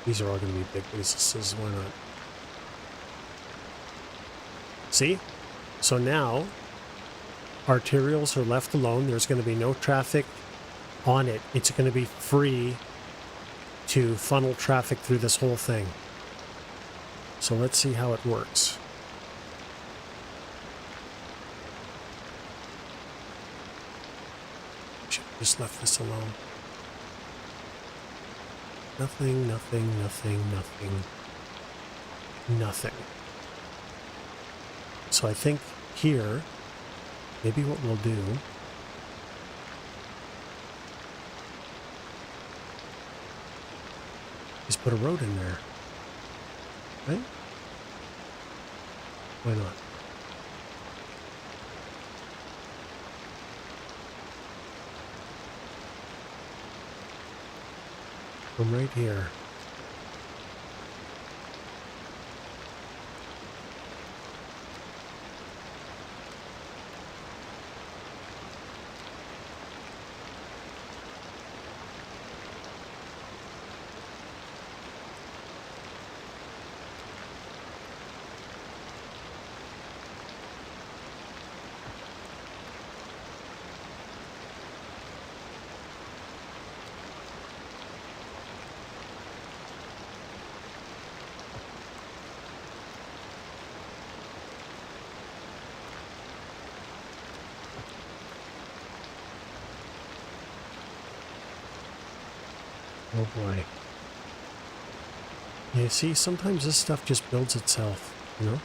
Speaker 1: These are all going to be big businesses, why not? See? So now, arterials are left alone. There's going to be no traffic on it. It's going to be free to funnel traffic through this whole thing. So let's see how it works. Should have just left this alone. Nothing, nothing, nothing, nothing, nothing. So I think here, maybe what we'll do is put a road in there, right? Why not? From right here. Oh boy. Yeah, see, sometimes this stuff just builds itself, you know?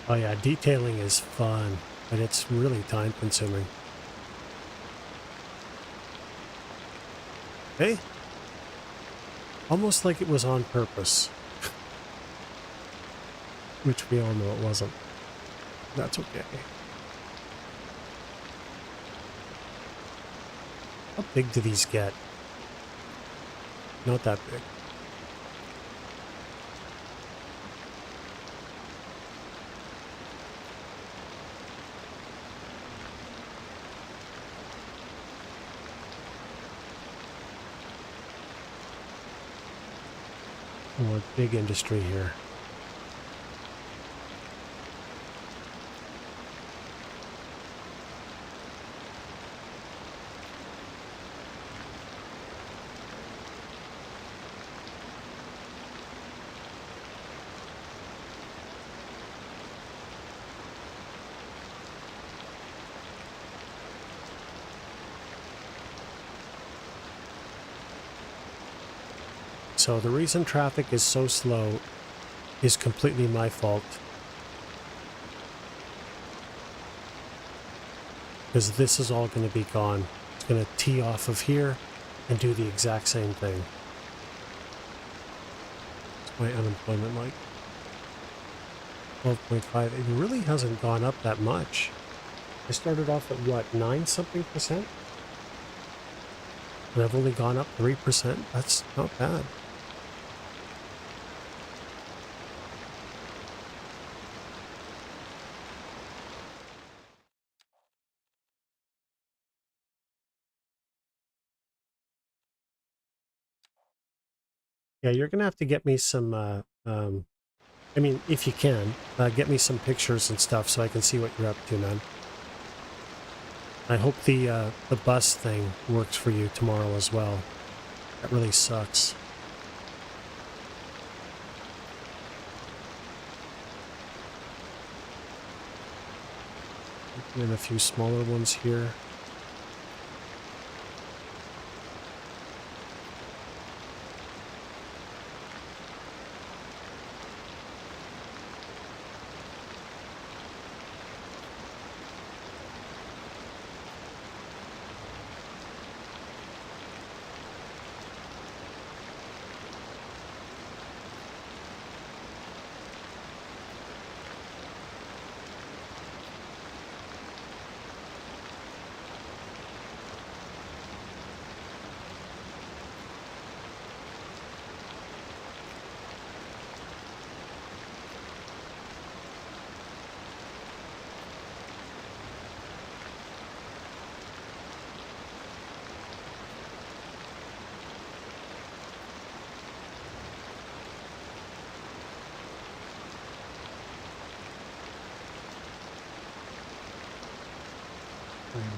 Speaker 1: Oh yeah, detailing is fun, but it's really time consuming. Hey? Almost like it was on purpose. Which we all know it wasn't. That's okay. How big do these get? Not that big. More big industry here. So the reason traffic is so slow is completely my fault. Because this is all going to be gone. It's going to tee off of here and do the exact same thing. What's my unemployment like? 12.5. It really hasn't gone up that much. I started off at what, 9-something%? And I've only gone up 3%. That's not bad. Yeah, you're going to have to get me some, I mean, if you can, get me some pictures and stuff so I can see what you're up to, man. I hope the bus thing works for you tomorrow as well. That really sucks. And a few smaller ones here.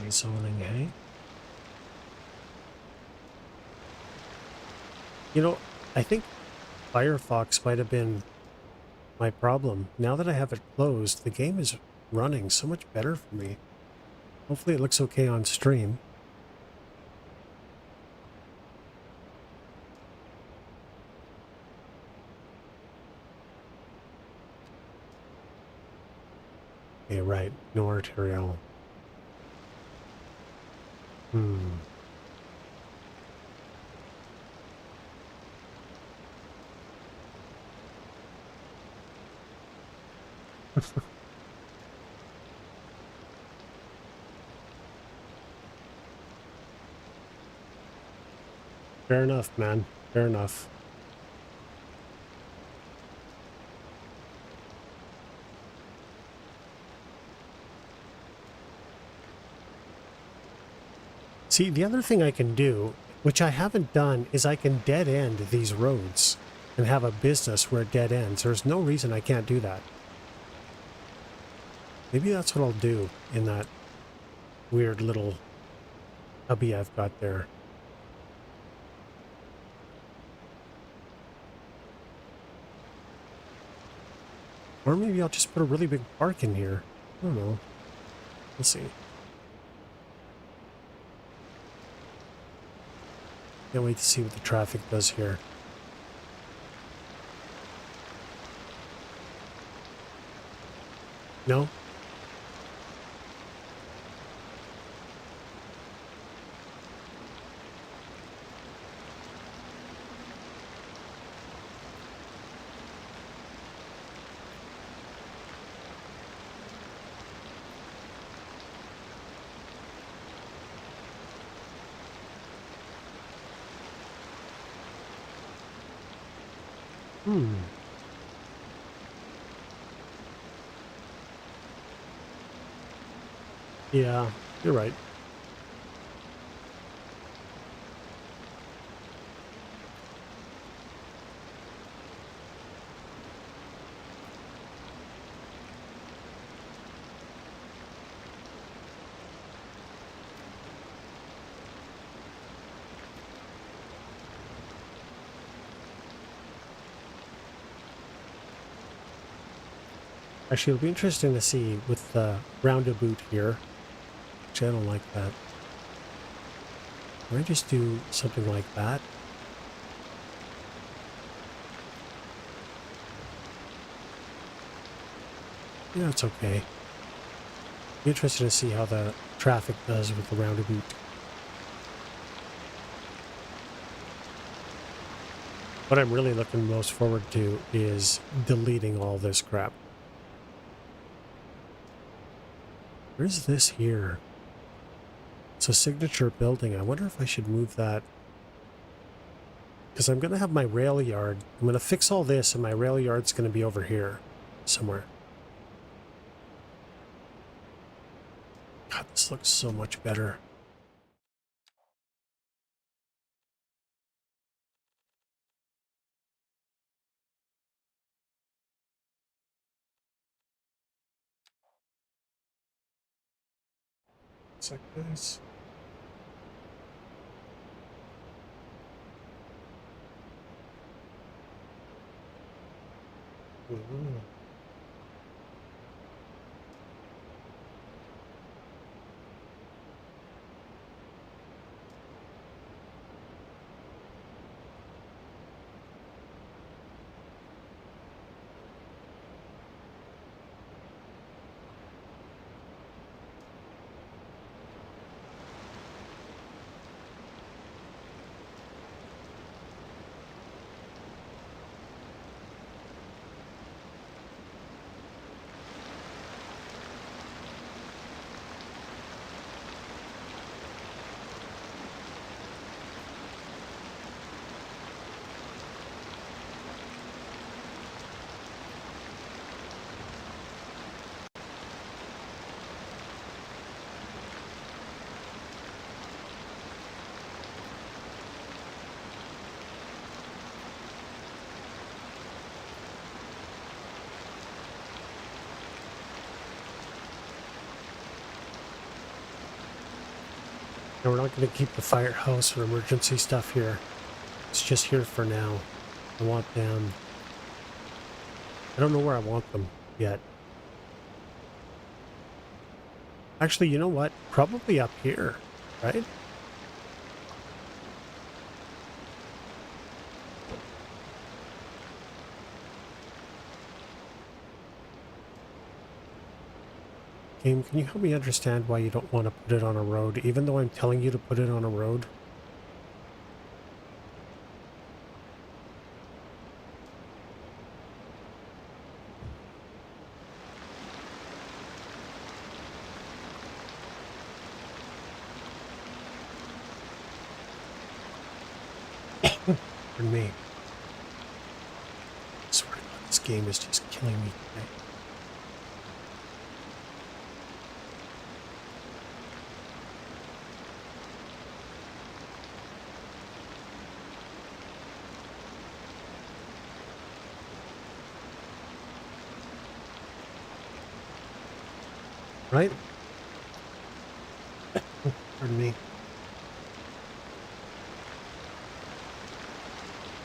Speaker 1: Zoning, hey? You know, I think Firefox might have been my problem. Now that I have it closed, the game is running so much better for me. Hopefully it looks okay on stream. Okay, right. No arterial. Fair enough, man. Fair enough. See, the other thing I can do, which I haven't done, is I can dead end these roads and have a business where it dead ends. There's no reason I can't do that. Maybe that's what I'll do in that weird little hubby I've got there. Or maybe I'll just put a really big park in here. I don't know. We'll see. Can't wait to see what the traffic does here. No? Hmm. Yeah, you're right. Actually, it'll be interesting to see with the roundabout here. Actually, I don't like that. Can I just do something like that? Yeah, it's okay. Be interesting to see how the traffic does with the roundabout. What I'm really looking most forward to is deleting all this crap. Where's this here? It's a signature building. I wonder if I should move that. Because I'm going to have my rail yard. I'm going to fix all this and my rail yard's going to be over here somewhere. God, this looks so much better. It's like this. Ooh. And we're not going to keep the firehouse or emergency stuff here. It's just here for now. I want them. I don't know where I want them yet. Actually, you know what? Probably up here, right? Game, can you help me understand why you don't want to put it on a road, even though I'm telling you to put it on a road? Pardon me. I swear to God, this game is just killing me today. Right? Pardon me.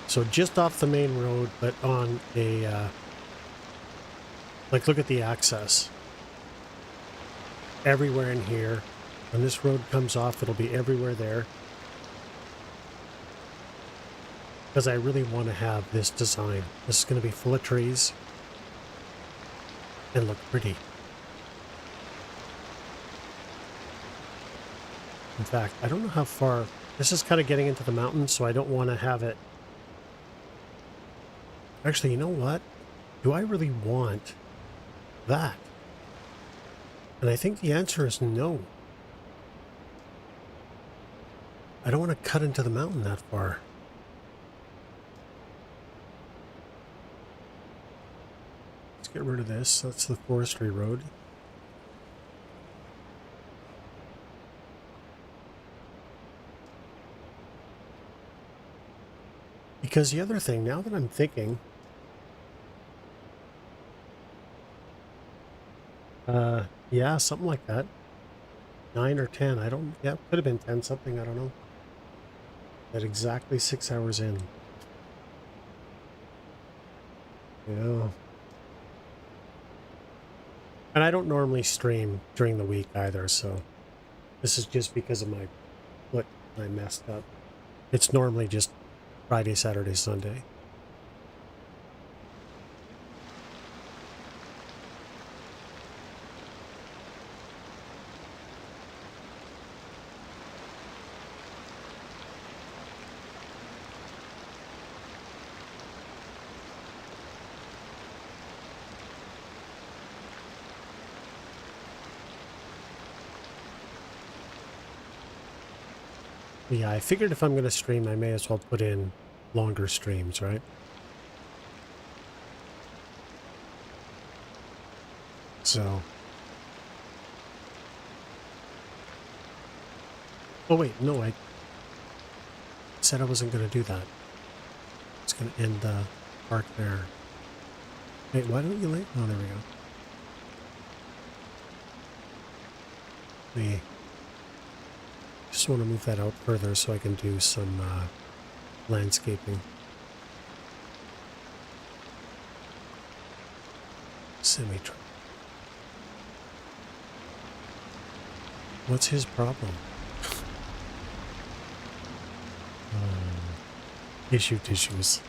Speaker 1: So just off the main road, but on a, like, look at the access. Everywhere in here. When this road comes off, it'll be everywhere there. Because I really want to have this design. This is going to be full of trees and look pretty. In fact, I don't know how far. This is kind of getting into the mountains, so I don't want to have it. Actually, you know what? Do I really want that? And I think the answer is no. I don't want to cut into the mountain that far. get rid of this. That's the forestry road. Because the other thing, now that I'm thinking, yeah, something like that. 9 or 10, I don't, yeah, could have been 10 something, I don't know. At exactly 6 hours in. Yeah. And I don't normally stream during the week either, so this is just because of my what I messed up. It's normally just Friday, Saturday, Sunday. But yeah, I figured if I'm going to stream, I may as well put in longer streams, right? So. Oh wait, no, I said I wasn't going to do that. It's going to end the arc there. Wait, why don't you leave? Oh, there we go. Me. Just want to move that out further so I can do some landscaping. Semi-truck. What's his problem? Issue tissues.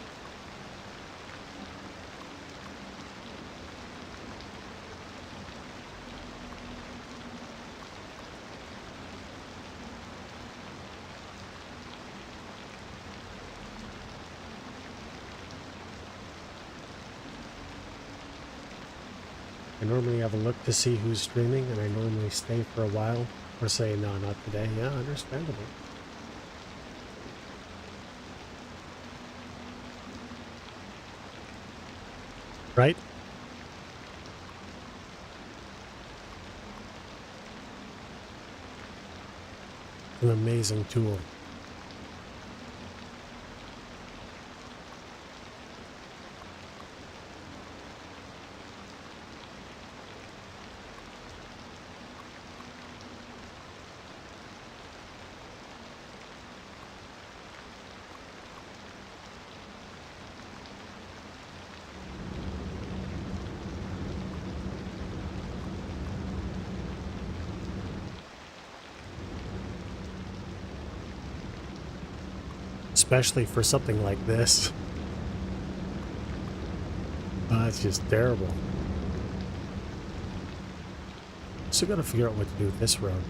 Speaker 1: I normally have a look to see who's streaming, and I normally stay for a while, or say, no, not today. Yeah, understandable. Right? An amazing tool. Especially for something like this. It's just terrible. Still gotta figure out what to do with this road.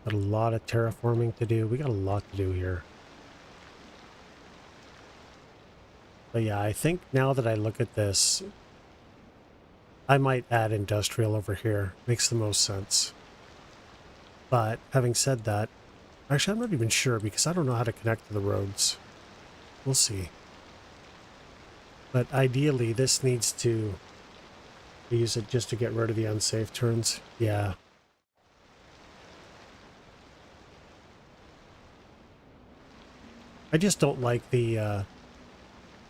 Speaker 1: Got a lot of terraforming to do. We got a lot to do here. But yeah, I think now that I look at this, I might add industrial over here. Makes the most sense. But having said that, actually I'm not even sure because I don't know how to connect to the roads. We'll see. But ideally this needs to use it just to get rid of the unsafe turns. Yeah. I just don't like the I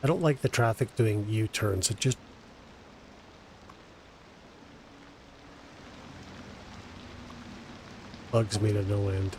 Speaker 1: don't like the traffic doing U-turns. It just bugs me to no end.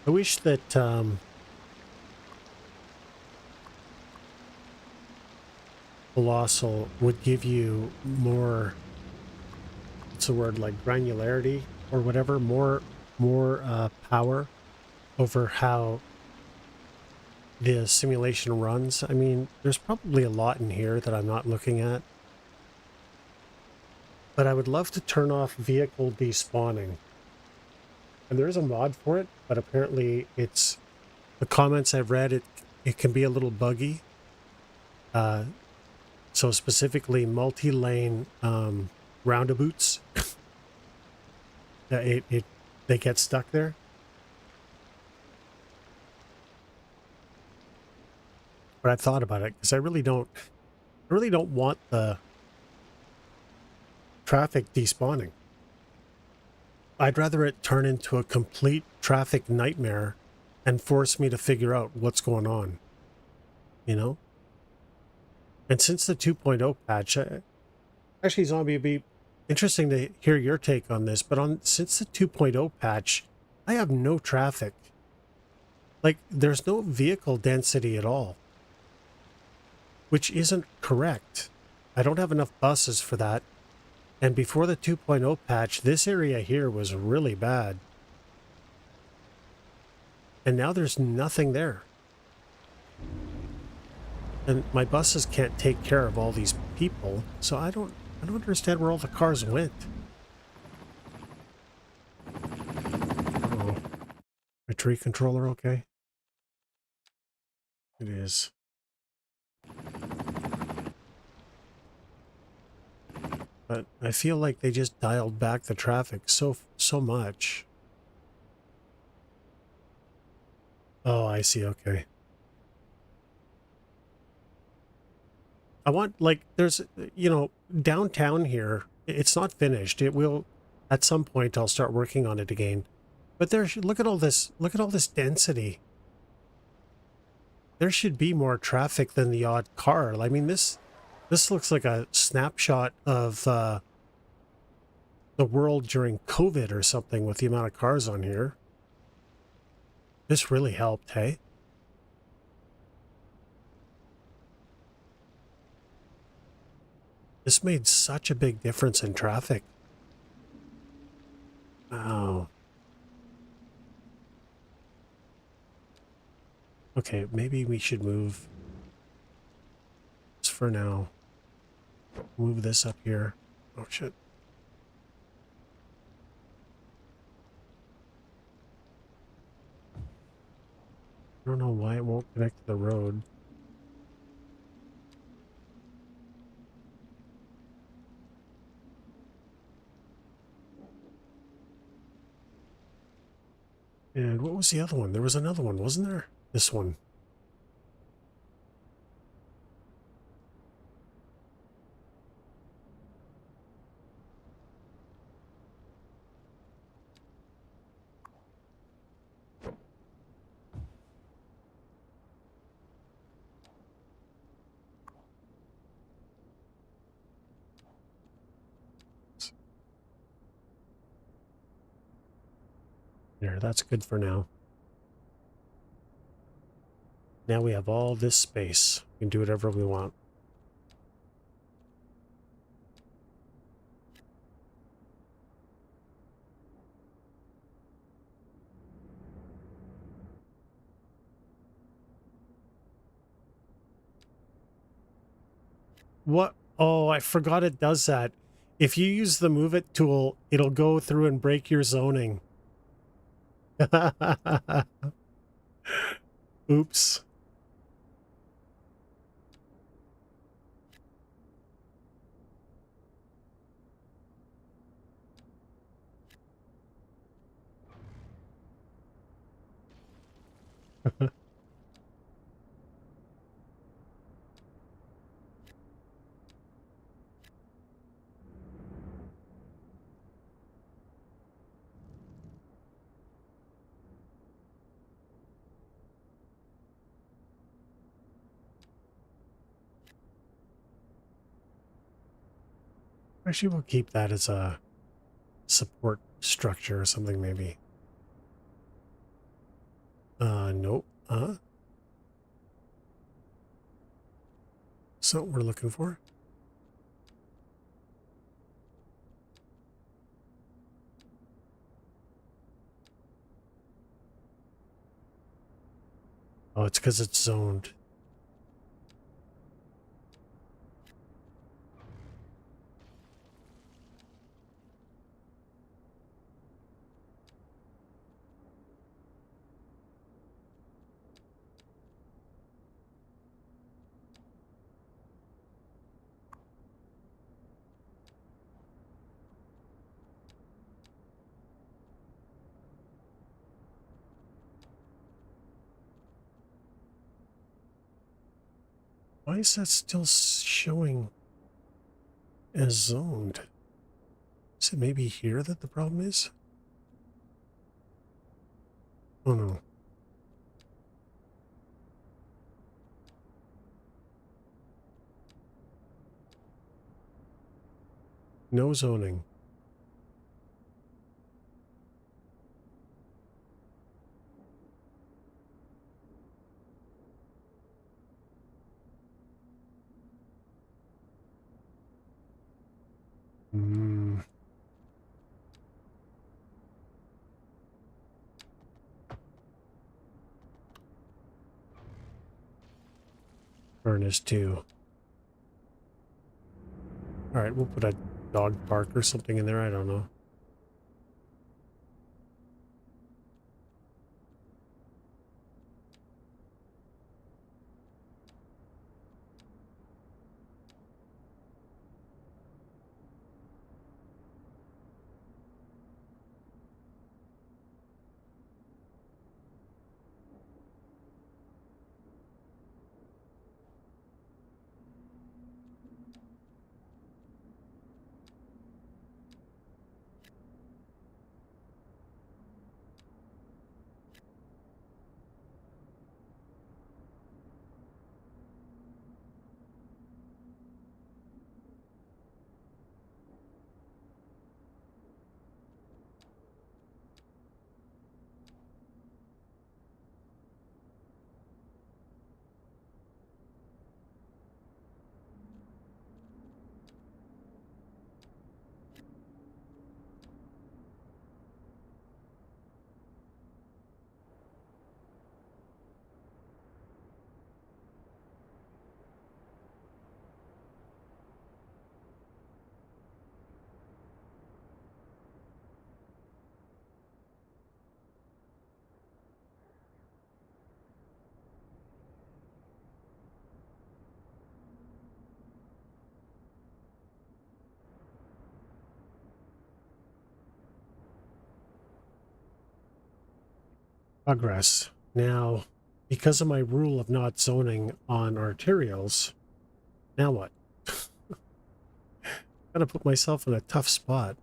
Speaker 1: I wish that Colossal would give you more, what's the word, like granularity or whatever, more power over how the simulation runs. I mean, there's probably a lot in here that I'm not looking at. But I would love to turn off vehicle despawning. And there is a mod for it, but apparently it's the comments I've read, it can be a little buggy. So specifically multi-lane roundabouts, they get stuck there. But I've thought about it because I really don't want the traffic despawning. I'd rather it turn into a complete traffic nightmare and force me to figure out what's going on, you know? And since the 2.0 patch, actually, Zombie, it'd be interesting to hear your take on this, but since the 2.0 patch, I have no traffic. Like, there's no vehicle density at all, which isn't correct. I don't have enough buses for that. And before the 2.0 patch, this area here was really bad. And now there's nothing there. And my buses can't take care of all these people, so I don't understand where all the cars went. Oh, my tree controller okay? It is. But I feel like they just dialed back the traffic so much. Oh, I see, okay. I want, like, there's, you know, downtown here, it's not finished. It will, at some point, I'll start working on it again. But there's, look at all this density. There should be more traffic than the odd car. I mean, this looks like a snapshot of the world during COVID or something with the amount of cars on here. This really helped, hey? This made such a big difference in traffic. Wow. Okay, maybe we should move just for now. Move this up here. Oh, shit. I don't know why it won't connect to the road. And what was the other one? There was another one, wasn't there? This one. There, that's good for now. Now we have all this space. We can do whatever we want. What? Oh, I forgot it does that. If you use the Move It tool, it'll go through and break your zoning. Oops. Actually, we'll keep that as a support structure or something, maybe. Nope. So what we're looking for. Oh, it's because it's zoned. Why is that still showing as zoned? Is it maybe here that the problem is? Oh no. No zoning. Hmm. Furnace too. Alright, we'll put a dog park or something in there, I don't know. Progress. Now, because of my rule of not zoning on arterials, now what? Gotta put myself in a tough spot.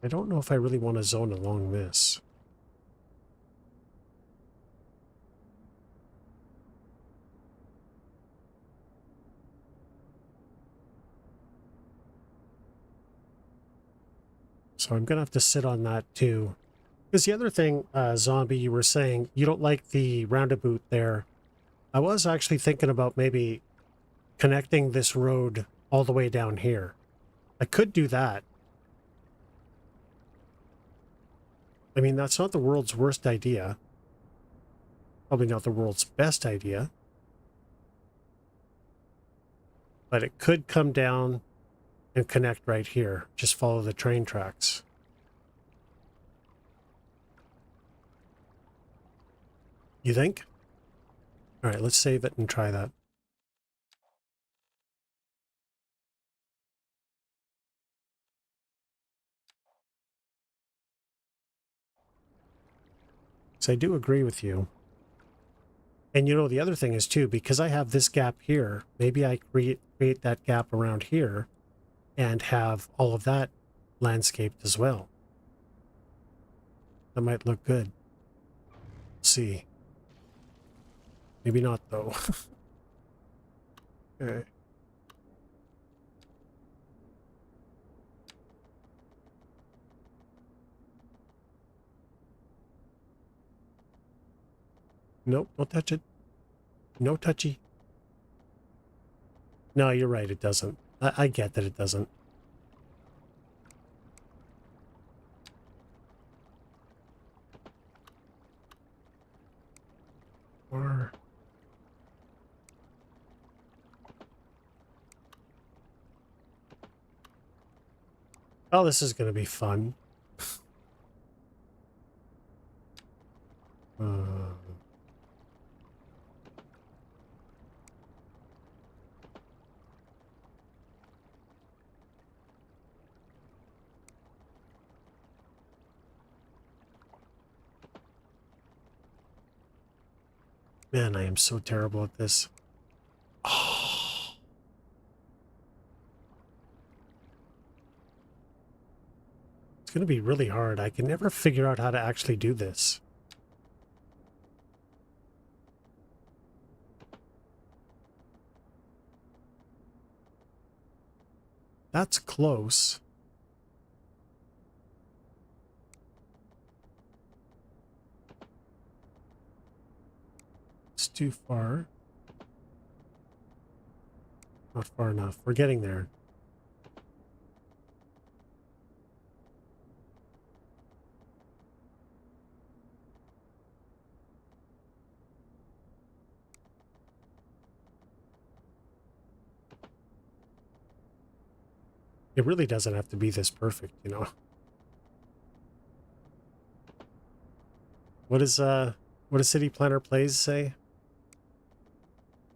Speaker 1: I don't know if I really want to zone along this. So I'm gonna have to sit on that too. Because the other thing, Zombie, you were saying you don't like the roundabout there. I was actually thinking about maybe connecting this road all the way down here. I could do that. I mean, that's not the world's worst idea. Probably not the world's best idea. But it could come down and connect right here. Just follow the train tracks. You think? All right, let's save it and try that. So I do agree with you. And you know, the other thing is too, because I have this gap here, maybe I create that gap around here and have all of that landscaped as well. That might look good. Let's see. Maybe not though. Okay. Nope, don't touch it. No touchy. No, you're right. It doesn't. I get that it doesn't. Or... oh, this is going to be fun. Man, I am so terrible at this. Oh. It's going to be really hard. I can never figure out how to actually do this. That's close. It's too far. Not far enough. We're getting there. It really doesn't have to be this perfect, you know. What does City Planner Plays say?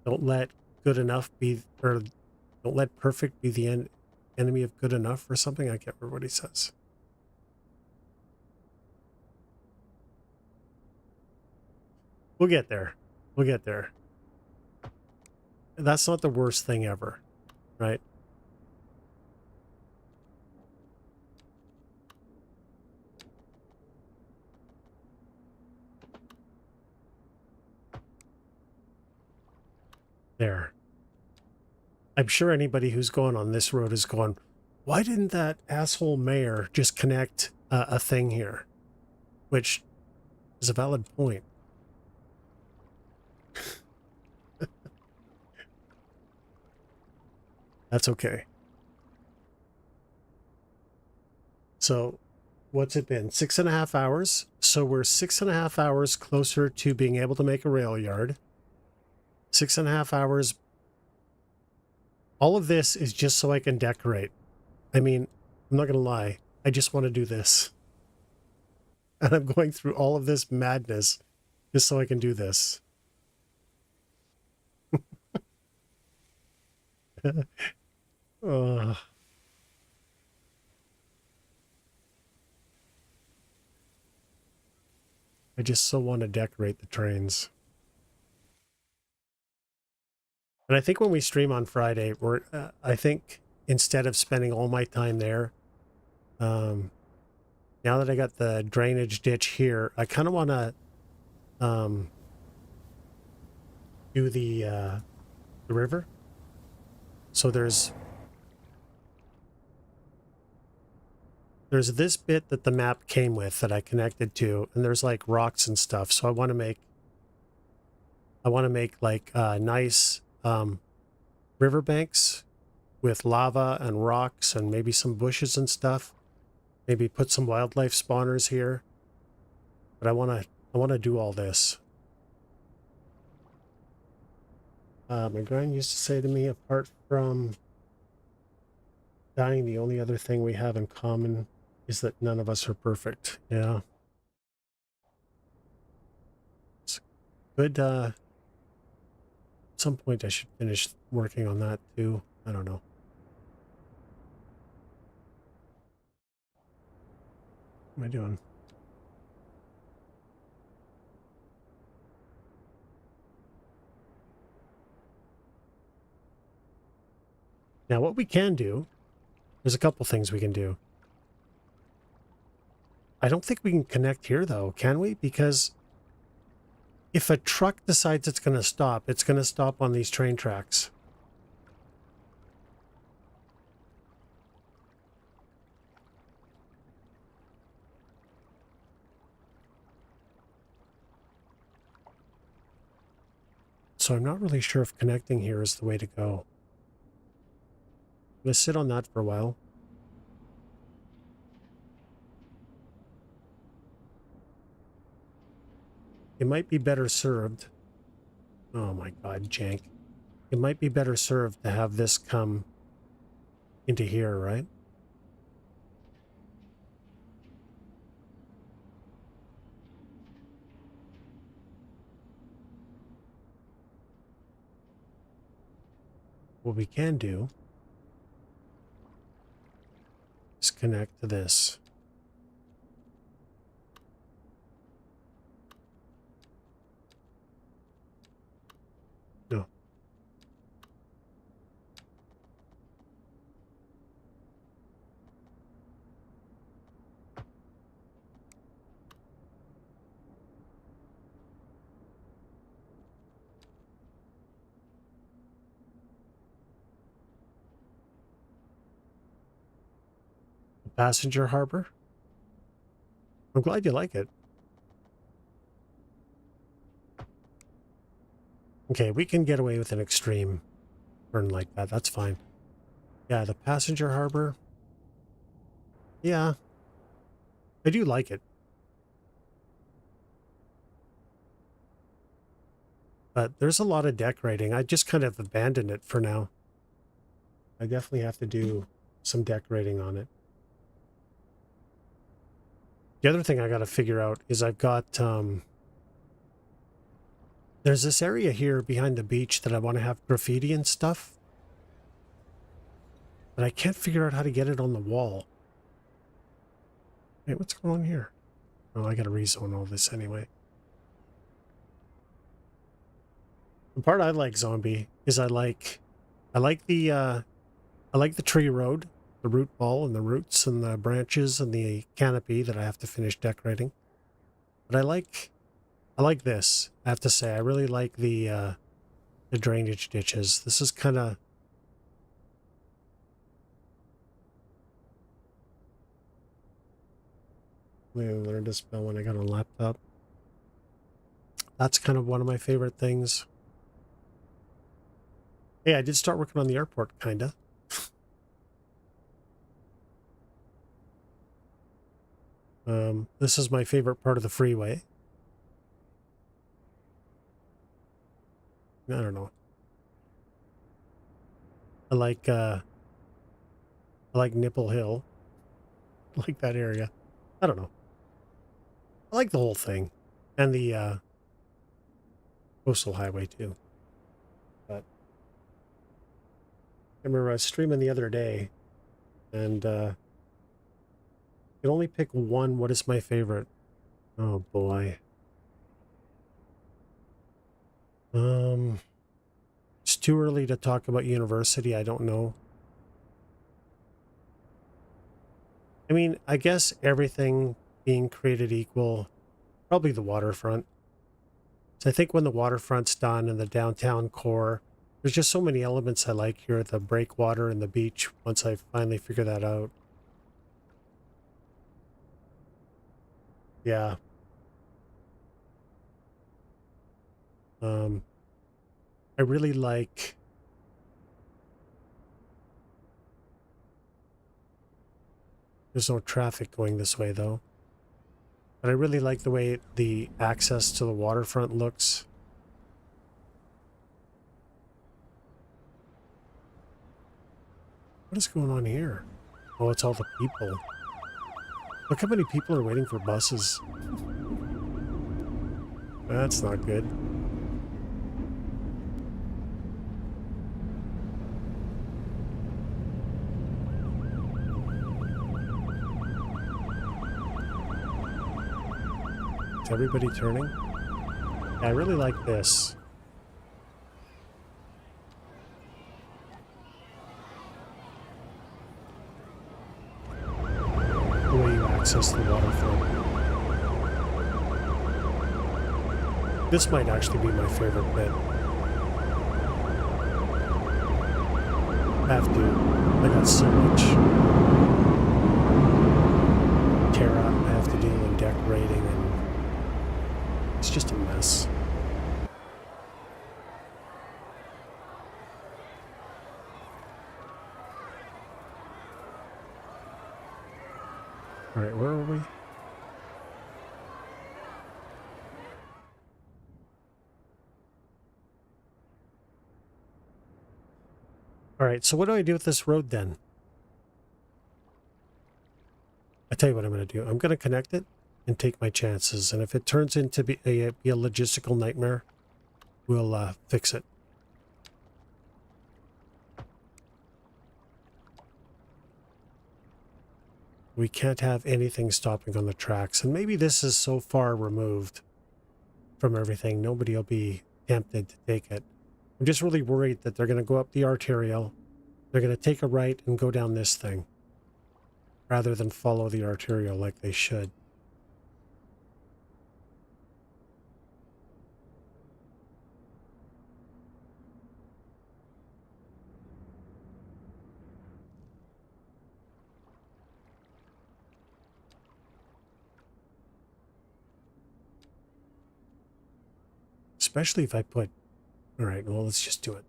Speaker 1: Don't let good enough be, or don't let perfect be the enemy of good enough or something. I can't remember what he says. We'll get there. We'll get there. That's not the worst thing ever, right? There. I'm sure anybody who's going on this road is going, why didn't that asshole mayor just connect a thing here? Which is a valid point. That's okay. So what's it been? 6.5 hours. So we're 6.5 hours closer to being able to make a rail yard. 6.5 hours. All of this is just so I can decorate. I mean, I'm not going to lie. I just want to do this. And I'm going through all of this madness just so I can do this. I just so want to decorate the trains. And I think when we stream on Friday, I think instead of spending all my time there, now that I got the drainage ditch here, I kind of want to do the river. So there's this bit that the map came with that I connected to, and there's like rocks and stuff. So I want to make like nice riverbanks with lava and rocks and maybe some bushes and stuff. Maybe put some wildlife spawners here. But I want to do all this. My grind used to say to me, apart from dying, the only other thing we have in common is that none of us are perfect. Yeah. It's good. At some point I should finish working on that too. I don't know. What am I doing? Now what we can do, there's a couple things we can do. I don't think we can connect here though, can we? Because if a truck decides it's going to stop on these train tracks. so I'm not really sure if connecting here is the way to go. I'm going to sit on that for a while. It might be better served. Oh my god, jank. It might be better served to have this come into here, right? What we can do is connect to this. No. The passenger harbor? I'm glad you like it. Okay, we can get away with an extreme turn like that. That's fine. Yeah, the passenger harbor. Yeah. I do like it. But there's a lot of decorating. I just kind of abandoned it for now. I definitely have to do some decorating on it. The other thing I got to figure out is I've got, there's this area here behind the beach that I want to have graffiti and stuff. But I can't figure out how to get it on the wall. Wait, what's going on here? Oh, I got to rezone all this anyway. The part I like, Zombie, is I like the tree road, the root ball and the roots and the branches and the canopy that I have to finish decorating. But I like this. I have to say, I really like the drainage ditches. This is kind of... I learned to spell when I got a laptop. That's kind of one of my favorite things. Hey, I did start working on the airport, kinda. This is my favorite part of the freeway. I don't know. I like Nipple Hill. I like that area. I don't know. I like the whole thing. And the coastal highway too. But I remember I was streaming the other day and I can only pick one. What is my favorite? Oh boy. It's too early to talk about university. I don't know. I mean, I guess everything being created equal, probably the waterfront. So I think when the waterfront's done and the downtown core, there's just so many elements I like here, the breakwater and the beach, once I finally figure that out. Yeah. I really like... There's no traffic going this way, though. But I really like the way the access to the waterfront looks. What is going on here? Oh, it's all the people. Look how many people are waiting for buses. That's not good. Is everybody turning? Yeah, I really like this. The way you access the waterfront. This might actually be my favorite bit. I have to. I got so much tear out I have to do and decorating, and it's just a mess. All right, so what do I do with this road then? I tell you what I'm going to do. I'm going to connect it and take my chances. And if it turns into be a logistical nightmare, we'll fix it. We can't have anything stopping on the tracks. And maybe this is so far removed from everything, nobody will be tempted to take it. I'm just really worried that they're going to go up the arterial. They're going to take a right and go down this thing rather than follow the arterial like they should. Especially if I put... All right, well, let's just do it.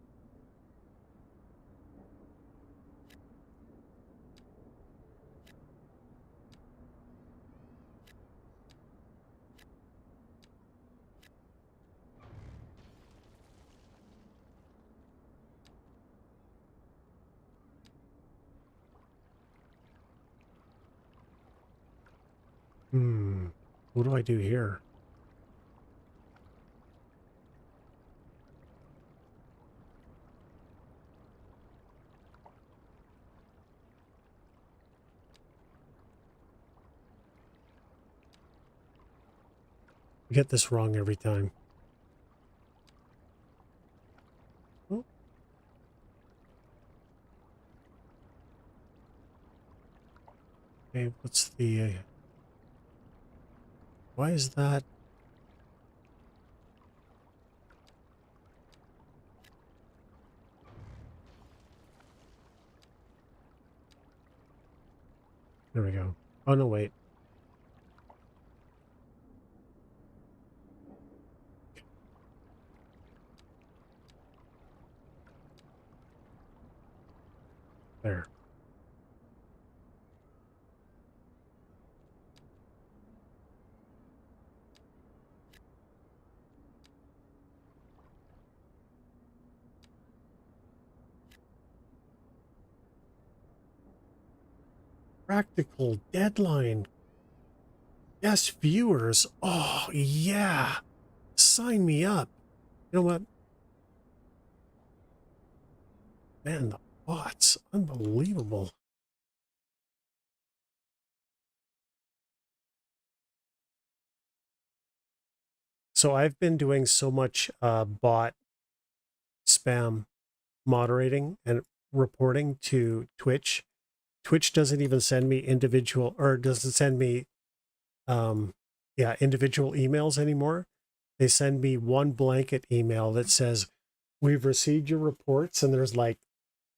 Speaker 1: What do I do here? I get this wrong every time. Oh. Okay, what's the... why is that? There we go. Oh, no, wait. There. Practical deadline. Yes, viewers. Oh, yeah. Sign me up. You know what? Man, the bots. Unbelievable. So I've been doing so much bot spam moderating and reporting to Twitch. Twitch doesn't even send me individual, or doesn't send me individual emails anymore. They send me one blanket email that says, "We've received your reports," and there's like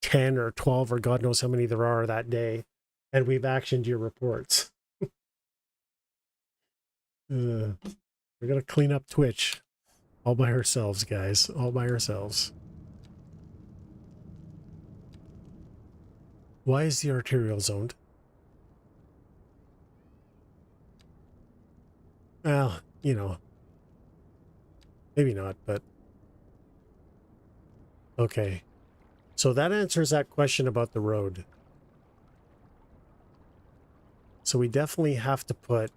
Speaker 1: 10 or 12 or God knows how many there are that day, and we've actioned your reports. We're gonna clean up Twitch all by ourselves, guys, all by ourselves. Why is the arterial zoned? Well, you know, maybe not, but okay. So that answers that question about the road. So we definitely have to put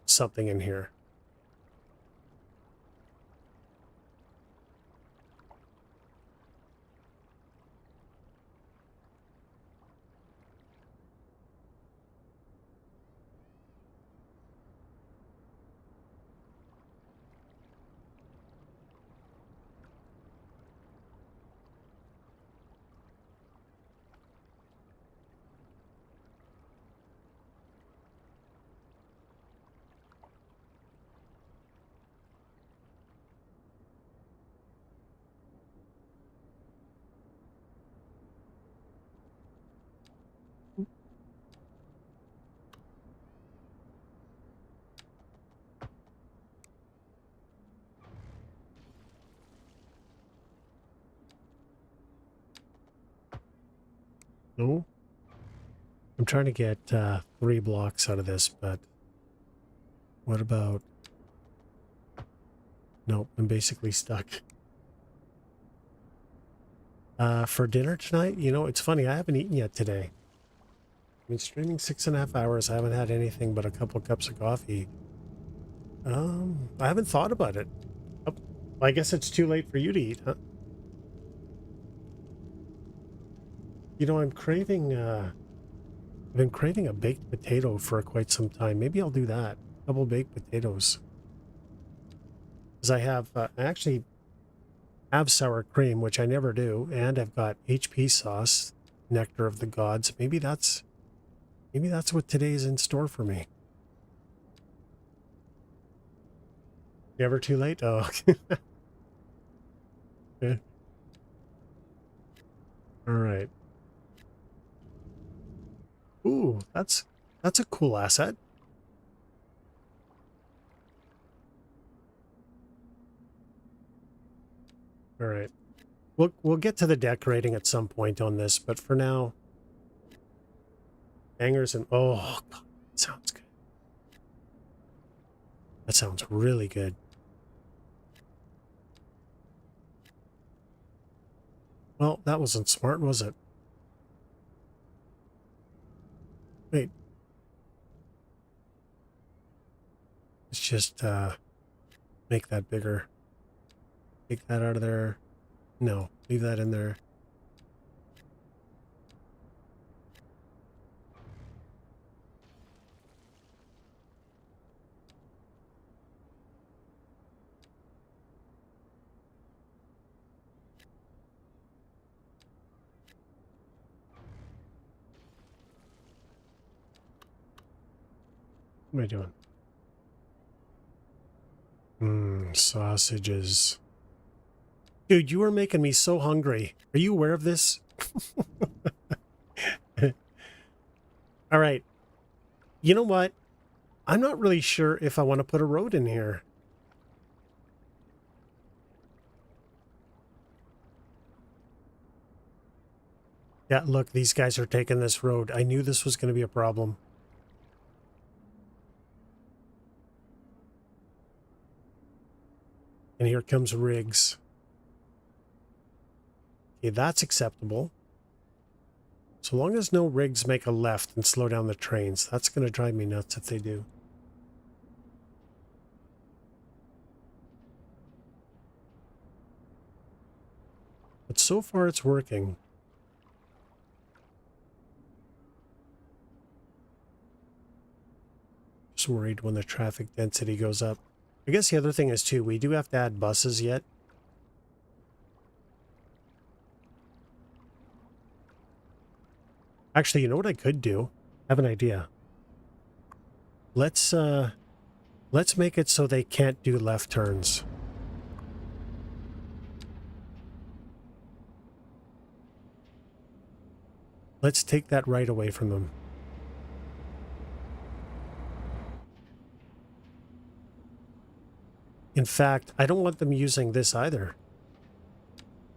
Speaker 1: something in here. No? I'm trying to get 3 blocks out of this, but what about... Nope, I'm basically stuck. For dinner tonight, you know, it's funny. I haven't eaten yet today. I've been streaming 6.5 hours. I haven't had anything but a couple cups of coffee. I haven't thought about it. Oh, I guess it's too late for you to eat, huh? You know, I've been craving a baked potato for quite some time. Maybe I'll do that. Double baked potatoes. Because I actually have sour cream, which I never do, and I've got HP sauce, nectar of the gods. Maybe that's what today is in store for me. Never too late? Oh, okay. All right. Ooh, that's a cool asset. All right. We'll get to the decorating at some point on this, but for now, hangers and oh, God, that sounds good. That sounds really good. Well, that wasn't smart, was it? Wait, let's just make that bigger. Take that out of there. No, leave that in there. What am I doing? Sausages. Dude, you are making me so hungry. Are you aware of this? All right. You know what? I'm not really sure if I want to put a road in here. Yeah, look, these guys are taking this road. I knew this was going to be a problem. And here comes Riggs. Okay, that's acceptable. So long as no rigs make a left and slow down the trains, that's going to drive me nuts if they do. But so far it's working. Just worried when the traffic density goes up. I guess the other thing is too, we do have to add buses yet. Actually, you know what I could do? I have an idea. Let's make it so they can't do left turns. Let's take that right away from them. In fact, I don't want them using this either.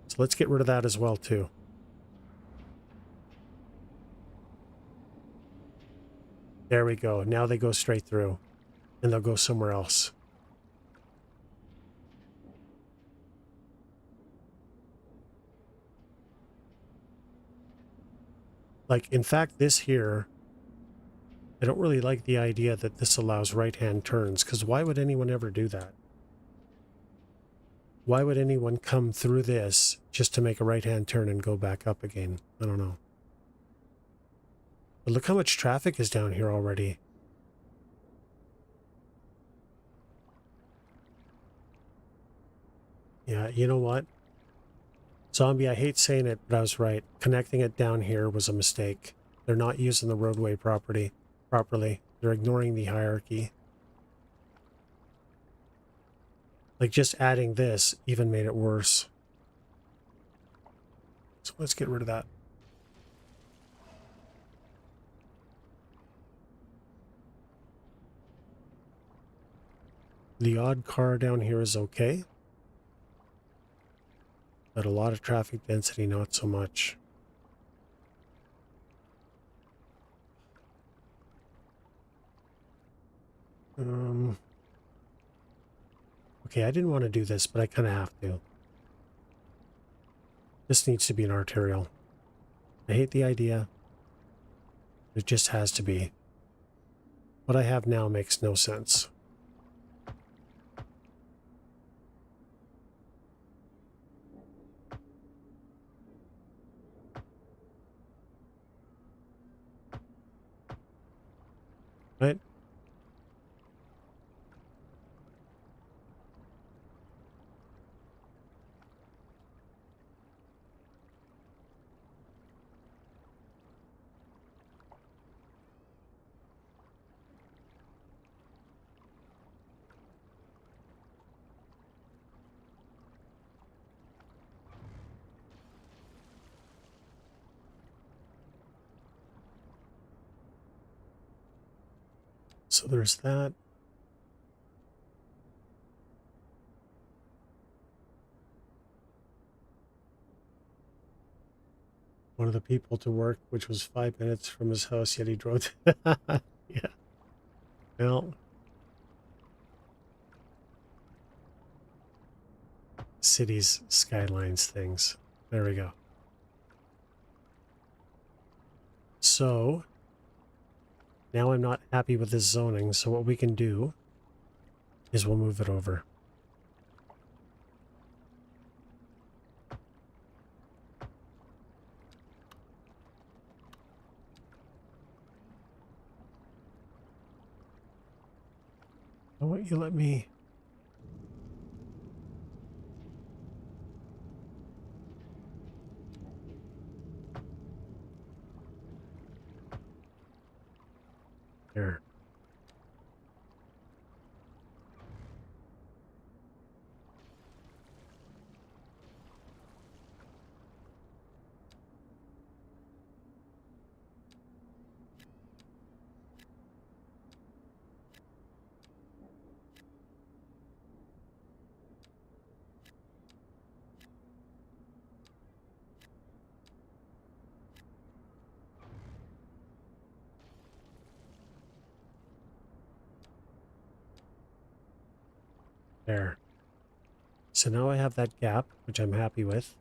Speaker 1: So let's get rid of that as well too. There we go. Now they go straight through. And they'll go somewhere else. Like, in fact, this here, I don't really like the idea that this allows right-hand turns, because why would anyone ever do that? Why would anyone come through this just to make a right-hand turn and go back up again? I don't know. But look how much traffic is down here already. Yeah, you know what? Zombie, I hate saying it, but I was right. Connecting it down here was a mistake. They're not using the roadway properly. They're ignoring the hierarchy. Like, just adding this even made it worse. So let's get rid of that. The odd car down here is okay. But a lot of traffic density, not so much. Okay, I didn't want to do this, but I kind of have to. This needs to be an arterial. I hate the idea. It just has to be. What I have now makes no sense. Right? So there's that. One of the people to work, which was 5 minutes from his house, yet he drove. Yeah. Well, cities, skylines, things. There we go. So now I'm not happy with this zoning. So what we can do is we'll move it over. Why won't you let me? There. There. So now I have that gap, which I'm happy with.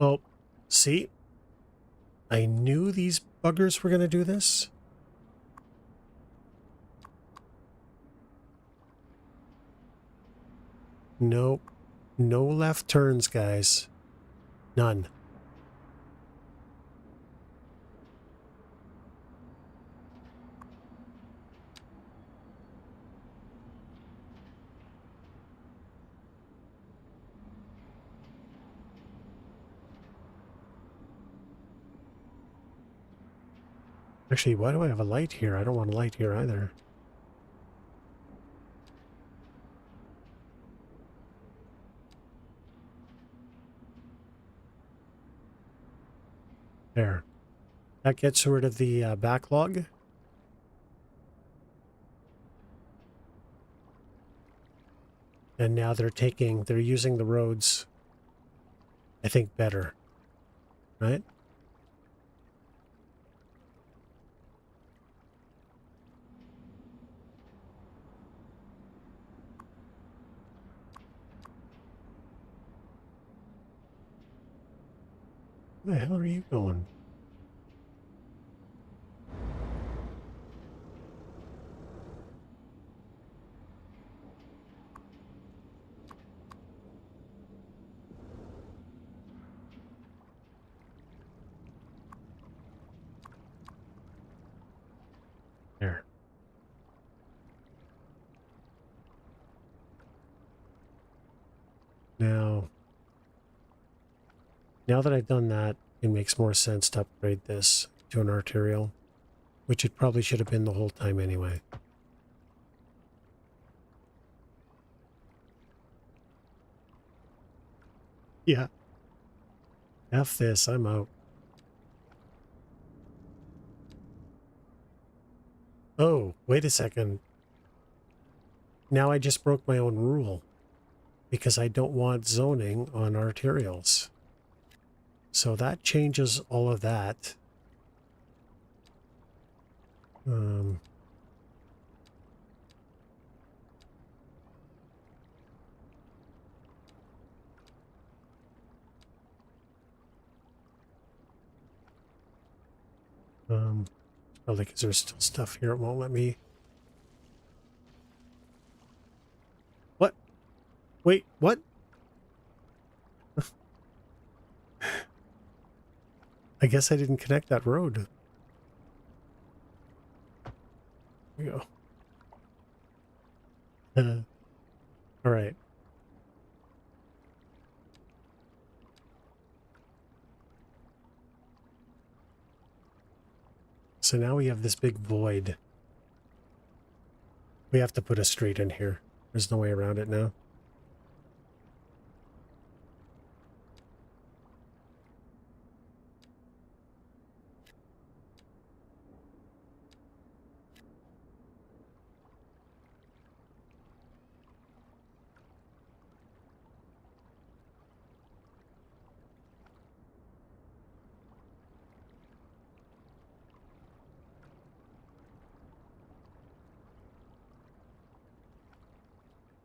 Speaker 1: Oh, see? I knew these buggers were going to do this. Nope. No left turns, guys. None. Actually, why do I have a light here? I don't want a light here either. There. That gets rid of the backlog. And now they're using the roads, I think, better. Right? Where the hell are you going? There. Now that I've done that, it makes more sense to upgrade this to an arterial, which it probably should have been the whole time anyway. Yeah. F this, I'm out. Oh, wait a second. Now I just broke my own rule because I don't want zoning on arterials. So that changes all of that. Um, oh, like, is there still stuff here? It won't let me. What? Wait, what? I guess I didn't connect that road. There we go. All right. So now we have this big void. We have to put a street in here. There's no way around it now.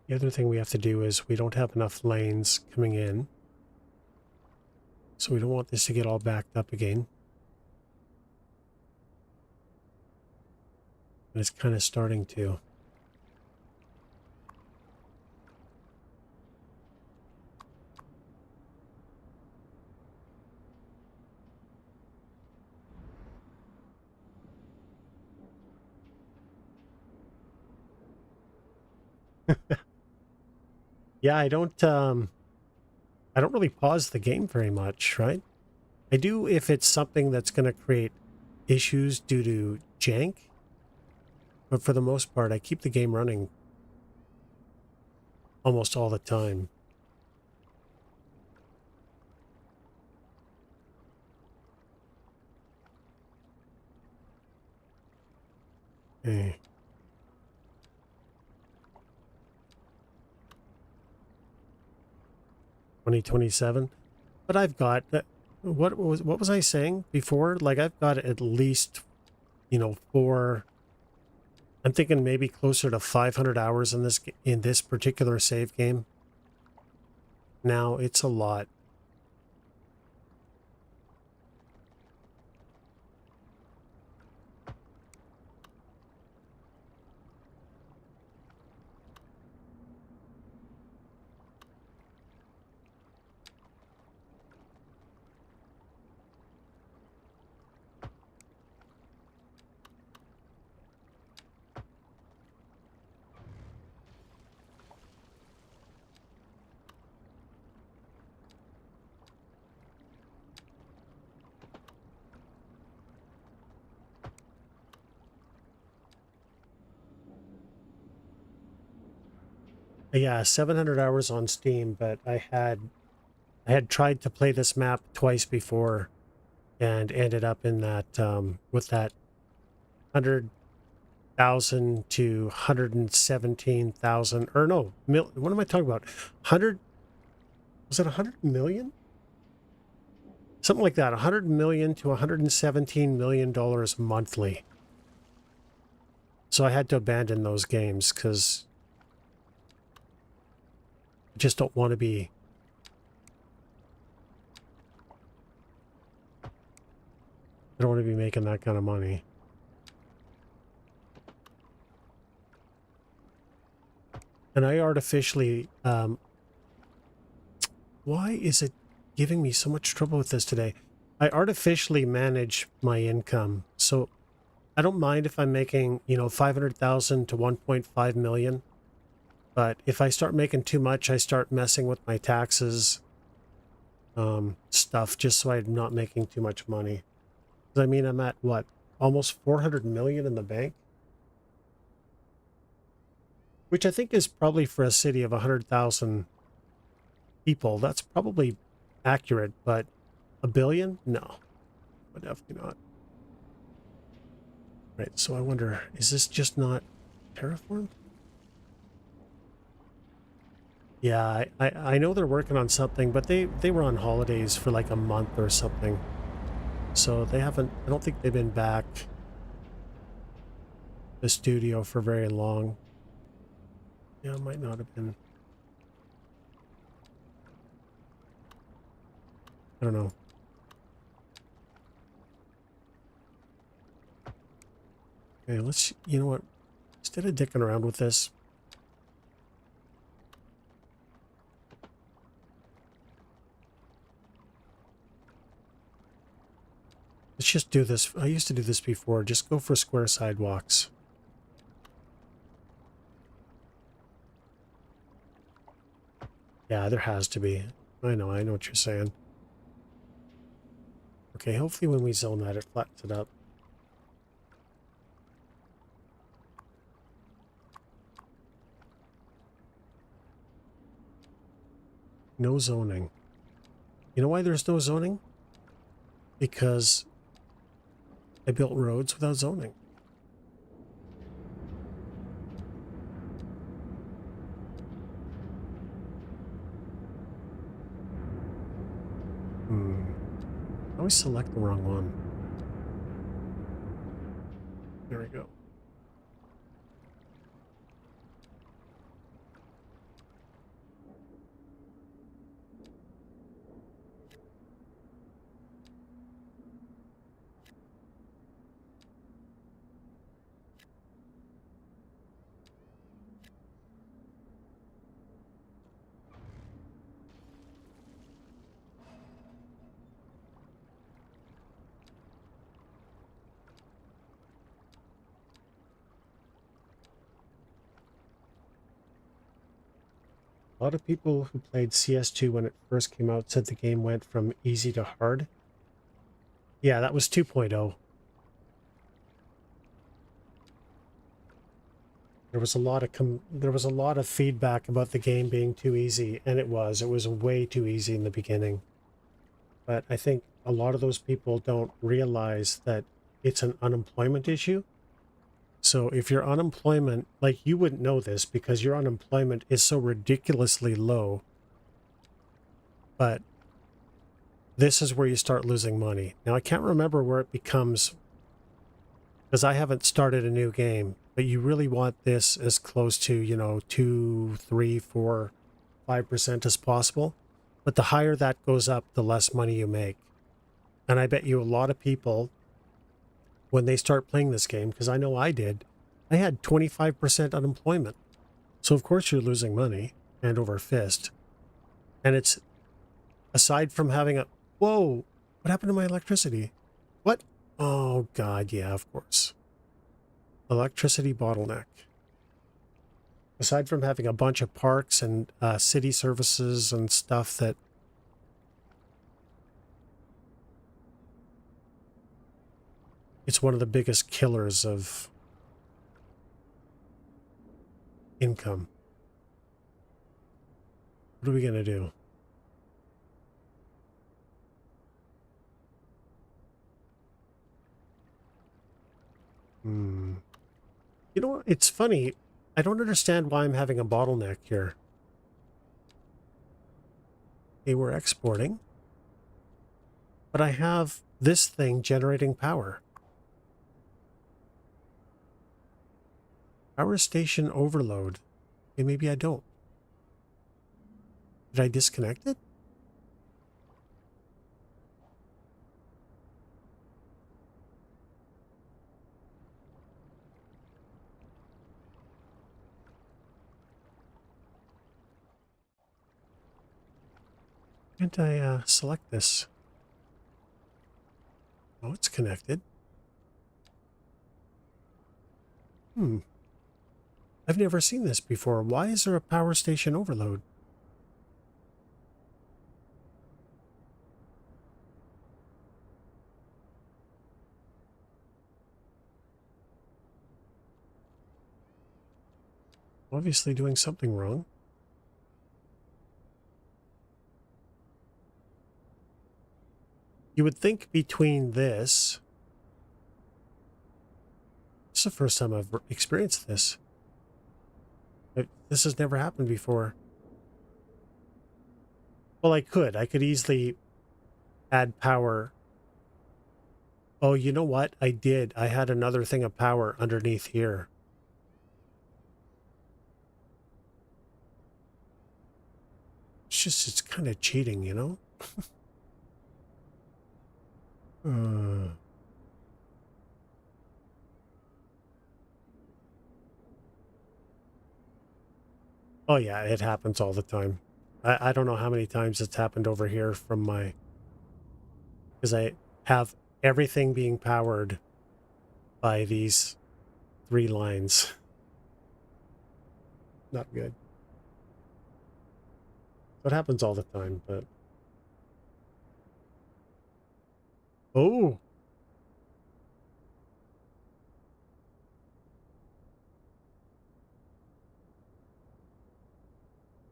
Speaker 1: The other thing we have to do is we don't have enough lanes coming in. So we don't want this to get all backed up again. And it's kind of starting to. Yeah, I don't really pause the game very much, right? I do if it's something that's going to create issues due to jank. But for the most part, I keep the game running almost all the time. Okay. 2027. But I've got what was I saying before? Like, I've got at least, you know, I'm thinking maybe closer to 500 hours in this particular save game. Now it's a lot. Yeah, 700 hours on Steam, but I had tried to play this map twice before and ended up in that with that 100,000 to 117,000, or no, what am I talking about? 100, was it 100 million? Something like that, 100 million to 117 million dollars monthly. So I had to abandon those games because I just don't want to be. I don't want to be making that kind of money. And I artificially, why is it giving me so much trouble with this today? I artificially manage my income. So I don't mind if I'm making, you know, 500,000 to 1.5 million. But if I start making too much, I start messing with my taxes stuff just so I'm not making too much money. I mean, I'm at what, almost 400 million in the bank? Which I think is probably for a city of 100,000 people. That's probably accurate, but a billion? No, definitely not. Right, so I wonder, is this just not terraformed? Yeah, I know they're working on something, but they were on holidays for like a month or something. So they haven't, I don't think they've been back. the studio for very long. Yeah, it might not have been. I don't know. Okay, let's, you know what? Instead of dicking around with this, let's just do this. I used to do this before. Just go for square sidewalks. Yeah, there has to be. I know what you're saying. Okay, hopefully when we zone that, it flattens it up. No zoning. You know why there's no zoning? Because I built roads without zoning. I always select the wrong one. There we go. A lot of people who played CS2 when it first came out said the game went from easy to hard. Yeah, that was 2.0. There was a lot of feedback about the game being too easy, and it was way too easy in the beginning. But I think a lot of those people don't realize that it's an unemployment issue. So if your unemployment, like, you wouldn't know this because your unemployment is so ridiculously low, but this is where you start losing money. Now, I can't remember where it becomes, because I haven't started a new game, but you really want this as close to, you know, 2, 3, 4, 5% as possible. But the higher that goes up, the less money you make. And I bet you a lot of people, when they start playing this game, because I know I did, I had 25% unemployment. So of course you're losing money hand over fist. And it's, aside from having a, whoa, what happened to my electricity? What? Oh God, yeah, of course. Electricity bottleneck. Aside from having a bunch of parks and city services and stuff that it's one of the biggest killers of income. What are we going to do? You know what? It's funny. I don't understand why I'm having a bottleneck here. Okay, we're exporting. But I have this thing generating power. Power station overload. Okay, maybe I don't. Did I disconnect it? Can't I select this? Oh, it's connected. I've never seen this before. Why is there a power station overload? Obviously doing something wrong. You would think between this is the first time I've experienced this. This has never happened before. Well, I could easily add power Oh, you know what? I did. I had another thing of power underneath here. It's kind of cheating, you know? Uh, oh, yeah, it happens all the time. I don't know how many times it's happened over here from my... Because I have everything being powered by these 3 lines. Not good. It happens all the time, but... Oh!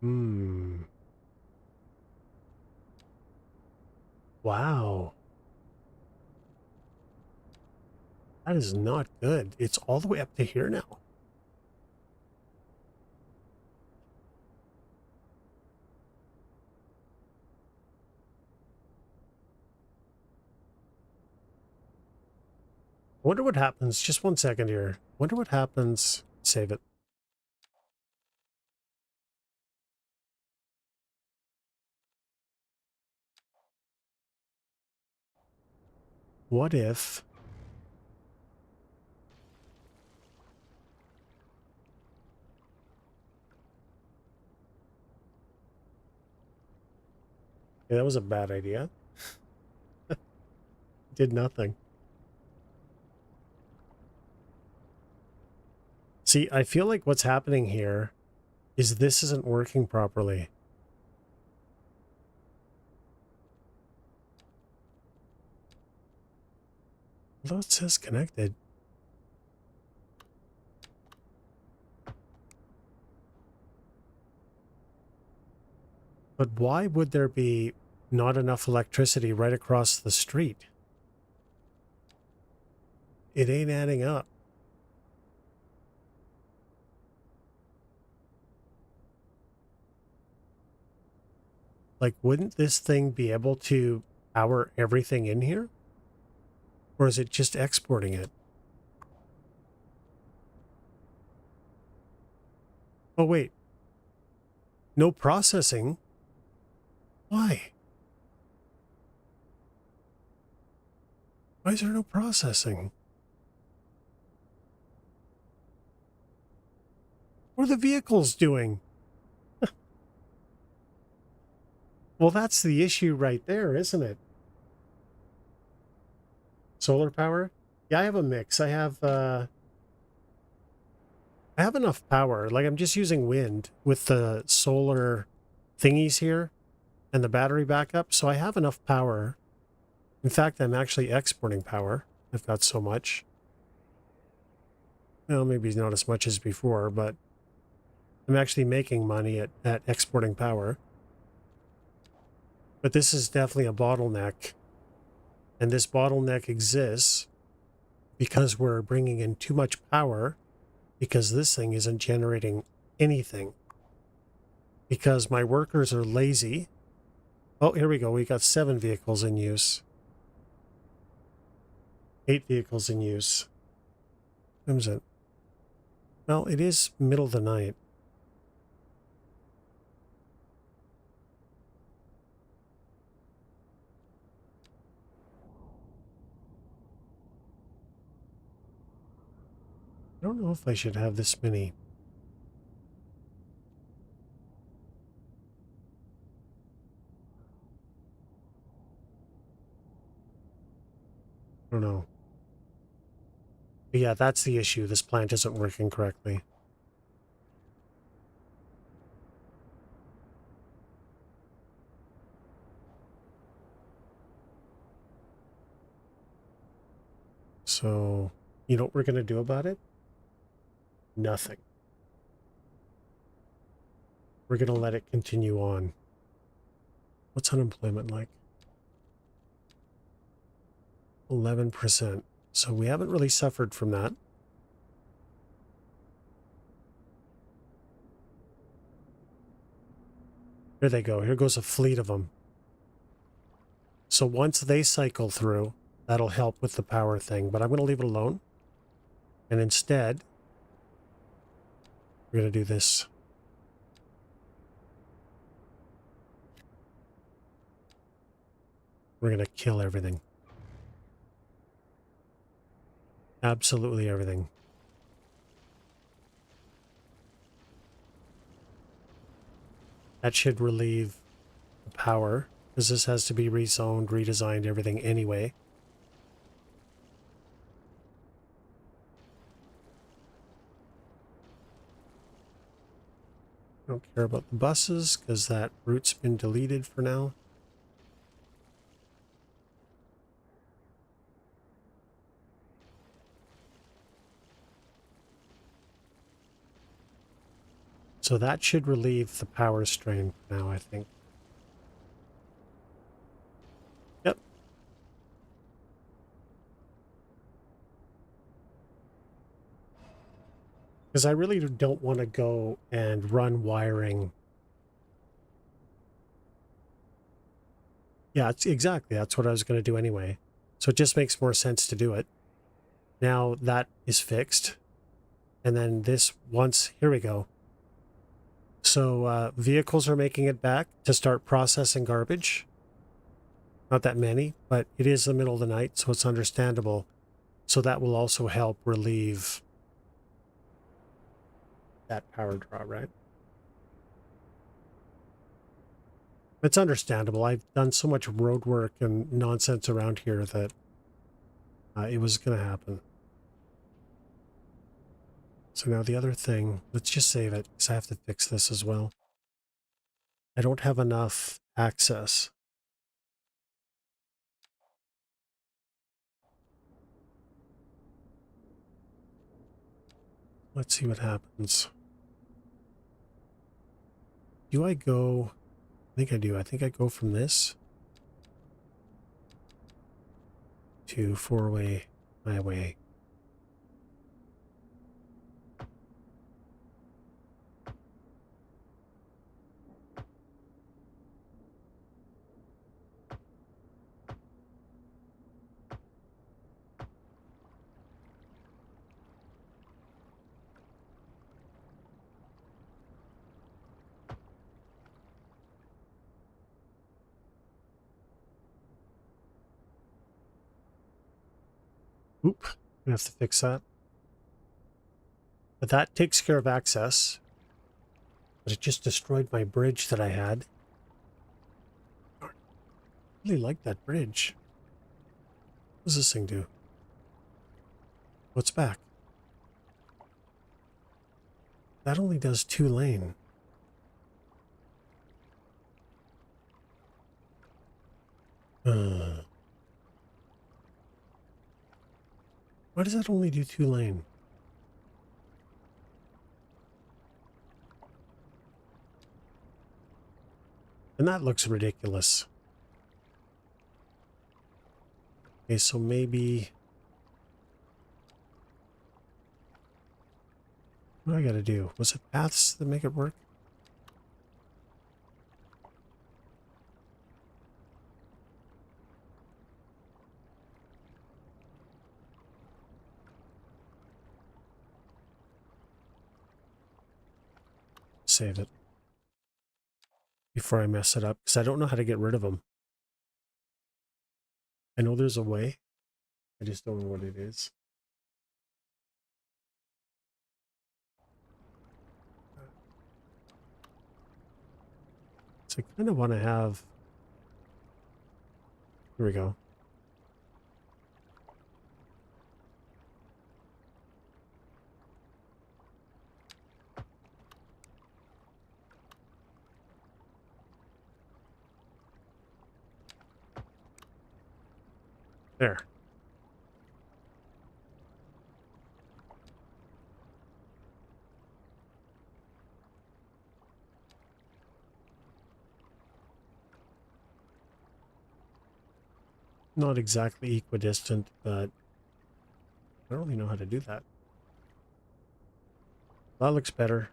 Speaker 1: Hmm. Wow. That is not good. It's all the way up to here now. I wonder what happens. Just 1 second here. Wonder what happens. Save it. What if... Yeah, that was a bad idea. Did nothing. See, I feel like what's happening here is this isn't working properly. Although it says connected. But why would there be not enough electricity right across the street? It ain't adding up. Like, wouldn't this thing be able to power everything in here? Or is it just exporting it? Oh, wait. No processing? Why? Why is there no processing? What are the vehicles doing? Well, that's the issue right there, isn't it? Solar power? Yeah, I have a mix. I have enough power. Like, I'm just using wind with the solar thingies here and the battery backup, so I have enough power. In fact, I'm actually exporting power. I've got so much. Well, maybe not as much as before, but I'm actually making money at exporting power. But this is definitely a bottleneck. And this bottleneck exists because we're bringing in too much power because this thing isn't generating anything. Because my workers are lazy. Oh, here we go. We got 7 vehicles in use. 8 vehicles in use. When was it? Well, it is middle of the night. I don't know if I should have this many. I don't know. But yeah, that's the issue. This plant isn't working correctly. So, you know what we're going to do about it? Nothing. We're going to let it continue on. What's unemployment like? 11%. So we haven't really suffered from that. Here they go. Here goes a fleet of them. So once they cycle through, That'll help with the power thing, but I'm going to leave it alone. And instead, we're going to do this. We're going to kill everything. Absolutely everything. That should relieve the power, because this has to be rezoned, redesigned, everything anyway. Don't care about the buses, because that route's been deleted for now. So that should relieve the power strain for now, I think. Yep. Because I really don't want to go and run wiring. Yeah, it's exactly. That's what I was going to do anyway. So it just makes more sense to do it. Now that is fixed. And then this once, here we go. So vehicles are making it back to start processing garbage. Not that many, but it is the middle of the night, so it's understandable. So that will also help relieve that power draw, right? It's understandable. I've done so much road work and nonsense around here that it was going to happen. So now the other thing, let's just save it because I have to fix this as well. I don't have enough access. Let's see what happens. Do I go? I think I do. I think I go from this to four-way highway. Oop, I have to fix that. But that takes care of access. But it just destroyed my bridge that I had. I really like that bridge. What does this thing do? What's back? That only does 2-lane. Why does that only do 2-lane? And that looks ridiculous. Okay, so maybe... What do I gotta do? Was it paths that make it work? Save it. Before I mess it up, because I don't know how to get rid of them. I know there's a way. I just don't know what it is. So I kind of want to have... Here we go. There. Not exactly equidistant, but I don't really know how to do that. That looks better.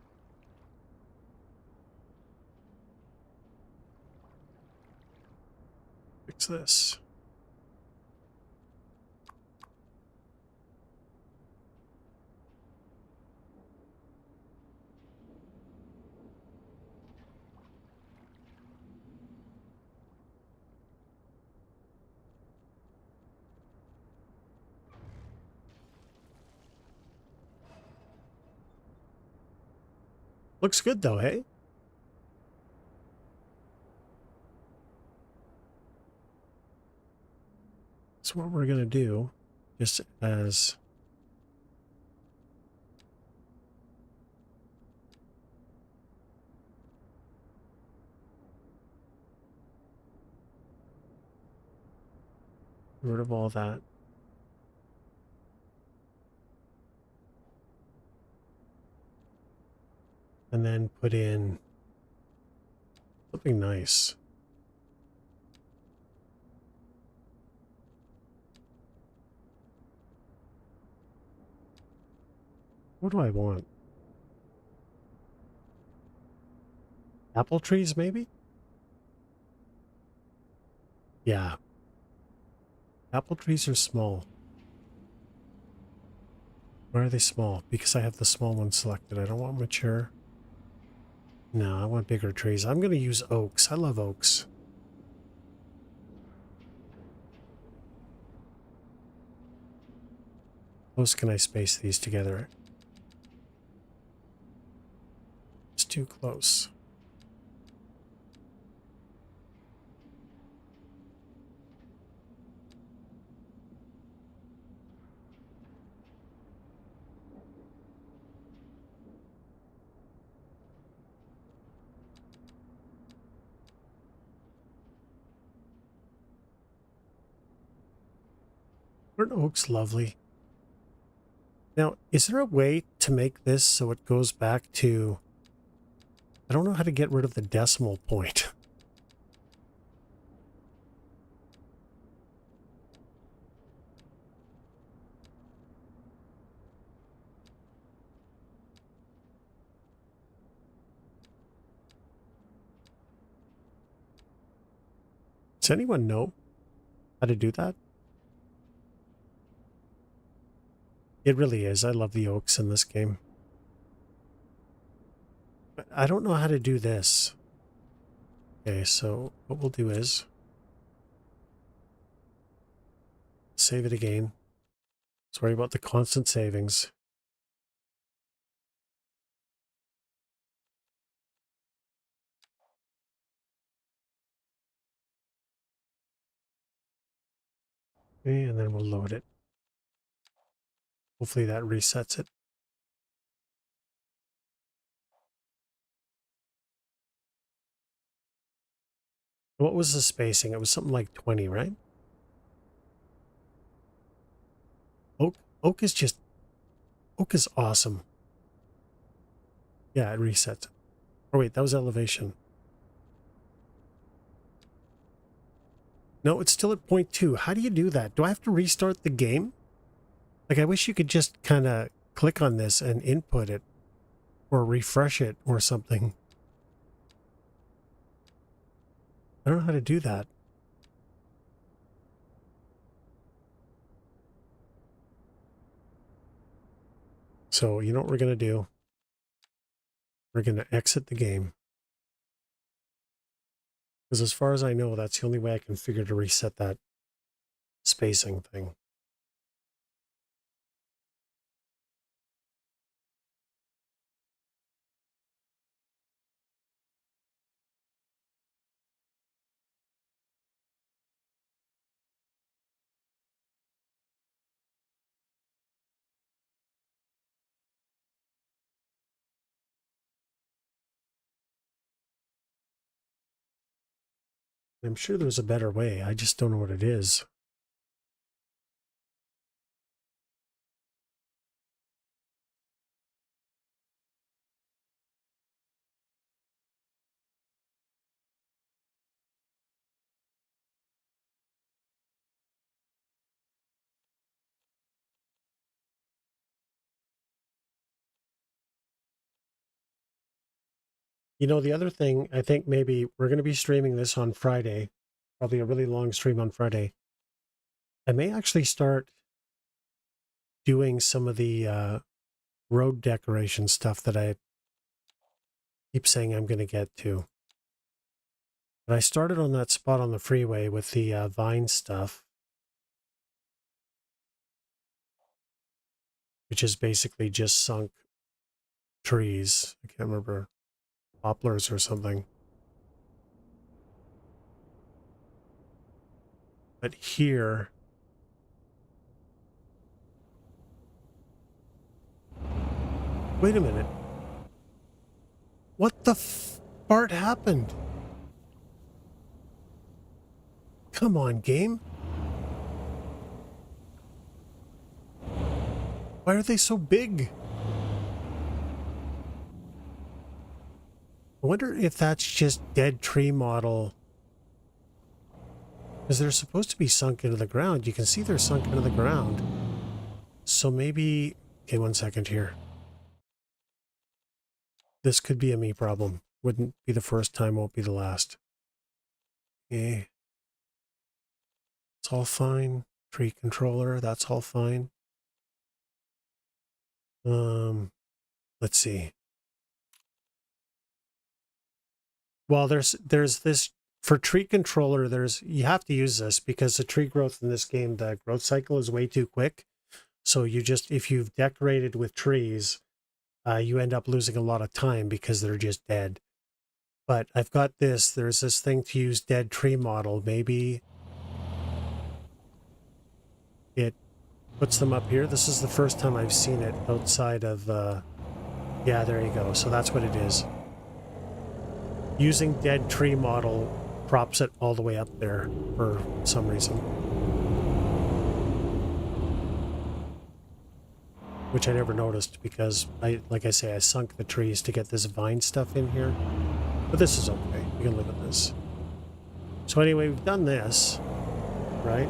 Speaker 1: Fix this. Looks good though, hey? So what we're going to do, just as rid of all that. And then put in something nice. What do I want? Apple trees, maybe? Yeah. Apple trees are small. Why are they small? Because I have the small one selected. I don't want mature. No, I want bigger trees. I'm going to use oaks. I love oaks. How close can I space these together? It's too close. Aren't oaks lovely? Now, is there a way to make this so it goes back to... I don't know how to get rid of the decimal point. Does anyone know how to do that? It really is. I love the oaks in this game. But I don't know how to do this. Okay, so what we'll do is save it again. Sorry about the constant savings. Okay, and then we'll load it. Hopefully that resets it. What was the spacing? It was something like 20, right? Oak is just... Oak is awesome. Yeah, it resets it. Oh wait, that was elevation. No, it's still at 0.2. How do you do that? Do I have to restart the game? Like, I wish you could just kind of click on this and input it. Or refresh it or something. I don't know how to do that. So, you know what we're going to do? We're going to exit the game. Because as far as I know, that's the only way I can figure to reset that spacing thing. I'm sure there's a better way. I just don't know what it is. You know, the other thing, I think maybe we're going to be streaming this on Friday. Probably a really long stream on Friday. I may actually start doing some of the road decoration stuff that I keep saying I'm going to get to. But I started on that spot on the freeway with the vine stuff, which is basically just sunk trees. I can't remember poplars or something. But here... Wait a minute. What the fart happened? Come on, game. Why are they so big? I wonder if that's just dead tree model. Because they're supposed to be sunk into the ground. You can see they're sunk into the ground. So maybe... Okay, 1 second here. This could be a me problem. Wouldn't be the first time, won't be the last. Okay. It's all fine. Tree controller, that's all fine. Let's see. Well, there's this for tree controller. You have to use this because the tree growth in this game, the growth cycle is way too quick. So if you've decorated with trees, you end up losing a lot of time because they're just dead. But I've got this. There's this thing to use dead tree model. Maybe it puts them up here. This is the first time I've seen it outside of... yeah, there you go. So that's what it is. Using dead tree model props it all the way up there for some reason. Which I never noticed because, like I say, I sunk the trees to get this vine stuff in here. But this is okay. We can live with this. So anyway, we've done this, right?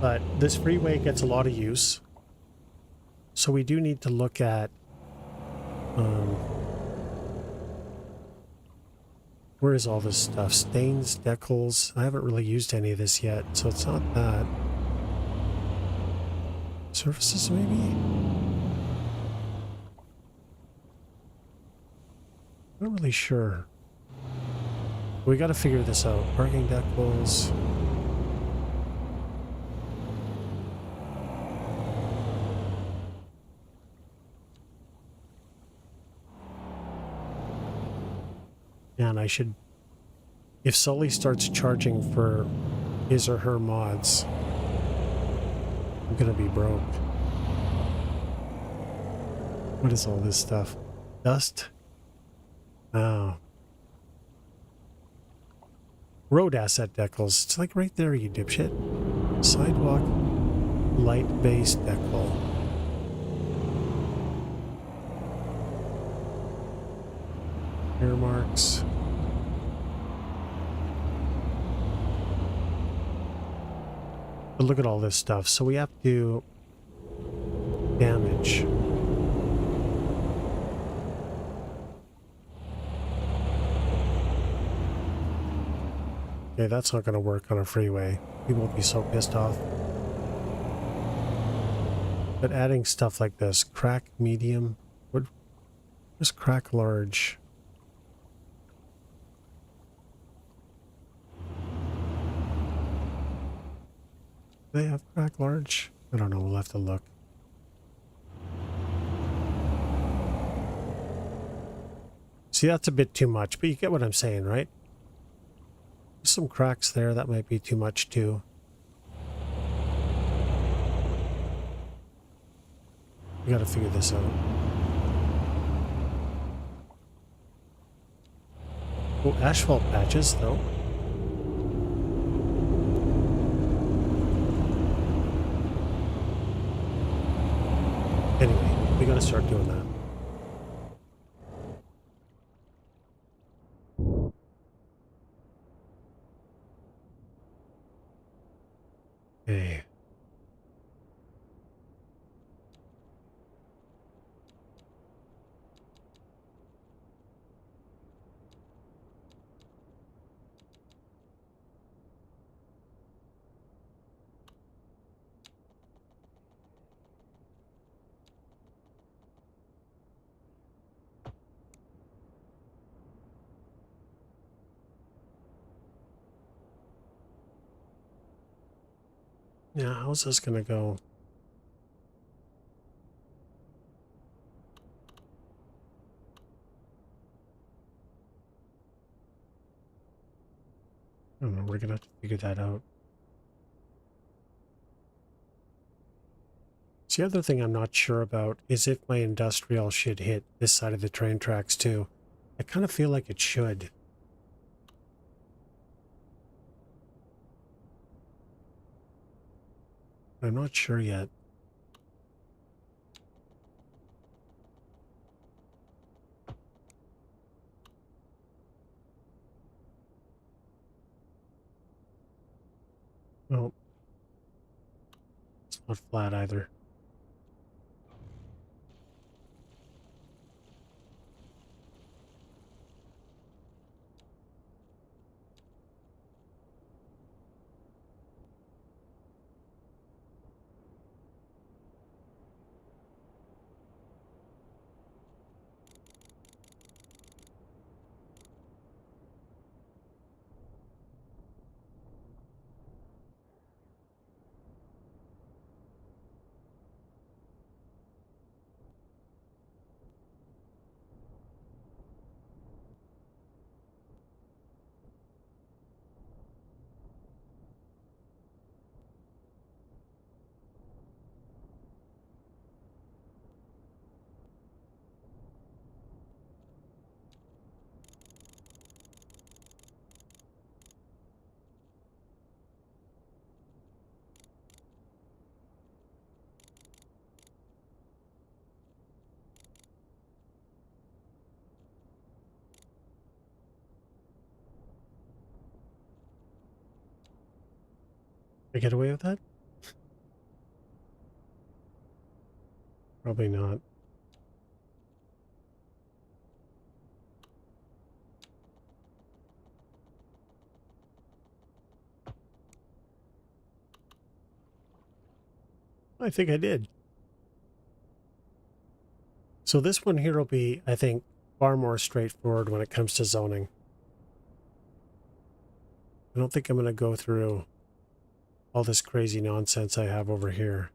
Speaker 1: But this freeway gets a lot of use. So we do need to look at... where is all this stuff? Stains, decals. I haven't really used any of this yet, so it's not that. Surfaces, maybe? I'm not really sure. We got to figure this out. Parking decals. And I should... If Sully starts charging for his or her mods, I'm gonna be broke. What is all this stuff? Dust? Oh. Road asset decals. It's like right there, you dipshit. Sidewalk light base decal. Air marks. But look at all this stuff. So we have to damage. Okay, that's not going to work on a freeway. People will be so pissed off. But adding stuff like this, crack medium, where's crack large? Do they have crack large? I don't know, we'll have to look. See, that's a bit too much, but you get what I'm saying, right? There's some cracks there, that might be too much too. We gotta figure this out. Oh, asphalt patches, though. Anyway, we gotta start doing that. Okay. Yeah, how's this gonna go? I don't know, we're gonna have to figure that out. So the other thing I'm not sure about is if my industrial should hit this side of the train tracks too. I kind of feel like it should. But I'm not sure yet. Oh, it's not flat either. I get away with that? Probably not. I think I did. So this one here will be, I think, far more straightforward when it comes to zoning. I don't think I'm going to go through all this crazy nonsense I have over here.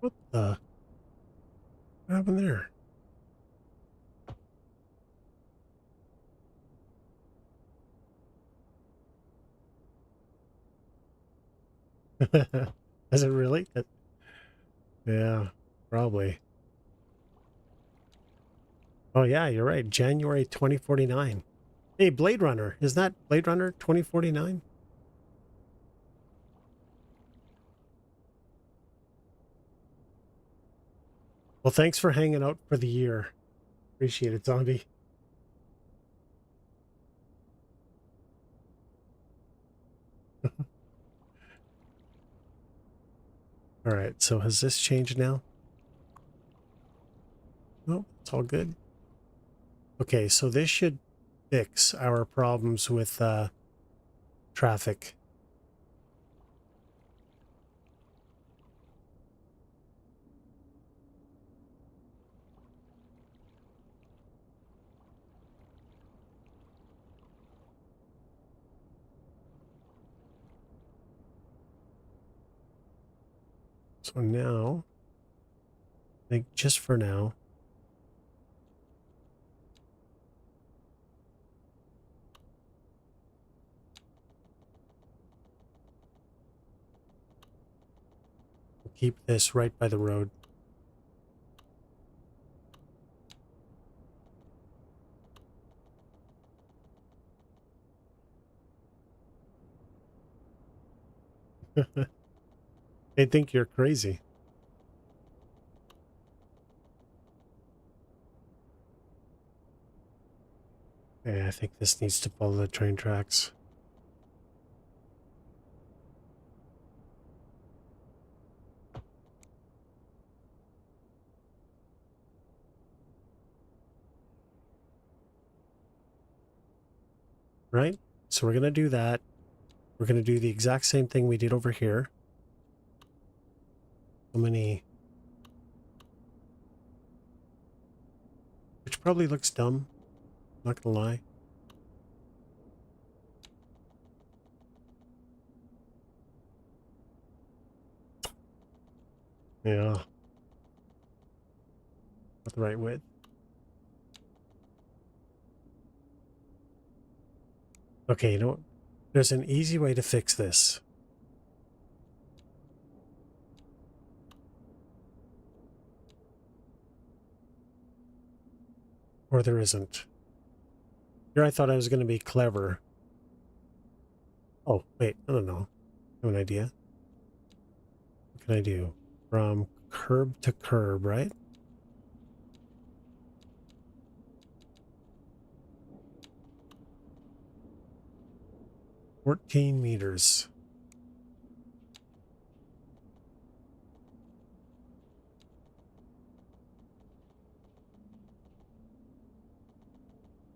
Speaker 1: What the? What happened there? Is it really? Yeah, probably. Oh yeah, you're right. January 2049. Hey, Blade Runner. Is that Blade Runner 2049? Well, thanks for hanging out for the year. Appreciate it, Zombie. All right, so has this changed now? No, it's all good. Okay, so this should fix our problems with traffic. So now, I think just for now, we'll keep this right by the road. They think you're crazy. Yeah, I think this needs to follow the train tracks. right? So we're going to do that. We're going to do the exact same thing we did over here. How many? Which probably looks dumb. Not going to lie. Yeah. Not the right width. Okay, you know what? There's an easy way to fix this. Or there isn't. Here I thought I was going to be clever. Oh, wait. I don't know. I have an idea. What can I do? From curb to curb, right? $14 meters.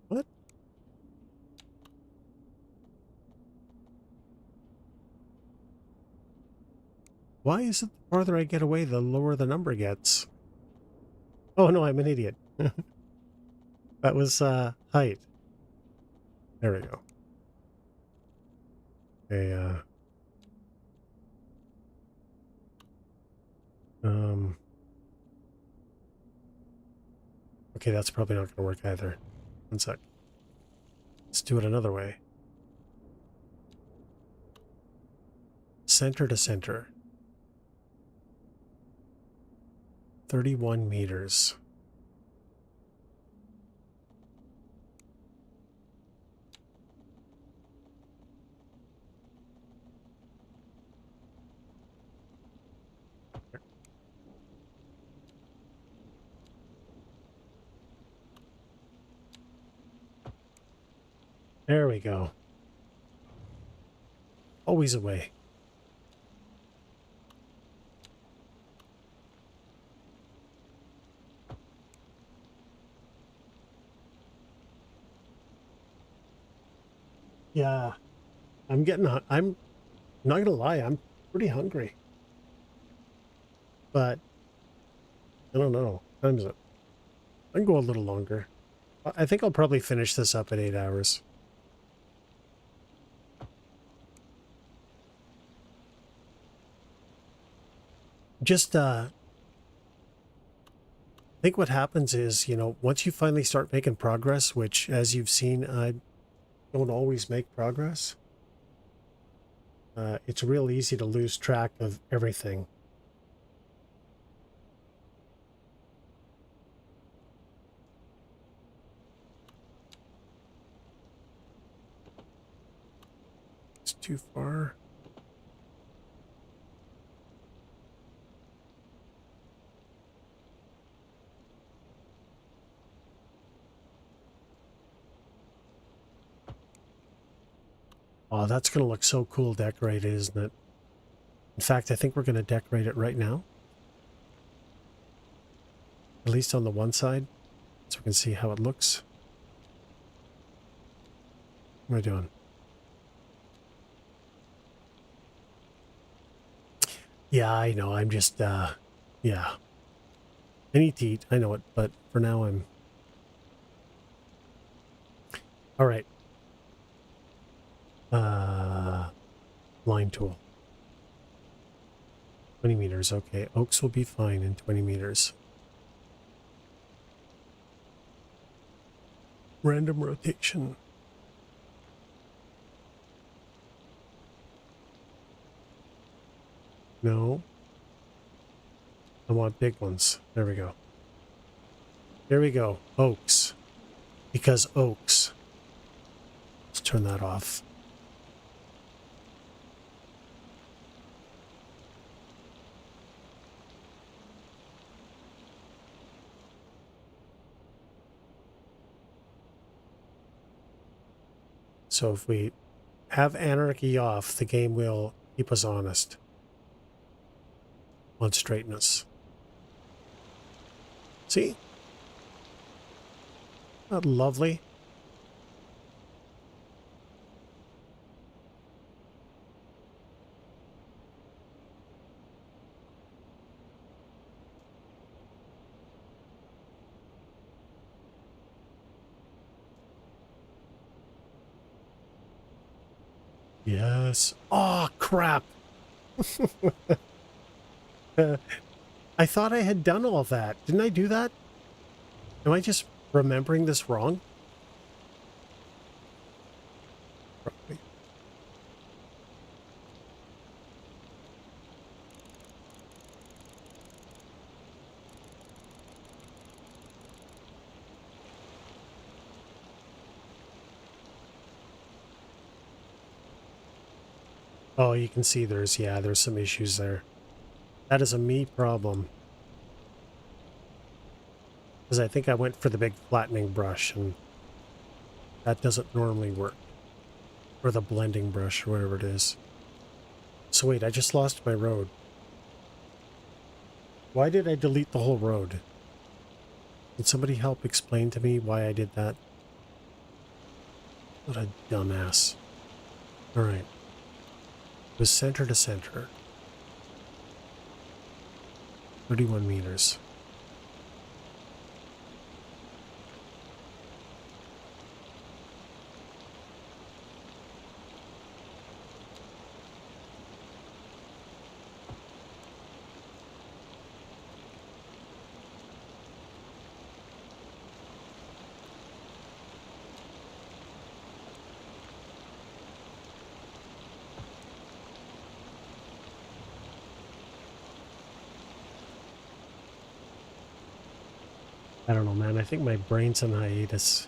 Speaker 1: What? Why is it the farther I get away, the lower the number gets? Oh no, I'm an idiot. That was height. There we go. Okay, okay, that's probably not gonna work either. One sec. Let's do it another way. Center to center. 31 meters. There we go. Always away. Yeah, I'm not gonna lie, I'm pretty hungry. But I don't know. What time is it? I can go a little longer. I think I'll probably finish this up at 8 hours. Just I think what happens is, you know, once you finally start making progress, which as you've seen, I don't always make progress. It's real easy to lose track of everything. It's too far. Oh, that's going to look so cool decorated, isn't it? In fact, I think we're going to decorate it right now. At least on the one side, so we can see how it looks. What am I doing? Yeah, I know. I'm just, yeah. I need to eat. I know it, but for now I'm... All right. Line tool. 20 meters. Okay, oaks will be fine in 20 meters. Random rotation. No. I want big ones. There we go. There we go. Oaks. Because oaks. Let's turn that off. So if we have anarchy off, the game will keep us honest on straightness. See? Not lovely. Yes. Oh, crap. I thought I had done all that. Didn't I do that? Am I just remembering this wrong? Probably. Oh, you can see there's some issues there. That is a me problem. Because I think I went for the big flattening brush, and that doesn't normally work. Or the blending brush, or whatever it is. So wait, I just lost my road. Why did I delete the whole road? Can somebody help explain to me why I did that? What a dumbass. Alright. It was center to center. 31 meters. I don't know, man. I think my brain's on hiatus.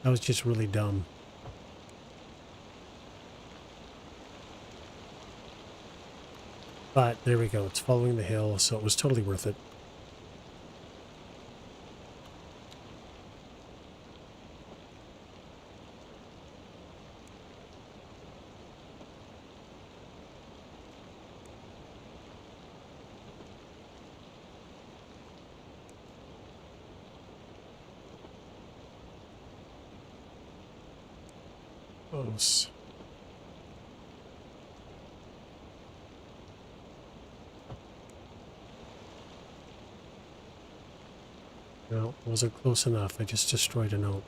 Speaker 1: That was just really dumb. But there we go. It's following the hill, so it was totally worth it. Close. No, wasn't close enough. I just destroyed a note.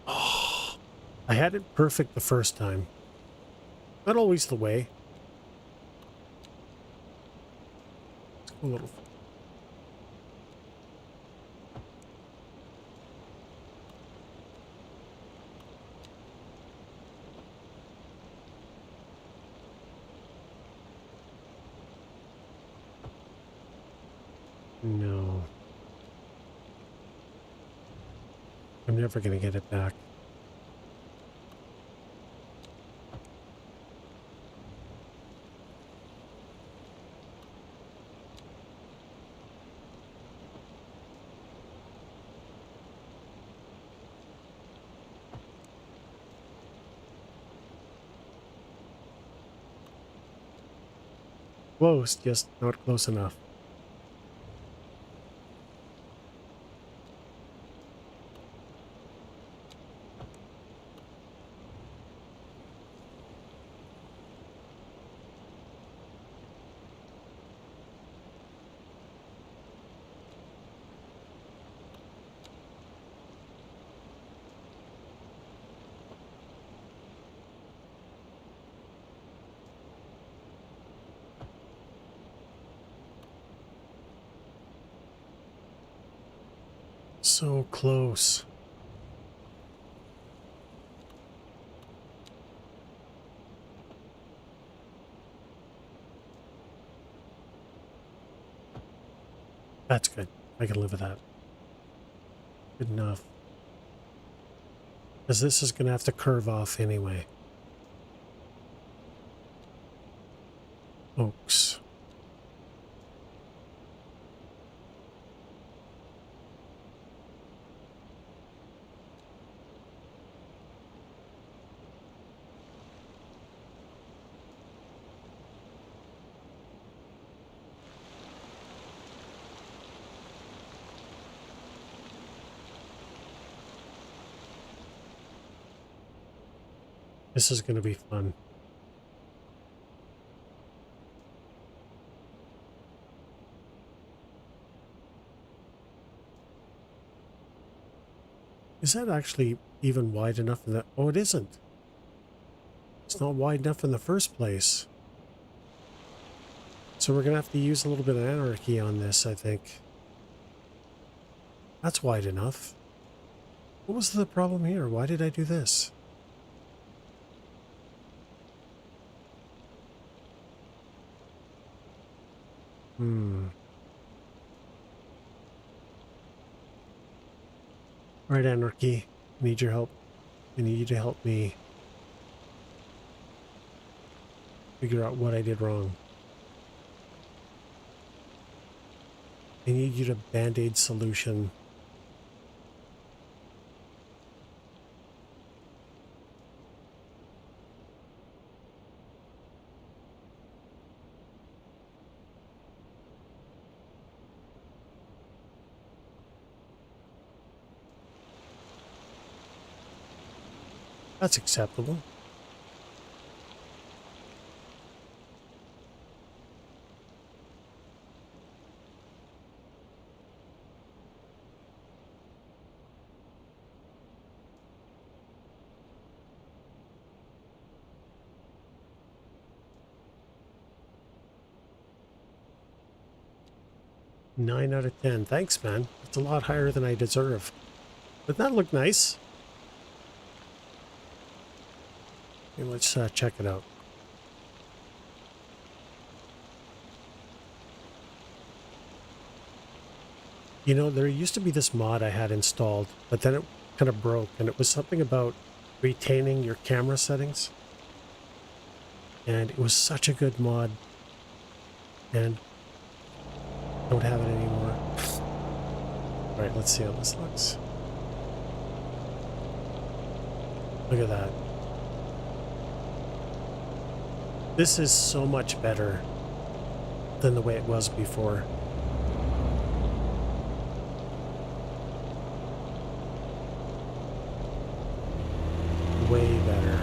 Speaker 1: Oh, I had it perfect the first time. Not always the way. Let's go a little. No. I'm never going to get it back. Close, just not close enough. So close. That's good. I can live with that. Good enough. Because this is going to have to curve off anyway. Oaks. This is going to be fun. Is that actually even wide enough in the... Oh, it isn't. It's not wide enough in the first place. So we're going to have to use a little bit of anarchy on this, I think. That's wide enough. What was the problem here? Why did I do this? All right, anarchy. I need your help. I need you to help me figure out what I did wrong. I need you to band-aid solution. That's acceptable. Nine out of 10. Thanks, man. That's a lot higher than I deserve. But that looked nice. Okay, let's check it out. You know, there used to be this mod I had installed, but then it kind of broke, and it was something about retaining your camera settings. And it was such a good mod. And I don't have it anymore. All right, let's see how this looks. Look at that. This is so much better than the way it was before. Way better.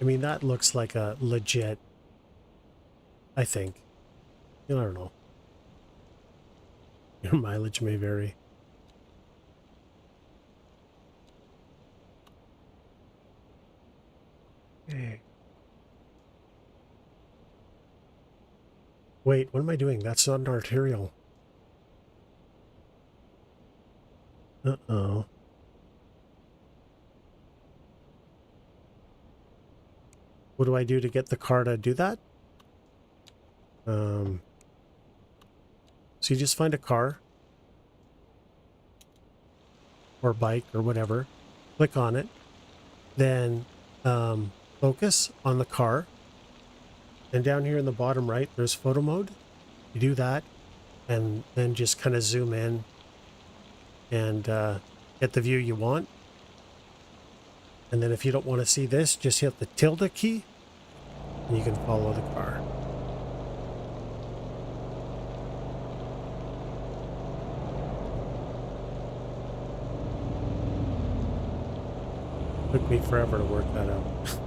Speaker 1: I mean, that looks like a legit, I think. I don't know. Your mileage may vary. Okay. Wait, what am I doing? That's not an arterial. Uh-oh. What do I do to get the car to do that? So you just find a car or bike or whatever, click on it, then focus on the car, and down here in the bottom right there's photo mode. You do that and then just kind of zoom in and get the view you want. And then if you don't want to see this, just hit the tilde key and you can follow the car. Took me forever to work that out.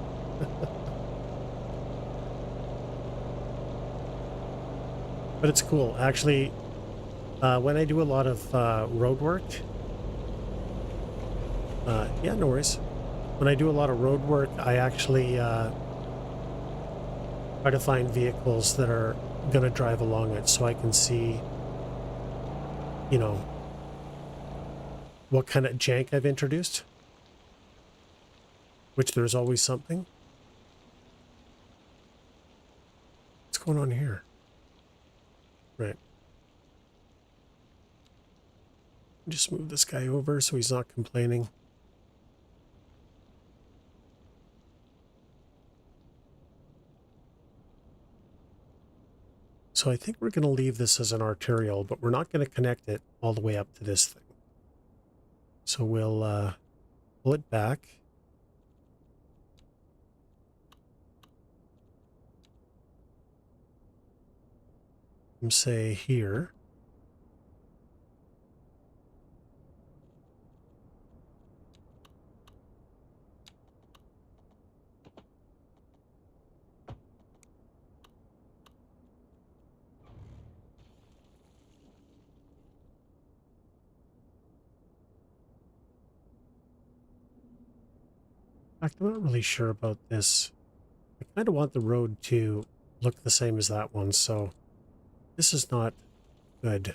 Speaker 1: But it's cool. Actually, when I do a lot of road work, yeah, no worries. When I do a lot of road work, I actually try to find vehicles that are going to drive along it so I can see, you know, what kind of jank I've introduced. Which there's always something. What's going on here? Right. Just move this guy over so he's not complaining. So I think we're going to leave this as an arterial, but we're not going to connect it all the way up to this thing. So we'll pull it back. And say here. In fact, I'm not really sure about this. I kind of want the road to look the same as that one, so this is not good.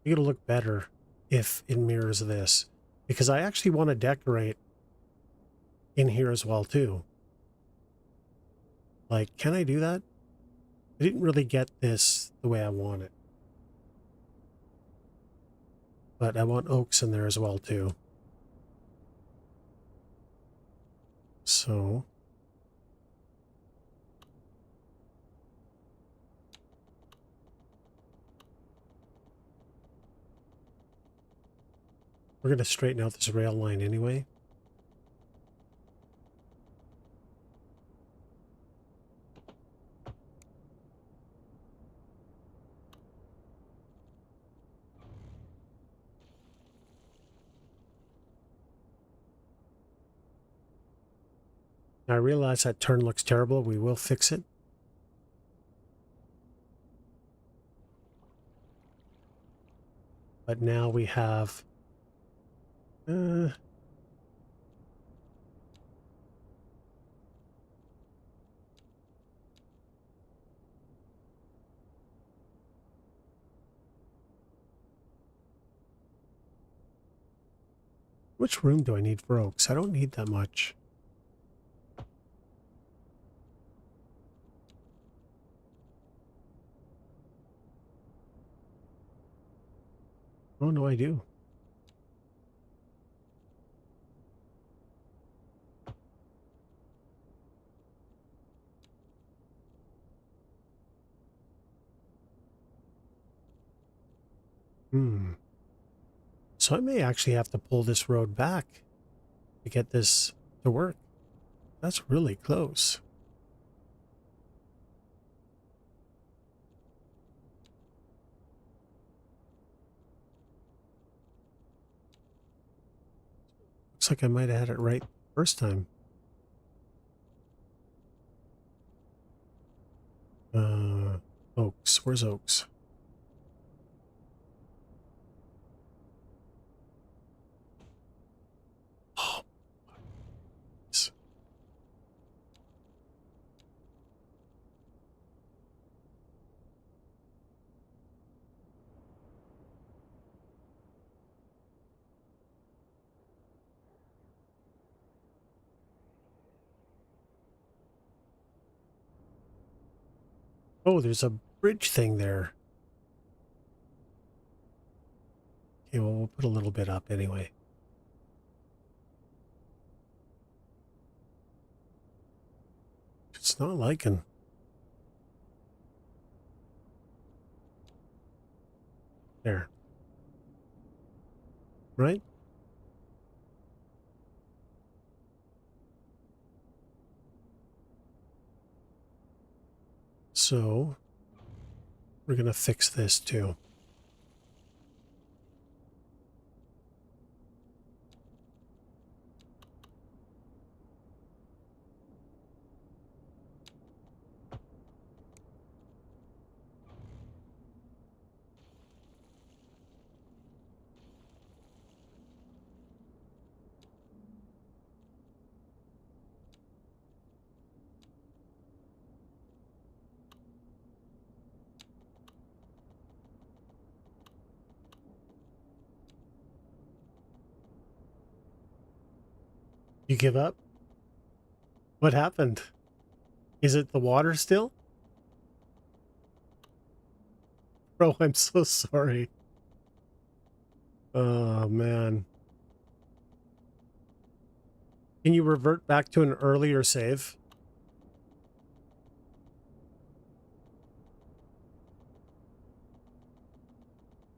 Speaker 1: It'll look better if it mirrors this, because I actually want to decorate in here as well too. Like, can I do that? I didn't really get this the way I want it, but I want oaks in there as well too. So we're going to straighten out this rail line anyway. Now I realize that turn looks terrible. We will fix it. But now we have... which room do I need for oaks? I don't need that much. Oh, no, I do. So I may actually have to pull this road back to get this to work. That's really close. Looks like I might have had it right first time. Oaks. Where's Oaks? Oh, oh, there's a bridge thing there. Okay, well, we'll put a little bit up anyway. It's not liking. There. Right? So we're going to fix this too. You give up? What happened? Is it the water still? Bro, I'm so sorry. Oh, man. Can you revert back to an earlier save?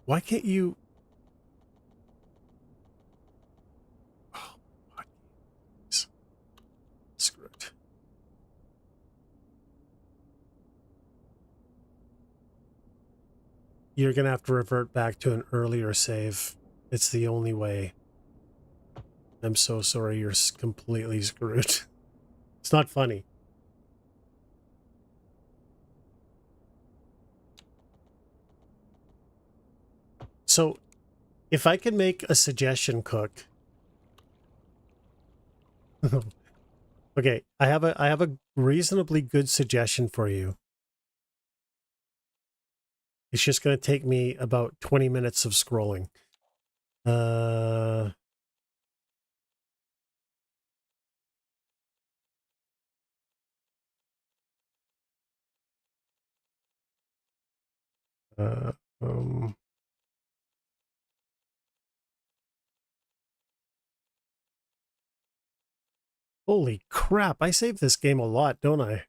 Speaker 1: Why can't you... Oh, God. Screw it. you're going to have to revert back to an earlier save. It's the only way. I'm so sorry, you're completely screwed. It's not funny. So, if I can make a suggestion, Cook. Okay, I have a reasonably good suggestion for you. It's just going to take me about 20 minutes of scrolling. Uh, um, Holy crap, I save this game a lot, don't I?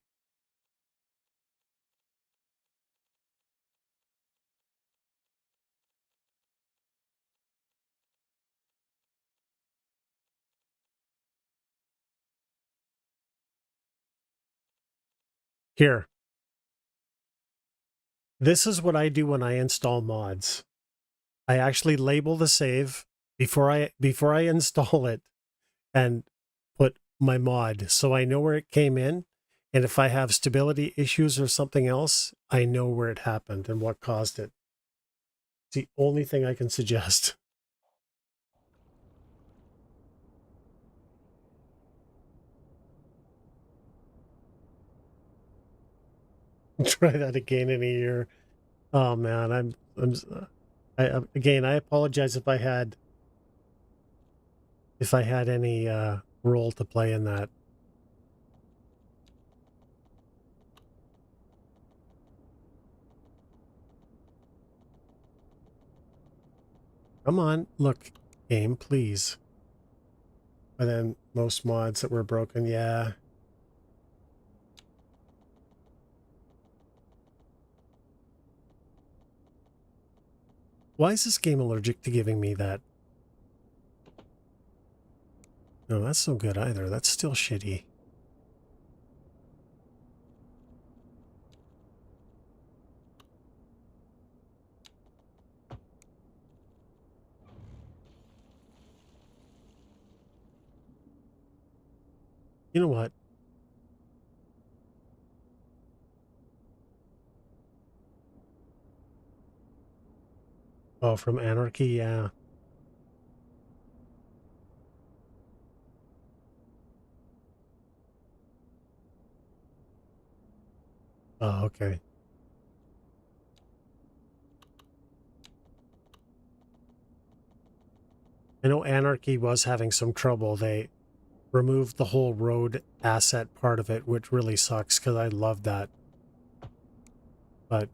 Speaker 1: Here. This is what I do when I install mods. I actually label the save before I install it and put my mod so I know where it came in, and if I have stability issues or something else, I know where it happened and what caused it. It's the only thing I can suggest. Try that again in a year. Oh man, again, I apologize if I had any role to play in that. Come on, look, game, please. And then most mods that were broken, yeah. Why is this game allergic to giving me that? No, that's no good either. That's still shitty. You know what? Oh, from Anarchy, yeah. Oh, okay. I know Anarchy was having some trouble. They removed the whole road asset part of it, which really sucks because I love that. But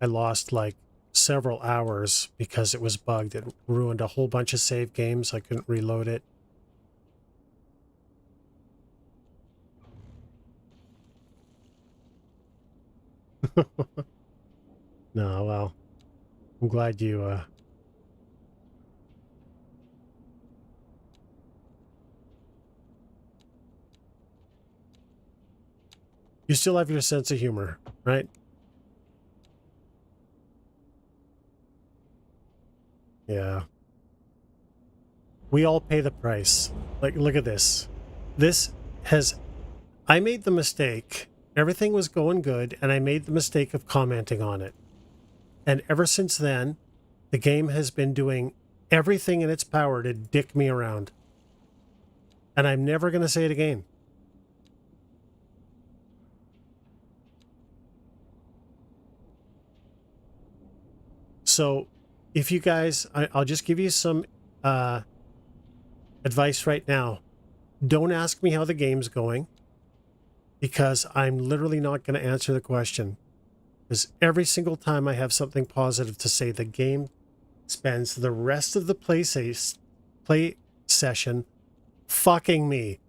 Speaker 1: I lost like several hours because it was bugged. It ruined a whole bunch of save games. I couldn't reload it. No, well, I'm glad you, you still have your sense of humor, right? Yeah. We all pay the price. Like, look at this. This has, I made the mistake. Everything was going good, and I made the mistake of commenting on it. And ever since then, the game has been doing everything in its power to dick me around. And I'm never going to say it again. So if you guys, I'll just give you some advice right now. Don't ask me how the game's going, because I'm literally not going to answer the question. Because every single time I have something positive to say, the game spends the rest of the play session fucking me.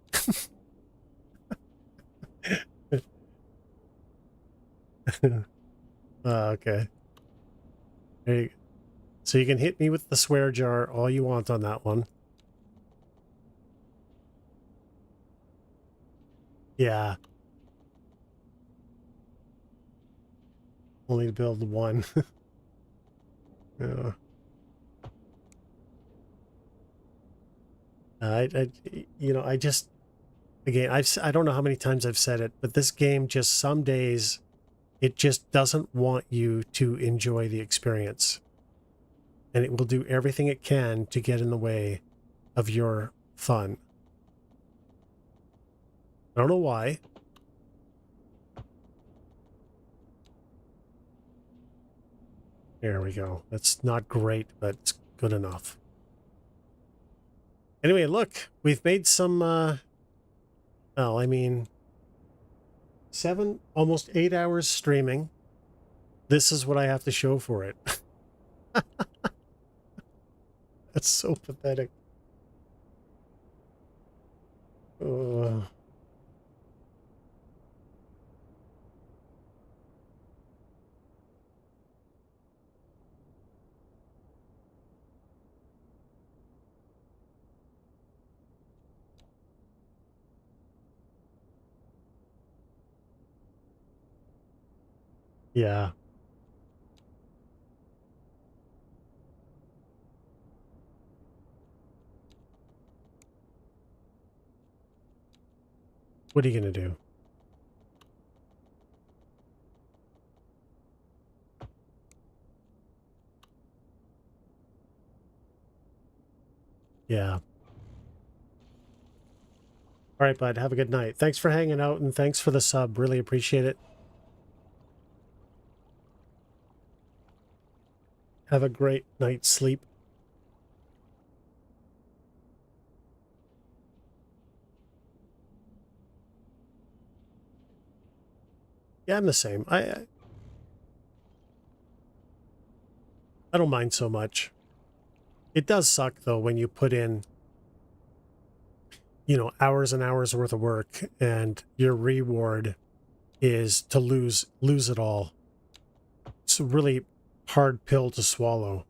Speaker 1: Okay. There you, so you can hit me with the swear jar all you want on that one. Yeah. only to build one. Yeah. I just, again, I don't know how many times I've said it, but this game just some days it just doesn't want you to enjoy the experience, and it will do everything it can to get in the way of your fun. I don't know why. There we go. That's not great, but it's good enough. Anyway, look, we've made some, well, I mean, 7, almost 8 hours streaming. This is what I have to show for it. That's so pathetic. Uh, yeah. What are you going to do? Yeah. All right, bud. Have a good night. Thanks for hanging out and thanks for the sub. Really appreciate it. Have a great night's sleep. Yeah, I'm the same. I don't mind so much. It does suck though when you put in, hours and hours worth of work and your reward is to lose it all. It's a really hard pill to swallow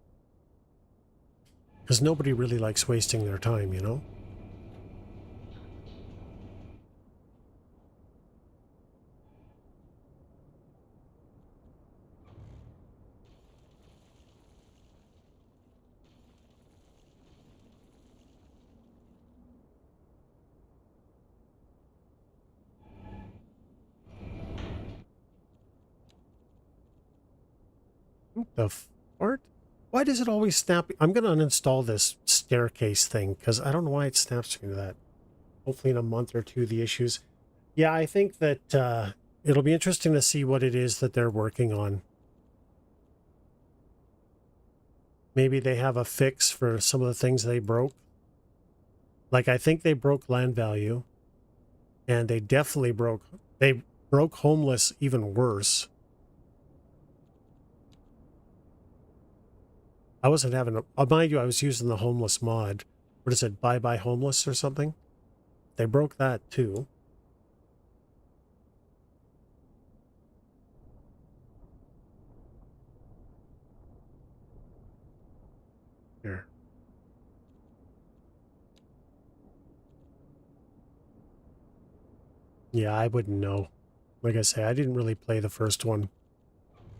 Speaker 1: because nobody really likes wasting their time, you know? The fart? Why does it always snap? I'm going to uninstall this staircase thing because I don't know why it snaps me to that. Hopefully in a month or two, the issues. Yeah, I think that it'll be interesting to see what it is that they're working on. Maybe they have a fix for some of the things they broke. Like, I think they broke land value. And they definitely broke homeless even worse. I wasn't having mind you, I was using the homeless mod. What is it, bye bye homeless or something? They broke that too. Here. Yeah, I wouldn't know. Like I say, I didn't really play the first one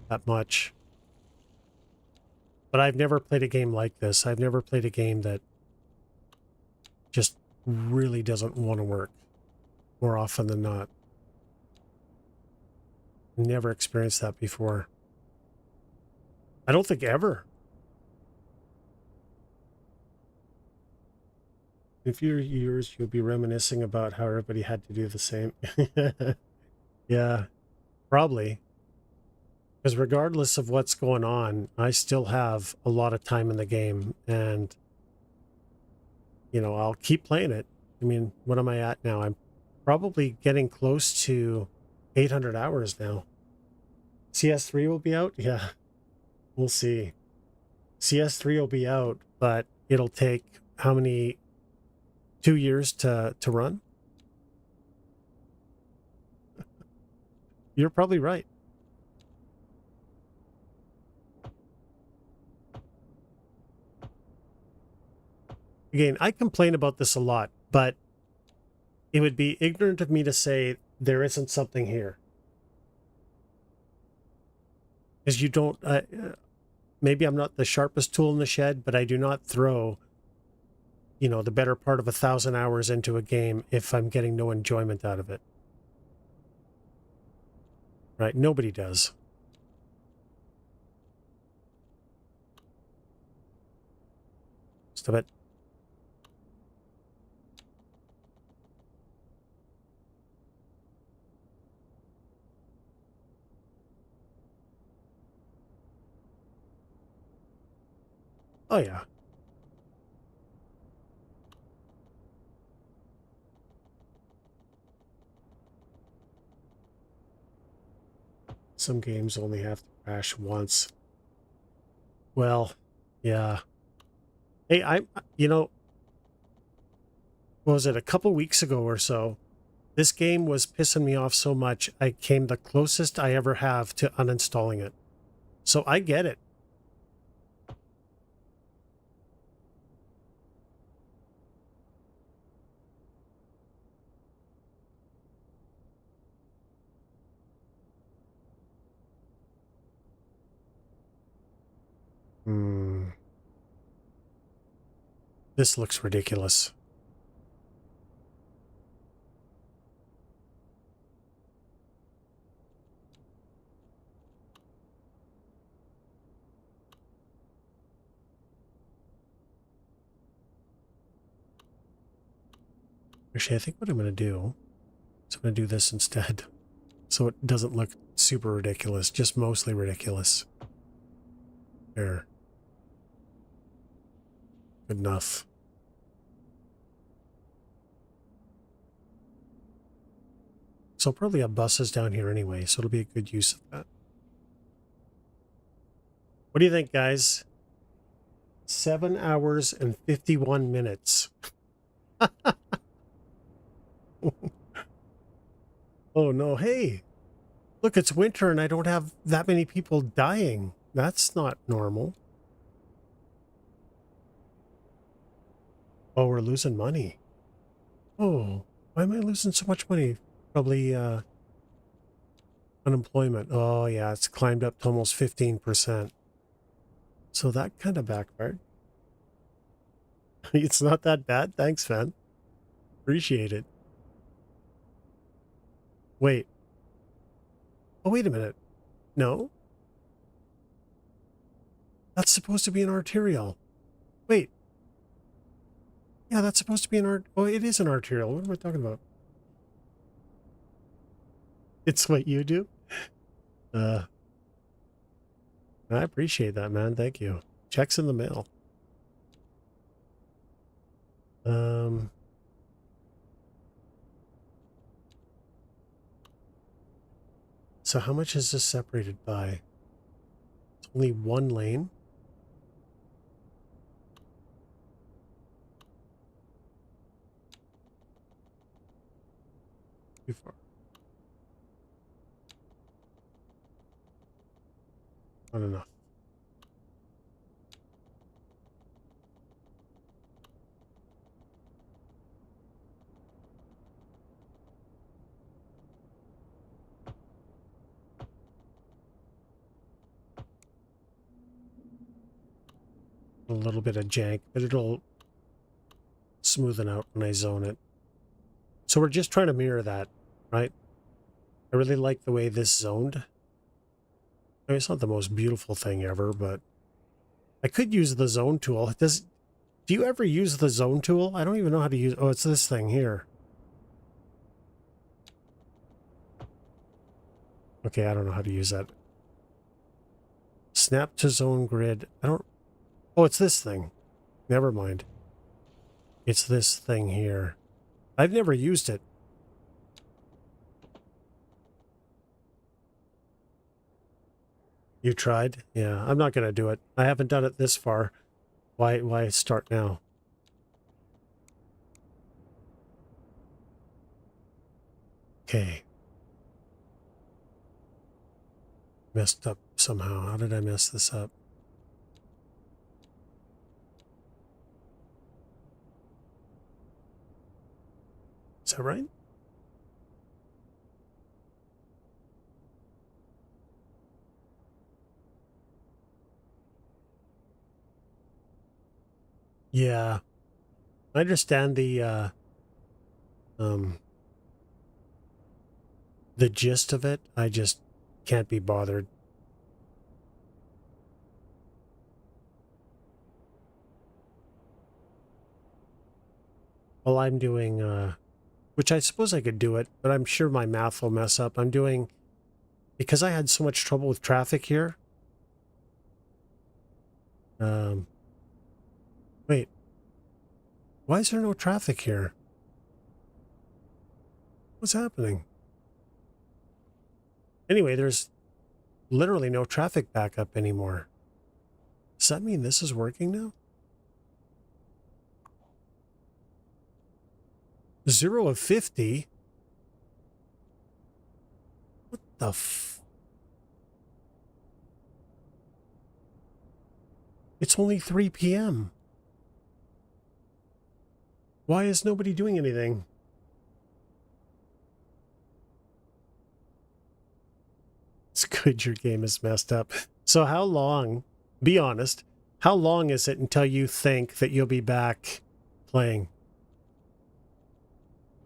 Speaker 1: that much. But I've never played a game like this. I've never played a game that just really doesn't want to work more often than not. Never experienced that before. I don't think ever. In a few years, you'll be reminiscing about how everybody had to do the same. Yeah, probably. Because regardless of what's going on, I still have a lot of time in the game. And, I'll keep playing it. I mean, what am I at now? I'm probably getting close to 800 hours now. CS3 will be out? Yeah, we'll see. CS3 will be out, but it'll take how many 2 years to run? You're probably right. Again, I complain about this a lot, but it would be ignorant of me to say there isn't something here. Because you don't, maybe I'm not the sharpest tool in the shed, but I do not throw, the better part of 1,000 hours into a game if I'm getting no enjoyment out of it. Right? Nobody does. Stop it. Oh, yeah. Some games only have to crash once. Well, yeah. Hey, what was it, a couple weeks ago or so? This game was pissing me off so much, I came the closest I ever have to uninstalling it. So I get it. Hmm. This looks ridiculous. Actually, I think what I'm going to do is I'm going to do this instead. So it doesn't look super ridiculous, just mostly ridiculous. There. Good enough. So I'll probably have buses down here anyway, so it'll be a good use of that. What do you think, guys? 7 hours and 51 minutes. Oh no, hey, look, it's winter and I don't have that many people dying. That's not normal. Oh, we're losing money. Oh, why am I losing so much money? Probably unemployment. Oh yeah, it's climbed up to almost 15%. So that kind of backfired. It's not that bad. Thanks, Fan. Appreciate it. Wait. Oh, wait a minute. No, that's supposed to be an arterial. Wait. Yeah, that's supposed to be an art. Oh, it is an arterial. What am I talking about? It's what you do? Uh, I appreciate that, man. Thank you. Checks in the mail. Um, so how much is this separated by? It's only one lane? Too far. Not enough. A little bit of jank, but it'll smoothen out when I zone it. So we're just trying to mirror that, right? I really like the way this zoned. I mean, it's not the most beautiful thing ever, but I could use the zone tool. Do you ever use the zone tool? I don't even know how to use. Oh, it's this thing here. Okay, I don't know how to use that. Snap to zone grid. I don't. Oh, it's this thing. Never mind. It's this thing here. I've never used it. You tried? Yeah, I'm not going to do it. I haven't done it this far. Why start now? Okay. Messed up somehow. How did I mess this up? Is that right? Yeah, I understand um, the gist of it. I just can't be bothered. Well, I'm doing, which I suppose I could do it, but I'm sure my math will mess up. I'm doing, because I had so much trouble with traffic here. Um, wait, why is there no traffic here? What's happening? Anyway, there's literally no traffic backup anymore. Does that mean this is working now? 0 of 50? What the f... It's only 3 p.m. Why is nobody doing anything? It's good your game is messed up. So how long, be honest, how long is it until you think that you'll be back playing?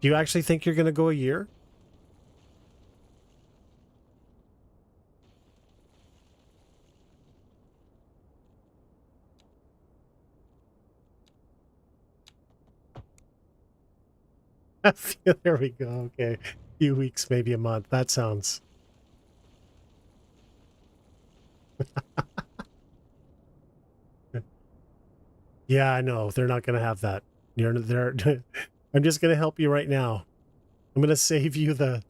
Speaker 1: Do you actually think you're going to go a year? There we go. Okay. A few weeks, maybe a month. That sounds... Yeah, I know. They're not going to have that. They're I'm just going to help you right now. I'm going to save you the...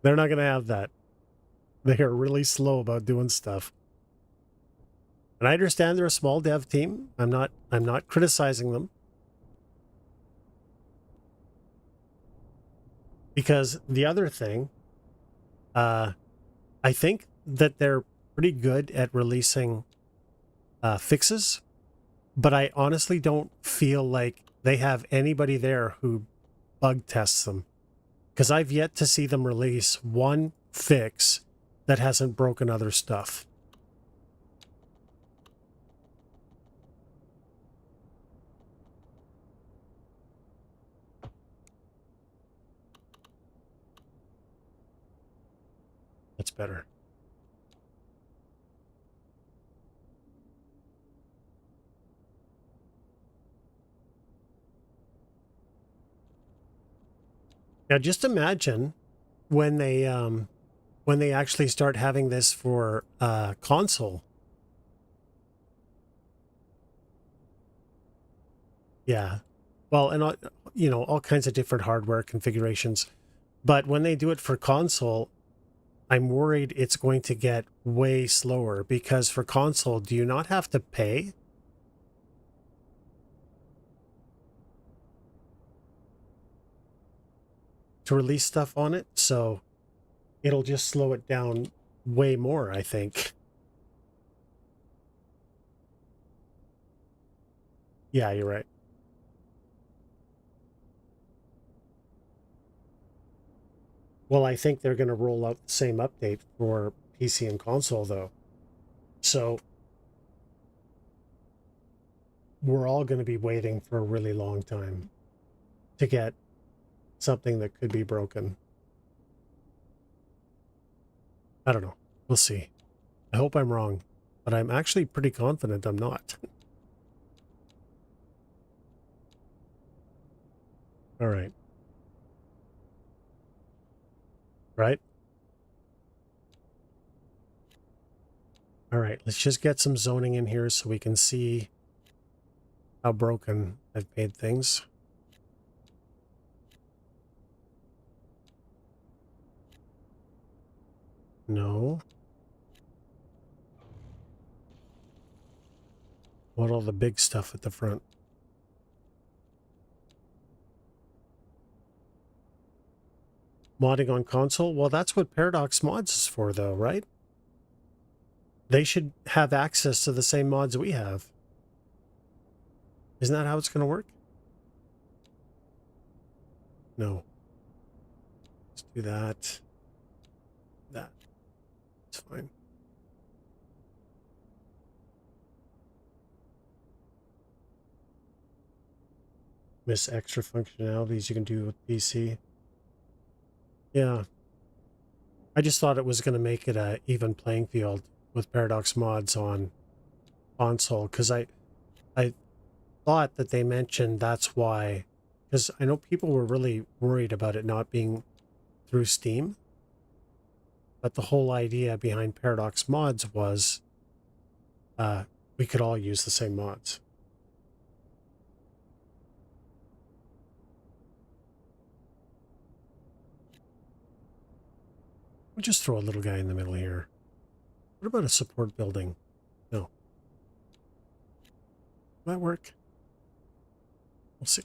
Speaker 1: They're not going to have that. They are really slow about doing stuff. And I understand they're a small dev team. I'm not criticizing them. Because the other thing, I think that they're pretty good at releasing fixes, but I honestly don't feel like they have anybody there who bug tests them. Because I've yet to see them release one fix that hasn't broken other stuff. That's better. Now just imagine when they actually start having this for console. Yeah. Well, and all kinds of different hardware configurations. But when they do it for console, I'm worried it's going to get way slower because for console, do you not have to pay to release stuff on it? So it'll just slow it down way more, I think. Yeah, you're right. Well, I think they're going to roll out the same update for PC and console, though. So we're all going to be waiting for a really long time to get something that could be broken. I don't know. We'll see. I hope I'm wrong, but I'm actually pretty confident I'm not. All right. Right? All right. Let's just get some zoning in here so we can see how broken I've made things. No. What all the big stuff at the front? Modding on console? Well, that's what Paradox Mods is for, though, right? They should have access to the same mods we have. Isn't that how it's going to work? No. Let's do that. That. It's fine. miss extra functionalities you can do with PC. Yeah. I just thought it was going to make it a even playing field with Paradox mods on console, because I thought that they mentioned that's why, because I know people were really worried about it not being through Steam, but the whole idea behind Paradox mods was uh, we could all use the same mods. We'll just throw a little guy in the middle here. What about a support building? No. Will that work? We'll see.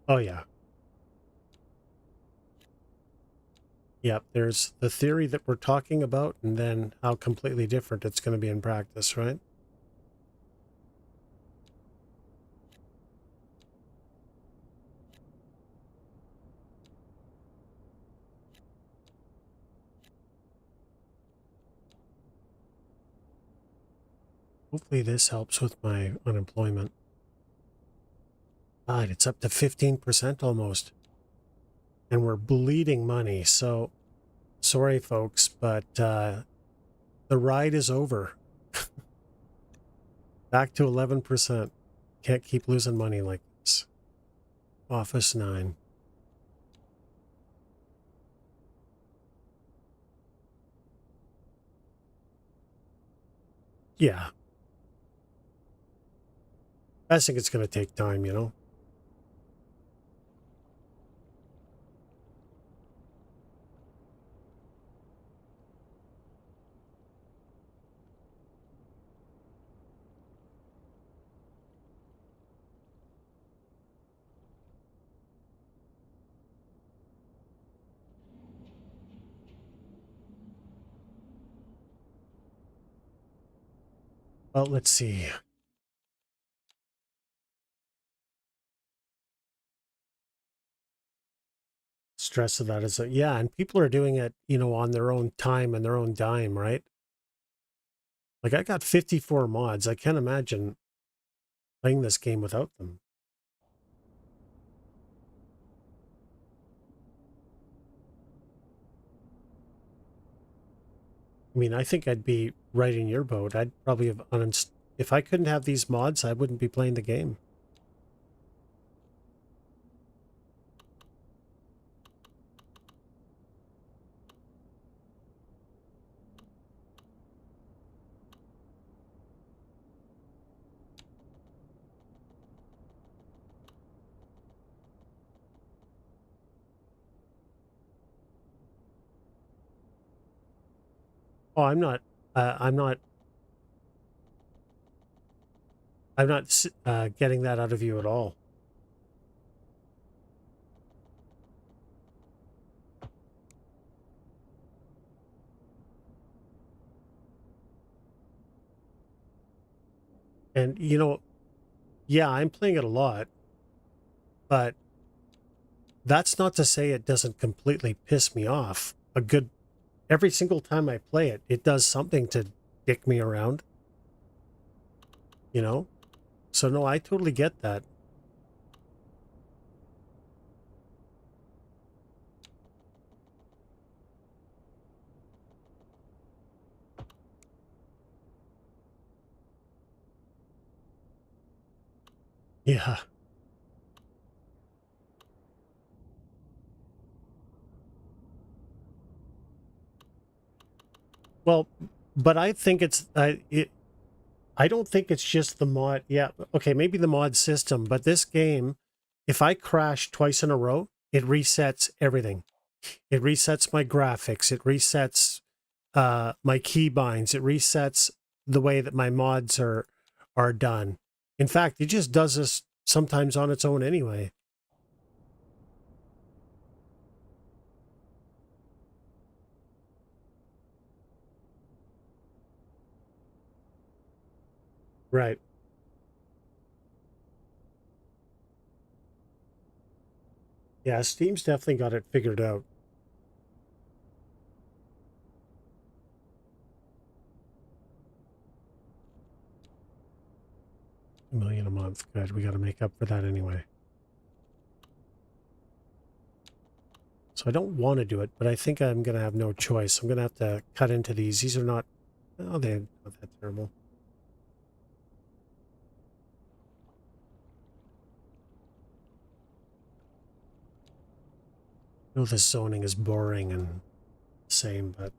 Speaker 1: Oh, yeah. Yep, there's the theory that we're talking about, and then how completely different it's going to be in practice, right? Hopefully this helps with my unemployment. God, it's up to 15% almost. And we're bleeding money, so sorry, folks, but the ride is over. Back to 11%. Can't keep losing money like this. Office 9. Yeah. I think it's going to take time, you know? Well, let's see. Stress of that is, yeah, and people are doing it, you know, on their own time and their own dime, right? Like, I got 54 mods. I can't imagine playing this game without them. I mean, I think I'd be right in your boat. I'd probably have if I couldn't have these mods, I wouldn't be playing the game. Oh, I'm not, getting that out of you at all. And, you know, yeah, I'm playing it a lot, but that's not to say it doesn't completely piss me off. Every single time I play it, it does something to dick me around, you know? So no, I totally get that. Yeah. Well, but I think I don't think it's just the mod. Yeah, okay, maybe the mod system, but this game, if I crash twice in a row, it resets everything. It resets my graphics. It resets my keybinds. It resets the way that my mods are done. In fact, it just does this sometimes on its own anyway. Right. Yeah, Steam's definitely got it figured out. $1 million a month. Good. We got to make up for that anyway. So I don't want to do it, but I think I'm going to have no choice. I'm going to have to cut into these. These are not, oh, they're not that terrible. I know this zoning is boring and same, but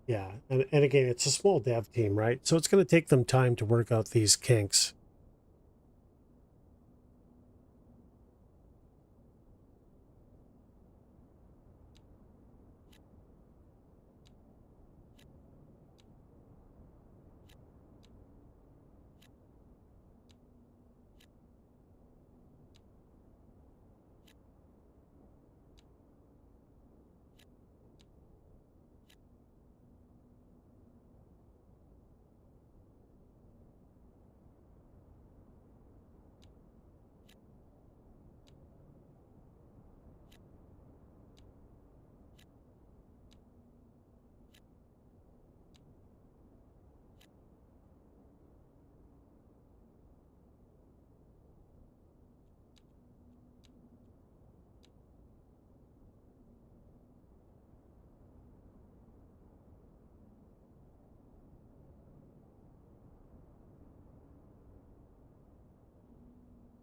Speaker 1: yeah. And again, it's a small dev team, right? So it's going to take them time to work out these kinks.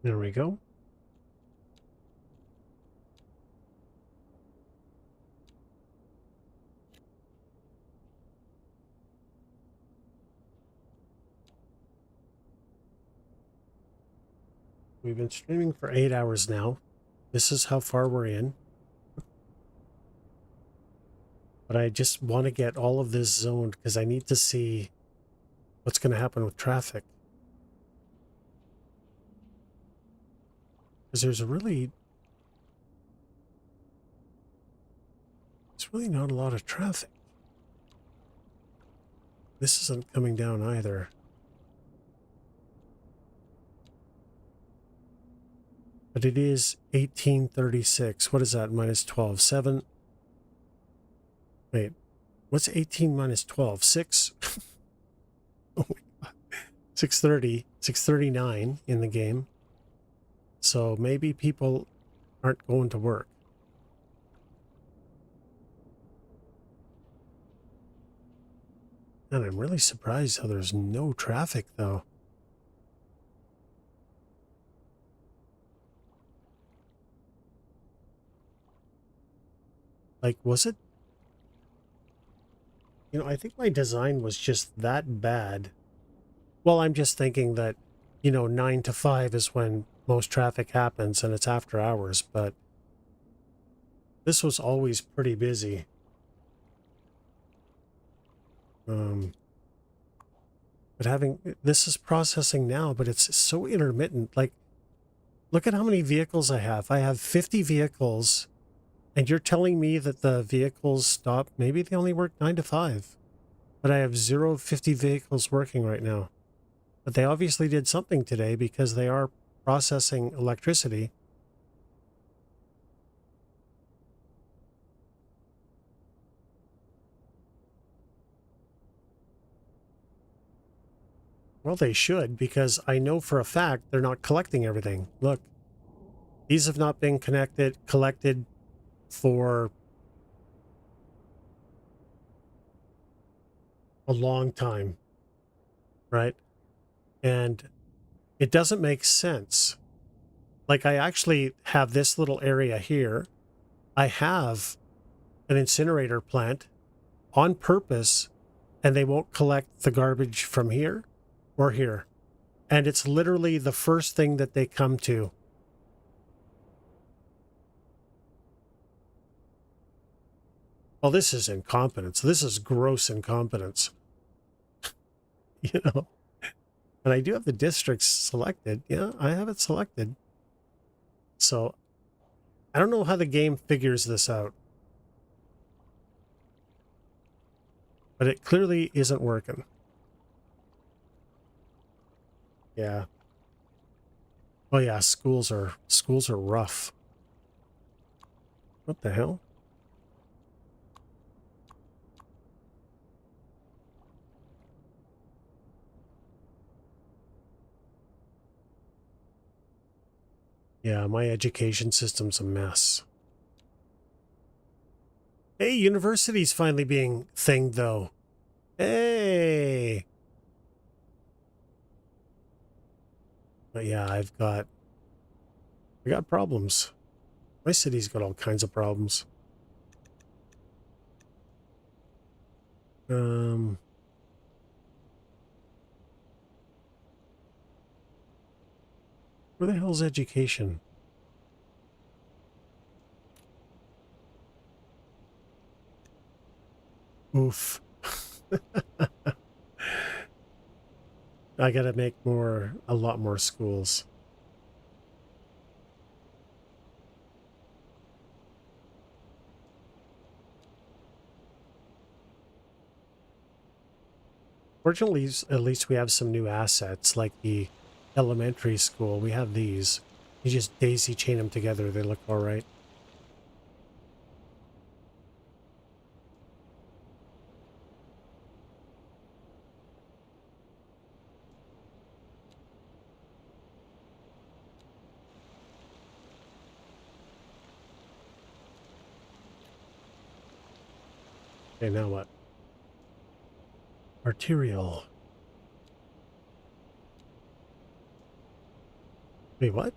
Speaker 1: There we go. We've been streaming for 8 hours now. This is how far we're in. But I just want to get all of this zoned because I need to see what's going to happen with traffic. Because there's really not a lot of traffic. This isn't coming down either. But it is 1836. What is that? Minus 12. 7. Wait. What's 18 minus 12? 6? Oh my God. 630. 639 in the game. So maybe people aren't going to work. And I'm really surprised how there's no traffic, though. Like, was it? You know, I think my design was just that bad. Well, I'm just thinking that, 9 to 5 is when most traffic happens and it's after hours, but this was always pretty busy. But this is processing now, but it's so intermittent. Like, look at how many vehicles I have. I have 50 vehicles, and you're telling me that the vehicles stop. Maybe they only work 9 to 5, but I have 50 vehicles working right now. But they obviously did something today because they are processing electricity. Well, they should, because I know for a fact they're not collecting everything. Look, these have not been collected for a long time, right? And it doesn't make sense. Like, I actually have this little area here. I have an incinerator plant on purpose, and they won't collect the garbage from here or here. And it's literally the first thing that they come to. Well, this is incompetence. This is gross incompetence. You know? And I do have the districts selected. Yeah, I have it selected. So I don't know how the game figures this out. But it clearly isn't working. Yeah. Oh yeah, schools are rough. What the hell? Yeah, my education system's a mess. Hey, university's finally being thinged though. Hey. But yeah, I got problems. My city's got all kinds of problems. Um, where the hell's education? Oof. I gotta make a lot more schools. Fortunately, at least we have some new assets, like the elementary school. We have these. You just daisy chain them together. They look all right. Okay, now what? Arterial. Wait, what?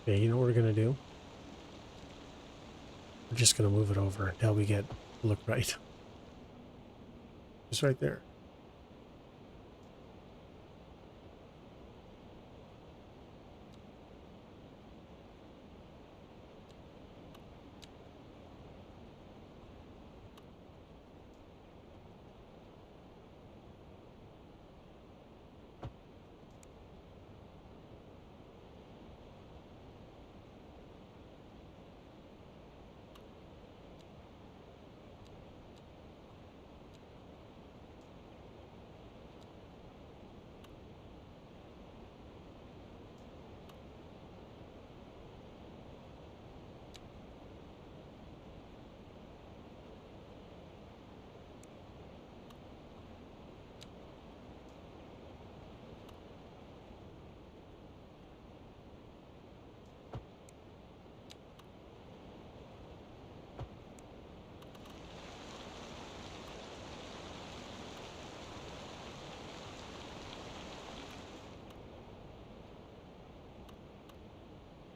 Speaker 1: Okay, you know what we're gonna do? We're just gonna move it over until we get look right. Just right there.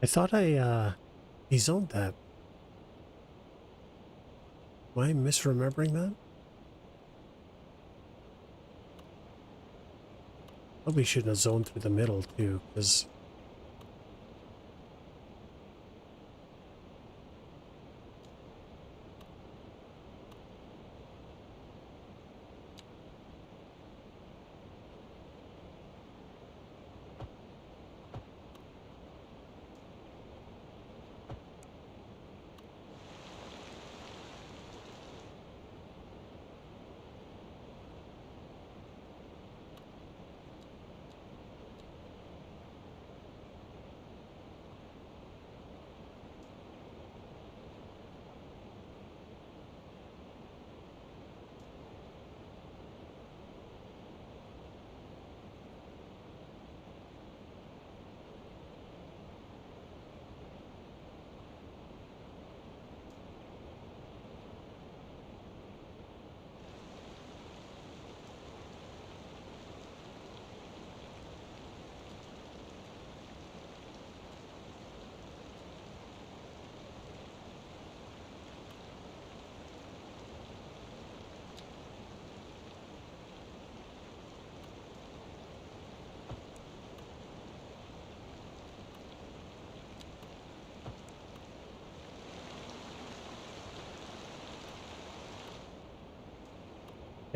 Speaker 1: I thought I dezoned that. Am I misremembering that? Probably shouldn't have zoned through the middle too, because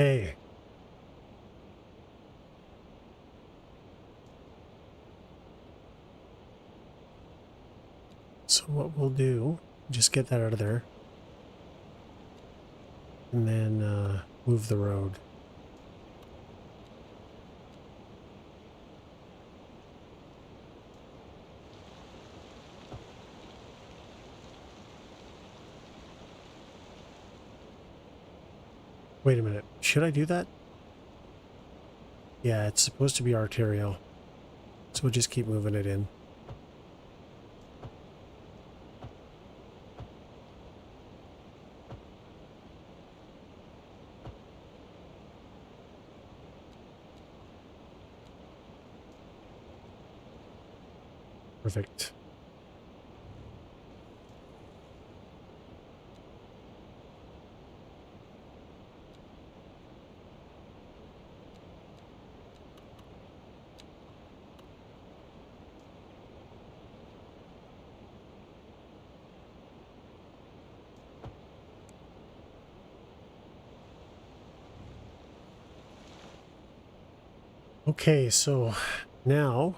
Speaker 1: Hey. So what we'll do, just get that out of there. And then move the road. Wait a minute. Should I do that? Yeah, it's supposed to be arterial. So we'll just keep moving it in. Perfect. Okay, so now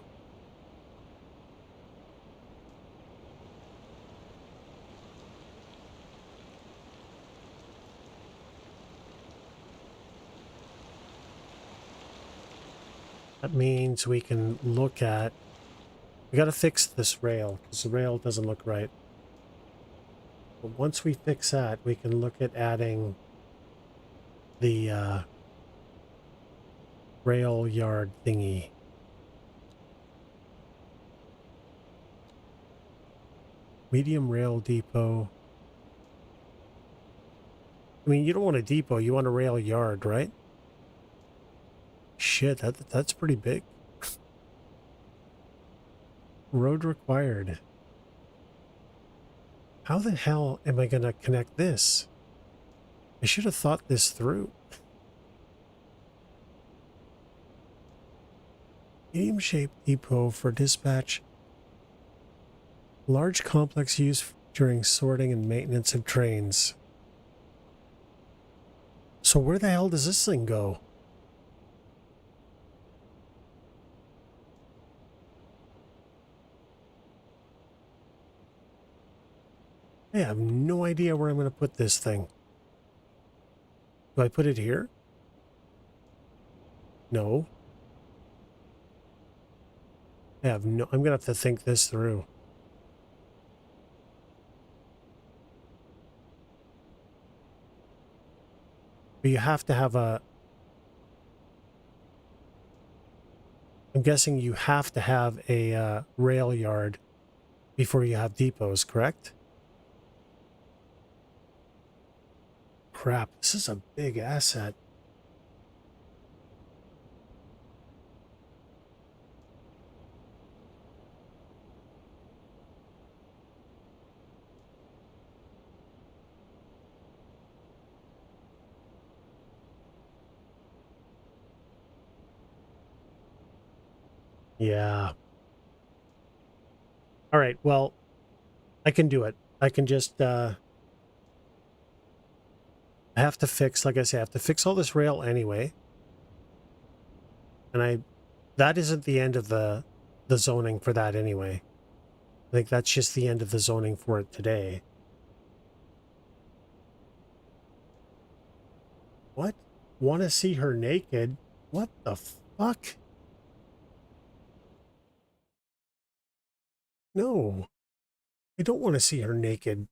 Speaker 1: that means we can look at, we got to fix this rail because the rail doesn't look right. But once we fix that, we can look at adding the rail yard thingy. Medium rail depot. I mean, you don't want a depot, you want a rail yard, right? Shit, that's pretty big. Road required. How the hell am I going to connect this? I should have thought this through. Medium-shaped depot for dispatch. Large complex used during sorting and maintenance of trains. So where the hell does this thing go? I have no idea where I'm going to put this thing. Do I put it here? No. I have no... I'm going to have to think this through. But you have to have a... I'm guessing you have to have a rail yard before you have depots, correct? Crap, this is a big asset. Yeah. All right, well, I can do it. I can just, I have to fix, like I say, I have to fix all this rail anyway. And that isn't the end of the zoning for that anyway. I think that's just the end of the zoning for it today. What? Want to see her naked? What the fuck? No, I don't want to see her naked.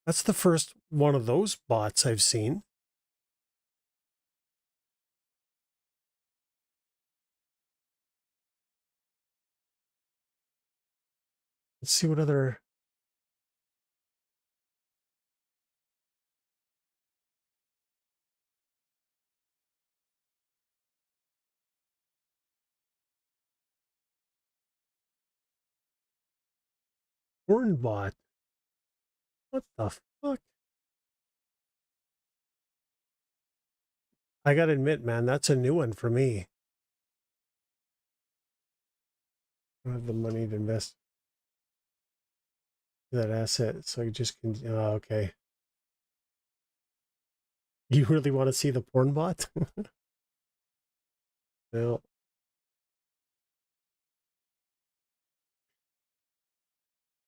Speaker 1: That's the first one of those bots I've seen. Let's see what other... Porn bot. What the fuck? I gotta admit, man, that's a new one for me. I don't have the money to invest in that asset, so I just can... Oh, okay. You really want to see the porn bot? No.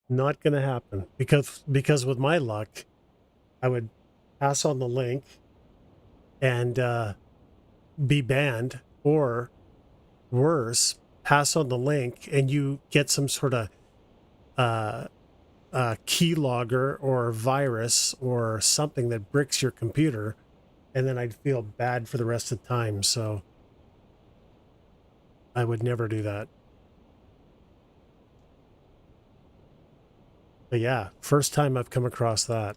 Speaker 1: Not going to happen because with my luck, I would pass on the link and be banned, or worse, pass on the link and you get some sort of uh, keylogger or virus or something that bricks your computer, and then I'd feel bad for the rest of the time. So I would never do that. But yeah, first time I've come across that.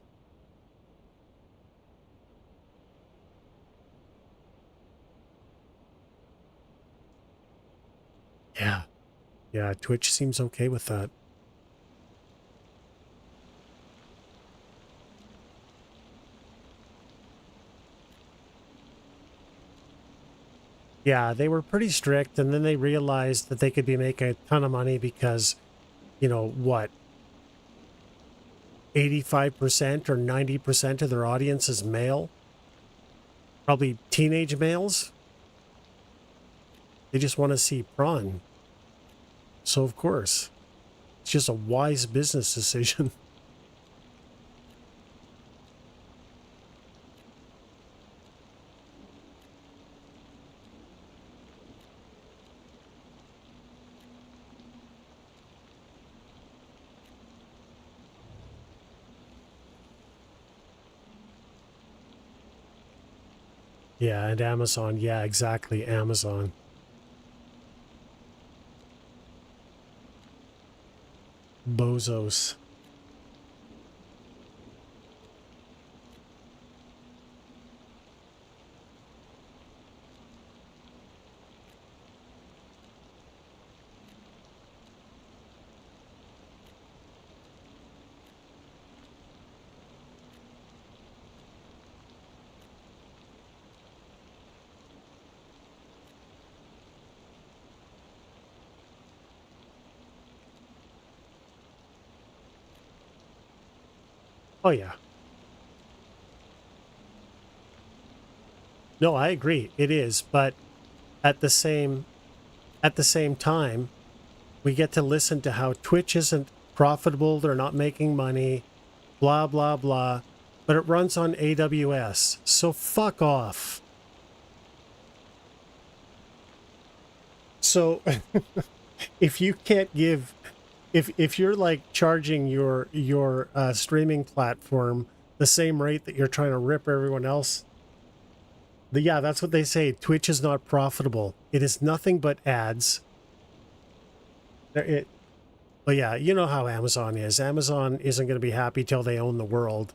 Speaker 1: Yeah. Yeah, Twitch seems okay with that. Yeah, they were pretty strict, and then they realized that they could be making a ton of money because, you know, what, 85% or 90% of their audience is male? Probably teenage males. They just want to see prawn. So, of course, it's just a wise business decision. Yeah, and Amazon. Yeah, exactly. Amazon. Bozos. Oh, yeah. No, I agree. It is, but at the same time, we get to listen to how Twitch isn't profitable, they're not making money, blah blah blah, but it runs on AWS. So fuck off. So if you can't give, if you're like charging your streaming platform the same rate that you're trying to rip everyone else, yeah, that's what they say. Twitch is not profitable. It is nothing but ads. It, but yeah, you know how Amazon is. Amazon isn't going to be happy till they own the world.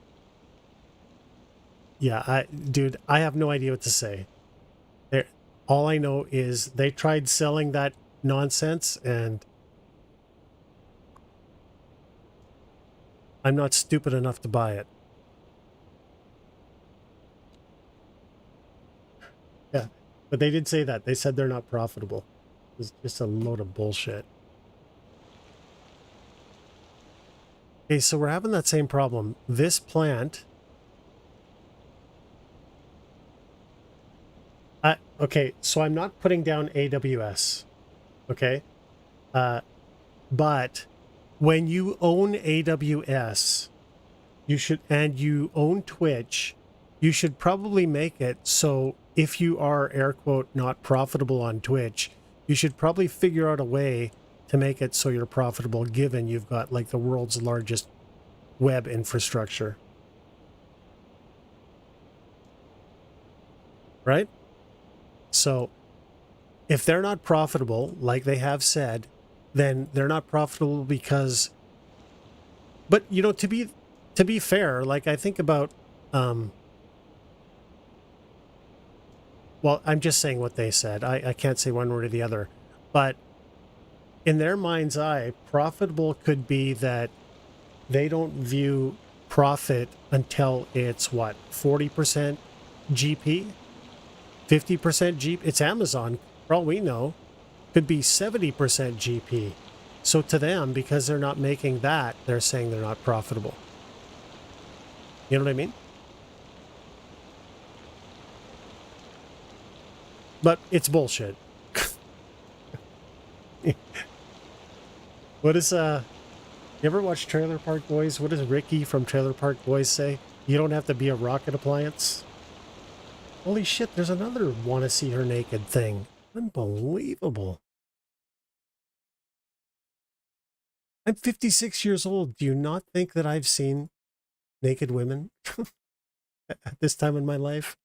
Speaker 1: Yeah, dude, I have no idea what to say. They're, all I know is they tried selling that nonsense, and I'm not stupid enough to buy it. Yeah, but they did say that. They said they're not profitable. It's just a load of bullshit. Okay, so we're having that same problem. This plant... okay, so I'm not putting down AWS, okay? But when you own AWS, you should, and you own Twitch, you should probably make it so if you are, air quote, not profitable on Twitch, you should probably figure out a way to make it so you're profitable, given you've got like the world's largest web infrastructure. Right? So if they're not profitable, like they have said, then they're not profitable because, but you know, to be fair, like I think about, well, I'm just saying what they said. I can't say one word or the other, but in their mind's eye, profitable could be that they don't view profit until it's what, 40% GP, 50% GP. It's Amazon, for all we know, could be 70% GP. So to them, because they're not making that, they're saying they're not profitable. You know what I mean? But it's bullshit. What is, you ever watch Trailer Park Boys? What does Ricky from Trailer Park Boys say? You don't have to be a rocket appliance. Holy shit, there's another want to see her naked thing. Unbelievable. I'm 56 years old. Do you not think that I've seen naked women at this time in my life?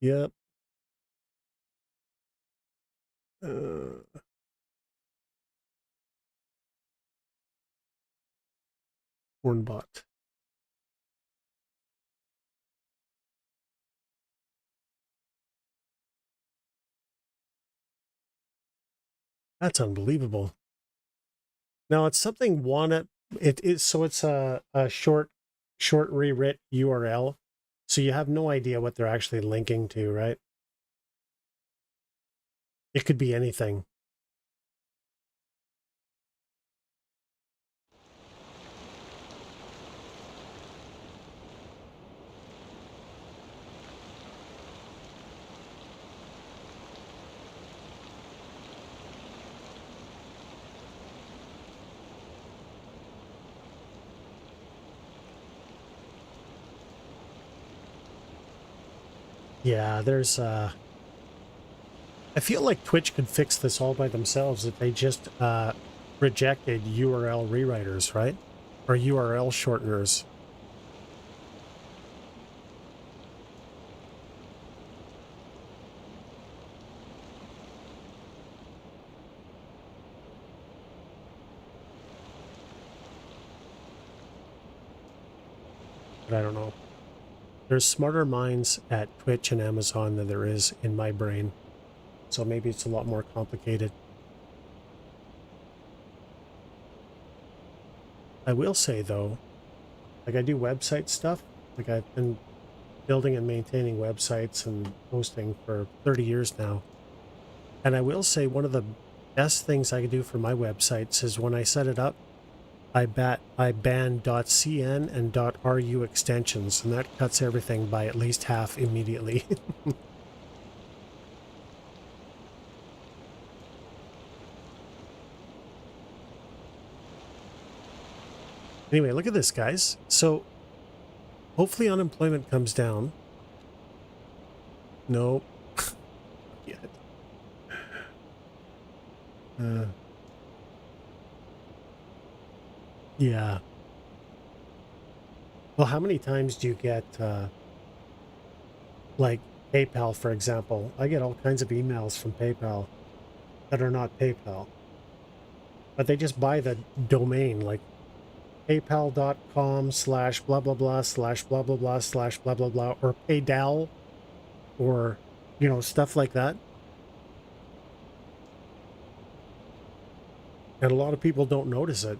Speaker 1: Yep. Hornbot. That's unbelievable. Now it's something wanna it is so it's a short rewrit URL. So you have no idea what they're actually linking to, right? It could be anything. Yeah, there's I feel like Twitch could fix this all by themselves if they just rejected URL rewriters, right? Or URL shorteners. But I don't know. There's smarter minds at Twitch and Amazon than there is in my brain. So maybe it's a lot more complicated. I will say though, like I do website stuff. Like I've been building and maintaining websites and hosting for 30 years now. And I will say one of the best things I can do for my websites is when I set it up, I ban .cn and .ru extensions, and that cuts everything by at least half immediately. Anyway, look at this, guys. So hopefully unemployment comes down. Nope. Yet. Yeah. Well, how many times do you get, like PayPal, for example? I get all kinds of emails from PayPal that are not PayPal, but they just buy the domain, like paypal.com slash blah blah blah slash blah blah blah slash blah blah blah, or PayDal, or, you know, stuff like that. And a lot of people don't notice it.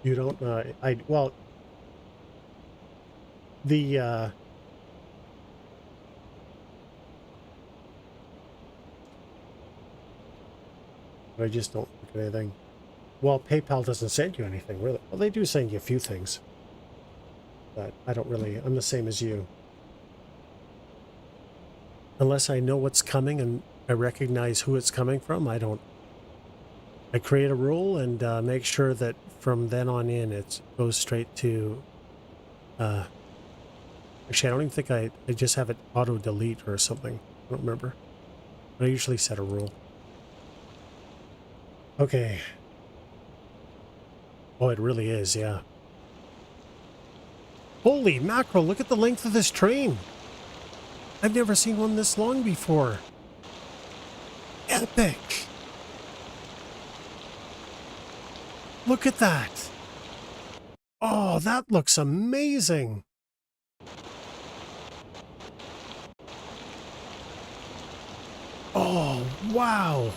Speaker 1: You don't, well, the, I just don't look at anything. Well, PayPal doesn't send you anything, really. Well, they do send you a few things. But I don't really, I'm the same as you. Unless I know what's coming and I recognize who it's coming from, I don't. I create a rule and make sure that from then on in, it goes straight to, actually, I don't even think I just have it auto-delete or something. I don't remember. But I usually set a rule. Okay. Oh, it really is, yeah. Holy mackerel, look at the length of this train. I've never seen one this long before. Epic. Look at that. Oh, that looks amazing. Oh, wow.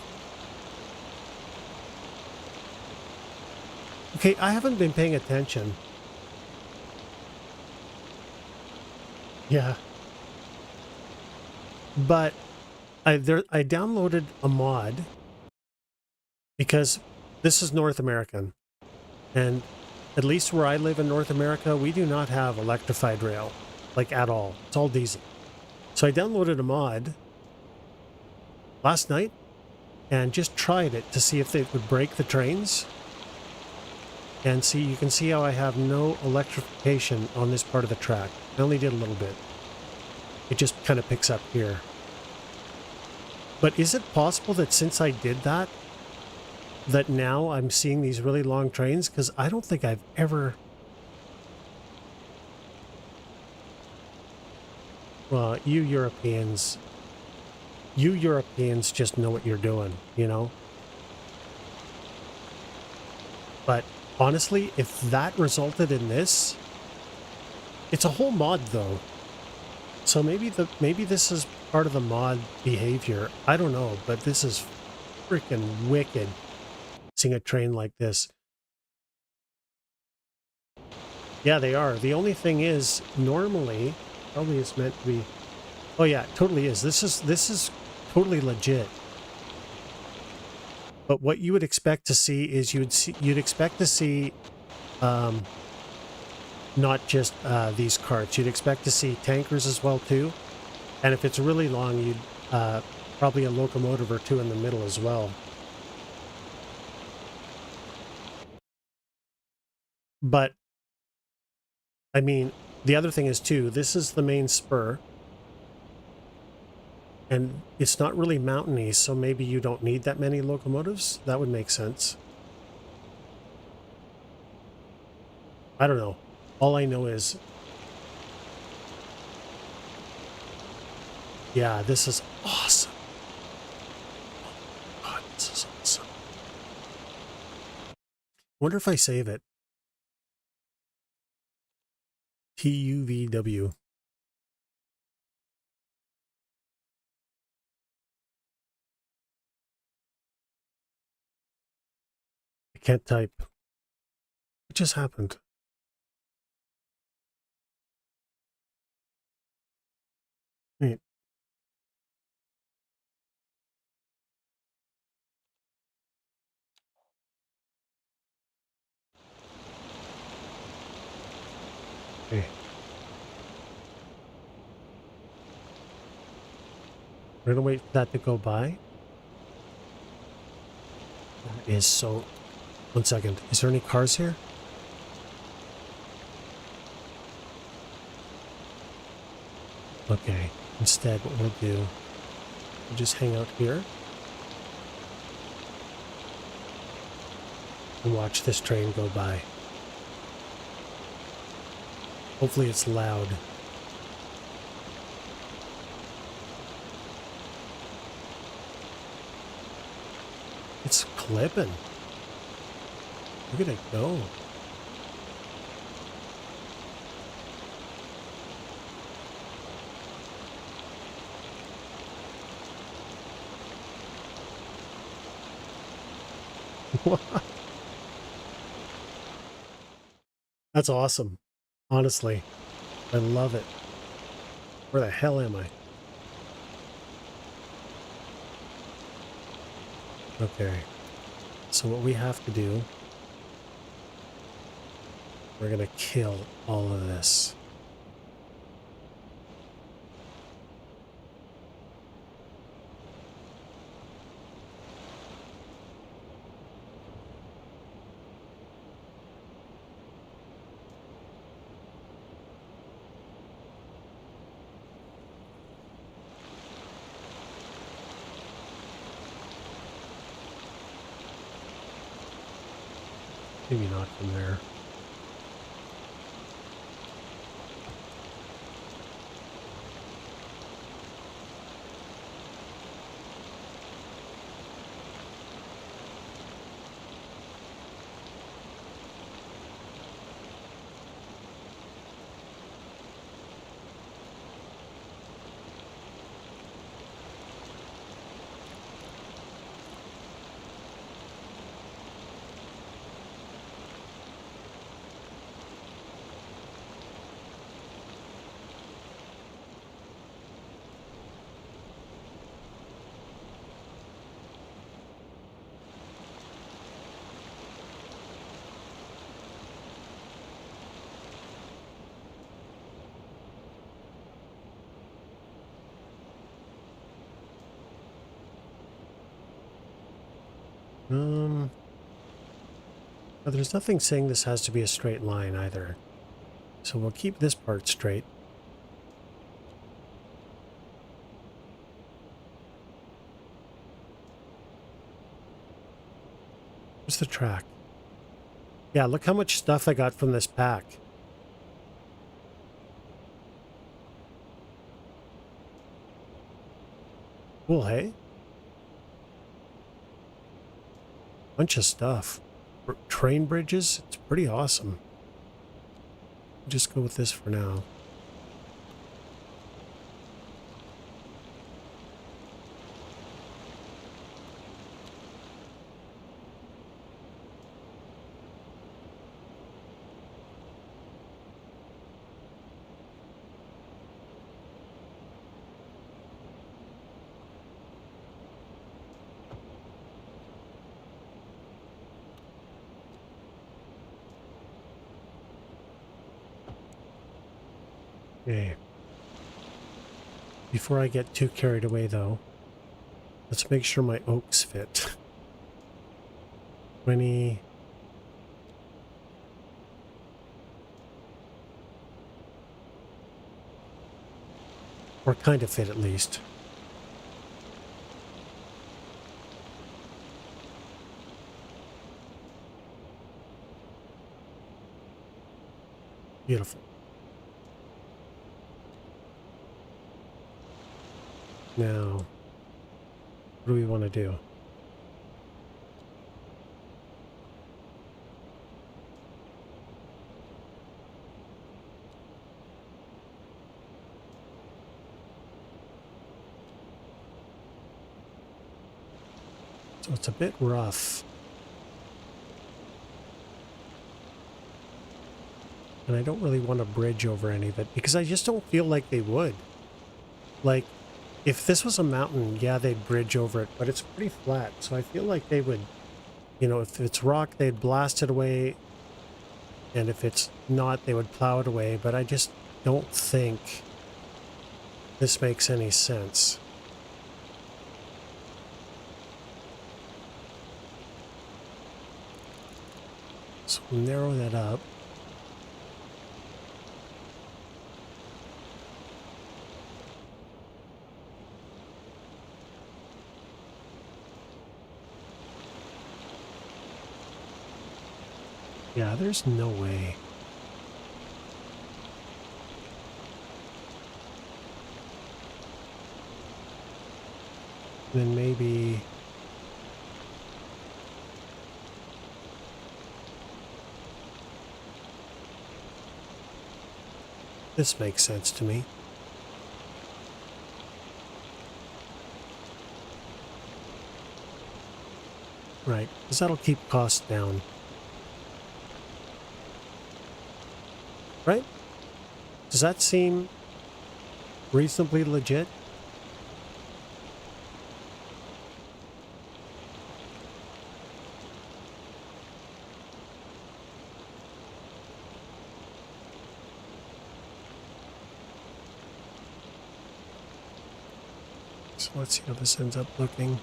Speaker 1: Okay, I haven't been paying attention. Yeah. But I downloaded a mod because this is North American. And at least where I live in North America, we do not have electrified rail. like at all. It's all diesel. So I downloaded a mod last night and just tried it to see if it would break the trains. And see, you can see how I have no electrification on this part of the track. I only did a little bit. It just kind of picks up here. But is it possible that since I did that, that now I'm seeing these really long trains? Because I don't think I've ever... Well, you Europeans just know what you're doing, you know? But honestly, if that resulted in this, it's a whole mod though. So maybe this is part of the mod behavior. I don't know, but this is freaking wicked. Seeing a train like this. Yeah, they are. The only thing is, normally, probably it's meant to be. Oh yeah, it totally is. This is totally legit. But what you would expect to see is you'd expect to see not just these carts. You'd expect to see tankers as well too. And if it's really long, you'd probably a locomotive or two in the middle as well. But I mean, the other thing is too, this is the main spur. And it's not really mountainy, so maybe you don't need that many locomotives. That would make sense. I don't know. All I know is... Yeah, this is awesome. Oh, God, this is awesome. Wonder if I save it. TUVW. I can't type. What just happened? Wait. Okay. We're gonna wait for that to go by. That is so... One second. Is there any cars here? Okay. Instead, what we'll do... We'll just hang out here. And watch this train go by. Hopefully it's loud. It's clipping. Look at it go. That's awesome. Honestly, I love it. Where the hell am I? Okay. So what we have to do, we're gonna kill all of this. Maybe not from there. But there's nothing saying this has to be a straight line either. So we'll keep this part straight. Where's the track? Yeah, look how much stuff I got from this pack. Cool, hey? Bunch of stuff. Train bridges, it's pretty awesome. Just go with this for now. Okay. Before I get too carried away, though, let's make sure my oaks fit. 20. Or kind of fit, at least. Beautiful. Now, what do we want to do? So it's a bit rough. And I don't really want to bridge over any of it because I just don't feel like they would. Like, if this was a mountain, yeah, they'd bridge over it, but it's pretty flat. So I feel like they would, you know, if it's rock, they'd blast it away. And if it's not, they would plow it away. But I just don't think this makes any sense. So we'll narrow that up. Yeah, there's no way. Then maybe... this makes sense to me. Right, because that'll keep costs down. Right? Does that seem reasonably legit? So let's see how this ends up looking.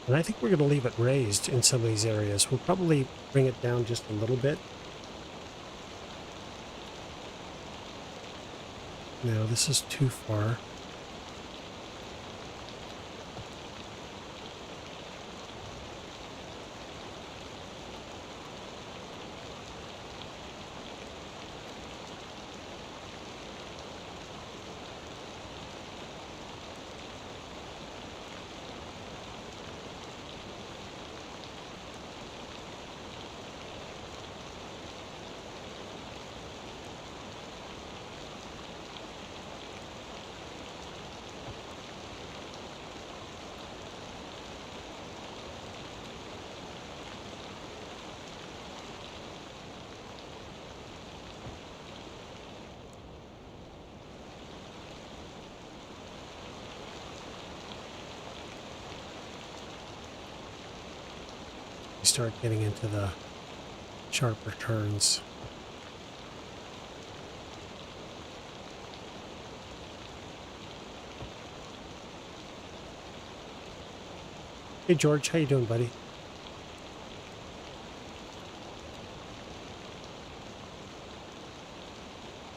Speaker 1: And I think we're going to leave it raised in some of these areas. We'll probably bring it down just a little bit. No, this is too far. start getting into the sharper turns. Hey George, how you doing, buddy?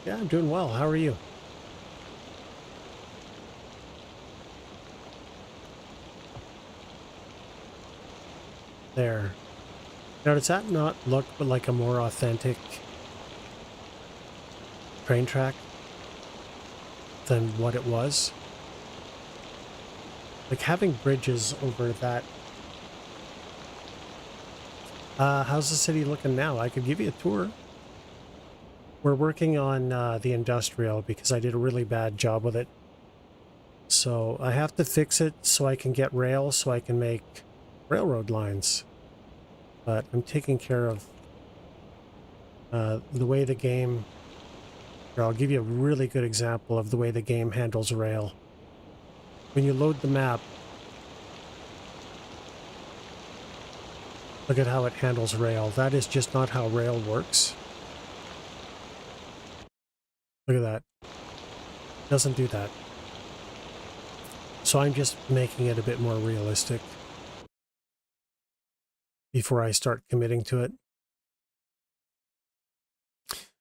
Speaker 1: Yeah, I'm doing well. How are you? There. Now, does that not look like a more authentic train track than what it was? Like having bridges over that. How's the city looking now? I could give you a tour. We're working on the industrial because I did a really bad job with it. So I have to fix it so I can get rail so I can make railroad lines. But I'm taking care of the way the game... Here, I'll give you a really good example of the way the game handles rail. When you load the map, look at how it handles rail. That is just not how rail works. Look at that. It doesn't do that. So I'm just making it a bit more realistic before I start committing to it.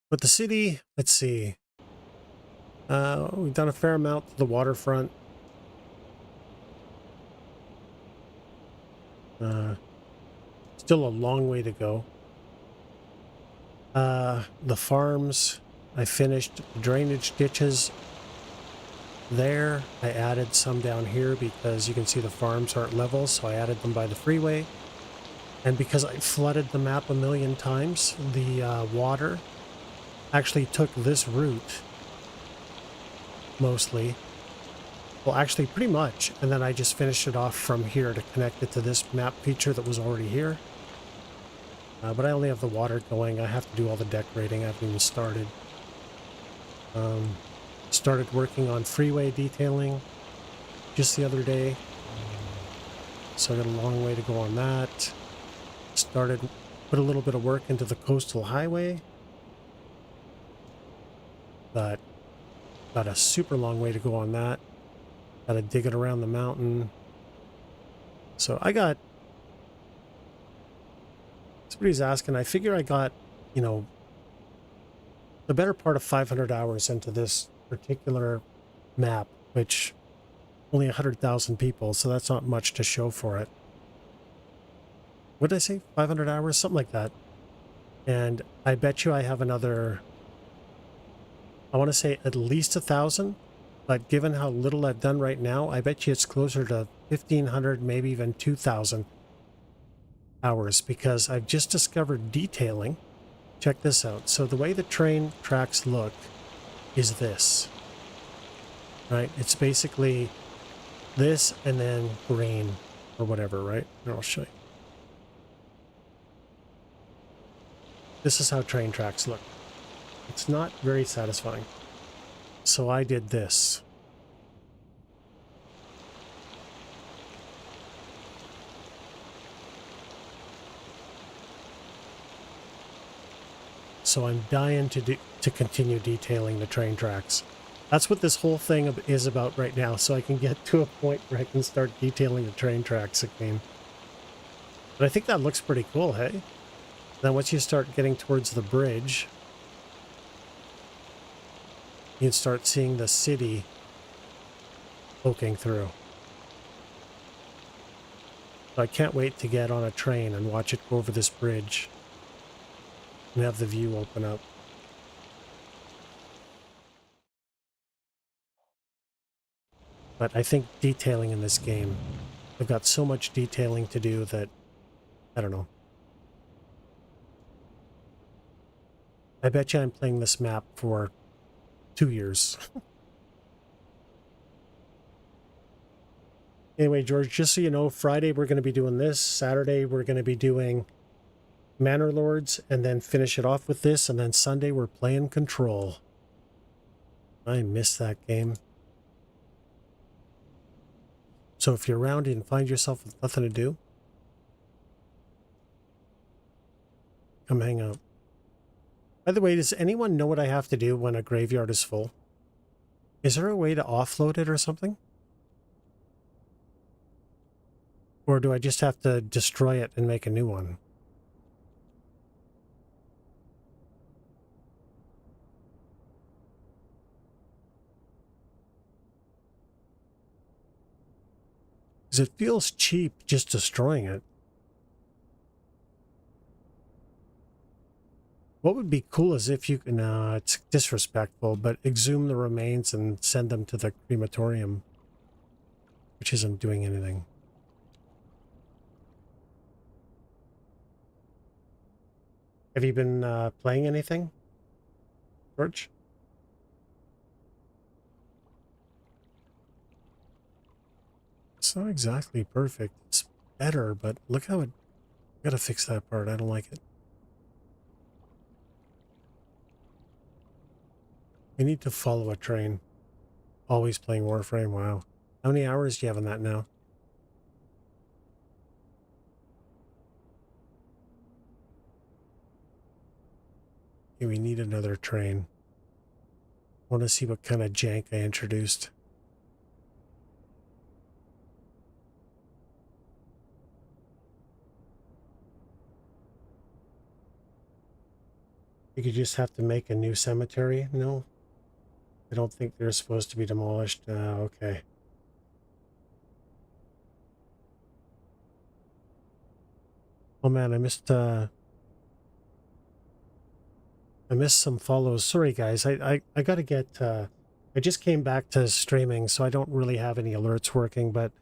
Speaker 1: But the city, let's see. We've done a fair amount to the waterfront. Still a long way to go. The farms, I finished drainage ditches there. I added some down here because you can see the farms aren't level, so I added them by the freeway. And because I flooded the map a million times, the water actually took this route mostly. Well, actually pretty much. And then I just finished it off from here to connect it to this map feature that was already here. But I only have the water going. I have to do all the decorating. I haven't even started. Started working on freeway detailing just the other day. So I got a long way to go on that. Put a little bit of work into the coastal highway. But got a super long way to go on that. Got to dig it around the mountain. So I got... Somebody's asking, I figure I got, you know, the better part of 500 hours into this particular map, which only 100,000 people, so that's not much to show for it. What did I say? 500 hours? Something like that. And I bet you I have another, I want to say at least 1,000, but given how little I've done right now, I bet you it's closer to 1,500, maybe even 2,000 hours, because I've just discovered detailing. Check this out. So the way the train tracks look is this, right? It's basically this and then green or whatever, right? Here, I'll show you. This is how train tracks look. It's not very satisfying. So I did this. So I'm dying to continue detailing the train tracks. That's what this whole thing is about right now, so I can get to a point where I can start detailing the train tracks again. But I think that looks pretty cool, hey? Then once you start getting towards the bridge, you can start seeing the city poking through. So I can't wait to get on a train and watch it go over this bridge and have the view open up. But I think detailing in this game, I've got so much detailing to do that, I don't know. I bet you I'm playing this map for 2 years. Anyway, George, just so you know, Friday we're going to be doing this. Saturday we're going to be doing Manor Lords and then finish it off with this. And then Sunday we're playing Control. I miss that game. So if you're around and find yourself with nothing to do, come hang out. By the way, does anyone know what I have to do when a graveyard is full? Is there a way to offload it or something? Or do I just have to destroy it and make a new one? Because it feels cheap just destroying it. What would be cool is if you can, it's disrespectful, but exhume the remains and send them to the crematorium, which isn't doing anything. Have you been playing anything, George? It's not exactly perfect. It's better, but look how it... I gotta fix that part. I don't like it. I need to follow a train. Always playing Warframe. Wow. How many hours do you have on that now? Okay, we need another train. Want to see what kind of jank I introduced. You could just have to make a new cemetery? No? I don't think they're supposed to be demolished. Okay. Oh man, I missed some follows. Sorry guys, I gotta get I just came back to streaming, so I don't really have any alerts working, but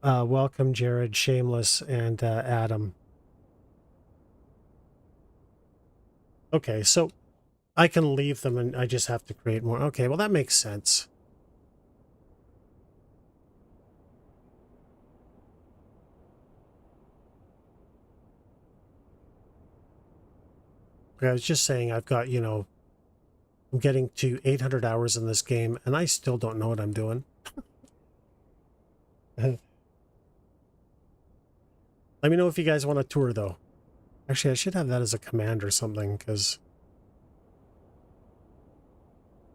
Speaker 1: welcome Jared, Shameless, and Adam. Okay, so I can leave them and I just have to create more. Okay, well that makes sense. Okay, I was just saying I've got, you know, I'm getting to 800 hours in this game and I still don't know what I'm doing. Let me know if you guys want a tour though. Actually, I should have that as a command or something, because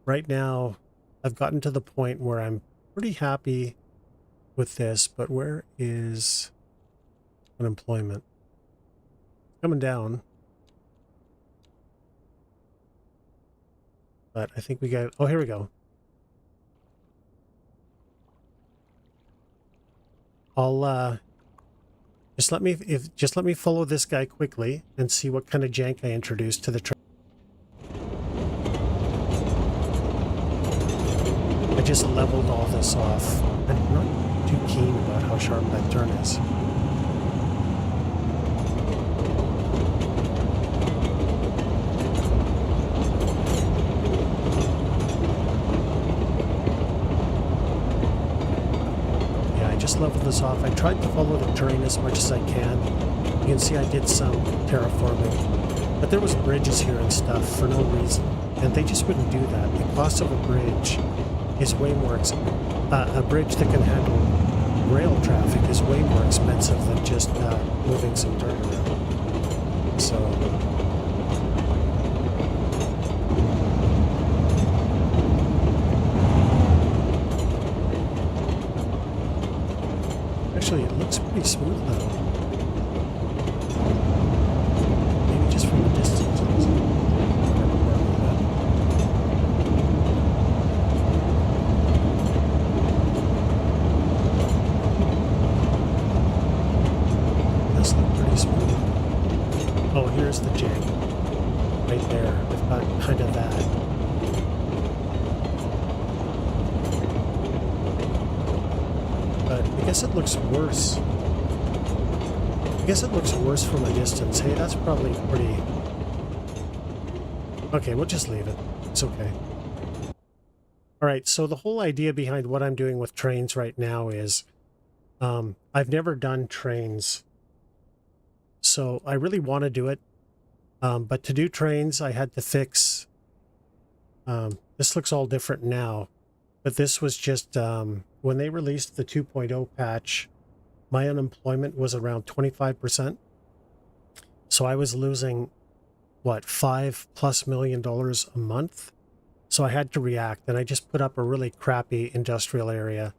Speaker 1: right now I've gotten to the point where I'm pretty happy with this, but where is unemployment? Coming down. But I think we got, oh, here we go. I'll just let me follow this guy quickly and see what kind of jank I introduced to the train. I just leveled all this off. I'm not too keen about how sharp that turn is. Yeah, I just leveled this off. I tried to follow the terrain as much as I can. You can see I did some terraforming, but there was bridges here and stuff for no reason, and they just wouldn't do that. The cost of a bridge is way more a bridge that can handle rail traffic is way more expensive than just moving some dirt around. So actually it looks pretty smooth though. Maybe just from a distance. Oh, here's the jig. Right there. I've got kind of that. But I guess it looks worse. I guess it looks worse from a distance. Hey, that's probably pretty... Okay, we'll just leave it. It's okay. Alright, so the whole idea behind what I'm doing with trains right now is... I've never done trains. So I really want to do it. But to do trains, I had to fix... this looks all different now. But this was just... when they released the 2.0 patch, my unemployment was around 25%. So I was losing what, $5+ million a month. So I had to react, and I just put up a really crappy industrial area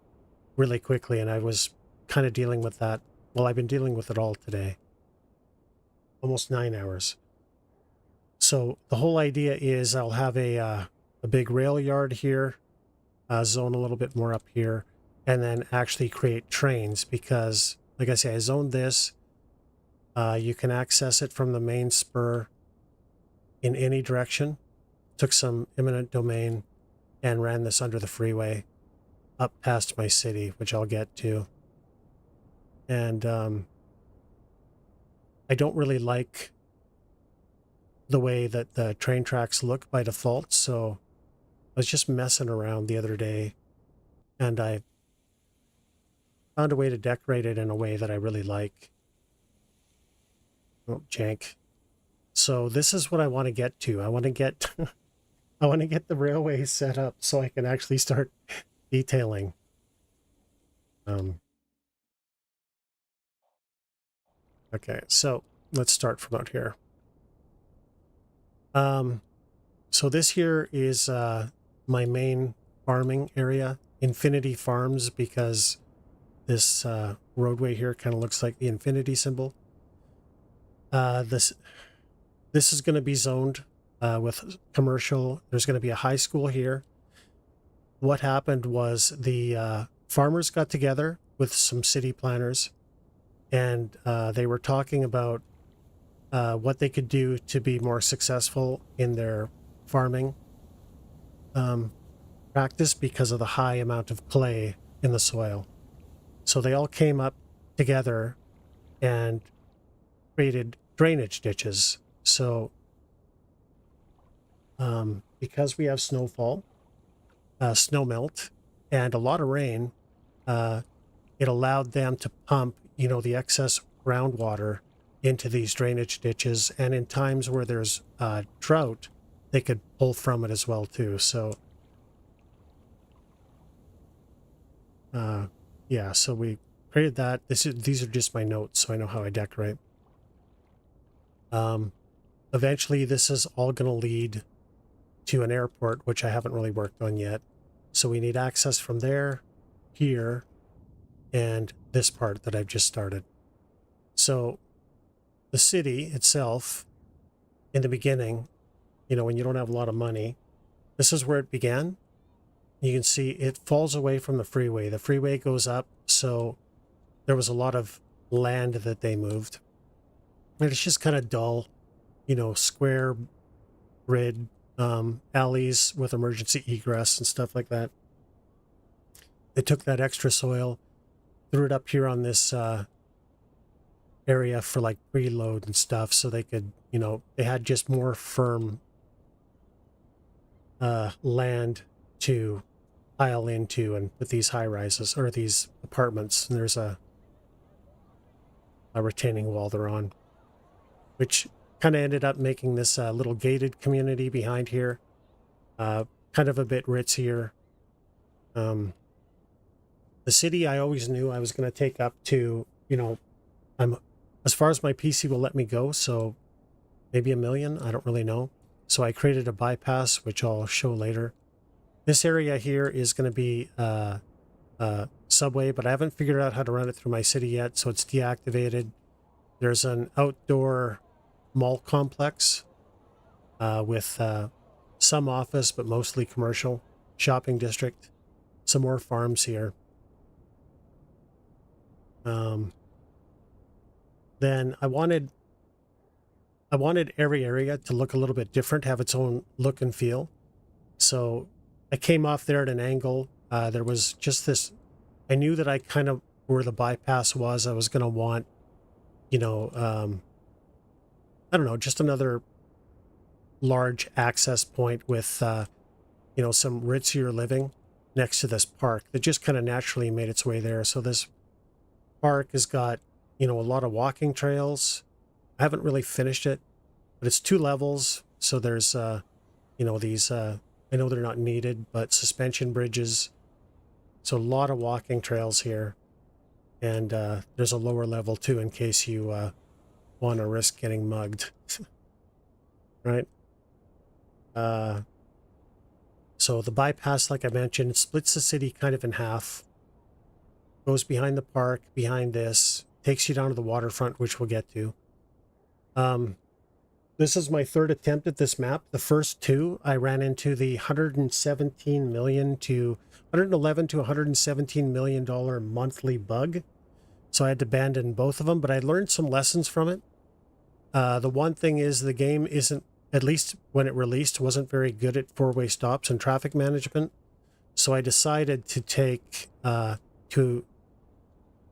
Speaker 1: really quickly, and I was kind of dealing with that. Well, I've been dealing with it all today, almost 9 hours. So the whole idea is I'll have a big rail yard here, zone a little bit more up here, and then actually create trains because, like I say, I zoned this. You can access it from the main spur in any direction. Took some eminent domain and ran this under the freeway up past my city, which I'll get to. And I don't really like the way that the train tracks look by default, so I was just messing around the other day, and I found a way to decorate it in a way that I really like. Oh, jank. So this is what I want to get to. I want to get I want to get the railway set up so I can actually start detailing. Okay, so let's start from out here. So this here is my main farming area, Infinity Farms, because this roadway here kind of looks like the infinity symbol. This is going to be zoned with commercial. There's going to be a high school here. What happened was the farmers got together with some city planners, and they were talking about what they could do to be more successful in their farming practice because of the high amount of clay in the soil. So they all came up together and created drainage ditches. So because we have snowfall, snow melt, and a lot of rain, it allowed them to pump, the excess groundwater into these drainage ditches. And in times where there's drought, they could pull from it as well too. So yeah, so we created that. These are just my notes, so I know how I decorate. Eventually this is all going to lead to an airport, which I haven't really worked on yet. So we need access from there, here, and this part that I've just started. So the city itself, in the beginning, when you don't have a lot of money, this is where it began. You can see it falls away from the freeway. The freeway goes up, so there was a lot of land that they moved. And it's just kind of dull, square grid alleys with emergency egress and stuff like that. They took that extra soil, threw it up here on this area for like preload and stuff, so they could, they had just more firm land to pile into and put these high rises or these apartments. And there's a retaining wall they're on, which kind of ended up making this little gated community behind here, kind of a bit ritzier. The city, I always knew I was going to take up to, I'm as far as my PC will let me go, so maybe 1 million, I don't really know. So I created a bypass, which I'll show later. This area here is going to be subway, but I haven't figured out how to run it through my city yet, so it's deactivated. There's an outdoor mall complex with some office, but mostly commercial, shopping district, some more farms here. Then I wanted every area to look a little bit different, have its own look and feel. So I came off there at an angle. There was just this, I knew that I kind of, where the bypass was, I was going to want, I don't know, just another large access point with, some ritzier living next to this park that just kind of naturally made its way there. So this park has got, a lot of walking trails. I haven't really finished it, but it's 2 levels. So there's, these, I know they're not needed, but suspension bridges. So a lot of walking trails here. And there's a lower level too in case you want to risk getting mugged. right? So the bypass, like I mentioned, splits the city kind of in half, goes behind the park, behind this, takes you down to the waterfront, which we'll get to. This is my third attempt at this map. The first two, I ran into the 117 million to 111 to 117 million dollar monthly bug. So I had to abandon both of them, but I learned some lessons from it. The one thing is the game isn't, at least when it released, wasn't very good at four-way stops and traffic management. So I decided to to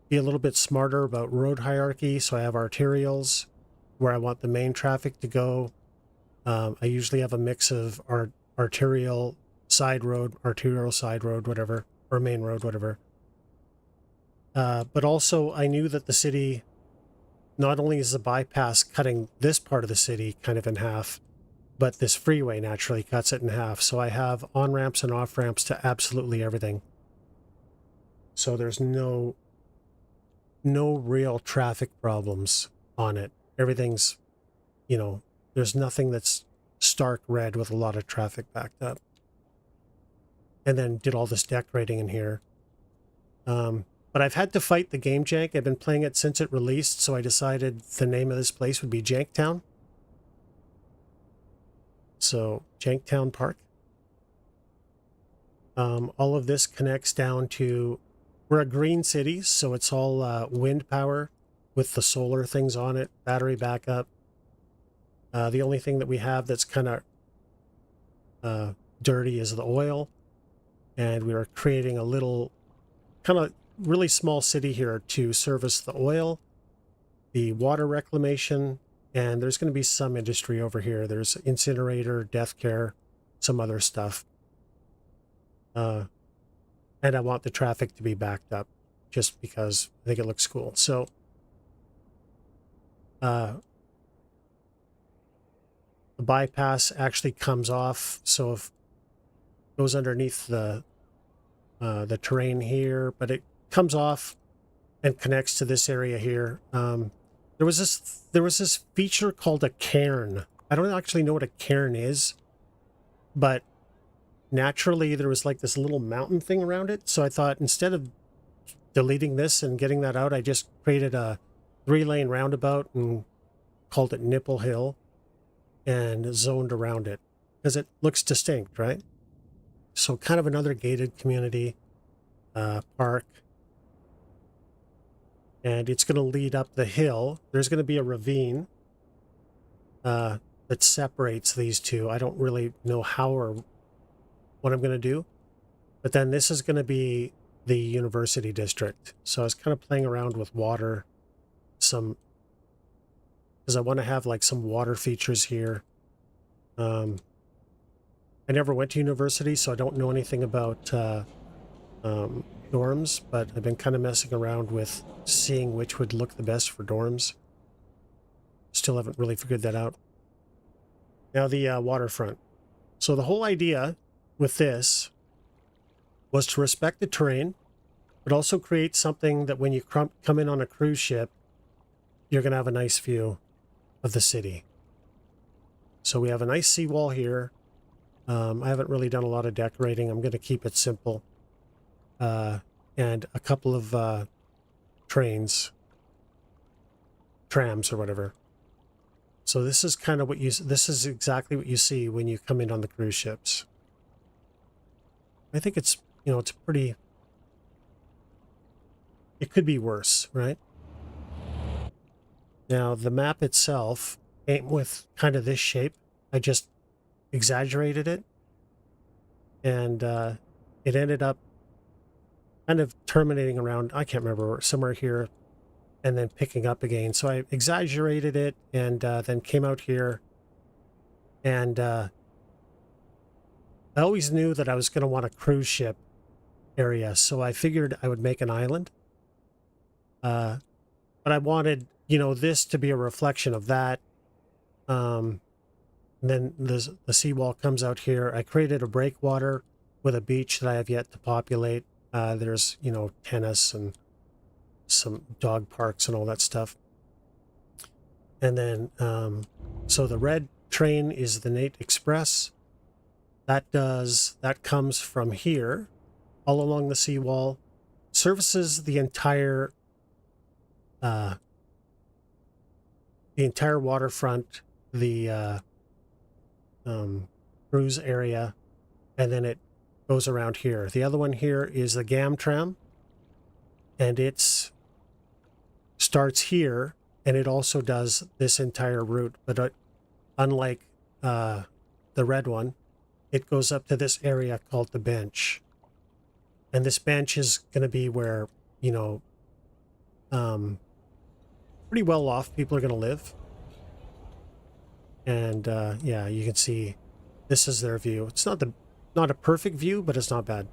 Speaker 1: be a little bit smarter about road hierarchy. So I have arterials where I want the main traffic to go. I usually have a mix of arterial side road, whatever, or main road, whatever. But also I knew that the city, not only is the bypass cutting this part of the city kind of in half, but this freeway naturally cuts it in half. So I have on-ramps and off-ramps to absolutely everything. So there's no real traffic problems on it. Everything's, there's nothing that's stark red with a lot of traffic backed up. And then did all this decorating in here. But I've had to fight the game jank. I've been playing it since it released, so I decided the name of this place would be Janktown. So, Janktown Park. All of this connects down to, we're a green city, so it's all wind power with the solar things on it, battery backup. The only thing that we have that's kind of dirty is the oil. And we are creating a little kind of really small city here to service the oil, the water reclamation, and there's going to be some industry over here. There's incinerator, death care, some other stuff. And I want the traffic to be backed up just because I think it looks cool. So the bypass actually comes off, so if it goes underneath the terrain here, but it comes off and connects to this area here. There was this feature called a cairn. I don't actually know what a cairn is, but naturally there was like this little mountain thing around it. So I thought instead of deleting this and getting that out, I just created a 3-lane roundabout and called it Nipple Hill and zoned around it because it looks distinct, right? So kind of another gated community park. And it's going to lead up the hill. There's going to be a ravine that separates these two. I don't really know how or what I'm going to do. But then this is going to be the university district. So I was kind of playing around with water, because I want to have like some water features here. I never went to university, so I don't know anything about dorms, but I've been kind of messing around with seeing which would look the best for dorms. Still haven't really figured that out. Now the waterfront. So the whole idea with this was to respect the terrain, but also create something that when you come in on a cruise ship, you're going to have a nice view of the city. So we have a nice seawall here. I haven't really done a lot of decorating. I'm going to keep it simple. And a couple of trams or whatever. So this is kind of this is exactly what you see when you come in on the cruise ships. I think it's, it's pretty, it could be worse, right? Now the map itself came with kind of this shape. I just exaggerated it, and it ended up kind of terminating around, I can't remember, somewhere here, and then picking up again. So I exaggerated it and then came out here, and I always knew that I was going to want a cruise ship area, so I figured I would make an island. But I wanted, this to be a reflection of that. Then the seawall comes out here. I created a breakwater with a beach that I have yet to populate. There's, tennis and some dog parks and all that stuff. And then, so the red train is the Nate Express. That comes from here, all along the seawall, services the entire waterfront, the cruise area, and then it goes around here. The other one here is the GAM tram, and it starts here, and it also does this entire route, but unlike the red one, it goes up to this area called the bench. And this bench is going to be where, you know, pretty well off people are going to live. And yeah, you can see this is their view. It's not a perfect view, but it's not bad.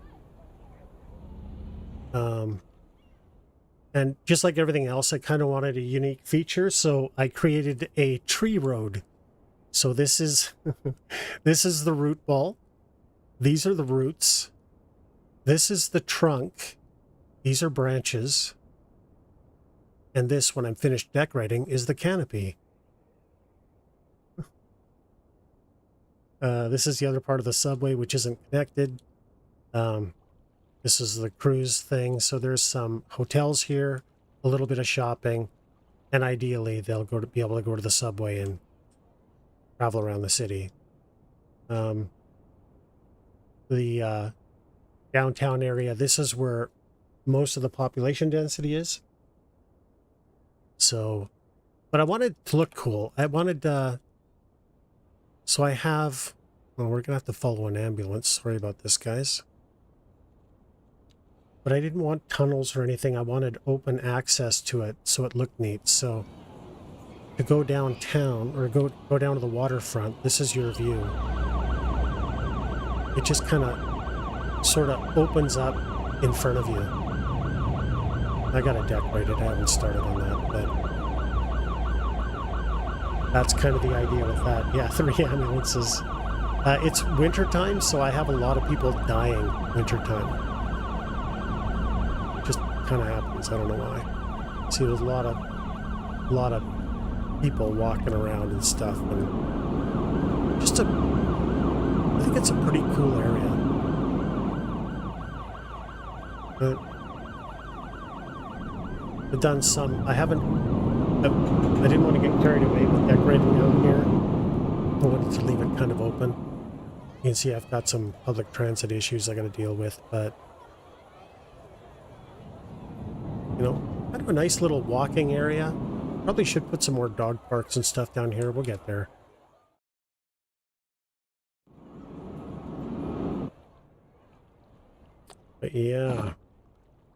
Speaker 1: And just like everything else, I kind of wanted a unique feature, so I created a tree road. So this is this is the root ball. These are the roots. This is the trunk. These are branches. And this, when I'm finished decorating, is the canopy. This is the other part of the subway, which isn't connected. This is the cruise thing. So there's some hotels here, a little bit of shopping, and ideally they'll be able to go to the subway and travel around the city. The downtown area, this is where most of the population density is. So, but I wanted to look cool. I wanted, so I have, well, we're gonna have to follow an ambulance. Sorry about this, guys. But I didn't want tunnels or anything. I wanted open access to it so it looked neat. So to go downtown or go down to the waterfront, this is your view. It just kind of sort of opens up in front of you. I got it decorated. I haven't started on that, but that's kind of the idea with that. Yeah, 3 ambulances. It's wintertime, so I have a lot of people dying wintertime. Just kind of happens. I don't know why. See, there's a lot of people walking around and stuff, and just I think it's a pretty cool area. But I've done some. I didn't want to get carried away with decorating down here. I wanted to leave it kind of open. You can see I've got some public transit issues I got to deal with, but you know, kind of a nice little walking area. Probably should put some more dog parks and stuff down here. We'll get there. But yeah,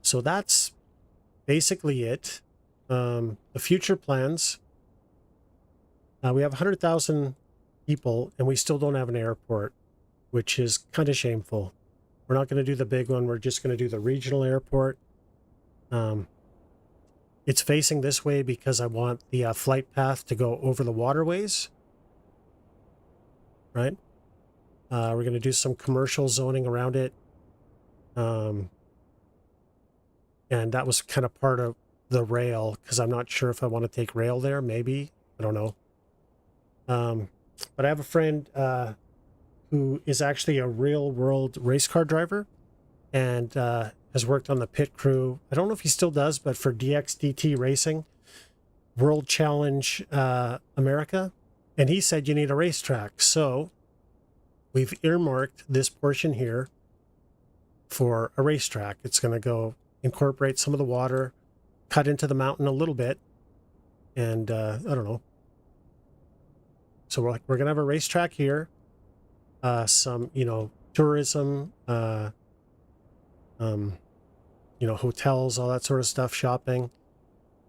Speaker 1: so that's basically it. The future plans. We have 100,000 people, and we still don't have an airport, which is kind of shameful. We're not going to do the big one. We're just going to do the regional airport. It's facing this way because I want the flight path to go over the waterways. Right? We're going to do some commercial zoning around it. And that was kind of part of the rail, because I'm not sure if I want to take rail there. Maybe. I don't know. But I have a friend who is actually a real-world race car driver and has worked on the pit crew. I don't know if he still does, but for DXDT Racing, World Challenge America. And he said you need a racetrack. So we've earmarked this portion here for a racetrack. It's going to go incorporate some of the water, cut into the mountain a little bit, and I don't know. So we're going to have a racetrack here, some, you know, tourism, you know, hotels, all that sort of stuff, shopping.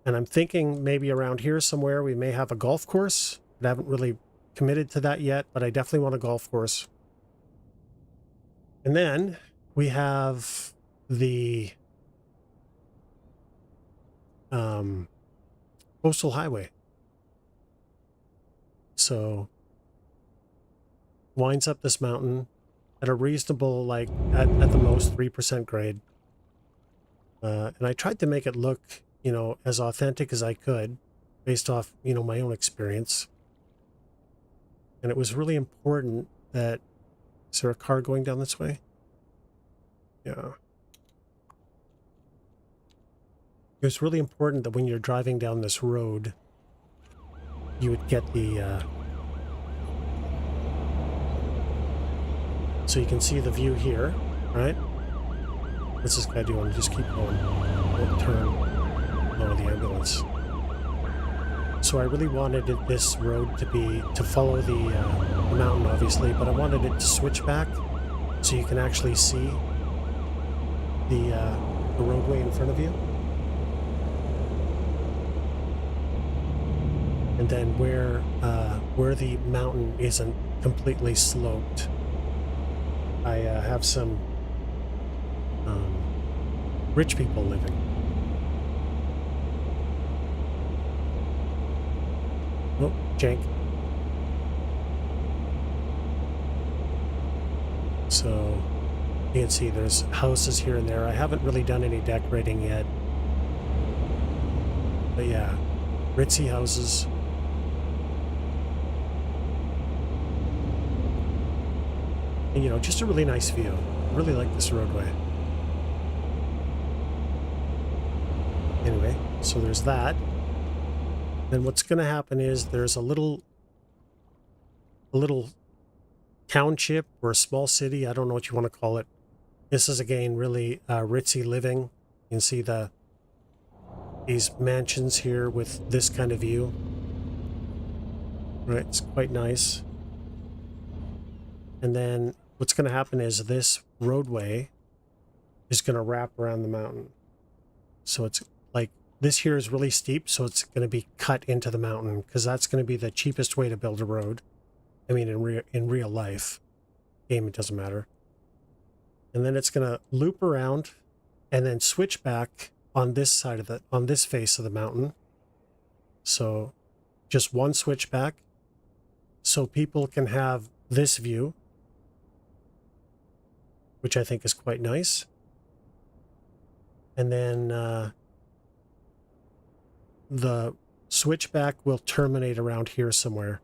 Speaker 1: And I'm thinking maybe around here somewhere we may have a golf course. I haven't really committed to that yet, but I definitely want a golf course. And then we have the coastal highway. So winds up this mountain at a reasonable, like at the most 3% grade. And I tried to make it look, you know, as authentic as I could based off, you know, my own experience. And it was really important that... Is there a car going down this way? Yeah. It was really important that when you're driving down this road, you would get the... So you can see the view here, right? What's this guy doing? Just keep going. Don't turn. Oh, the ambulance. So I really wanted this road to follow the mountain, obviously, but I wanted it to switch back so you can actually see the roadway in front of you. And then where the mountain isn't completely sloped, I have some rich people living. Oh, jank. So you can see there's houses here and there. I haven't really done any decorating yet. But yeah, ritzy houses. And, you know, just a really nice view. I really like this roadway. Anyway, so there's that. Then what's going to happen is there's a little township or a small city. I don't know what you want to call it. This is, again, really ritzy living. You can see these mansions here with this kind of view. Right, it's quite nice. And then what's going to happen is this roadway is going to wrap around the mountain. So it's like, this here is really steep, so it's going to be cut into the mountain, because that's going to be the cheapest way to build a road. I mean, in real life. Game, it doesn't matter. And then it's going to loop around and then switch back on this side of on this face of the mountain. So just one switchback, so people can have this view, which I think is quite nice. And then the switchback will terminate around here somewhere.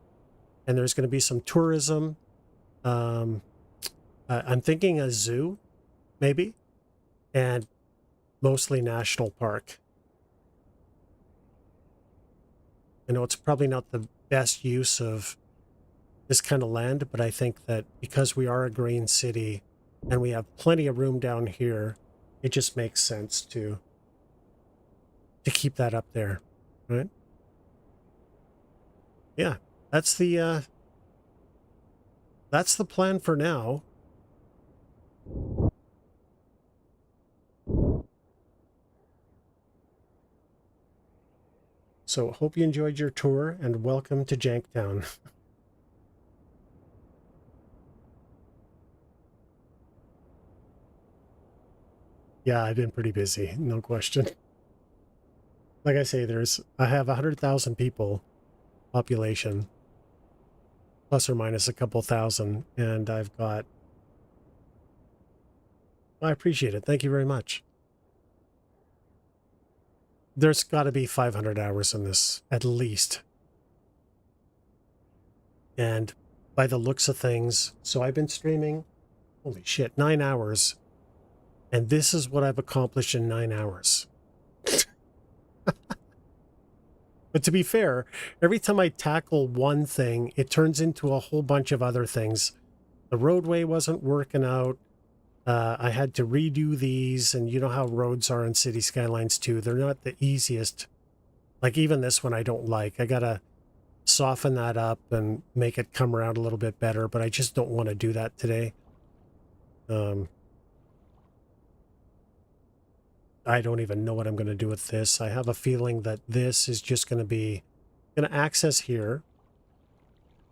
Speaker 1: And there's going to be some tourism. I'm thinking a zoo, maybe, and mostly national park. I know it's probably not the best use of this kind of land, but I think that because we are a green city and we have plenty of room down here, it just makes sense to keep that up there, right? Yeah, that's the plan for now. So hope you enjoyed your tour, and welcome to Janktown. Yeah, I've been pretty busy, no question. Like I say, I have 100,000 people population, plus or minus a couple thousand, and I appreciate it. Thank you very much. There's got to be 500 hours in this, at least. And by the looks of things, so I've been streaming, holy shit, 9 hours. And this is what I've accomplished in 9 hours. But to be fair, every time I tackle one thing, it turns into a whole bunch of other things. The roadway wasn't working out. I had to redo these, and you know how roads are in city skylines too. They're not the easiest. Like even this one I don't like. I gotta soften that up and make it come around a little bit better, but I just don't want to do that today. I don't even know what I'm going to do with this. I have a feeling that this is just going to access here.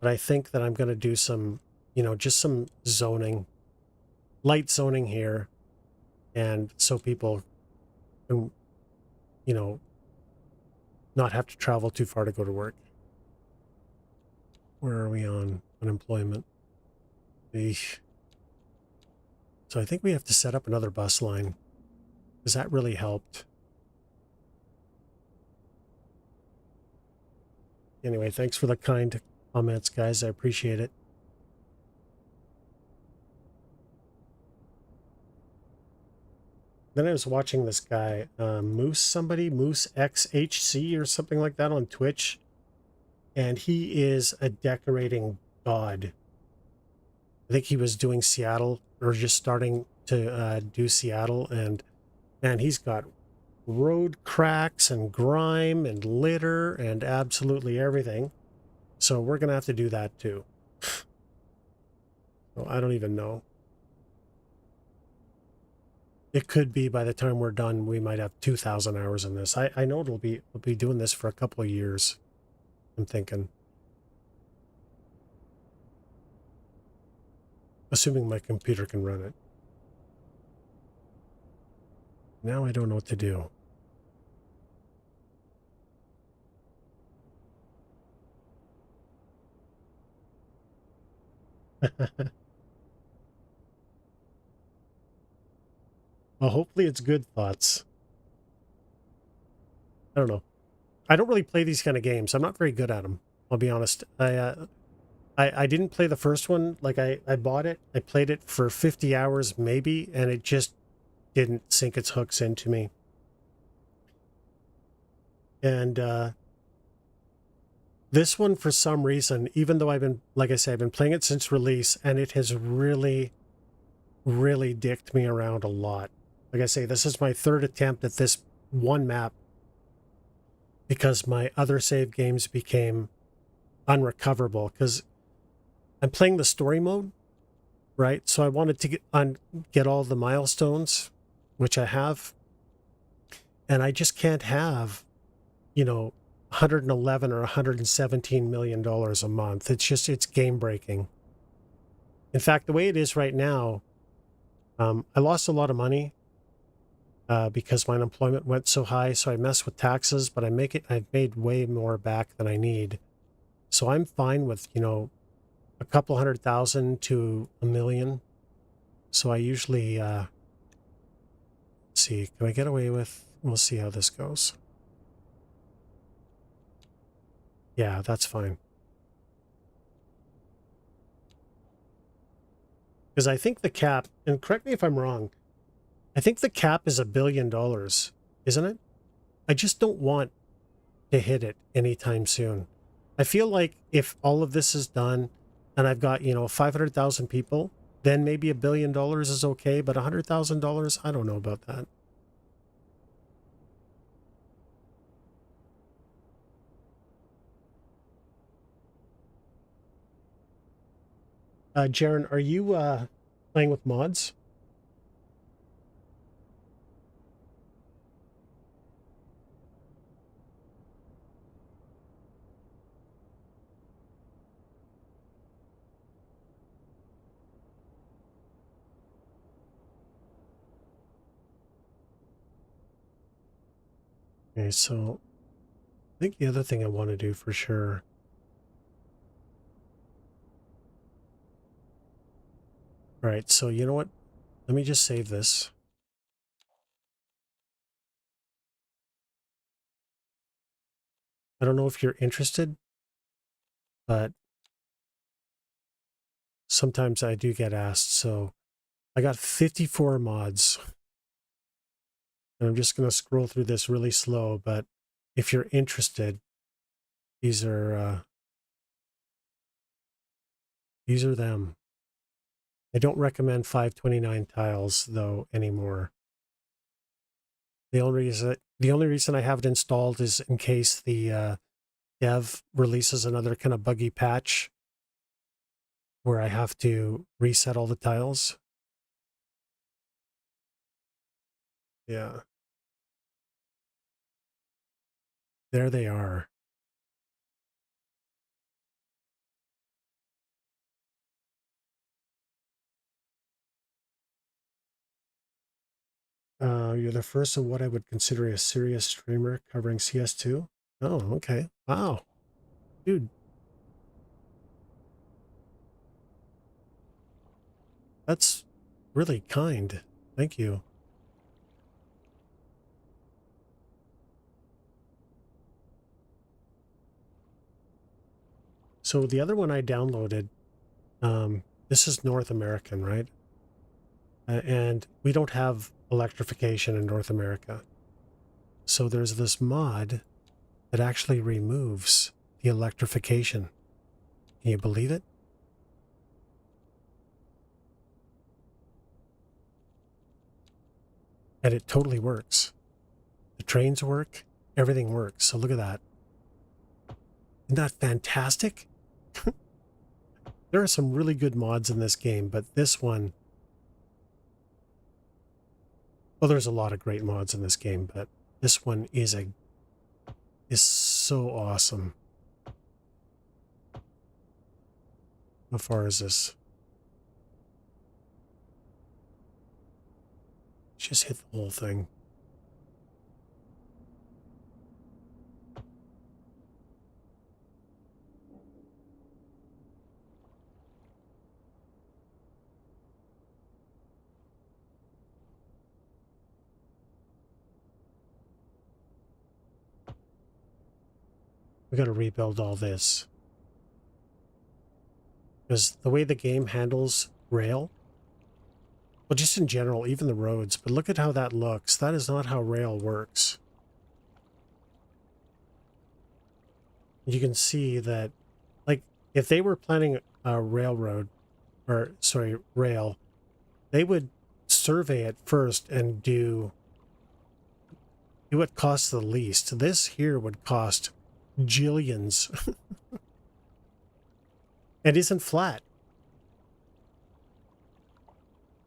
Speaker 1: But I think that I'm going to do some, just some zoning, light zoning here. And so people can, not have to travel too far to go to work. Where are we on unemployment? Eesh. So I think we have to set up another bus line, because that really helped. Anyway, thanks for the kind comments, guys. I appreciate it. Then I was watching this guy, Moose XHC or something like that on Twitch. And he is a decorating god. I think he was doing Seattle or just starting to do Seattle. And man, he's got road cracks and grime and litter and absolutely everything. So we're going to have to do that too. So I don't even know. It could be by the time we're done, we might have 2,000 hours in this. I know we'll be doing this for a couple of years, I'm thinking. Assuming my computer can run it. Now I don't know what to do. Well, hopefully it's good thoughts. I don't know. I don't really play these kind of games. I'm not very good at them. I'll be honest. I didn't play the first one. Like I bought it. I played it for 50 hours maybe, and it just didn't sink its hooks into me. And this one, for some reason, even though I've been, like I said, I've been playing it since release, and it has really, really dicked me around a lot. Like I say, this is my third attempt at this one map because my other save games became unrecoverable because I'm playing the story mode, right? So I wanted to get all the milestones, which I have, and I just can't have, 111 or 117 million dollars a month. It's game breaking. In fact, the way it is right now, I lost a lot of money because my unemployment went so high. So I mess with taxes, but I've made way more back than I need. So I'm fine with, a couple 100,000 to $1 million. So I usually, let's see, can I get away with, we'll see how this goes. Yeah, that's fine. Because I think the cap, and correct me if I'm wrong, I think the cap is $1 billion, isn't it? I just don't want to hit it anytime soon. I feel like if all of this is done and I've got, 500,000 people, then maybe $1 billion is okay, but $100,000, I don't know about that. Jaren, are you playing with mods? Okay, so I think the other thing I want to do for sure. All right, so you know what? Let me just save this. I don't know if you're interested, but sometimes I do get asked. So I got 54 mods. And I'm just going to scroll through this really slow, but if you're interested, these are them. I don't recommend 529 tiles though anymore. The only reason I have it installed is in case the dev releases another kind of buggy patch where I have to reset all the tiles. Yeah. There they are. You're the first of what I would consider a serious streamer covering CS2. Oh, okay. Wow. Dude, that's really kind. Thank you. So So the other one I downloaded, this is North American, right? And we don't have electrification in North America. So there's this mod that actually removes the electrification. Can you believe it? And it totally works. The trains work, everything works. So look at that. Isn't that fantastic? There are some really good mods in this game, but this one... Well, there's a lot of great mods in this game, but this one is so awesome. How far is this? Just hit the whole thing. We got to rebuild all this. Because the way the game handles rail, well, just in general, even the roads, but look at how that looks. That is not how rail works. You can see that, like, if they were planning a railroad, or, sorry, rail, they would survey it first and do what costs the least. This here would cost jillions. It isn't flat.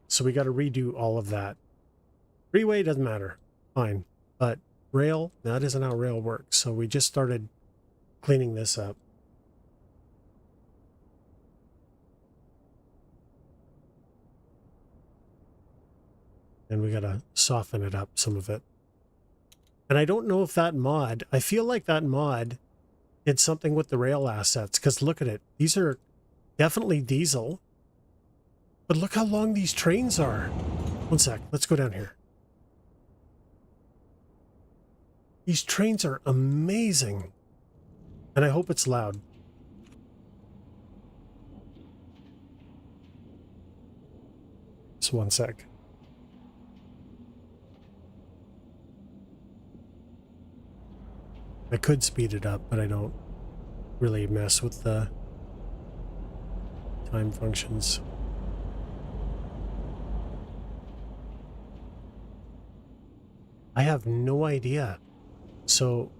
Speaker 1: So we got to redo all of that. Freeway doesn't matter. Fine. But rail, that isn't how rail works. So we just started cleaning this up. And we got to soften it up, some of it. And I don't know if that mod, I feel like that mod did something with the rail assets. Because look at it. These are definitely diesel. But look how long these trains are. One sec. Let's go down here. These trains are amazing. And I hope it's loud. Just one sec. I could speed it up, but I don't really mess with the time functions. I have no idea. So,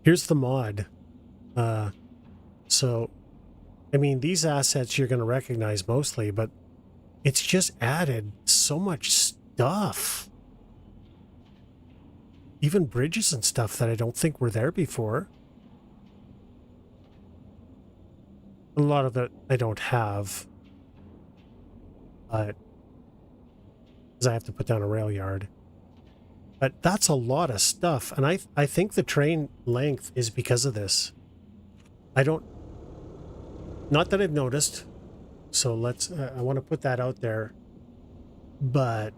Speaker 1: here's the mod. So, I mean, these assets you're going to recognize mostly, but it's just added so much stuff. Even bridges and stuff that I don't think were there before. A lot of it I don't have. But because I have to put down a rail yard. But that's a lot of stuff. And I think the train length is because of this. I don't... Not that I've noticed. So let's... I want to put that out there. But...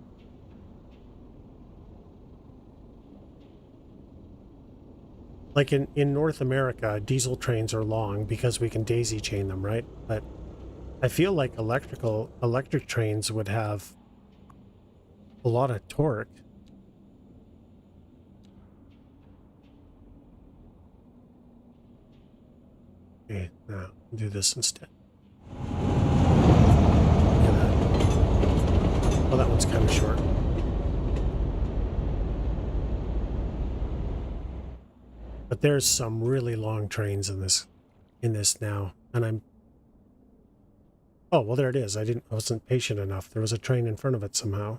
Speaker 1: Like in North America, diesel trains are long because we can daisy chain them, right? But I feel like electric trains would have a lot of torque. Okay, now do this instead. Look at that. Well, that one's kind of short. But there's some really long trains in this now, and I'm... Oh, well, there it is. I wasn't patient enough. There was a train in front of it somehow.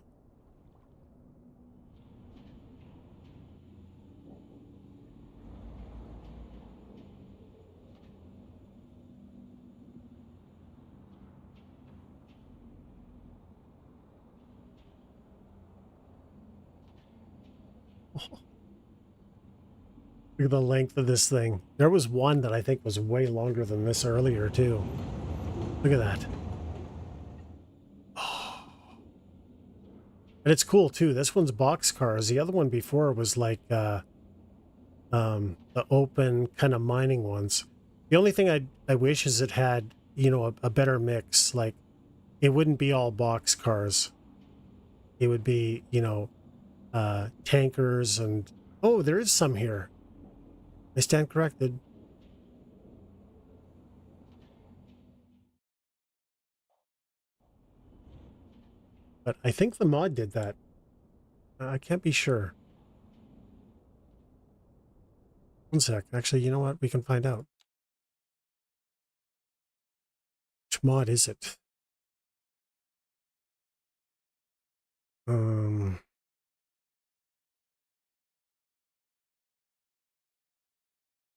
Speaker 1: Look at the length of this thing. There was one that I think was way longer than this earlier, too. Look at that. Oh. And it's cool, too. This one's boxcars. The other one before was like the open kind of mining ones. The only thing I wish is it had, you know, a better mix. Like, it wouldn't be all box cars. It would be, you know, tankers and, oh, there is some here. I stand corrected. But I think the mod did that. I can't be sure. One sec. Actually, you know what? We can find out. Which mod is it? Um,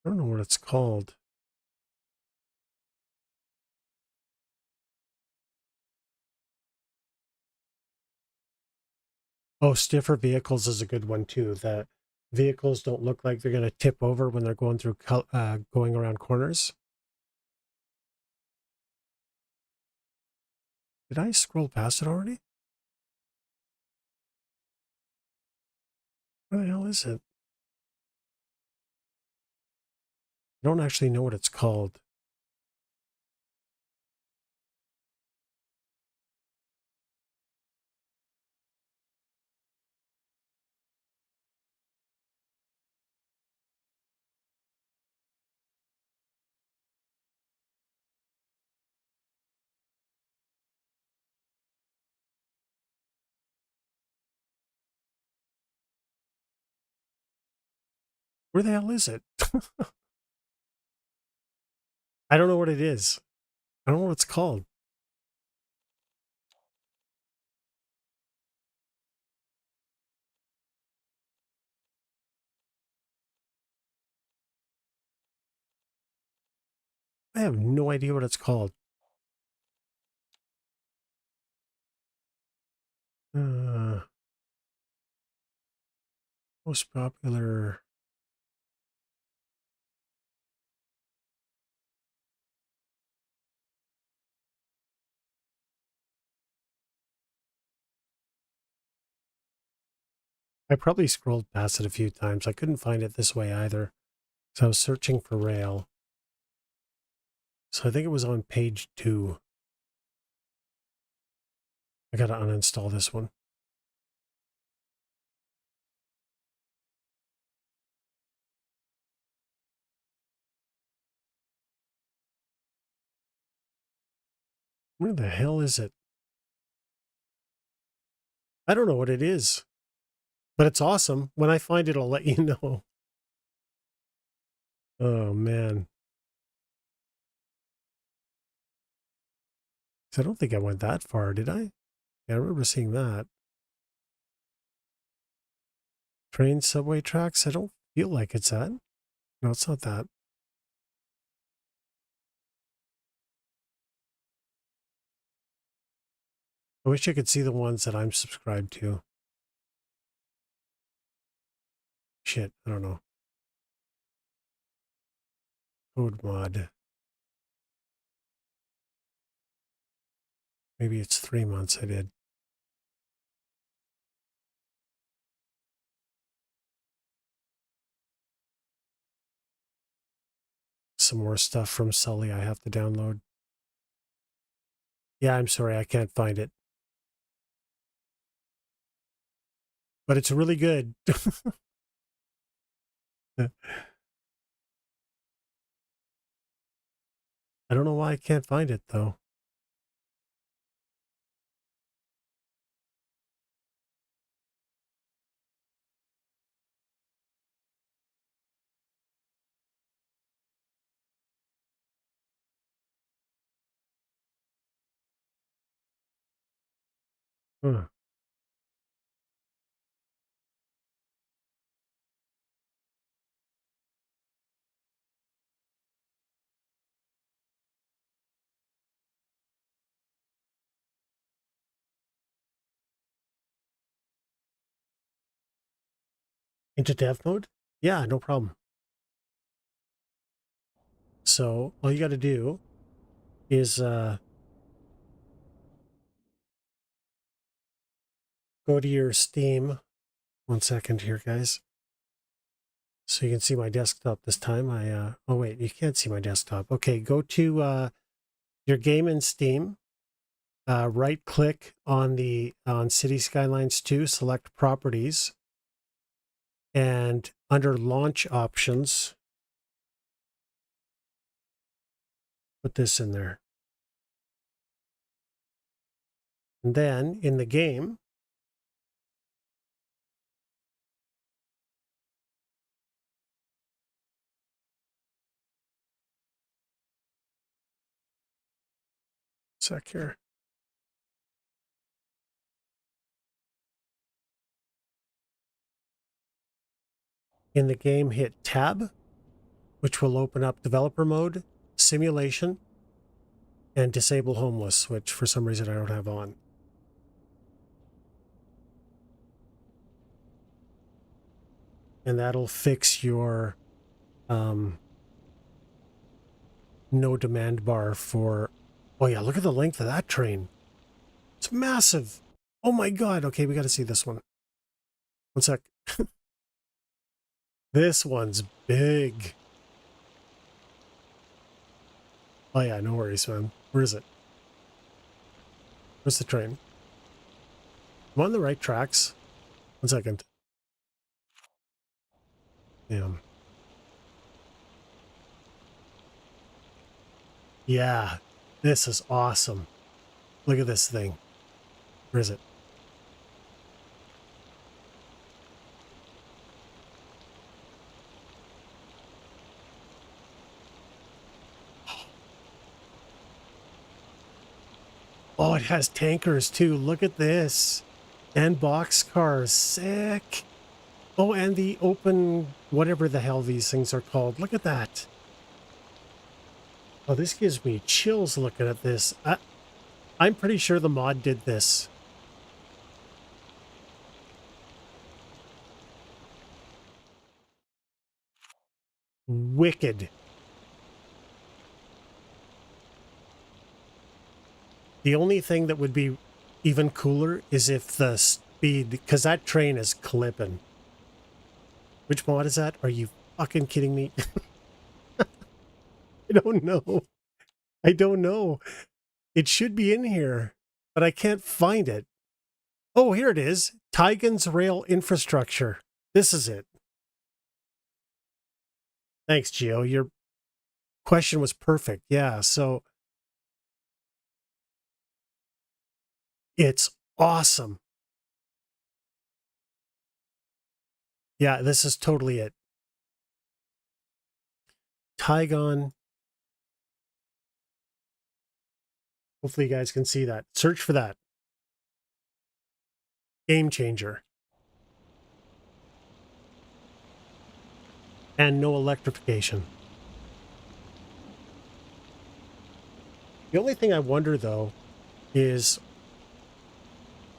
Speaker 1: I don't know what it's called. Oh, stiffer vehicles is a good one too. That vehicles don't look like they're going to tip over when they're going through going around corners. Did I scroll past it already? What the hell is it? I don't actually know what it's called. Where the hell is it? I don't know what it is. I don't know what it's called. I have no idea what it's called. Uh, Most popular. I probably scrolled past it a few times. I couldn't find it this way either. So I was searching for rail. So I think it was on page 2. I gotta uninstall this one. Where the hell is it? I don't know what it is, but it's awesome. When I find it, I'll let you know. Oh, man. I don't think I went that far, did I? Yeah, I remember seeing that. Train subway tracks? I don't feel like it's that. No, it's not that. I wish I could see the ones that I'm subscribed to. Shit, I don't know. Code mod. Maybe it's 3 months I did. Some more stuff from Sully I have to download. Yeah, I'm sorry, I can't find it. But it's really good. I don't know why I can't find it, though. Huh. Into dev mode? Yeah, no problem. So all you got to do is go to your Steam. 1 second here, guys. So you can see my desktop this time. Oh wait, you can't see my desktop. Okay, go to your game in Steam. Right click on City Skylines 2, select properties, and under launch options, put this in there. And then in the game, sec here. In the game, hit tab, which will open up developer mode, simulation, and disable homeless, which for some reason I don't have on. And that'll fix your no demand bar for... Oh yeah, look at the length of that train. It's massive. Oh my God. Okay, we got to see this one. One sec. This one's big. Oh yeah, no worries, man. Where is it? Where's the train? I'm on the right tracks. 1 second. Damn. Yeah, this is awesome. Look at this thing. Where is it? Oh, it has tankers too. Look at this. And boxcars. Sick. Oh, and the open, whatever the hell these things are called. Look at that. Oh, this gives me chills looking at this. I'm pretty sure the mod did this. Wicked. The only thing that would be even cooler is if the speed, because that train is clipping. Which mod is that? Are you fucking kidding me? I don't know. I don't know. It should be in here, but I can't find it. Oh, here it is. Tigan's Rail Infrastructure. This is it. Thanks, Gio. Your question was perfect. Yeah, so it's awesome. Yeah, this is totally it. Tigon. Hopefully you guys can see that. Search for that. Game changer. And no electrification. The only thing I wonder, though, is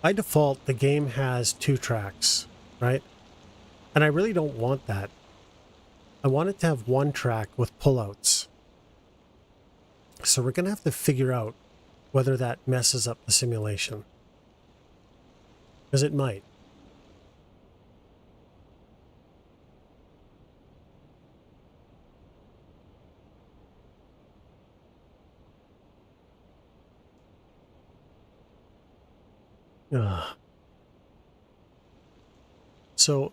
Speaker 1: by default, the game has 2 tracks, right? And I really don't want that. I want it to have 1 track with pullouts. So we're going to have to figure out whether that messes up the simulation. Because it might. Ugh. So,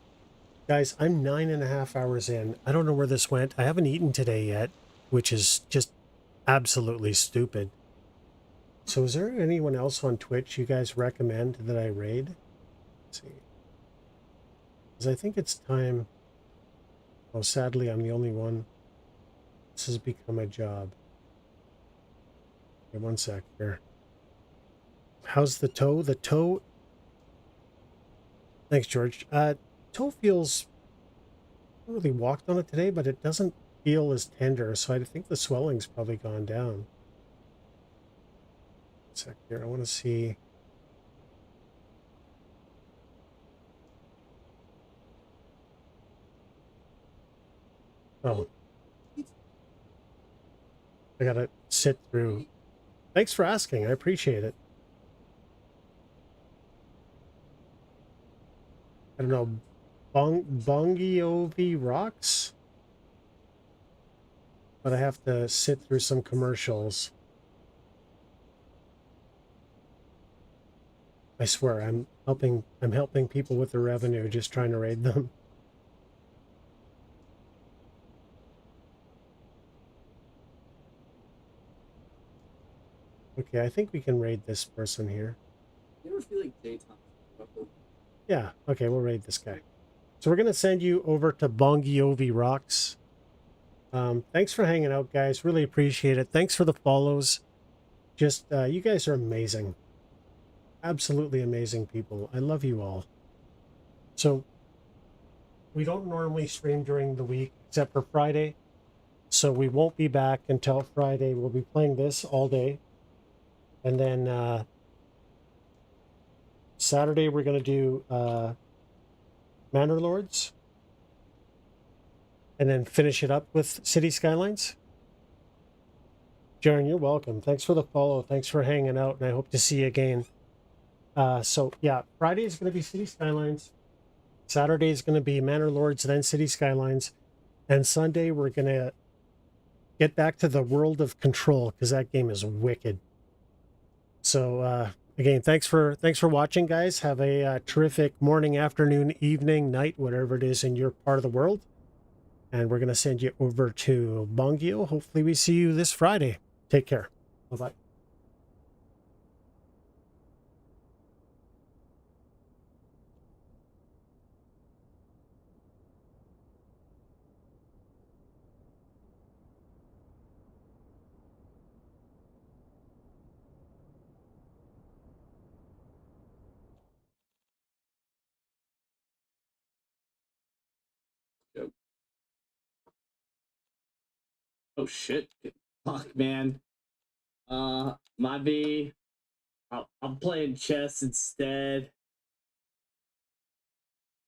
Speaker 1: guys, I'm 9.5 hours in. I don't know where this went. I haven't eaten today yet, which is just absolutely stupid. So is there anyone else on Twitch you guys recommend that I raid? Let's see. Because I think it's time. Oh, sadly, I'm the only one. This has become a job. Okay, 1 sec here. How's the toe? The toe... Thanks, George. Toe feels... I haven't really walked on it today, but it doesn't feel as tender, so I think the swelling's probably gone down. 1 sec here. I want to see... Oh. I gotta sit through. Thanks for asking. I appreciate it. I don't know. Bongiovi rocks, but I have to sit through some commercials. I swear, I'm helping people with the revenue, just trying to raid them. Okay, I think we can raid this person here.
Speaker 2: You ever feel like daytime?
Speaker 1: Yeah, okay, we'll raid this guy. So we're gonna send you over to Bongiovi Rocks. Thanks for hanging out, guys. Really appreciate it. Thanks for the follows. Just you guys are amazing. Absolutely amazing people. I love you all. So we don't normally stream during the week except for Friday. So we won't be back until Friday. We'll be playing this all day. And then Saturday we're going to do Manor Lords. And then finish it up with City Skylines. Jaren, you're welcome. Thanks for the follow. Thanks for hanging out. And I hope to see you again. So yeah, Friday is going to be City Skylines. Saturday is going to be Manor Lords, then City Skylines. And Sunday we're going to get back to the World of Control because that game is wicked. So again, thanks for watching, guys. Have a terrific morning, afternoon, evening, night, whatever it is in your part of the world. And we're going to send you over to Bongio. Hopefully we see you this Friday. Take care. Bye-bye.
Speaker 2: Yep. Oh shit! Fuck, man. My V. I'm playing chess instead.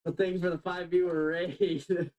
Speaker 2: But thanks for the 5 viewer raid.